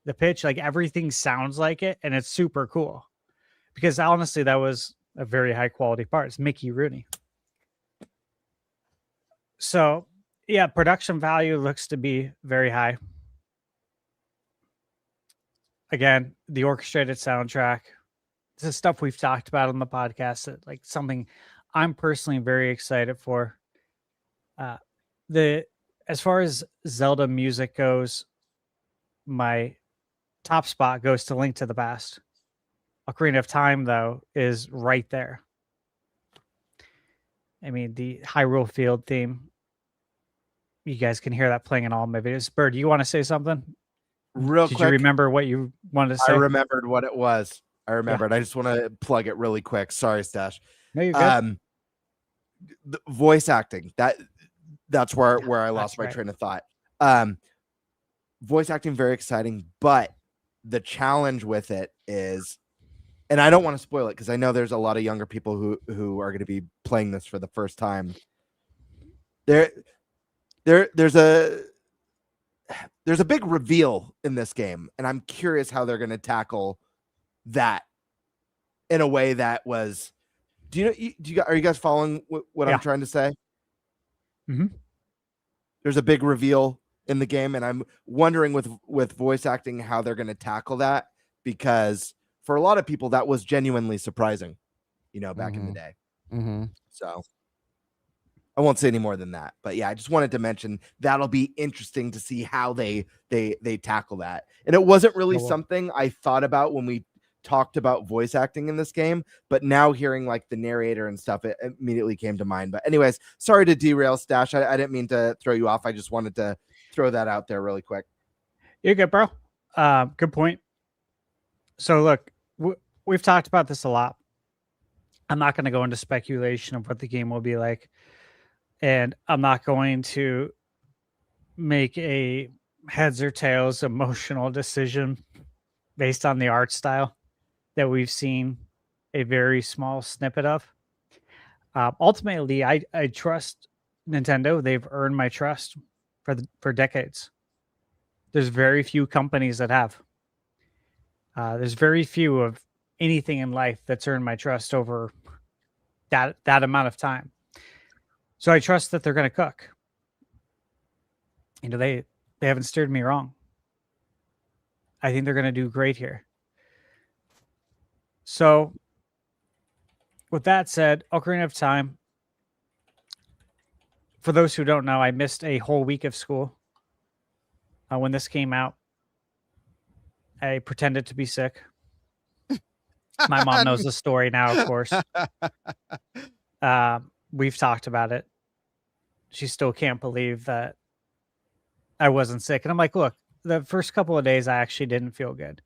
Speaker 10: the pitch, like everything sounds like it, and it's super cool. Because honestly, that was a very high quality part. It's Mickey Rooney. So yeah, production value looks to be very high. Again, the orchestrated soundtrack, this is stuff we've talked about on the podcast. That, like, something I'm personally very excited for. As far as Zelda music goes, my top spot goes to Link to the Past. Ocarina of Time, though, is right there. I mean, the Hyrule Field theme. You guys can hear that playing in all my videos. Bird, you want to say something?
Speaker 9: Real quick.
Speaker 10: Did you remember what you wanted to say?
Speaker 9: I remembered what it was. I remembered. I just want to plug it really quick. Sorry, Stash.
Speaker 10: No, you're good.
Speaker 9: The voice acting. That's where I lost my train of thought. Voice acting, very exciting, but the challenge with it is, and I don't want to spoil it because I know there's a lot of younger people who are going to be playing this for the first time. There's a big reveal in this game, and I'm curious how they're going to tackle that in a way that was. Are you guys following what I'm trying to say?
Speaker 10: Mm-hmm.
Speaker 9: There's a big reveal in the game, and I'm wondering with voice acting how they're going to tackle that, because for a lot of people that was genuinely surprising, back in the day.
Speaker 7: Mm-hmm.
Speaker 9: So I won't say any more than that, but yeah, I just wanted to mention that'll be interesting to see how they tackle that. And it wasn't really something I thought about when we talked about voice acting in this game, but now hearing like the narrator and stuff, it immediately came to mind. But anyways, sorry to derail, Stash. I didn't mean to throw you off. I just wanted to throw that out there really quick.
Speaker 10: You're good, bro. Good point. So look, we've talked about this a lot. I'm not going to go into speculation of what the game will be like, and I'm not going to make a heads or tails emotional decision based on the art style that we've seen a very small snippet of. Ultimately, I trust Nintendo. They've earned my trust for decades. There's very few companies that have. There's very few of anything in life that's earned my trust over that amount of time. So I trust that they're going to cook. They haven't steered me wrong. I think they're going to do great here. So, with that said, Ocarina of Time. For those who don't know, I missed a whole week of school when this came out. I pretended to be sick. My mom knows the story now, of course. We've talked about it. She still can't believe that I wasn't sick. And I'm like, look, the first couple of days, I actually didn't feel good.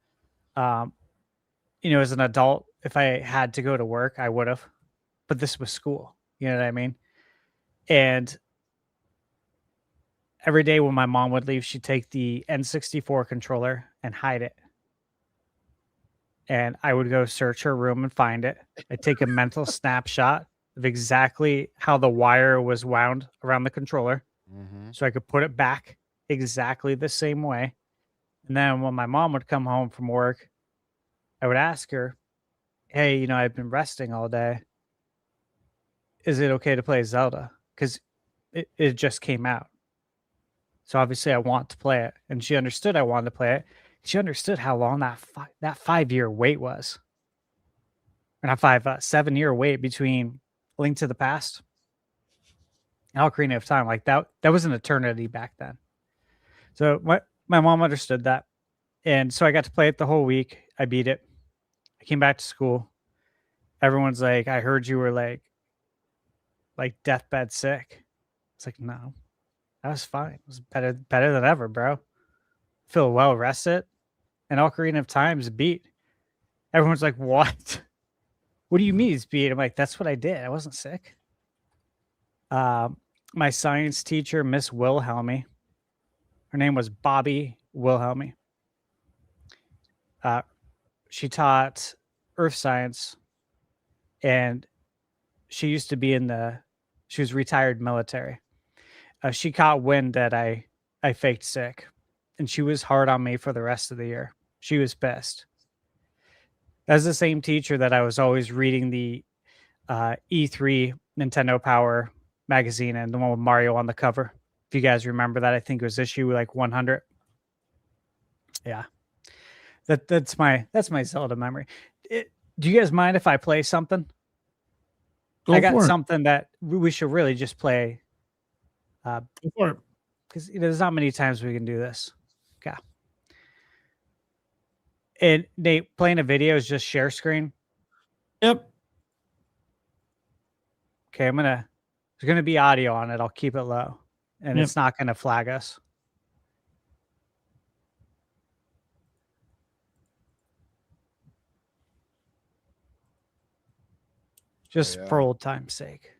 Speaker 10: As an adult, if I had to go to work, I would have. But this was school. You know what I mean? And every day when my mom would leave, she'd take the N64 controller and hide it. And I would go search her room and find it. I'd take a mental snapshot of exactly how the wire was wound around the controller, so I could put it back exactly the same way. And then when my mom would come home from work, I would ask her, hey, I've been resting all day. Is it okay to play Zelda? Because it just came out. So obviously I want to play it. And she understood I wanted to play it. She understood how long that 5-year wait was. Or not 7-year wait between Link to the Past and Ocarina of Time. Like that was an eternity back then. So my mom understood that. And so I got to play it the whole week. I beat it. I came back to school. Everyone's like, I heard you were like deathbed sick. It's like, no, that was fine. It was better than ever, bro. Feel well rested. And Ocarina of Time's beat. Everyone's like, what? What do you mean it's beat? I'm like, that's what I did. I wasn't sick. My science teacher, Miss Wilhelmy, her name was Bobby Wilhelmy. She taught earth science, and she used to be she was retired military. She caught wind that I faked sick, and she was hard on me for the rest of the year. She was pissed. That's the same teacher that I was always reading the E3 Nintendo Power magazine, and the one with Mario on the cover. If you guys remember that, I think it was issue like 100. Yeah. That's my Zelda memory. Do you guys mind if I play something?
Speaker 6: Go
Speaker 10: I got
Speaker 6: for it.
Speaker 10: something that we should really just play.
Speaker 6: Go for it.
Speaker 10: Because there's not many times we can do this. Okay. And Nate, playing a video is just share screen.
Speaker 6: Yep.
Speaker 10: Okay, there's gonna be audio on it. I'll keep it low, and
Speaker 6: Yep.
Speaker 10: it's not gonna flag us. Just
Speaker 9: Yeah.
Speaker 10: for old time's sake.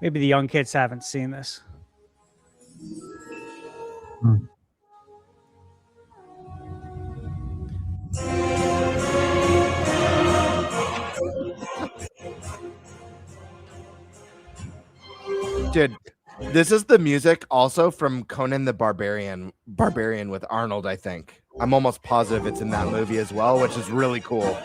Speaker 10: Maybe the young kids haven't seen this.
Speaker 9: Dude, this is the music also from Conan the Barbarian with Arnold, I think. I'm almost positive it's in that movie as well, which is really cool.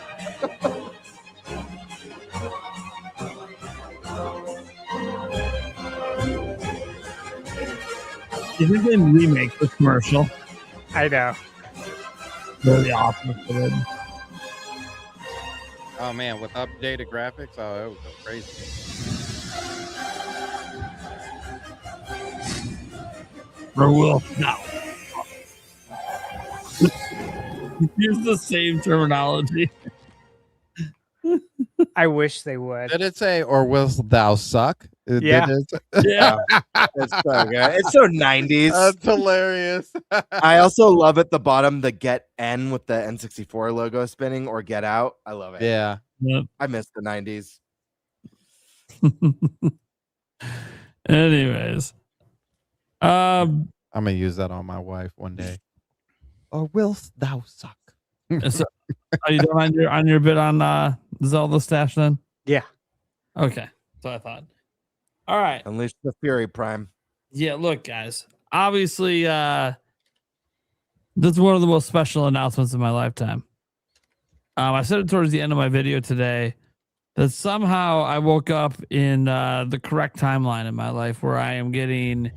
Speaker 6: You think they remake this commercial?
Speaker 10: I know.
Speaker 6: Really awesome.
Speaker 13: Oh man, with updated graphics, oh, it would go crazy.
Speaker 6: Or will no. Use the same terminology.
Speaker 10: I wish they would.
Speaker 7: Did it say, or willst thou suck?
Speaker 10: Yeah.
Speaker 6: Yeah.
Speaker 9: It's so good. It's so 90s.
Speaker 7: That's hilarious.
Speaker 9: I also love at the bottom the Get N with the N64 logo spinning or Get Out. I love it.
Speaker 7: Yeah.
Speaker 6: Yep.
Speaker 9: I miss the 90s.
Speaker 6: Anyways.
Speaker 7: I'm gonna use that on my wife one day. Or willst thou suck?
Speaker 6: So, are you done on your bit on Zelda Stash then?
Speaker 10: Yeah.
Speaker 6: Okay. So I thought. All right.
Speaker 9: Unleash the Fury Prime.
Speaker 6: Yeah, look, guys. Obviously, this is one of the most special announcements of my lifetime. I said it towards the end of my video today that somehow I woke up in the correct timeline in my life where I am getting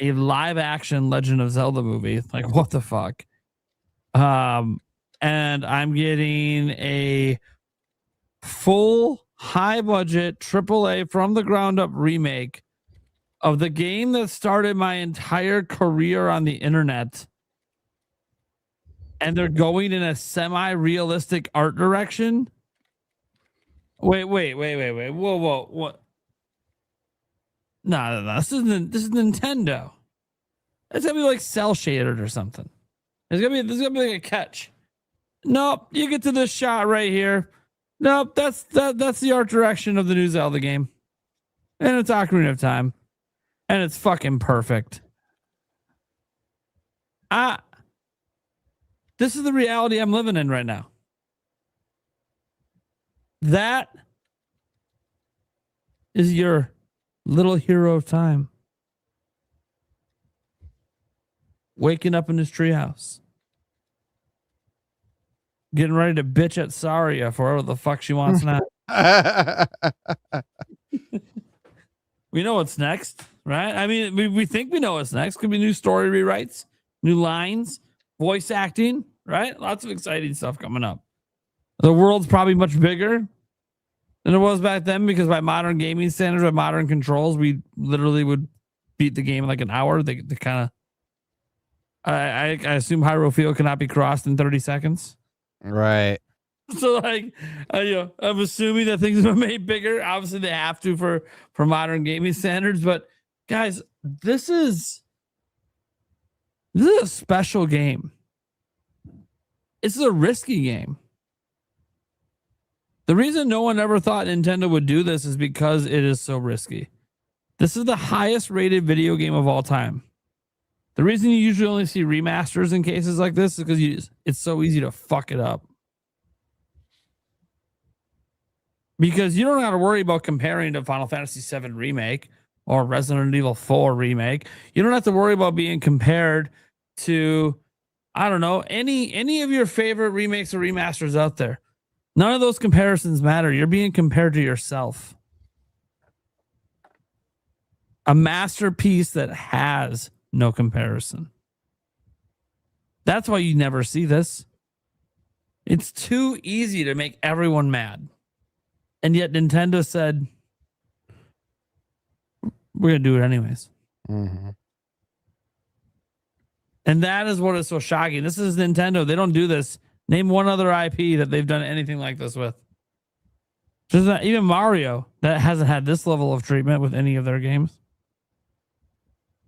Speaker 6: a live action Legend of Zelda movie. Like, what the fuck? And I'm getting a full high budget AAA from the ground up remake of the game that started my entire career on the internet. And they're going in a semi-realistic art direction. Wait. Whoa. What? No. This is Nintendo. It's gonna be like cell shaded or something. There's gonna be like a catch. Nope, you get to this shot right here. Nope, that's the art direction of the new Zelda game. And it's Ocarina of Time. And it's fucking perfect. This is the reality I'm living in right now. That is your little hero of time. Waking up in his treehouse. Getting ready to bitch at Saria for whatever the fuck she wants now. We know what's next, right? I mean, we think we know what's next. Could be new story rewrites, new lines, voice acting, right? Lots of exciting stuff coming up. The world's probably much bigger than it was back then because by modern gaming standards, by modern controls, we literally would beat the game in like an hour. They kind of, I assume Hyrule Field cannot be crossed in 30 seconds.
Speaker 7: Right.
Speaker 6: So like, I'm assuming that things are made bigger. Obviously, they have to for modern gaming standards. But guys, this is a special game. This is a risky game. The reason no one ever thought Nintendo would do this is because it is so risky. This is the highest rated video game of all time. The reason you usually only see remasters in cases like this is because it's so easy to fuck it up. Because you don't have to worry about comparing to Final Fantasy VII Remake or Resident Evil 4 Remake. You don't have to worry about being compared to, I don't know, any of your favorite remakes or remasters out there. None of those comparisons matter. You're being compared to yourself. A masterpiece that has no comparison. That's why you never see this. It's too easy to make everyone mad. And yet Nintendo said, we're going to do it anyways.
Speaker 7: Mm-hmm.
Speaker 6: And that is what is so shocking. This is Nintendo. They don't do this. Name one other IP that they've done anything like this with. Just not, even Mario, that hasn't had this level of treatment with any of their games.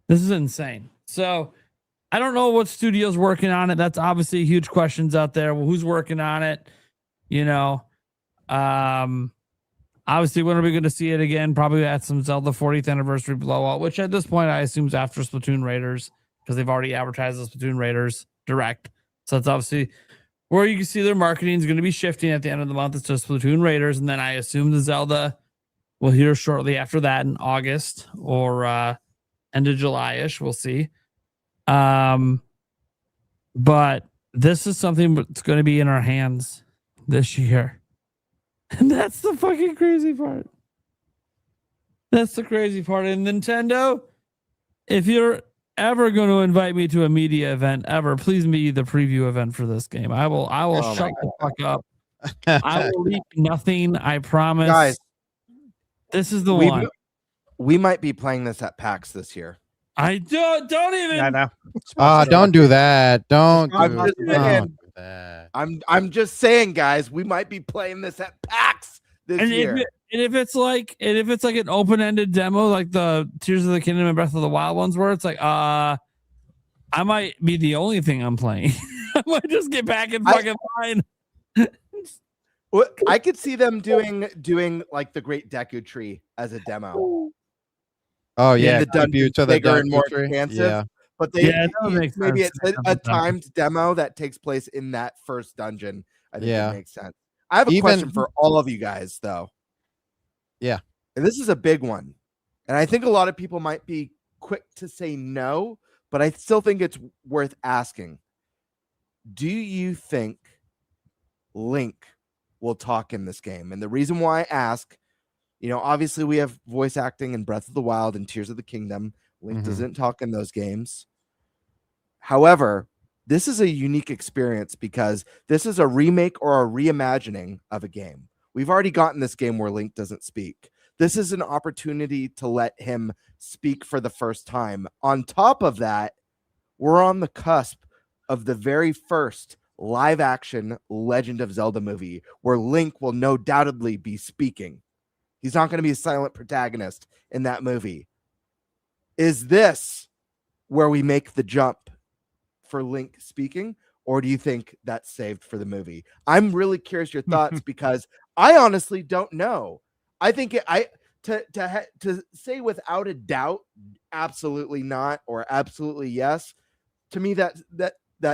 Speaker 6: This is insane. So I don't know what studio's working on it. That's obviously huge questions out there. Well, who's working on it? You know, obviously, when are we going to see it again? Probably at some Zelda 40th anniversary blowout, which at this point I assume is after Splatoon Raiders, because they've already advertised the Splatoon Raiders Direct. So that's obviously where you can see their marketing is going to be shifting at the end of the month. It's just Splatoon Raiders. And then I assume the Zelda will hear shortly after that in August or end of July-ish. We'll see. But this is something that's going to be in our hands this year. And that's the fucking crazy part. That's the crazy part. And Nintendo, if you're ever going to invite me to a media event ever, please be the preview event for this game. I will shut the fuck up. I will leak nothing. I promise.
Speaker 9: Guys,
Speaker 6: this is the one.
Speaker 9: We might be playing this at PAX this year.
Speaker 6: I don't even.
Speaker 10: I know.
Speaker 7: Don't do that. Don't
Speaker 9: I'm
Speaker 7: do
Speaker 9: just saying.
Speaker 7: that.
Speaker 9: I'm just saying, guys, we might be playing this at PAX this year.
Speaker 6: If it's like an open-ended demo, like the Tears of the Kingdom and Breath of the Wild ones, where it's like, I might be the only thing I'm playing. I might just get back in fucking line.
Speaker 9: Well, I could see them doing like the Great Deku Tree as a demo.
Speaker 7: Oh yeah,
Speaker 9: the dungeons
Speaker 7: to the
Speaker 9: bigger and more
Speaker 7: tree.
Speaker 9: expansive.
Speaker 7: Yeah.
Speaker 9: But maybe it's a timed demo that takes place in that first dungeon. I think that makes sense. I have a question for all of you guys, though.
Speaker 7: Yeah.
Speaker 9: And this is a big one. And I think a lot of people might be quick to say no, but I still think it's worth asking. Do you think Link will talk in this game? And the reason why I ask, obviously we have voice acting in Breath of the Wild and Tears of the Kingdom. Link doesn't talk in those games. However, this is a unique experience because this is a remake or a reimagining of a game. We've already gotten this game where Link doesn't speak. This is an opportunity to let him speak for the first time. On top of that, we're on the cusp of the very first live action Legend of Zelda movie where Link will no doubtedly be speaking. He's not going to be a silent protagonist in that movie. Is this where we make the jump for Link speaking, or do you think that's saved for the movie? I'm really curious your thoughts because I honestly don't know. I think to say without a doubt, absolutely not, or absolutely yes, to me that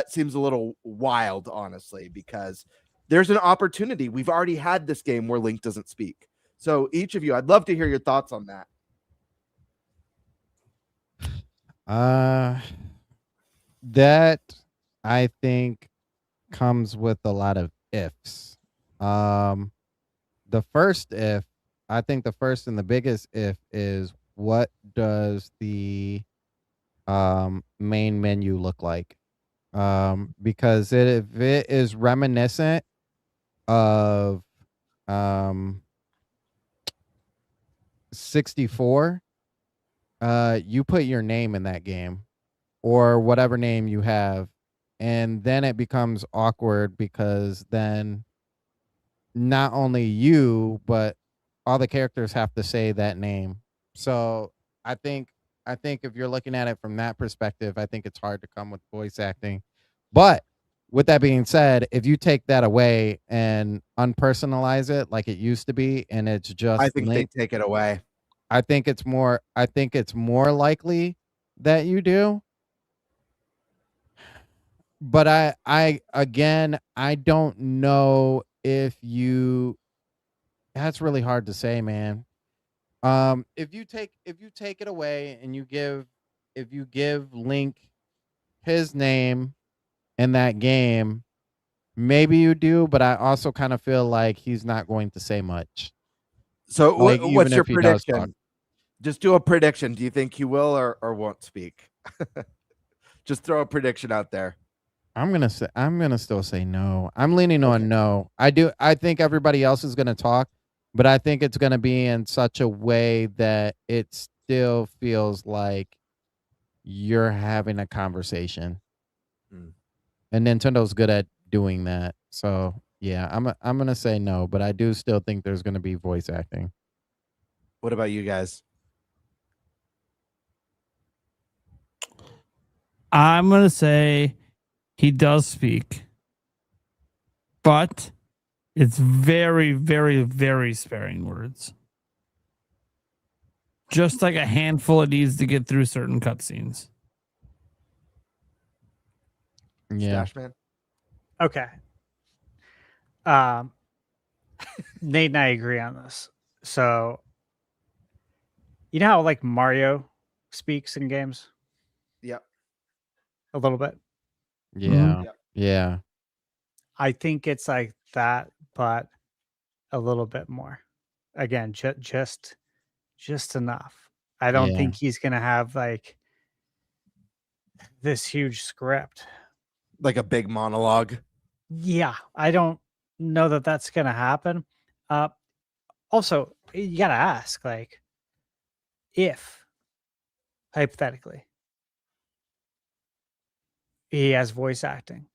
Speaker 9: seems a little wild, honestly, because there's an opportunity. We've already had this game where Link doesn't speak. So each of you, I'd love to hear your thoughts on that.
Speaker 7: That I think comes with a lot of ifs. The first if, I think the first and the biggest if is, what does the main menu look like? Because if it is reminiscent of 64, you put your name in that game or whatever name you have, and then it becomes awkward because then not only you but all the characters have to say that name. So I think if you're looking at it from that perspective, I think it's hard to come with voice acting. But with that being said, if you take that away and unpersonalize it like it used to be, and it's just
Speaker 9: I think Link, they take it away.
Speaker 7: I think it's more likely that you do. But I don't know if you, that's really hard to say, man. If you take it away and if you give Link his name in that game, maybe you do, but I also kind of feel like he's not going to say much.
Speaker 9: So what's your prediction? Just do a prediction. Do you think he will or won't speak? Just throw a prediction out there.
Speaker 7: I'm gonna still say no. I'm leaning on no. I think everybody else is gonna talk, but I think it's gonna be in such a way that it still feels like you're having a conversation. And Nintendo's good at doing that. So yeah, I'm gonna say no, but I do still think there's gonna be voice acting.
Speaker 9: What about you guys?
Speaker 6: I'm gonna say he does speak, but it's very, very, very sparing words. Just like a handful it needs to get through certain cutscenes.
Speaker 7: Yeah.
Speaker 9: Stash Man?
Speaker 10: Okay. Nate and I agree on this. So, you know how like Mario speaks in games?
Speaker 9: Yep.
Speaker 10: A little bit.
Speaker 7: Yeah.
Speaker 9: Yep.
Speaker 7: Yeah.
Speaker 10: I think it's like that, but a little bit more. Again, just enough. I don't
Speaker 7: Yeah.
Speaker 10: think he's gonna have like this huge script.
Speaker 9: Like a big monologue.
Speaker 10: Yeah, I don't know that that's gonna happen. Also, you gotta ask, like, if hypothetically he has voice acting,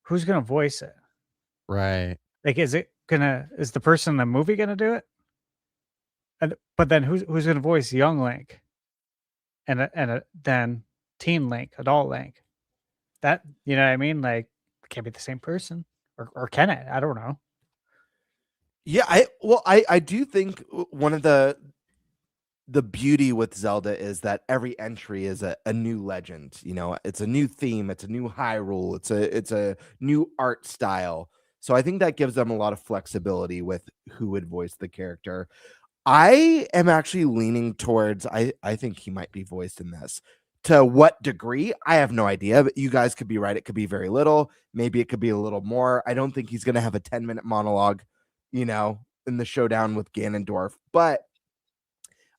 Speaker 10: who's gonna voice it?
Speaker 7: Right.
Speaker 10: Like, is the person in the movie gonna do it? But then who's gonna voice young Link, and then teen Link, adult Link? That, you know what I mean? Like, it can't be the same person, or can it? I don't know.
Speaker 9: Yeah, I do think one of the beauty with Zelda is that every entry is a new legend. You know, it's a new theme, it's a new Hyrule, it's a new art style. So I think that gives them a lot of flexibility with who would voice the character. I am actually leaning towards I think he might be voiced in this. To what degree? I have no idea, but you guys could be right. It could be very little. Maybe it could be a little more. I don't think he's going to have a 10-minute monologue, you know, in the showdown with Ganondorf, but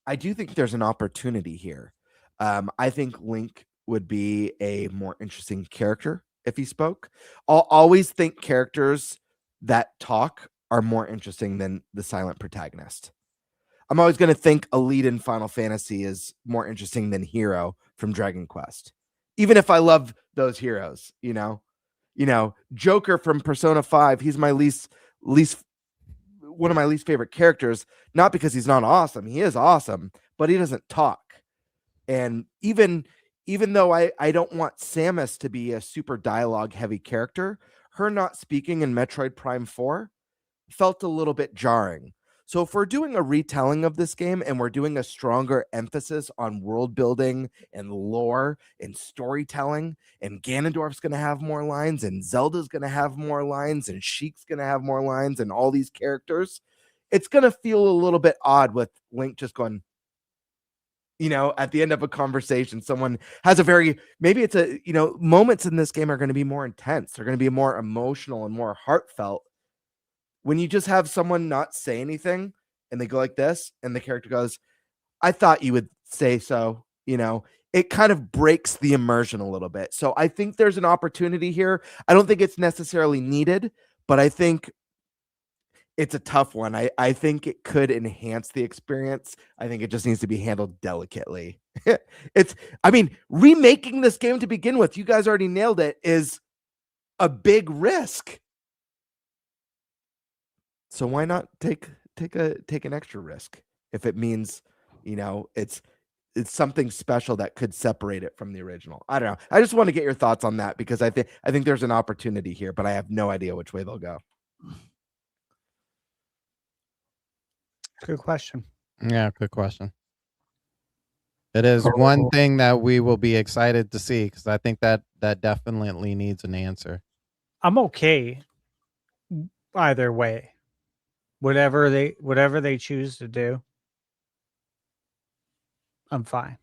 Speaker 9: I do think there's an opportunity here. I think Link would be a more interesting character if he spoke. I'll always think characters that talk are more interesting than the silent protagonist. I'm always going to think a lead in Final Fantasy is more interesting than Hero from Dragon Quest. Even if I love those heroes, you know, Joker from Persona 5, he's my least one of my least favorite characters, not because he's not awesome. He is awesome, but he doesn't talk. And even though I don't want Samus to be a super dialogue heavy character, her not speaking in Metroid Prime 4 felt a little bit jarring. So if we're doing a retelling of this game and we're doing a stronger emphasis on world building and lore and storytelling, and Ganondorf's going to have more lines and Zelda's going to have more lines and Sheik's going to have more lines and all these characters, it's going to feel a little bit odd with Link just going, you know, at the end of a conversation, someone has maybe it's moments in this game are going to be more intense. They're going to be more emotional and more heartfelt. When you just have someone not say anything and they go like this and the character goes, I thought you would say so, you know, it kind of breaks the immersion a little bit. So I think there's an opportunity here. I don't think it's necessarily needed, but I think it's a tough one. I think it could enhance the experience. I think it just needs to be handled delicately. Remaking this game to begin with, you guys already nailed it, is a big risk. So why not take an extra risk if it means, you know, it's something special that could separate it from the original. I don't know. I just want to get your thoughts on that because I think there's an opportunity here, but I have no idea which way they'll go.
Speaker 10: Good question.
Speaker 7: Yeah, good question. It is one thing that we will be excited to see because I think that definitely needs an answer.
Speaker 10: I'm okay either way. Whatever they choose to do, I'm fine.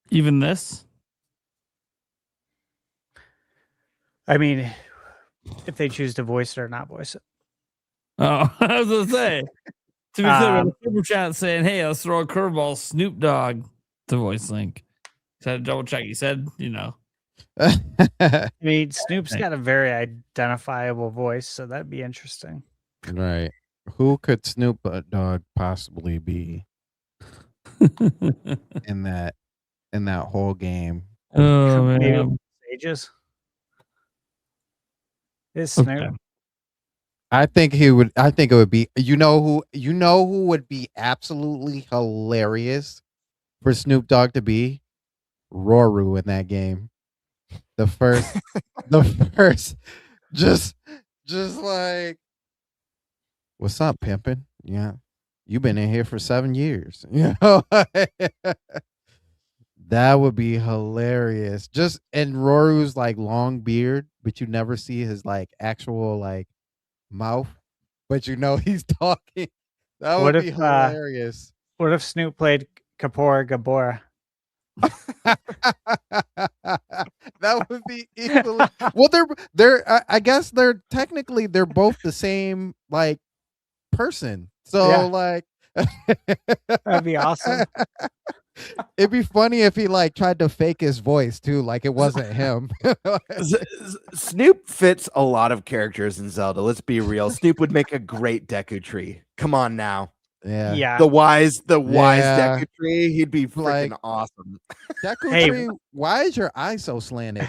Speaker 6: Even this?
Speaker 10: I mean, if they choose to voice it or not voice it.
Speaker 6: Oh, I was gonna say. To be clear, with the super chat saying, "Hey, let's throw a curveball, Snoop Dogg to voice Link." So I had to double check. He said, you know,
Speaker 10: I mean, Snoop's got a very identifiable voice, so that'd be interesting.
Speaker 7: Right. Who could Snoop Dogg possibly be in that whole game?
Speaker 6: Oh
Speaker 10: Maybe
Speaker 6: man.
Speaker 10: Sages. Is Snoop?
Speaker 6: Okay.
Speaker 7: I think it would be you know who would be absolutely hilarious for Snoop Dogg to be? Roru in that game. The first just like, what's up, pimpin'? Yeah. You've been in here for 7 years. You know? That would be hilarious. Just and Roru's like long beard, but you never see his like actual like mouth, but you know he's talking. That would be hilarious.
Speaker 10: What if Snoop played Kapoor Gabora?
Speaker 7: That would be equally well. I guess they're technically they're both the same like person. So
Speaker 10: Yeah.
Speaker 7: like
Speaker 10: That'd be awesome.
Speaker 7: it'd be funny if he like tried to fake his voice too, like it wasn't him.
Speaker 9: Snoop fits a lot of characters in Zelda. Let's be real. Snoop would make a great Deku Tree. Come on now.
Speaker 7: Yeah.
Speaker 10: Yeah.
Speaker 9: The wise
Speaker 7: Yeah.
Speaker 9: Deku Tree. He'd be freaking
Speaker 7: Like-
Speaker 9: awesome.
Speaker 7: Deku
Speaker 10: Hey.
Speaker 7: Tree, why is your eye so slanted?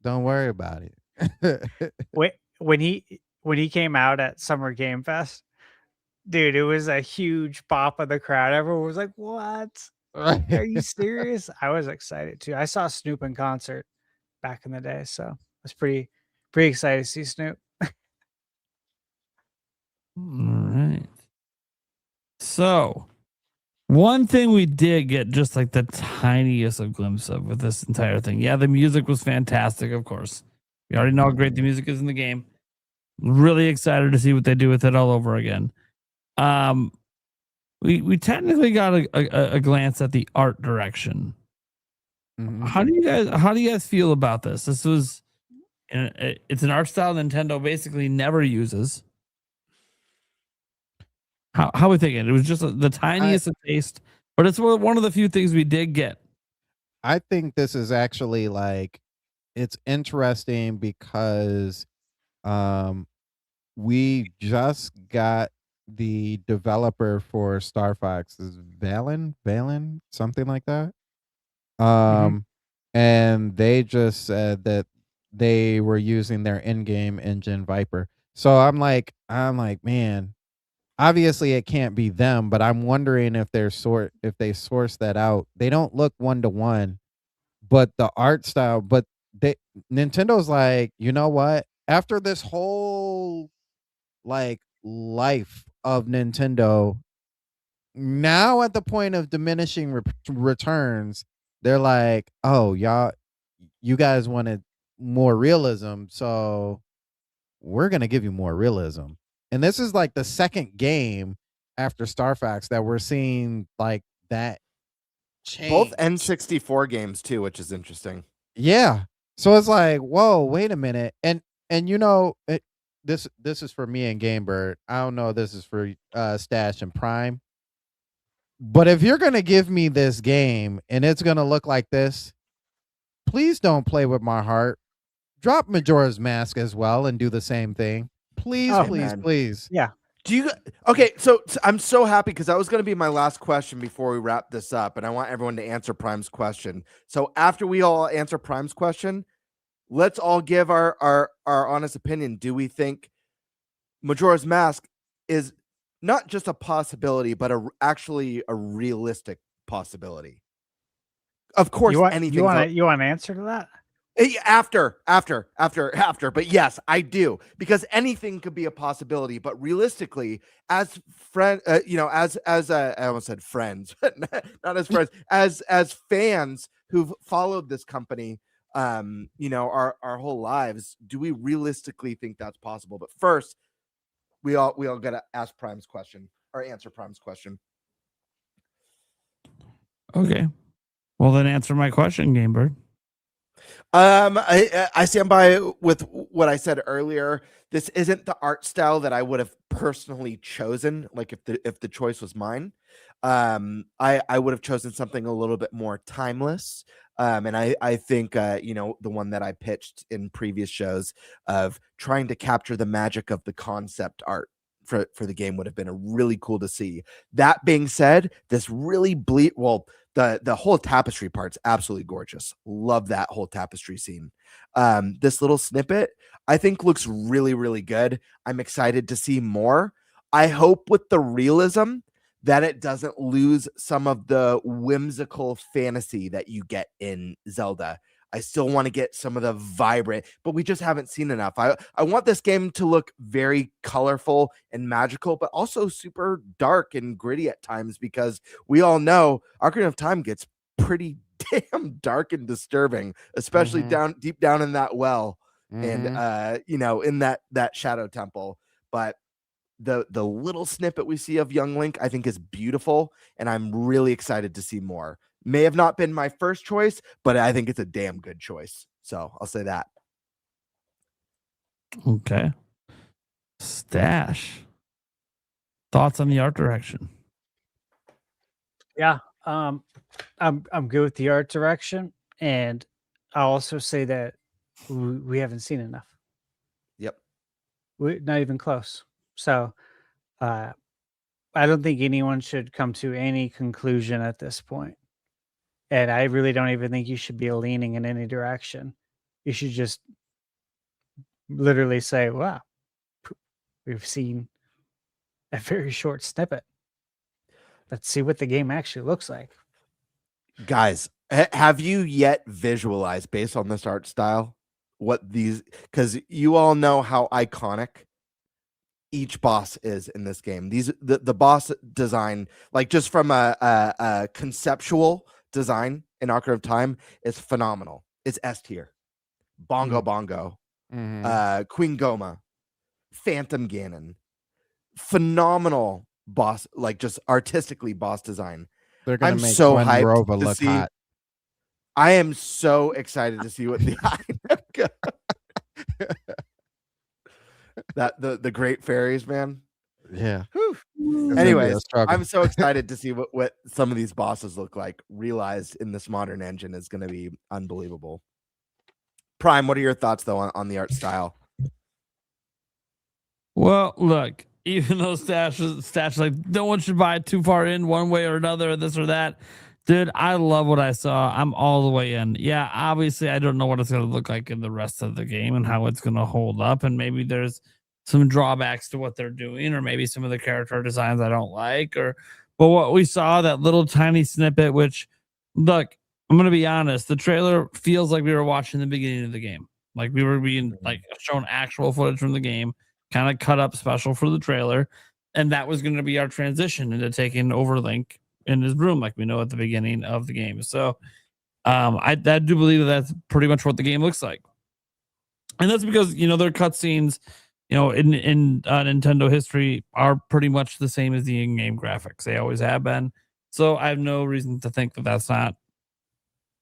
Speaker 7: Don't worry about it.
Speaker 10: When he came out at Summer Game Fest, dude, it was a huge pop of the crowd. Everyone was like, "What? Are you serious?" I was excited too. I saw Snoop in concert back in the day, so I was pretty excited to see Snoop.
Speaker 6: All right. So, one thing we did get just like the tiniest of glimpse of with this entire thing. Yeah, the music was fantastic, of course. We already know how great the music is in the game. Really excited to see what they do with it all over again. We technically got a glance at the art direction.
Speaker 7: Mhm.
Speaker 6: How do you guys feel about this? This was it's an art style Nintendo basically never uses. How we thinking? It was just the tiniest of taste, but it's one of the few things we did get.
Speaker 7: I think this is actually like it's interesting because we just got the developer for Star Fox is Valen, something like that. And they just said that they were using their in-game engine Viper. So I'm like, man, obviously it can't be them, but I'm wondering if they source that out. They don't look 1-to-1, but the art style, but Nintendo's like, you know what? After this whole like life of Nintendo, now at the point of diminishing returns, they're like, oh, you guys wanted more realism, so we're gonna give you more realism. And this is like the second game after Star Fox that we're seeing like that change.
Speaker 9: Both N64 games too, which is interesting.
Speaker 7: Yeah. So it's like, whoa, wait a minute. And you know, this is for me and GameBird. I don't know. This is for Stash and Prime. But if you're gonna give me this game and it's gonna look like this, please don't play with my heart. Drop Majora's Mask as well and do the same thing. Please,
Speaker 10: Oh,
Speaker 7: please,
Speaker 9: man.
Speaker 7: please.
Speaker 10: Yeah.
Speaker 9: Do you okay? So I'm so happy because that was going to be my last question before we wrap this up, and I want everyone to answer Prime's question. So after we all answer Prime's question, let's all give our honest opinion. Do we think Majora's Mask is not just a possibility, but actually a realistic possibility? Of course, anything.
Speaker 10: You want an answer to that?
Speaker 9: After, but yes, I do, because anything could be a possibility. But realistically, as friend, as I almost said friends, not as friends, as fans who've followed this company, our whole lives, do we realistically think that's possible? But first, we all gotta ask Prime's question or answer Prime's question.
Speaker 6: Okay, well then answer my question, GameBird.
Speaker 9: I stand by with what I said earlier. This isn't the art style that I would have personally chosen. Like if the choice was mine, I would have chosen something a little bit more timeless. And I think, the one that I pitched in previous shows of trying to capture the magic of the concept art for the game would have been a really cool to see. That being said, this really the whole tapestry part's absolutely gorgeous. Love that whole tapestry scene. This little snippet I think looks really, really good. I'm excited to see more. I hope with the realism that it doesn't lose some of the whimsical fantasy that you get in Zelda. I still want to get some of the vibrant, but we just haven't seen enough. I want this game to look very colorful and magical, but also super dark and gritty at times, because we all know Ocarina of Time gets pretty damn dark and disturbing, especially deep down in that well and in that shadow temple. But the little snippet we see of young Link, I think, is beautiful, and I'm really excited to see more. May have not been my first choice, but I think it's a damn good choice. So I'll say that.
Speaker 6: Okay. Stash. Thoughts on the art direction?
Speaker 10: Yeah, I'm good with the art direction, and I'll also say that we haven't seen enough.
Speaker 9: Yep.
Speaker 10: We're not even close. So I don't think anyone should come to any conclusion at this point. And I really don't even think you should be leaning in any direction. You should just literally say, wow, we've seen a very short snippet. Let's see what the game actually looks like.
Speaker 9: Guys, have you yet visualized, based on this art style, what these, because you all know how iconic each boss is in this game. The boss design, like just from a conceptual design in Ocarina of Time, is phenomenal. It's S tier. Bongo Bongo, Queen Goma, Phantom Ganon, phenomenal boss, like just artistically boss design.
Speaker 7: They're gonna
Speaker 9: I'm
Speaker 7: make
Speaker 9: so
Speaker 7: Gwen
Speaker 9: hyped
Speaker 7: Rova
Speaker 9: to
Speaker 7: look
Speaker 9: see.
Speaker 7: hot.
Speaker 9: I am so excited to see what the the great fairies, man.
Speaker 7: Yeah.
Speaker 9: Anyways, I'm so excited to see what some of these bosses look like realized in this modern engine. Is going to be unbelievable. Prime, what are your thoughts though on the art style?
Speaker 6: Well, look, even though Stash like no one should buy it too far in one way or another, this or that. Dude, I love what I saw. I'm all the way in. Yeah, obviously, I don't know what it's going to look like in the rest of the game and how it's going to hold up. And maybe there's some drawbacks to what they're doing, or maybe some of the character designs I don't like. But what we saw, that little tiny snippet, which, look, I'm going to be honest, the trailer feels like we were watching the beginning of the game. Like we were being like shown actual footage from the game, kind of cut up special for the trailer. And that was going to be our transition into taking over Link in his room, like we know at the beginning of the game. So I do believe that's pretty much what the game looks like. And that's because, their cutscenes, in Nintendo history are pretty much the same as the in-game graphics. They always have been. So I have no reason to think that that's not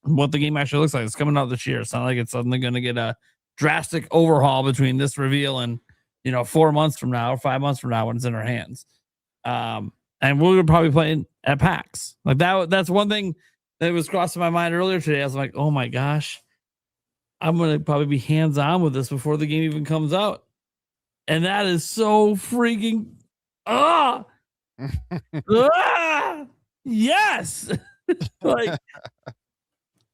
Speaker 6: what the game actually looks like. It's coming out this year. It's not like it's suddenly going to get a drastic overhaul between this reveal and, 4 months from now or 5 months from now when it's in our hands. And we're probably playing at PAX. Like that's one thing that was crossing my mind earlier today. I was like, oh my gosh, I'm going to probably be hands-on with this before the game even comes out. And that is so freaking, yes. Like,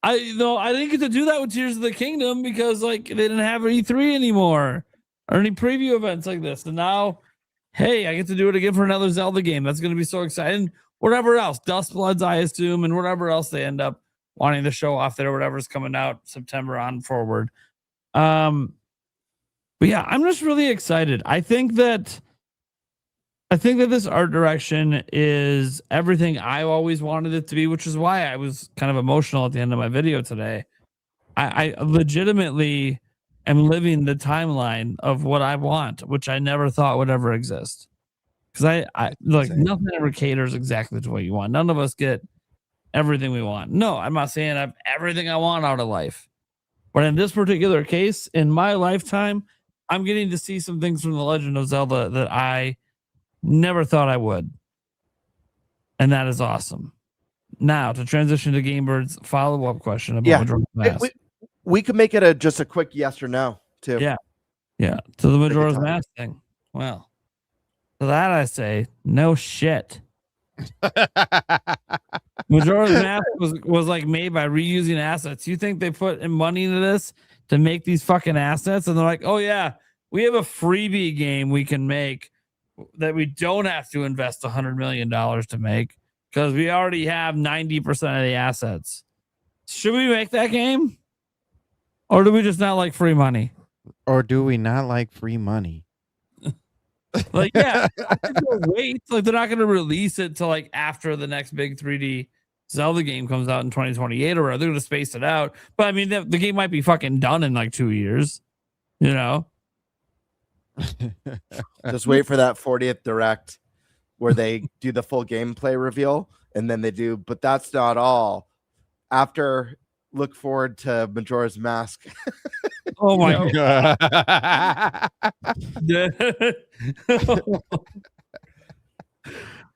Speaker 6: I didn't get to do that with Tears of the Kingdom because like they didn't have E3 anymore or any preview events like this. And now, hey, I get to do it again for another Zelda game. That's going to be so exciting. Whatever else, Dustbloods, I assume, and whatever else they end up wanting to show off there, whatever's coming out September on forward. But yeah, I'm just really excited. I think that this art direction is everything I always wanted it to be, which is why I was kind of emotional at the end of my video today. I legitimately am living the timeline of what I want, which I never thought would ever exist. Because I like nothing ever caters exactly to what you want. None of us get everything we want. No, I'm not saying I have everything I want out of life. But in this particular case, in my lifetime, I'm getting to see some things from the Legend of Zelda that I never thought I would. And that is awesome. Now to transition to GameBird's follow-up question about
Speaker 9: Yeah.
Speaker 6: Majora's Mask.
Speaker 9: We could make it just a quick yes or no too.
Speaker 6: Yeah. To the Majora's
Speaker 9: time.
Speaker 6: Mask thing. Well, to that I say no shit. Majora's Mask was like made by reusing assets. You think they put in money into this to make these fucking assets, and they're like, oh yeah, we have a freebie game we can make that we don't have to invest $100 million to make because we already have 90% of the assets. Should we make that game, or do we just not like free money?
Speaker 7: Or do we not like free money?
Speaker 6: Like, yeah, wait. Like, they're not going to release it till like after the next big 3D Zelda game comes out in 2028 or whatever. They're going to space it out. But I mean, the game might be fucking done in like 2 years. You know,
Speaker 9: Just wait for that 40th Direct where they do the full gameplay reveal, and then they do. But that's not all. After, look forward to Majora's Mask.
Speaker 6: Oh my god.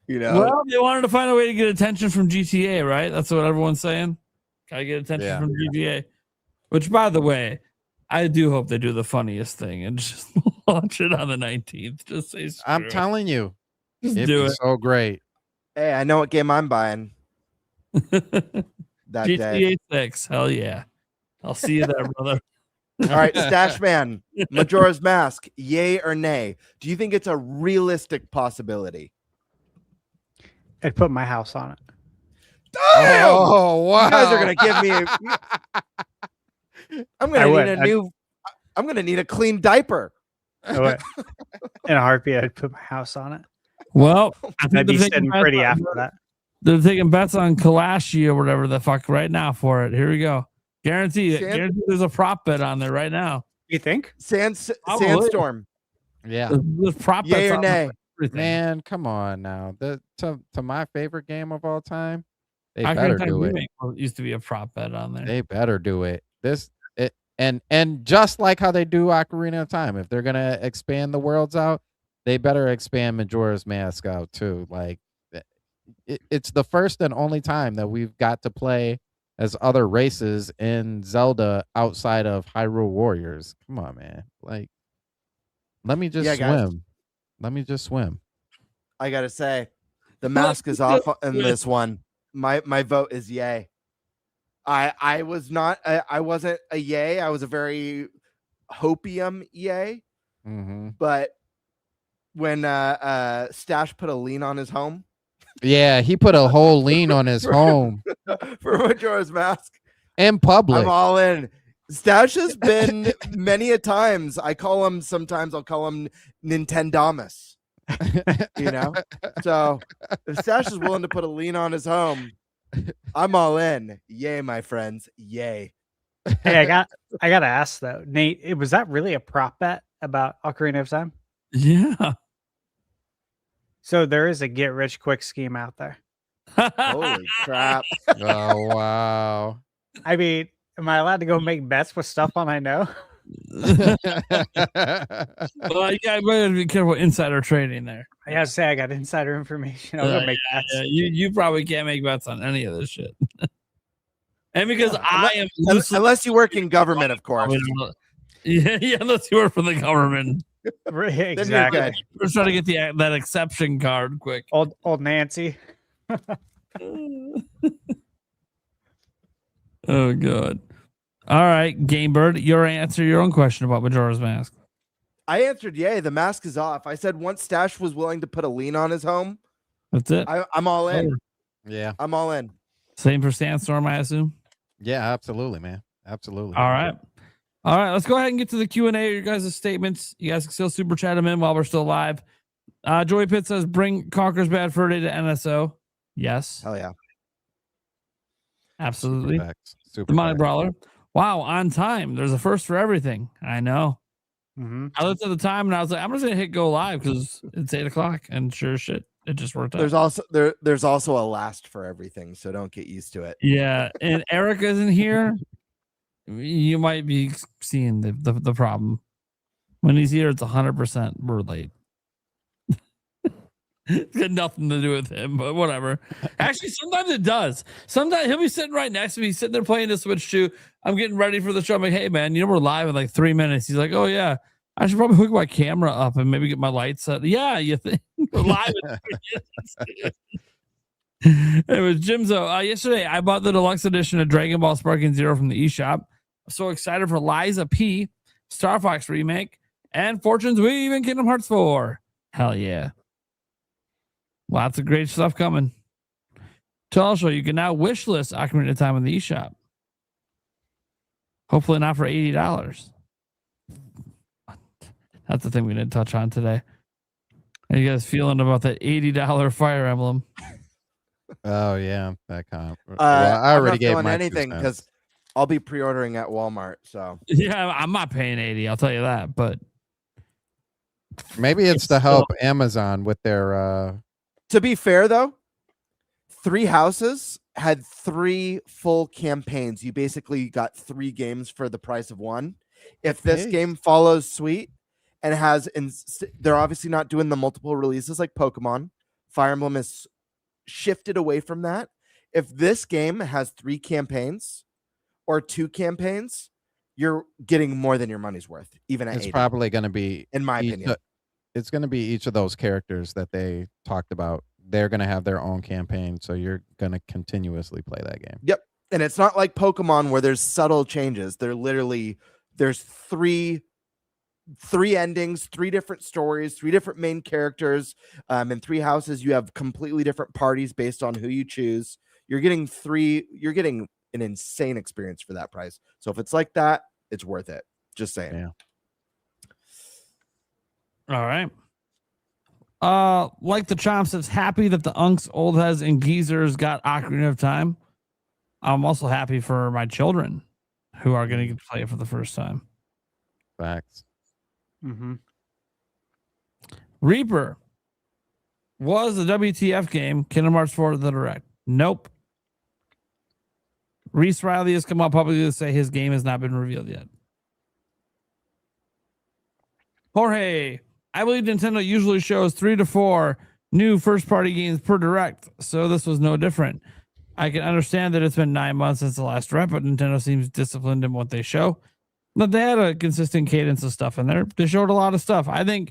Speaker 6: Well, they wanted to find a way to get attention from GTA, right? That's what everyone's saying. Gotta get attention from GTA. Which, by the way, I do hope they do the funniest thing and just launch it on the 19th. Just say screw
Speaker 7: I'm
Speaker 6: it.
Speaker 7: telling you,
Speaker 6: Just
Speaker 7: it'd
Speaker 6: do
Speaker 7: be
Speaker 6: it.
Speaker 7: so great.
Speaker 9: Hey, I know what game I'm buying. That
Speaker 6: GTA
Speaker 9: day.
Speaker 6: 6. Hell yeah. I'll see you there, brother.
Speaker 9: All right, Stash Man, Majora's Mask, yay or nay? Do you think it's a realistic possibility?
Speaker 10: I'd put my house on it.
Speaker 9: Damn!
Speaker 7: Oh, wow.
Speaker 9: You guys are gonna give me. I'm
Speaker 10: I
Speaker 9: gonna
Speaker 10: would.
Speaker 9: need a new. I'm gonna need a clean diaper.
Speaker 10: I would. In a heartbeat, I'd put my house on it.
Speaker 6: Well, I think
Speaker 10: I'd be
Speaker 6: they're taking
Speaker 10: sitting
Speaker 6: bets
Speaker 10: pretty
Speaker 6: on-
Speaker 10: after that.
Speaker 6: They're taking bets on Kalashi or whatever the fuck right now for it. Here we go. Guarantee it. Guarantee there's a prop bet on there right now.
Speaker 10: You think?
Speaker 6: Probably.
Speaker 9: Sandstorm.
Speaker 7: Yeah.
Speaker 6: There's prop bets
Speaker 9: Yay or
Speaker 6: on
Speaker 9: nay?
Speaker 6: everything.
Speaker 7: Man, come on now. To my favorite game of all time, they
Speaker 6: Ocarina
Speaker 7: better
Speaker 6: of Time
Speaker 7: do it.
Speaker 6: remake used to be a prop bet on there.
Speaker 7: They better do it. And just like how they do Ocarina of Time, if they're gonna expand the worlds out, they better expand Majora's Mask out too. Like, it's the first and only time that we've got to play as other races in Zelda outside of Hyrule Warriors. Come on, man. Like, let me just
Speaker 9: Yeah, guys.
Speaker 7: swim. Let me just swim.
Speaker 9: I gotta say, the mask is off in this one. My vote is yay. I was not. I wasn't a yay. I was a very hopium yay.
Speaker 7: Mm-hmm.
Speaker 9: But when Stash put a lean on his home
Speaker 7: Yeah, he put a whole lean on his home
Speaker 9: for Majora's Mask,
Speaker 7: in public.
Speaker 9: I'm all in. Stash has been many a times. I'll call him Nintendamus. You know, so if Stash is willing to put a lean on his home, I'm all in. Yay, my friends. Yay.
Speaker 10: Hey, I gotta ask though, Nate, was that really a prop bet about Ocarina of Time?
Speaker 6: Yeah.
Speaker 10: So there is a get rich quick scheme out there.
Speaker 9: Holy crap.
Speaker 7: Oh, wow.
Speaker 10: I mean, am I allowed to go make bets with stuff on I know?
Speaker 6: Well, yeah, better be careful insider trading there.
Speaker 10: I gotta say I got insider information. I'll go make bets.
Speaker 6: Yeah, you probably can't make bets on any of this shit. And because I am
Speaker 9: unless you work in government, of course.
Speaker 6: Yeah, unless you work for the government.
Speaker 10: Exactly.
Speaker 9: good.
Speaker 6: We're trying to get that exception card quick.
Speaker 10: Old Nancy.
Speaker 6: Oh god. All right, GameBird, answer your own question about Majora's Mask.
Speaker 9: I answered yay. The mask is off. I said once Stash was willing to put a lean on his home,
Speaker 6: That's it.
Speaker 9: I'm all in.
Speaker 7: Yeah.
Speaker 9: I'm all in.
Speaker 6: Same for Sandstorm, I assume.
Speaker 7: Yeah, absolutely, man. Absolutely.
Speaker 6: All right. Let's go ahead and get to the Q&A. Your guys' statements. You guys can still super chat them in while we're still live. Joey Pitt says, bring Conker's Bad Fur Day to NSO. Yes.
Speaker 9: Hell yeah.
Speaker 6: Absolutely.
Speaker 7: Super
Speaker 6: The Money
Speaker 7: facts.
Speaker 6: Brawler. Wow, on time. There's a first for everything. I know.
Speaker 10: Mm-hmm.
Speaker 6: I looked at the time and I was like, I'm just going to hit go live because it's 8 o'clock. And sure as shit, it just worked out.
Speaker 9: There's also a last for everything, so don't get used to it.
Speaker 6: Yeah. And Eric isn't here. You might be seeing the problem. When he's here, it's 100% we're late. It's got nothing to do with him, but whatever. Actually, sometimes it does. Sometimes he'll be sitting right next to me, sitting there playing the Switch 2. I'm getting ready for the show. I'm like, hey, man, we're live in like 3 minutes. He's like, oh, yeah, I should probably hook my camera up and maybe get my lights set. Yeah, you think we're live in 3 minutes. It was Jimzo. Yesterday, I bought the deluxe edition of Dragon Ball Sparking Zero from the eShop. I'm so excited for Liza P, Star Fox Remake, and Fortune's Weave and Kingdom Hearts 4. Hell yeah. Lots of great stuff coming. Also, you can now wishlist Ocarina of Time in the eShop. Hopefully not for $80. That's the thing we didn't touch on today. How you guys feeling about that $80 Fire Emblem?
Speaker 7: Oh yeah, that comp.
Speaker 9: I
Speaker 7: already gave my
Speaker 9: anything because I'll be pre-ordering at Walmart. So
Speaker 6: yeah, I'm not paying $80. I'll tell you that. But
Speaker 7: maybe it's to help Amazon with their.
Speaker 9: To be fair, though, 3 Houses had 3 full campaigns. You basically got 3 games for the price of 1. If this game follows suit and they're obviously not doing the multiple releases like Pokemon. Fire Emblem is shifted away from that. If this game has 3 campaigns or 2 campaigns, you're getting more than your money's worth. Even at
Speaker 7: it's
Speaker 9: 80.
Speaker 7: Probably going to be,
Speaker 9: in my opinion,
Speaker 7: it's going to be each of those characters that they talked about. They're going to have their own campaign, so you're going to continuously play that game.
Speaker 9: Yep. And it's not like Pokemon where there's subtle changes. There's 3 endings, 3 different stories, 3 different main characters. In 3 Houses, you have completely different parties based on who you choose. You're getting an insane experience for that price. So if it's like that, it's worth it. Just saying.
Speaker 7: Yeah.
Speaker 6: All right. Like the Chomp says, happy that the Unks, Old Heads, and Geezers got Ocarina of Time. I'm also happy for my children who are going to get to play it for the first time.
Speaker 7: Facts.
Speaker 10: Mm-hmm.
Speaker 6: Reaper. Was the WTF game Kingdom Hearts 4 the Direct? Nope. Reese Riley has come out publicly to say his game has not been revealed yet. Jorge. I believe Nintendo usually shows 3 to 4 new first-party games per Direct, so this was no different. I can understand that it's been 9 months since the last Direct, but Nintendo seems disciplined in what they show. But they had a consistent cadence of stuff in there. They showed a lot of stuff. I don't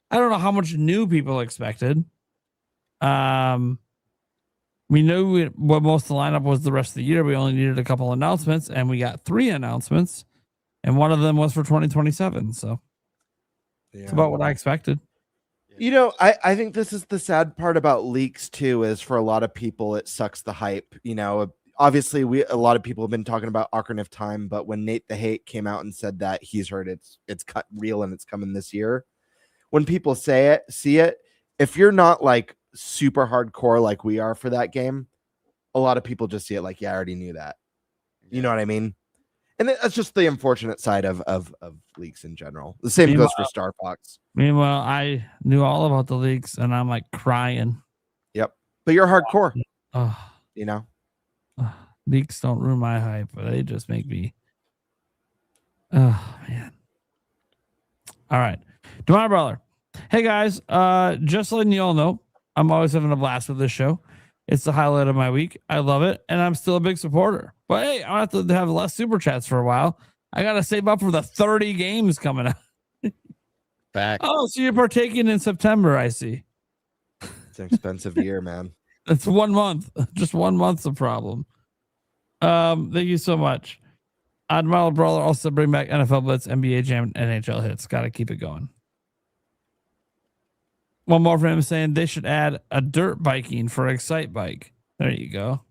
Speaker 6: know how much new people expected. We knew what most of the lineup was the rest of the year. We only needed a couple announcements, and we got 3 announcements, and one of them was for 2027, so.
Speaker 9: Yeah.
Speaker 6: It's about what I expected.
Speaker 9: I think this is the sad part about leaks too, is for a lot of people, it sucks the hype. Obviously a lot of people have been talking about Ocarina of Time, but when Nate the Hate came out and said that he's heard it's cut real and it's coming this year, when people see it, if you're not like super hardcore like we are for that game, a lot of people just see it like, yeah, I already knew that. You know what I mean? And that's just the unfortunate side of leaks in general. The same goes for Star Fox.
Speaker 6: Meanwhile, I knew all about the leaks, and I'm like crying.
Speaker 9: Yep. But you're hardcore.
Speaker 6: Leaks don't ruin my hype, but they just make me. Oh, man. All right. To my brother. Hey, guys. Just letting you all know, I'm always having a blast with this show. It's the highlight of my week. I love it, and I'm still a big supporter. But hey, I have to have less super chats for a while. I got to save up for the 30 games coming out.
Speaker 7: Back.
Speaker 6: Oh, so you're partaking in September, I see.
Speaker 9: It's an expensive year, man.
Speaker 6: That's 1 month. Just 1 month's a problem. Thank you so much. Admiral Brawler also bring back NFL Blitz, NBA Jam, NHL hits. Got to keep it going. One more for him saying they should add a dirt biking for Excite Bike. There you go.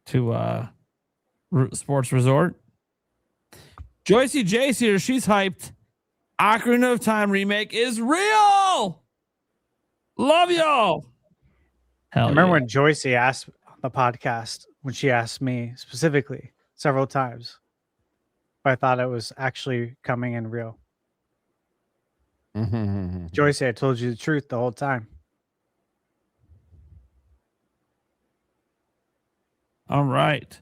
Speaker 6: To Sports Resort. Joycey Jace here. She's hyped. Ocarina of Time remake is real. Love y'all.
Speaker 10: I remember when Joycey asked on the podcast, when she asked me specifically several times, but I thought it was actually coming in real. Joycey, I told you the truth the whole time.
Speaker 6: All right.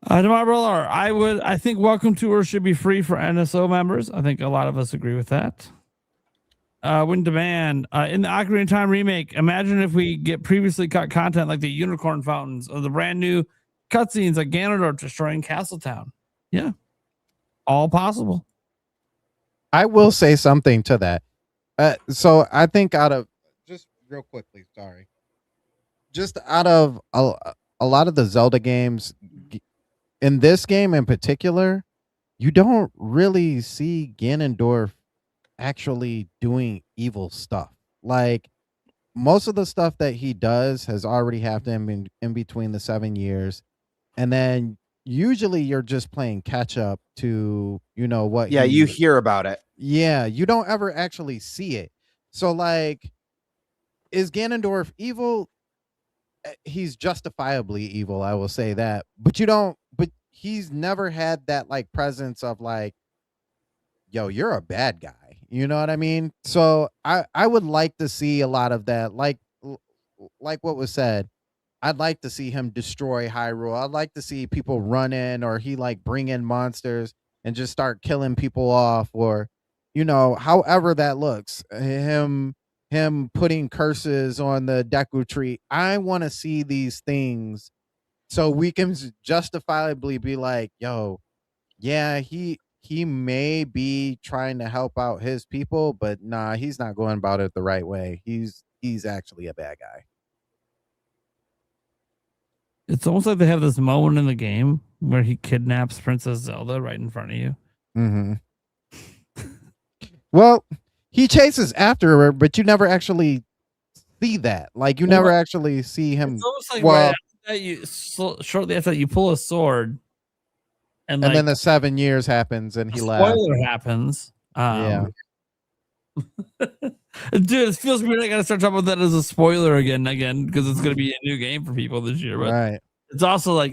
Speaker 6: Tomorrow, I think Welcome Tour should be free for NSO members. I think a lot of us agree with that. Wind Demand. In the Ocarina of Time remake, imagine if we get previously cut content like the unicorn fountains or the brand new cutscenes like Ganondorf destroying Castletown. Yeah, all possible.
Speaker 7: I will say something to that. So I think out of just real quickly, sorry, just out of a lot of the Zelda games, in this game in particular, you don't really see Ganondorf actually doing evil stuff. Like most of the stuff that he does has already happened in between the 7 years, and then usually you're just playing catch up to what.
Speaker 9: Yeah, you hear about it.
Speaker 7: Yeah, you don't ever actually see it. So like, is Ganondorf evil? He's justifiably evil, I will say that. But he's never had that like presence of like, yo, you're a bad guy. You know what I mean? So I would like to see a lot of that. Like what was said, I'd like to see him destroy Hyrule. I'd like to see people run in, or he like bring in monsters and just start killing people off, or however that looks. Him putting curses on the Deku tree. I want to see these things so we can justifiably be like, yo, yeah, he may be trying to help out his people, but nah, he's not going about it the right way. He's actually a bad guy.
Speaker 6: It's almost like they have this moment in the game where he kidnaps Princess Zelda right in front of you.
Speaker 7: Mm-hmm. Well, he chases after her, but you never actually see that. Like, you never actually see him.
Speaker 6: It's almost like right after that shortly after that, you pull a sword, and
Speaker 7: then the 7 years happens, and he left.
Speaker 6: Spoiler happens.
Speaker 7: Yeah.
Speaker 6: Dude, it feels weird. I gotta start talking about that as a spoiler again, because it's gonna be a new game for people this year. But
Speaker 7: right.
Speaker 6: It's also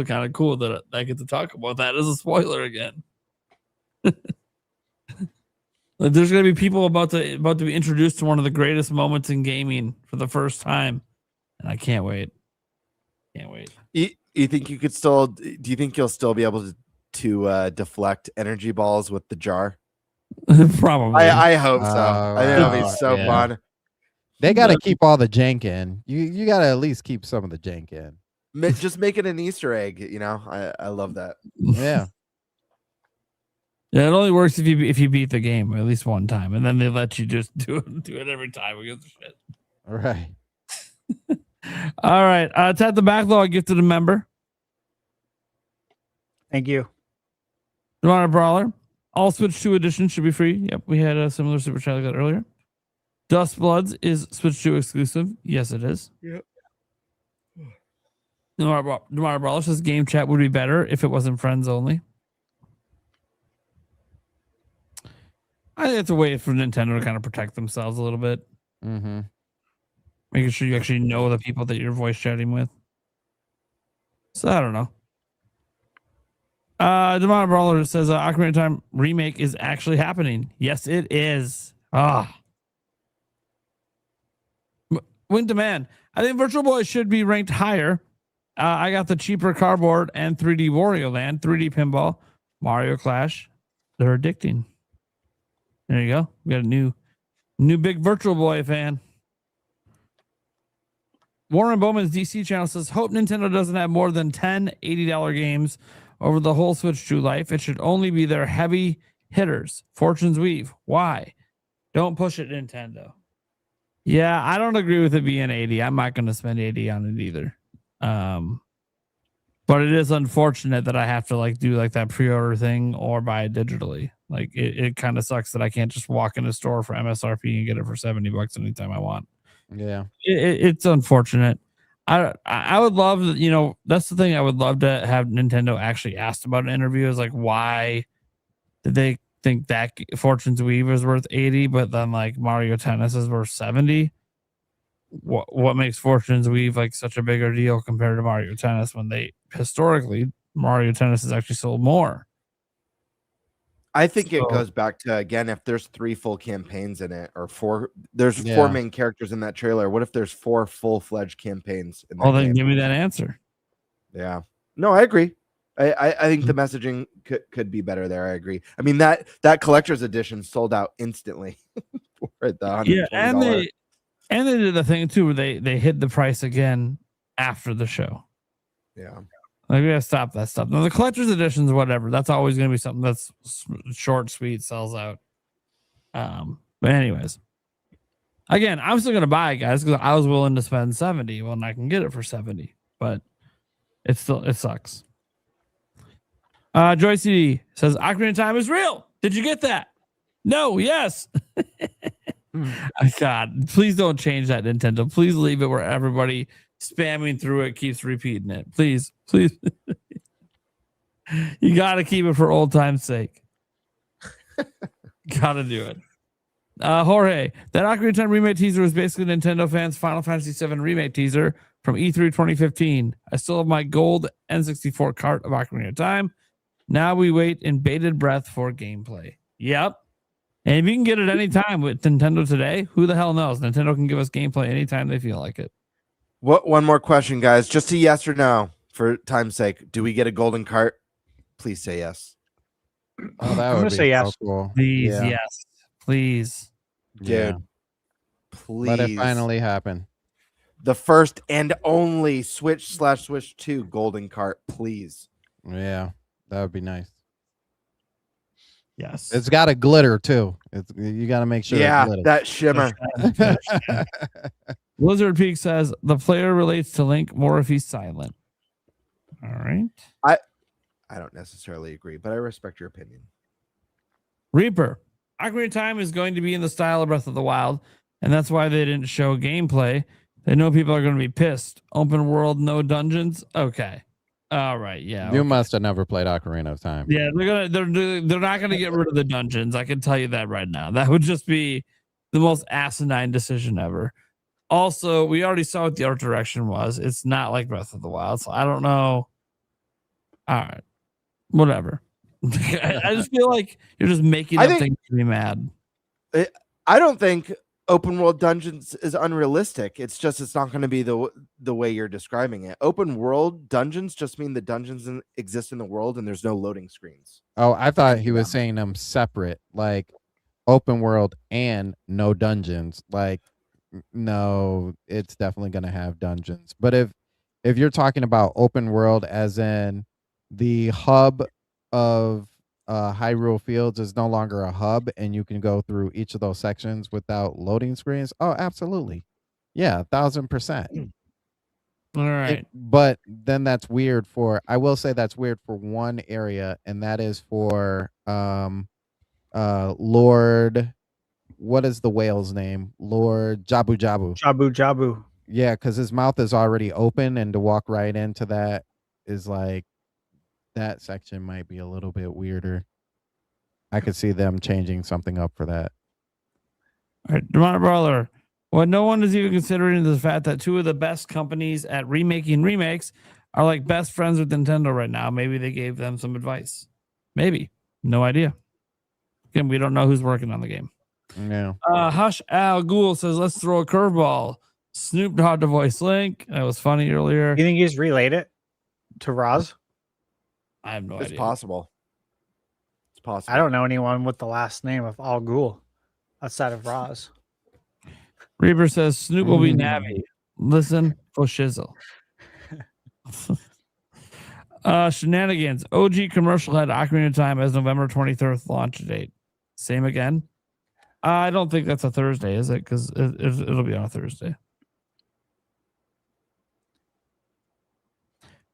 Speaker 6: kind of cool that I get to talk about that as a spoiler again. Like, there's gonna be people about to be introduced to one of the greatest moments in gaming for the first time, and I can't wait. Can't wait.
Speaker 9: You think you could still? Do you think you'll still be able to deflect energy balls with the jar?
Speaker 6: Probably.
Speaker 9: I hope so. I think it'll be so fun.
Speaker 7: They got to keep all the jank in. You got to at least keep some of the jank in.
Speaker 9: Just make it an Easter egg. I love that.
Speaker 7: Yeah.
Speaker 6: Yeah, it only works if you beat the game at least one time, and then they let you just do it every time. Who gives a shit?
Speaker 7: All right.
Speaker 6: All right. Tap the backlog gifted a member.
Speaker 10: Thank you.
Speaker 6: Demonic Brawler. All Switch 2 editions should be free. Yep, we had a similar super chat like that earlier. Dust Bloods is Switch 2 exclusive. Yes, it is.
Speaker 9: Yep.
Speaker 6: Demonic Brawler says game chat would be better if it wasn't friends only. I think it's a way for Nintendo to kind of protect themselves a little bit.
Speaker 7: Mm-hmm.
Speaker 6: Making sure you actually know the people that you're voice chatting with. So I don't know. Demonic Brawler says Ocarina of Time remake is actually happening. Yes, it is. Wind Demand. I think Virtual Boy should be ranked higher. I got the cheaper cardboard and 3D Wario Land, 3D Pinball, Mario Clash. They're addicting. There you go. We got a new big Virtual Boy fan. Warren Bowman's DC channel says, hope Nintendo doesn't have more than 10 $80 games over the whole Switch 2 life. It should only be their heavy hitters. Fortune's Weave. Why? Don't push it, Nintendo. Yeah, I don't agree with it being 80. I'm not going to spend 80 on it either. But it is unfortunate that I have to do that pre-order thing or buy it digitally. Like it kind of sucks that I can't just walk in a store for MSRP and get it for $70 anytime I want.
Speaker 7: Yeah,
Speaker 6: it's unfortunate. I would love, that's the thing I would love to have Nintendo actually asked about an interview is why did they think that Fortune's Weave is worth 80, but then Mario Tennis is worth 70? What makes Fortune's Weave such a bigger deal compared to Mario Tennis when historically Mario Tennis has actually sold more?
Speaker 9: I think it goes back to, again, if there's 3 full campaigns in it, or 4 main characters in that trailer. What if there's 4 full-fledged campaigns in that
Speaker 6: then
Speaker 9: game?
Speaker 6: give me that answer.
Speaker 9: Yeah. No, I agree. I think the messaging could be better there. I agree. I mean that collector's edition sold out instantly for the $120.
Speaker 6: Yeah, and they did the thing too where they hid the price again after the show.
Speaker 9: Yeah,
Speaker 6: like we gotta stop that stuff. Now the collector's editions, whatever, that's always gonna be something that's short, sweet, sells out. But anyways, again, I'm still gonna buy it, guys, because I was willing to spend 70 when I can get it for 70, but it sucks. Joy CD says Ocarina of Time is real. Did you get that? No, yes. God, please don't change that, Nintendo. Please leave it where everybody spamming through it keeps repeating it. Please. You got to keep it for old time's sake. Got to do it. Jorge, that Ocarina of Time remake teaser was basically Nintendo fans' Final Fantasy VII remake teaser from E3 2015. I still have my gold N64 cart of Ocarina of Time. Now we wait in bated breath for gameplay. Yep. And if you can get it anytime with Nintendo today, who the hell knows? Nintendo can give us gameplay anytime they feel like it.
Speaker 9: One more question, guys. Just a yes or no for time's sake. Do we get a golden cart? Please say yes.
Speaker 7: Oh, that
Speaker 10: I'm
Speaker 7: would
Speaker 10: gonna
Speaker 7: be
Speaker 10: say
Speaker 7: so
Speaker 10: yes.
Speaker 7: cool.
Speaker 6: Please,
Speaker 7: Yeah.
Speaker 6: yes. Please.
Speaker 9: Dude.
Speaker 7: Yeah.
Speaker 9: Please.
Speaker 7: Let it finally happen.
Speaker 9: The first and only Switch /Switch 2 golden cart, please.
Speaker 7: Yeah, that would be nice.
Speaker 6: Yes.
Speaker 7: It's got to glitter too. You got to make sure.
Speaker 9: Yeah,
Speaker 7: it glitters.
Speaker 9: that shimmer.
Speaker 6: Blizzard Peak says the player relates to Link more if he's silent. All right.
Speaker 9: I don't necessarily agree, but I respect your opinion.
Speaker 6: Reaper, Ocarina of Time is going to be in the style of Breath of the Wild, and that's why they didn't show gameplay. They know people are going to be pissed. Open world, no dungeons. Okay. All right. Yeah.
Speaker 7: You
Speaker 6: okay.
Speaker 7: must have never played Ocarina of Time.
Speaker 6: Yeah, they're not gonna get rid of the dungeons. I can tell you that right now. That would just be the most asinine decision ever. Also, we already saw what the art direction was. It's not like Breath of the Wild, so I don't know. All right, whatever. I just feel like you're just making up things to be mad.
Speaker 9: I don't think open world dungeons is unrealistic. It's just it's not going to be the way you're describing it. Open world dungeons just mean the dungeons exist in the world and there's no loading screens.
Speaker 7: Oh, I thought he was saying them separate, like open world and no dungeons. Like, no, it's definitely going to have dungeons. But if you're talking about open world as in the hub of Hyrule Fields is no longer a hub and you can go through each of those sections without loading screens. Oh, absolutely. Yeah, 1000%.
Speaker 6: All right.
Speaker 7: But then that's weird I will say that's weird for one area, and that is for Lord, what is the whale's name? Lord Jabu Jabu.
Speaker 10: Jabu Jabu.
Speaker 7: Yeah, because his mouth is already open, and to walk right into that is like, that section might be a little bit weirder. I could see them changing something up for that.
Speaker 6: All right, Demonic Brawler. What no one is even considering is the fact that two of the best companies at remaking remakes are like best friends with Nintendo right now. Maybe they gave them some advice. Maybe. No idea. Again, we don't know who's working on the game.
Speaker 7: No.
Speaker 6: Hush Al Ghul says, let's throw a curveball. Snoop Dogg to voice Link. That was funny earlier.
Speaker 10: You think he's relayed it to Roz?
Speaker 6: I have no
Speaker 9: It's
Speaker 6: idea.
Speaker 9: possible. It's possible.
Speaker 10: I don't know anyone with the last name of Al Ghul outside of Roz.
Speaker 6: Reaper says Snoop will be Navi. Listen for shizzle. Shenanigans. OG commercial had Ocarina of Time as November 23rd launch date. Same again? I don't think that's a Thursday, is it? Because it'll be on a Thursday.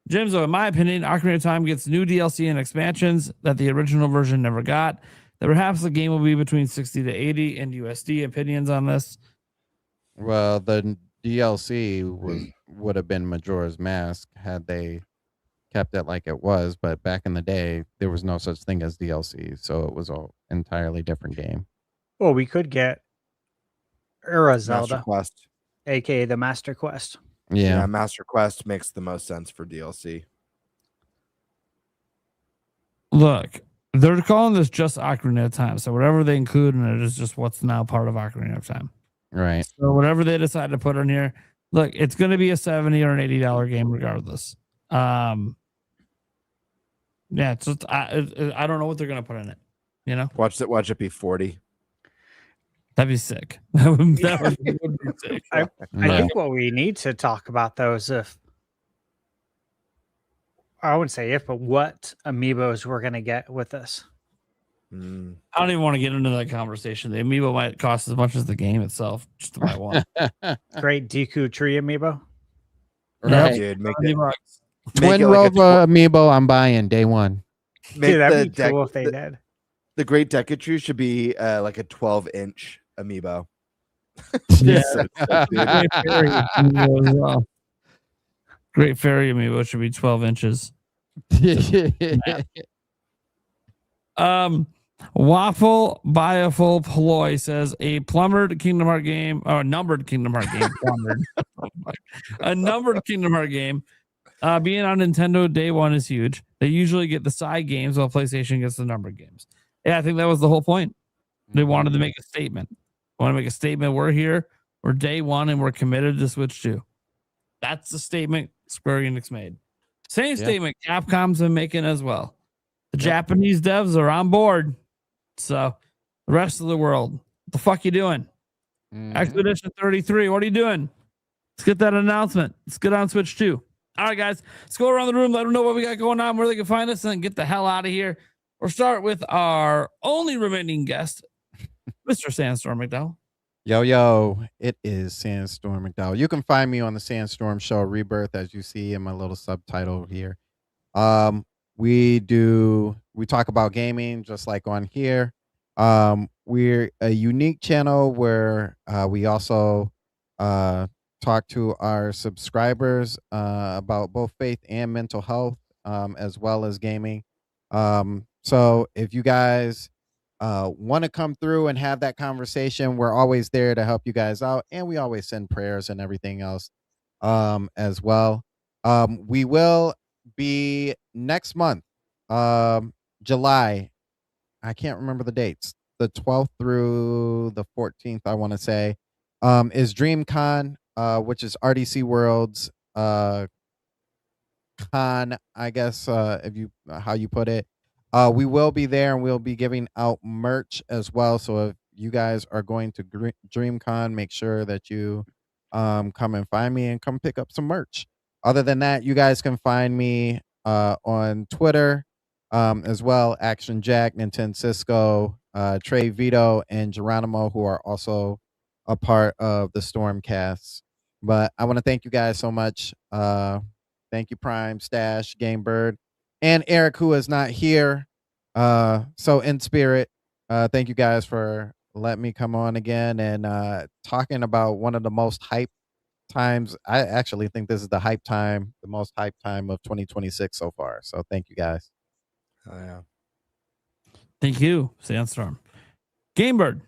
Speaker 6: Jimzo, in my opinion, Ocarina of Time gets new DLC and expansions that the original version never got. That perhaps the game will be between 60 to 80 in USD. Opinions on this?
Speaker 7: Well, the DLC would have been Majora's Mask had they kept it like it was, but back in the day, there was no such thing as DLC, so it was an entirely different game.
Speaker 10: Well, we could get Era
Speaker 9: Master
Speaker 10: Zelda,
Speaker 9: Quest.
Speaker 10: aka the Master Quest.
Speaker 7: Yeah.
Speaker 9: Master Quest makes the most sense for DLC.
Speaker 6: Look, they're calling this just Ocarina of Time, so whatever they include in it is just what's now part of Ocarina of Time.
Speaker 7: Right.
Speaker 6: So whatever they decide to put in here, look, it's going to be a $70 or an $80 game regardless. Yeah, it's just I don't know what they're gonna put in it. You know,
Speaker 9: Watch it be 40.
Speaker 6: that'd be sick. That would be sick.
Speaker 10: I think what we need to talk about though is I wouldn't say if, but what amiibos we're gonna get with this.
Speaker 6: I don't even want to get into that conversation. The amiibo might cost as much as the game itself just to buy one.
Speaker 10: Great Deku Tree amiibo.
Speaker 7: Right.
Speaker 9: Dude, make
Speaker 6: $70.
Speaker 7: Twin Rover amiibo, I'm buying day one.
Speaker 10: Dude, that'd be cool if they did.
Speaker 9: The Great Decatrue should be like a 12-inch amiibo.
Speaker 6: Yeah.
Speaker 9: So sick, dude.
Speaker 6: Great Fairy amiibo as well. Great Fairy amiibo should be 12 inches. Waffle Bioful Ploy says a plumbered Kingdom Heart game or a numbered Kingdom Heart game. Plumbered. A numbered Kingdom Heart game. Being on Nintendo day one is huge. They usually get the side games while PlayStation gets the numbered games. Yeah, I think that was the whole point. They wanted to make a statement. Want to make a statement. We're here. We're day one and we're committed to Switch 2. That's the statement Square Enix made. Same statement Capcom's been making as well. The Japanese devs are on board. So the rest of the world, what the fuck you doing? Expedition 33, what are you doing? Let's get that announcement. Let's get on Switch 2. All right, guys, let's go around the room, let them know what we got going on, where they can find us, and then get the hell out of here. We'll start with our only remaining guest, Mr. Sandstorm McDowell.
Speaker 7: Yo, it is Sandstorm McDowell. You can find me on the Sandstorm Show Rebirth, as you see in my little subtitle here. We talk about gaming just like on here. We're a unique channel where we also talk to our subscribers about both faith and mental health, as well as gaming. So if you guys want to come through and have that conversation, we're always there to help you guys out, and we always send prayers and everything else as well. We will be next month, July. I can't remember the dates. The 12th through the 14th, I want to say, is DreamCon, which is RDC World's con, I guess, if you how you put it. We will be there, and we'll be giving out merch as well. So if you guys are going to DreamCon, make sure that you come and find me and come pick up some merch. Other than that, you guys can find me on Twitter as well. Action Jack, Nintendo Cisco, Trey Vito, and Geronimo, who are also a part of the Stormcast. But I want to thank you guys so much. Thank you, Prime, Stash, GameBird, and Eric, who is not here. So in spirit, thank you guys for letting me come on again and talking about one of the most hype times. I actually think this is the most hype time of 2026 so far. So thank you guys.
Speaker 9: Oh yeah.
Speaker 6: Thank you, Sandstorm. GameBird.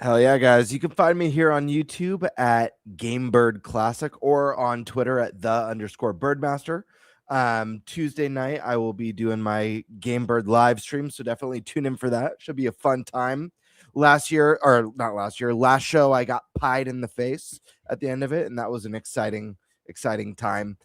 Speaker 9: Hell yeah, guys. You can find me here on YouTube at GameBird Classic or on Twitter at _Birdmaster. Tuesday night, I will be doing my GameBird live stream, so definitely tune in for that. Should be a fun time. Last show, I got pied in the face at the end of it, and that was an exciting time.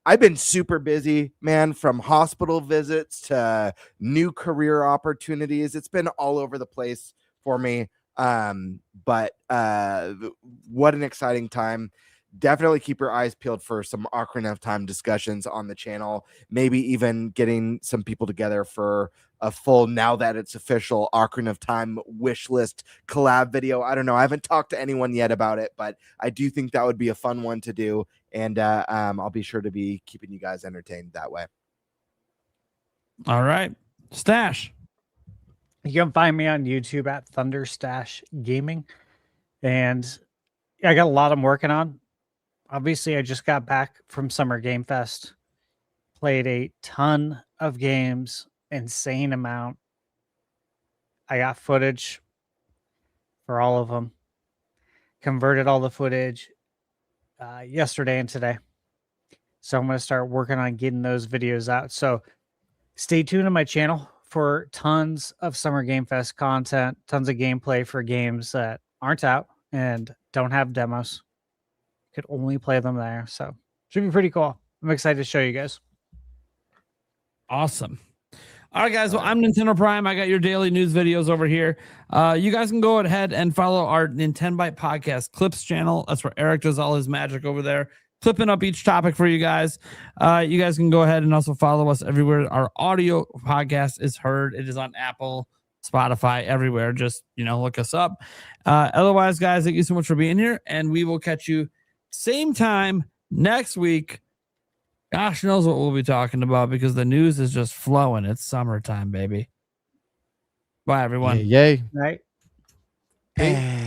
Speaker 9: I've been super busy, man, from hospital visits to new career opportunities. It's been all over the place for me. But what an exciting time. Definitely keep your eyes peeled for some Ocarina of Time discussions on the channel. Maybe even getting some people together for a full, now that it's official, Ocarina of Time wish list collab video. I don't know. I haven't talked to anyone yet about it, but I do think that would be a fun one to do. And I'll be sure to be keeping you guys entertained that way.
Speaker 6: All right. Stash.
Speaker 10: You can find me on YouTube at ThunderStash Gaming. And I got a lot I'm working on. Obviously, I just got back from Summer Game Fest. Played a ton of games, insane amount. I got footage for all of them. Converted all the footage yesterday and today. So I'm going to start working on getting those videos out. So stay tuned to my channel for tons of Summer Game Fest content, tons of gameplay for games that aren't out and don't have demos. Could only play them there. So should be pretty cool. I'm excited to show you guys.
Speaker 6: Awesome. All right, guys. Well, I'm Nintendo Prime. I got your daily news videos over here. You guys can go ahead and follow our Nintenbyte Podcast Clips channel. That's where Eric does all his magic over there, clipping up each topic for you guys. You guys can go ahead and also follow us everywhere our audio podcast is heard. It is on Apple, Spotify, everywhere. Just, look us up. Otherwise, guys, thank you so much for being here, and we will catch you same time next week. Gosh knows what we'll be talking about because the news is just flowing. It's summertime, baby. Bye, everyone.
Speaker 7: Yay.
Speaker 10: Right.
Speaker 9: Hey.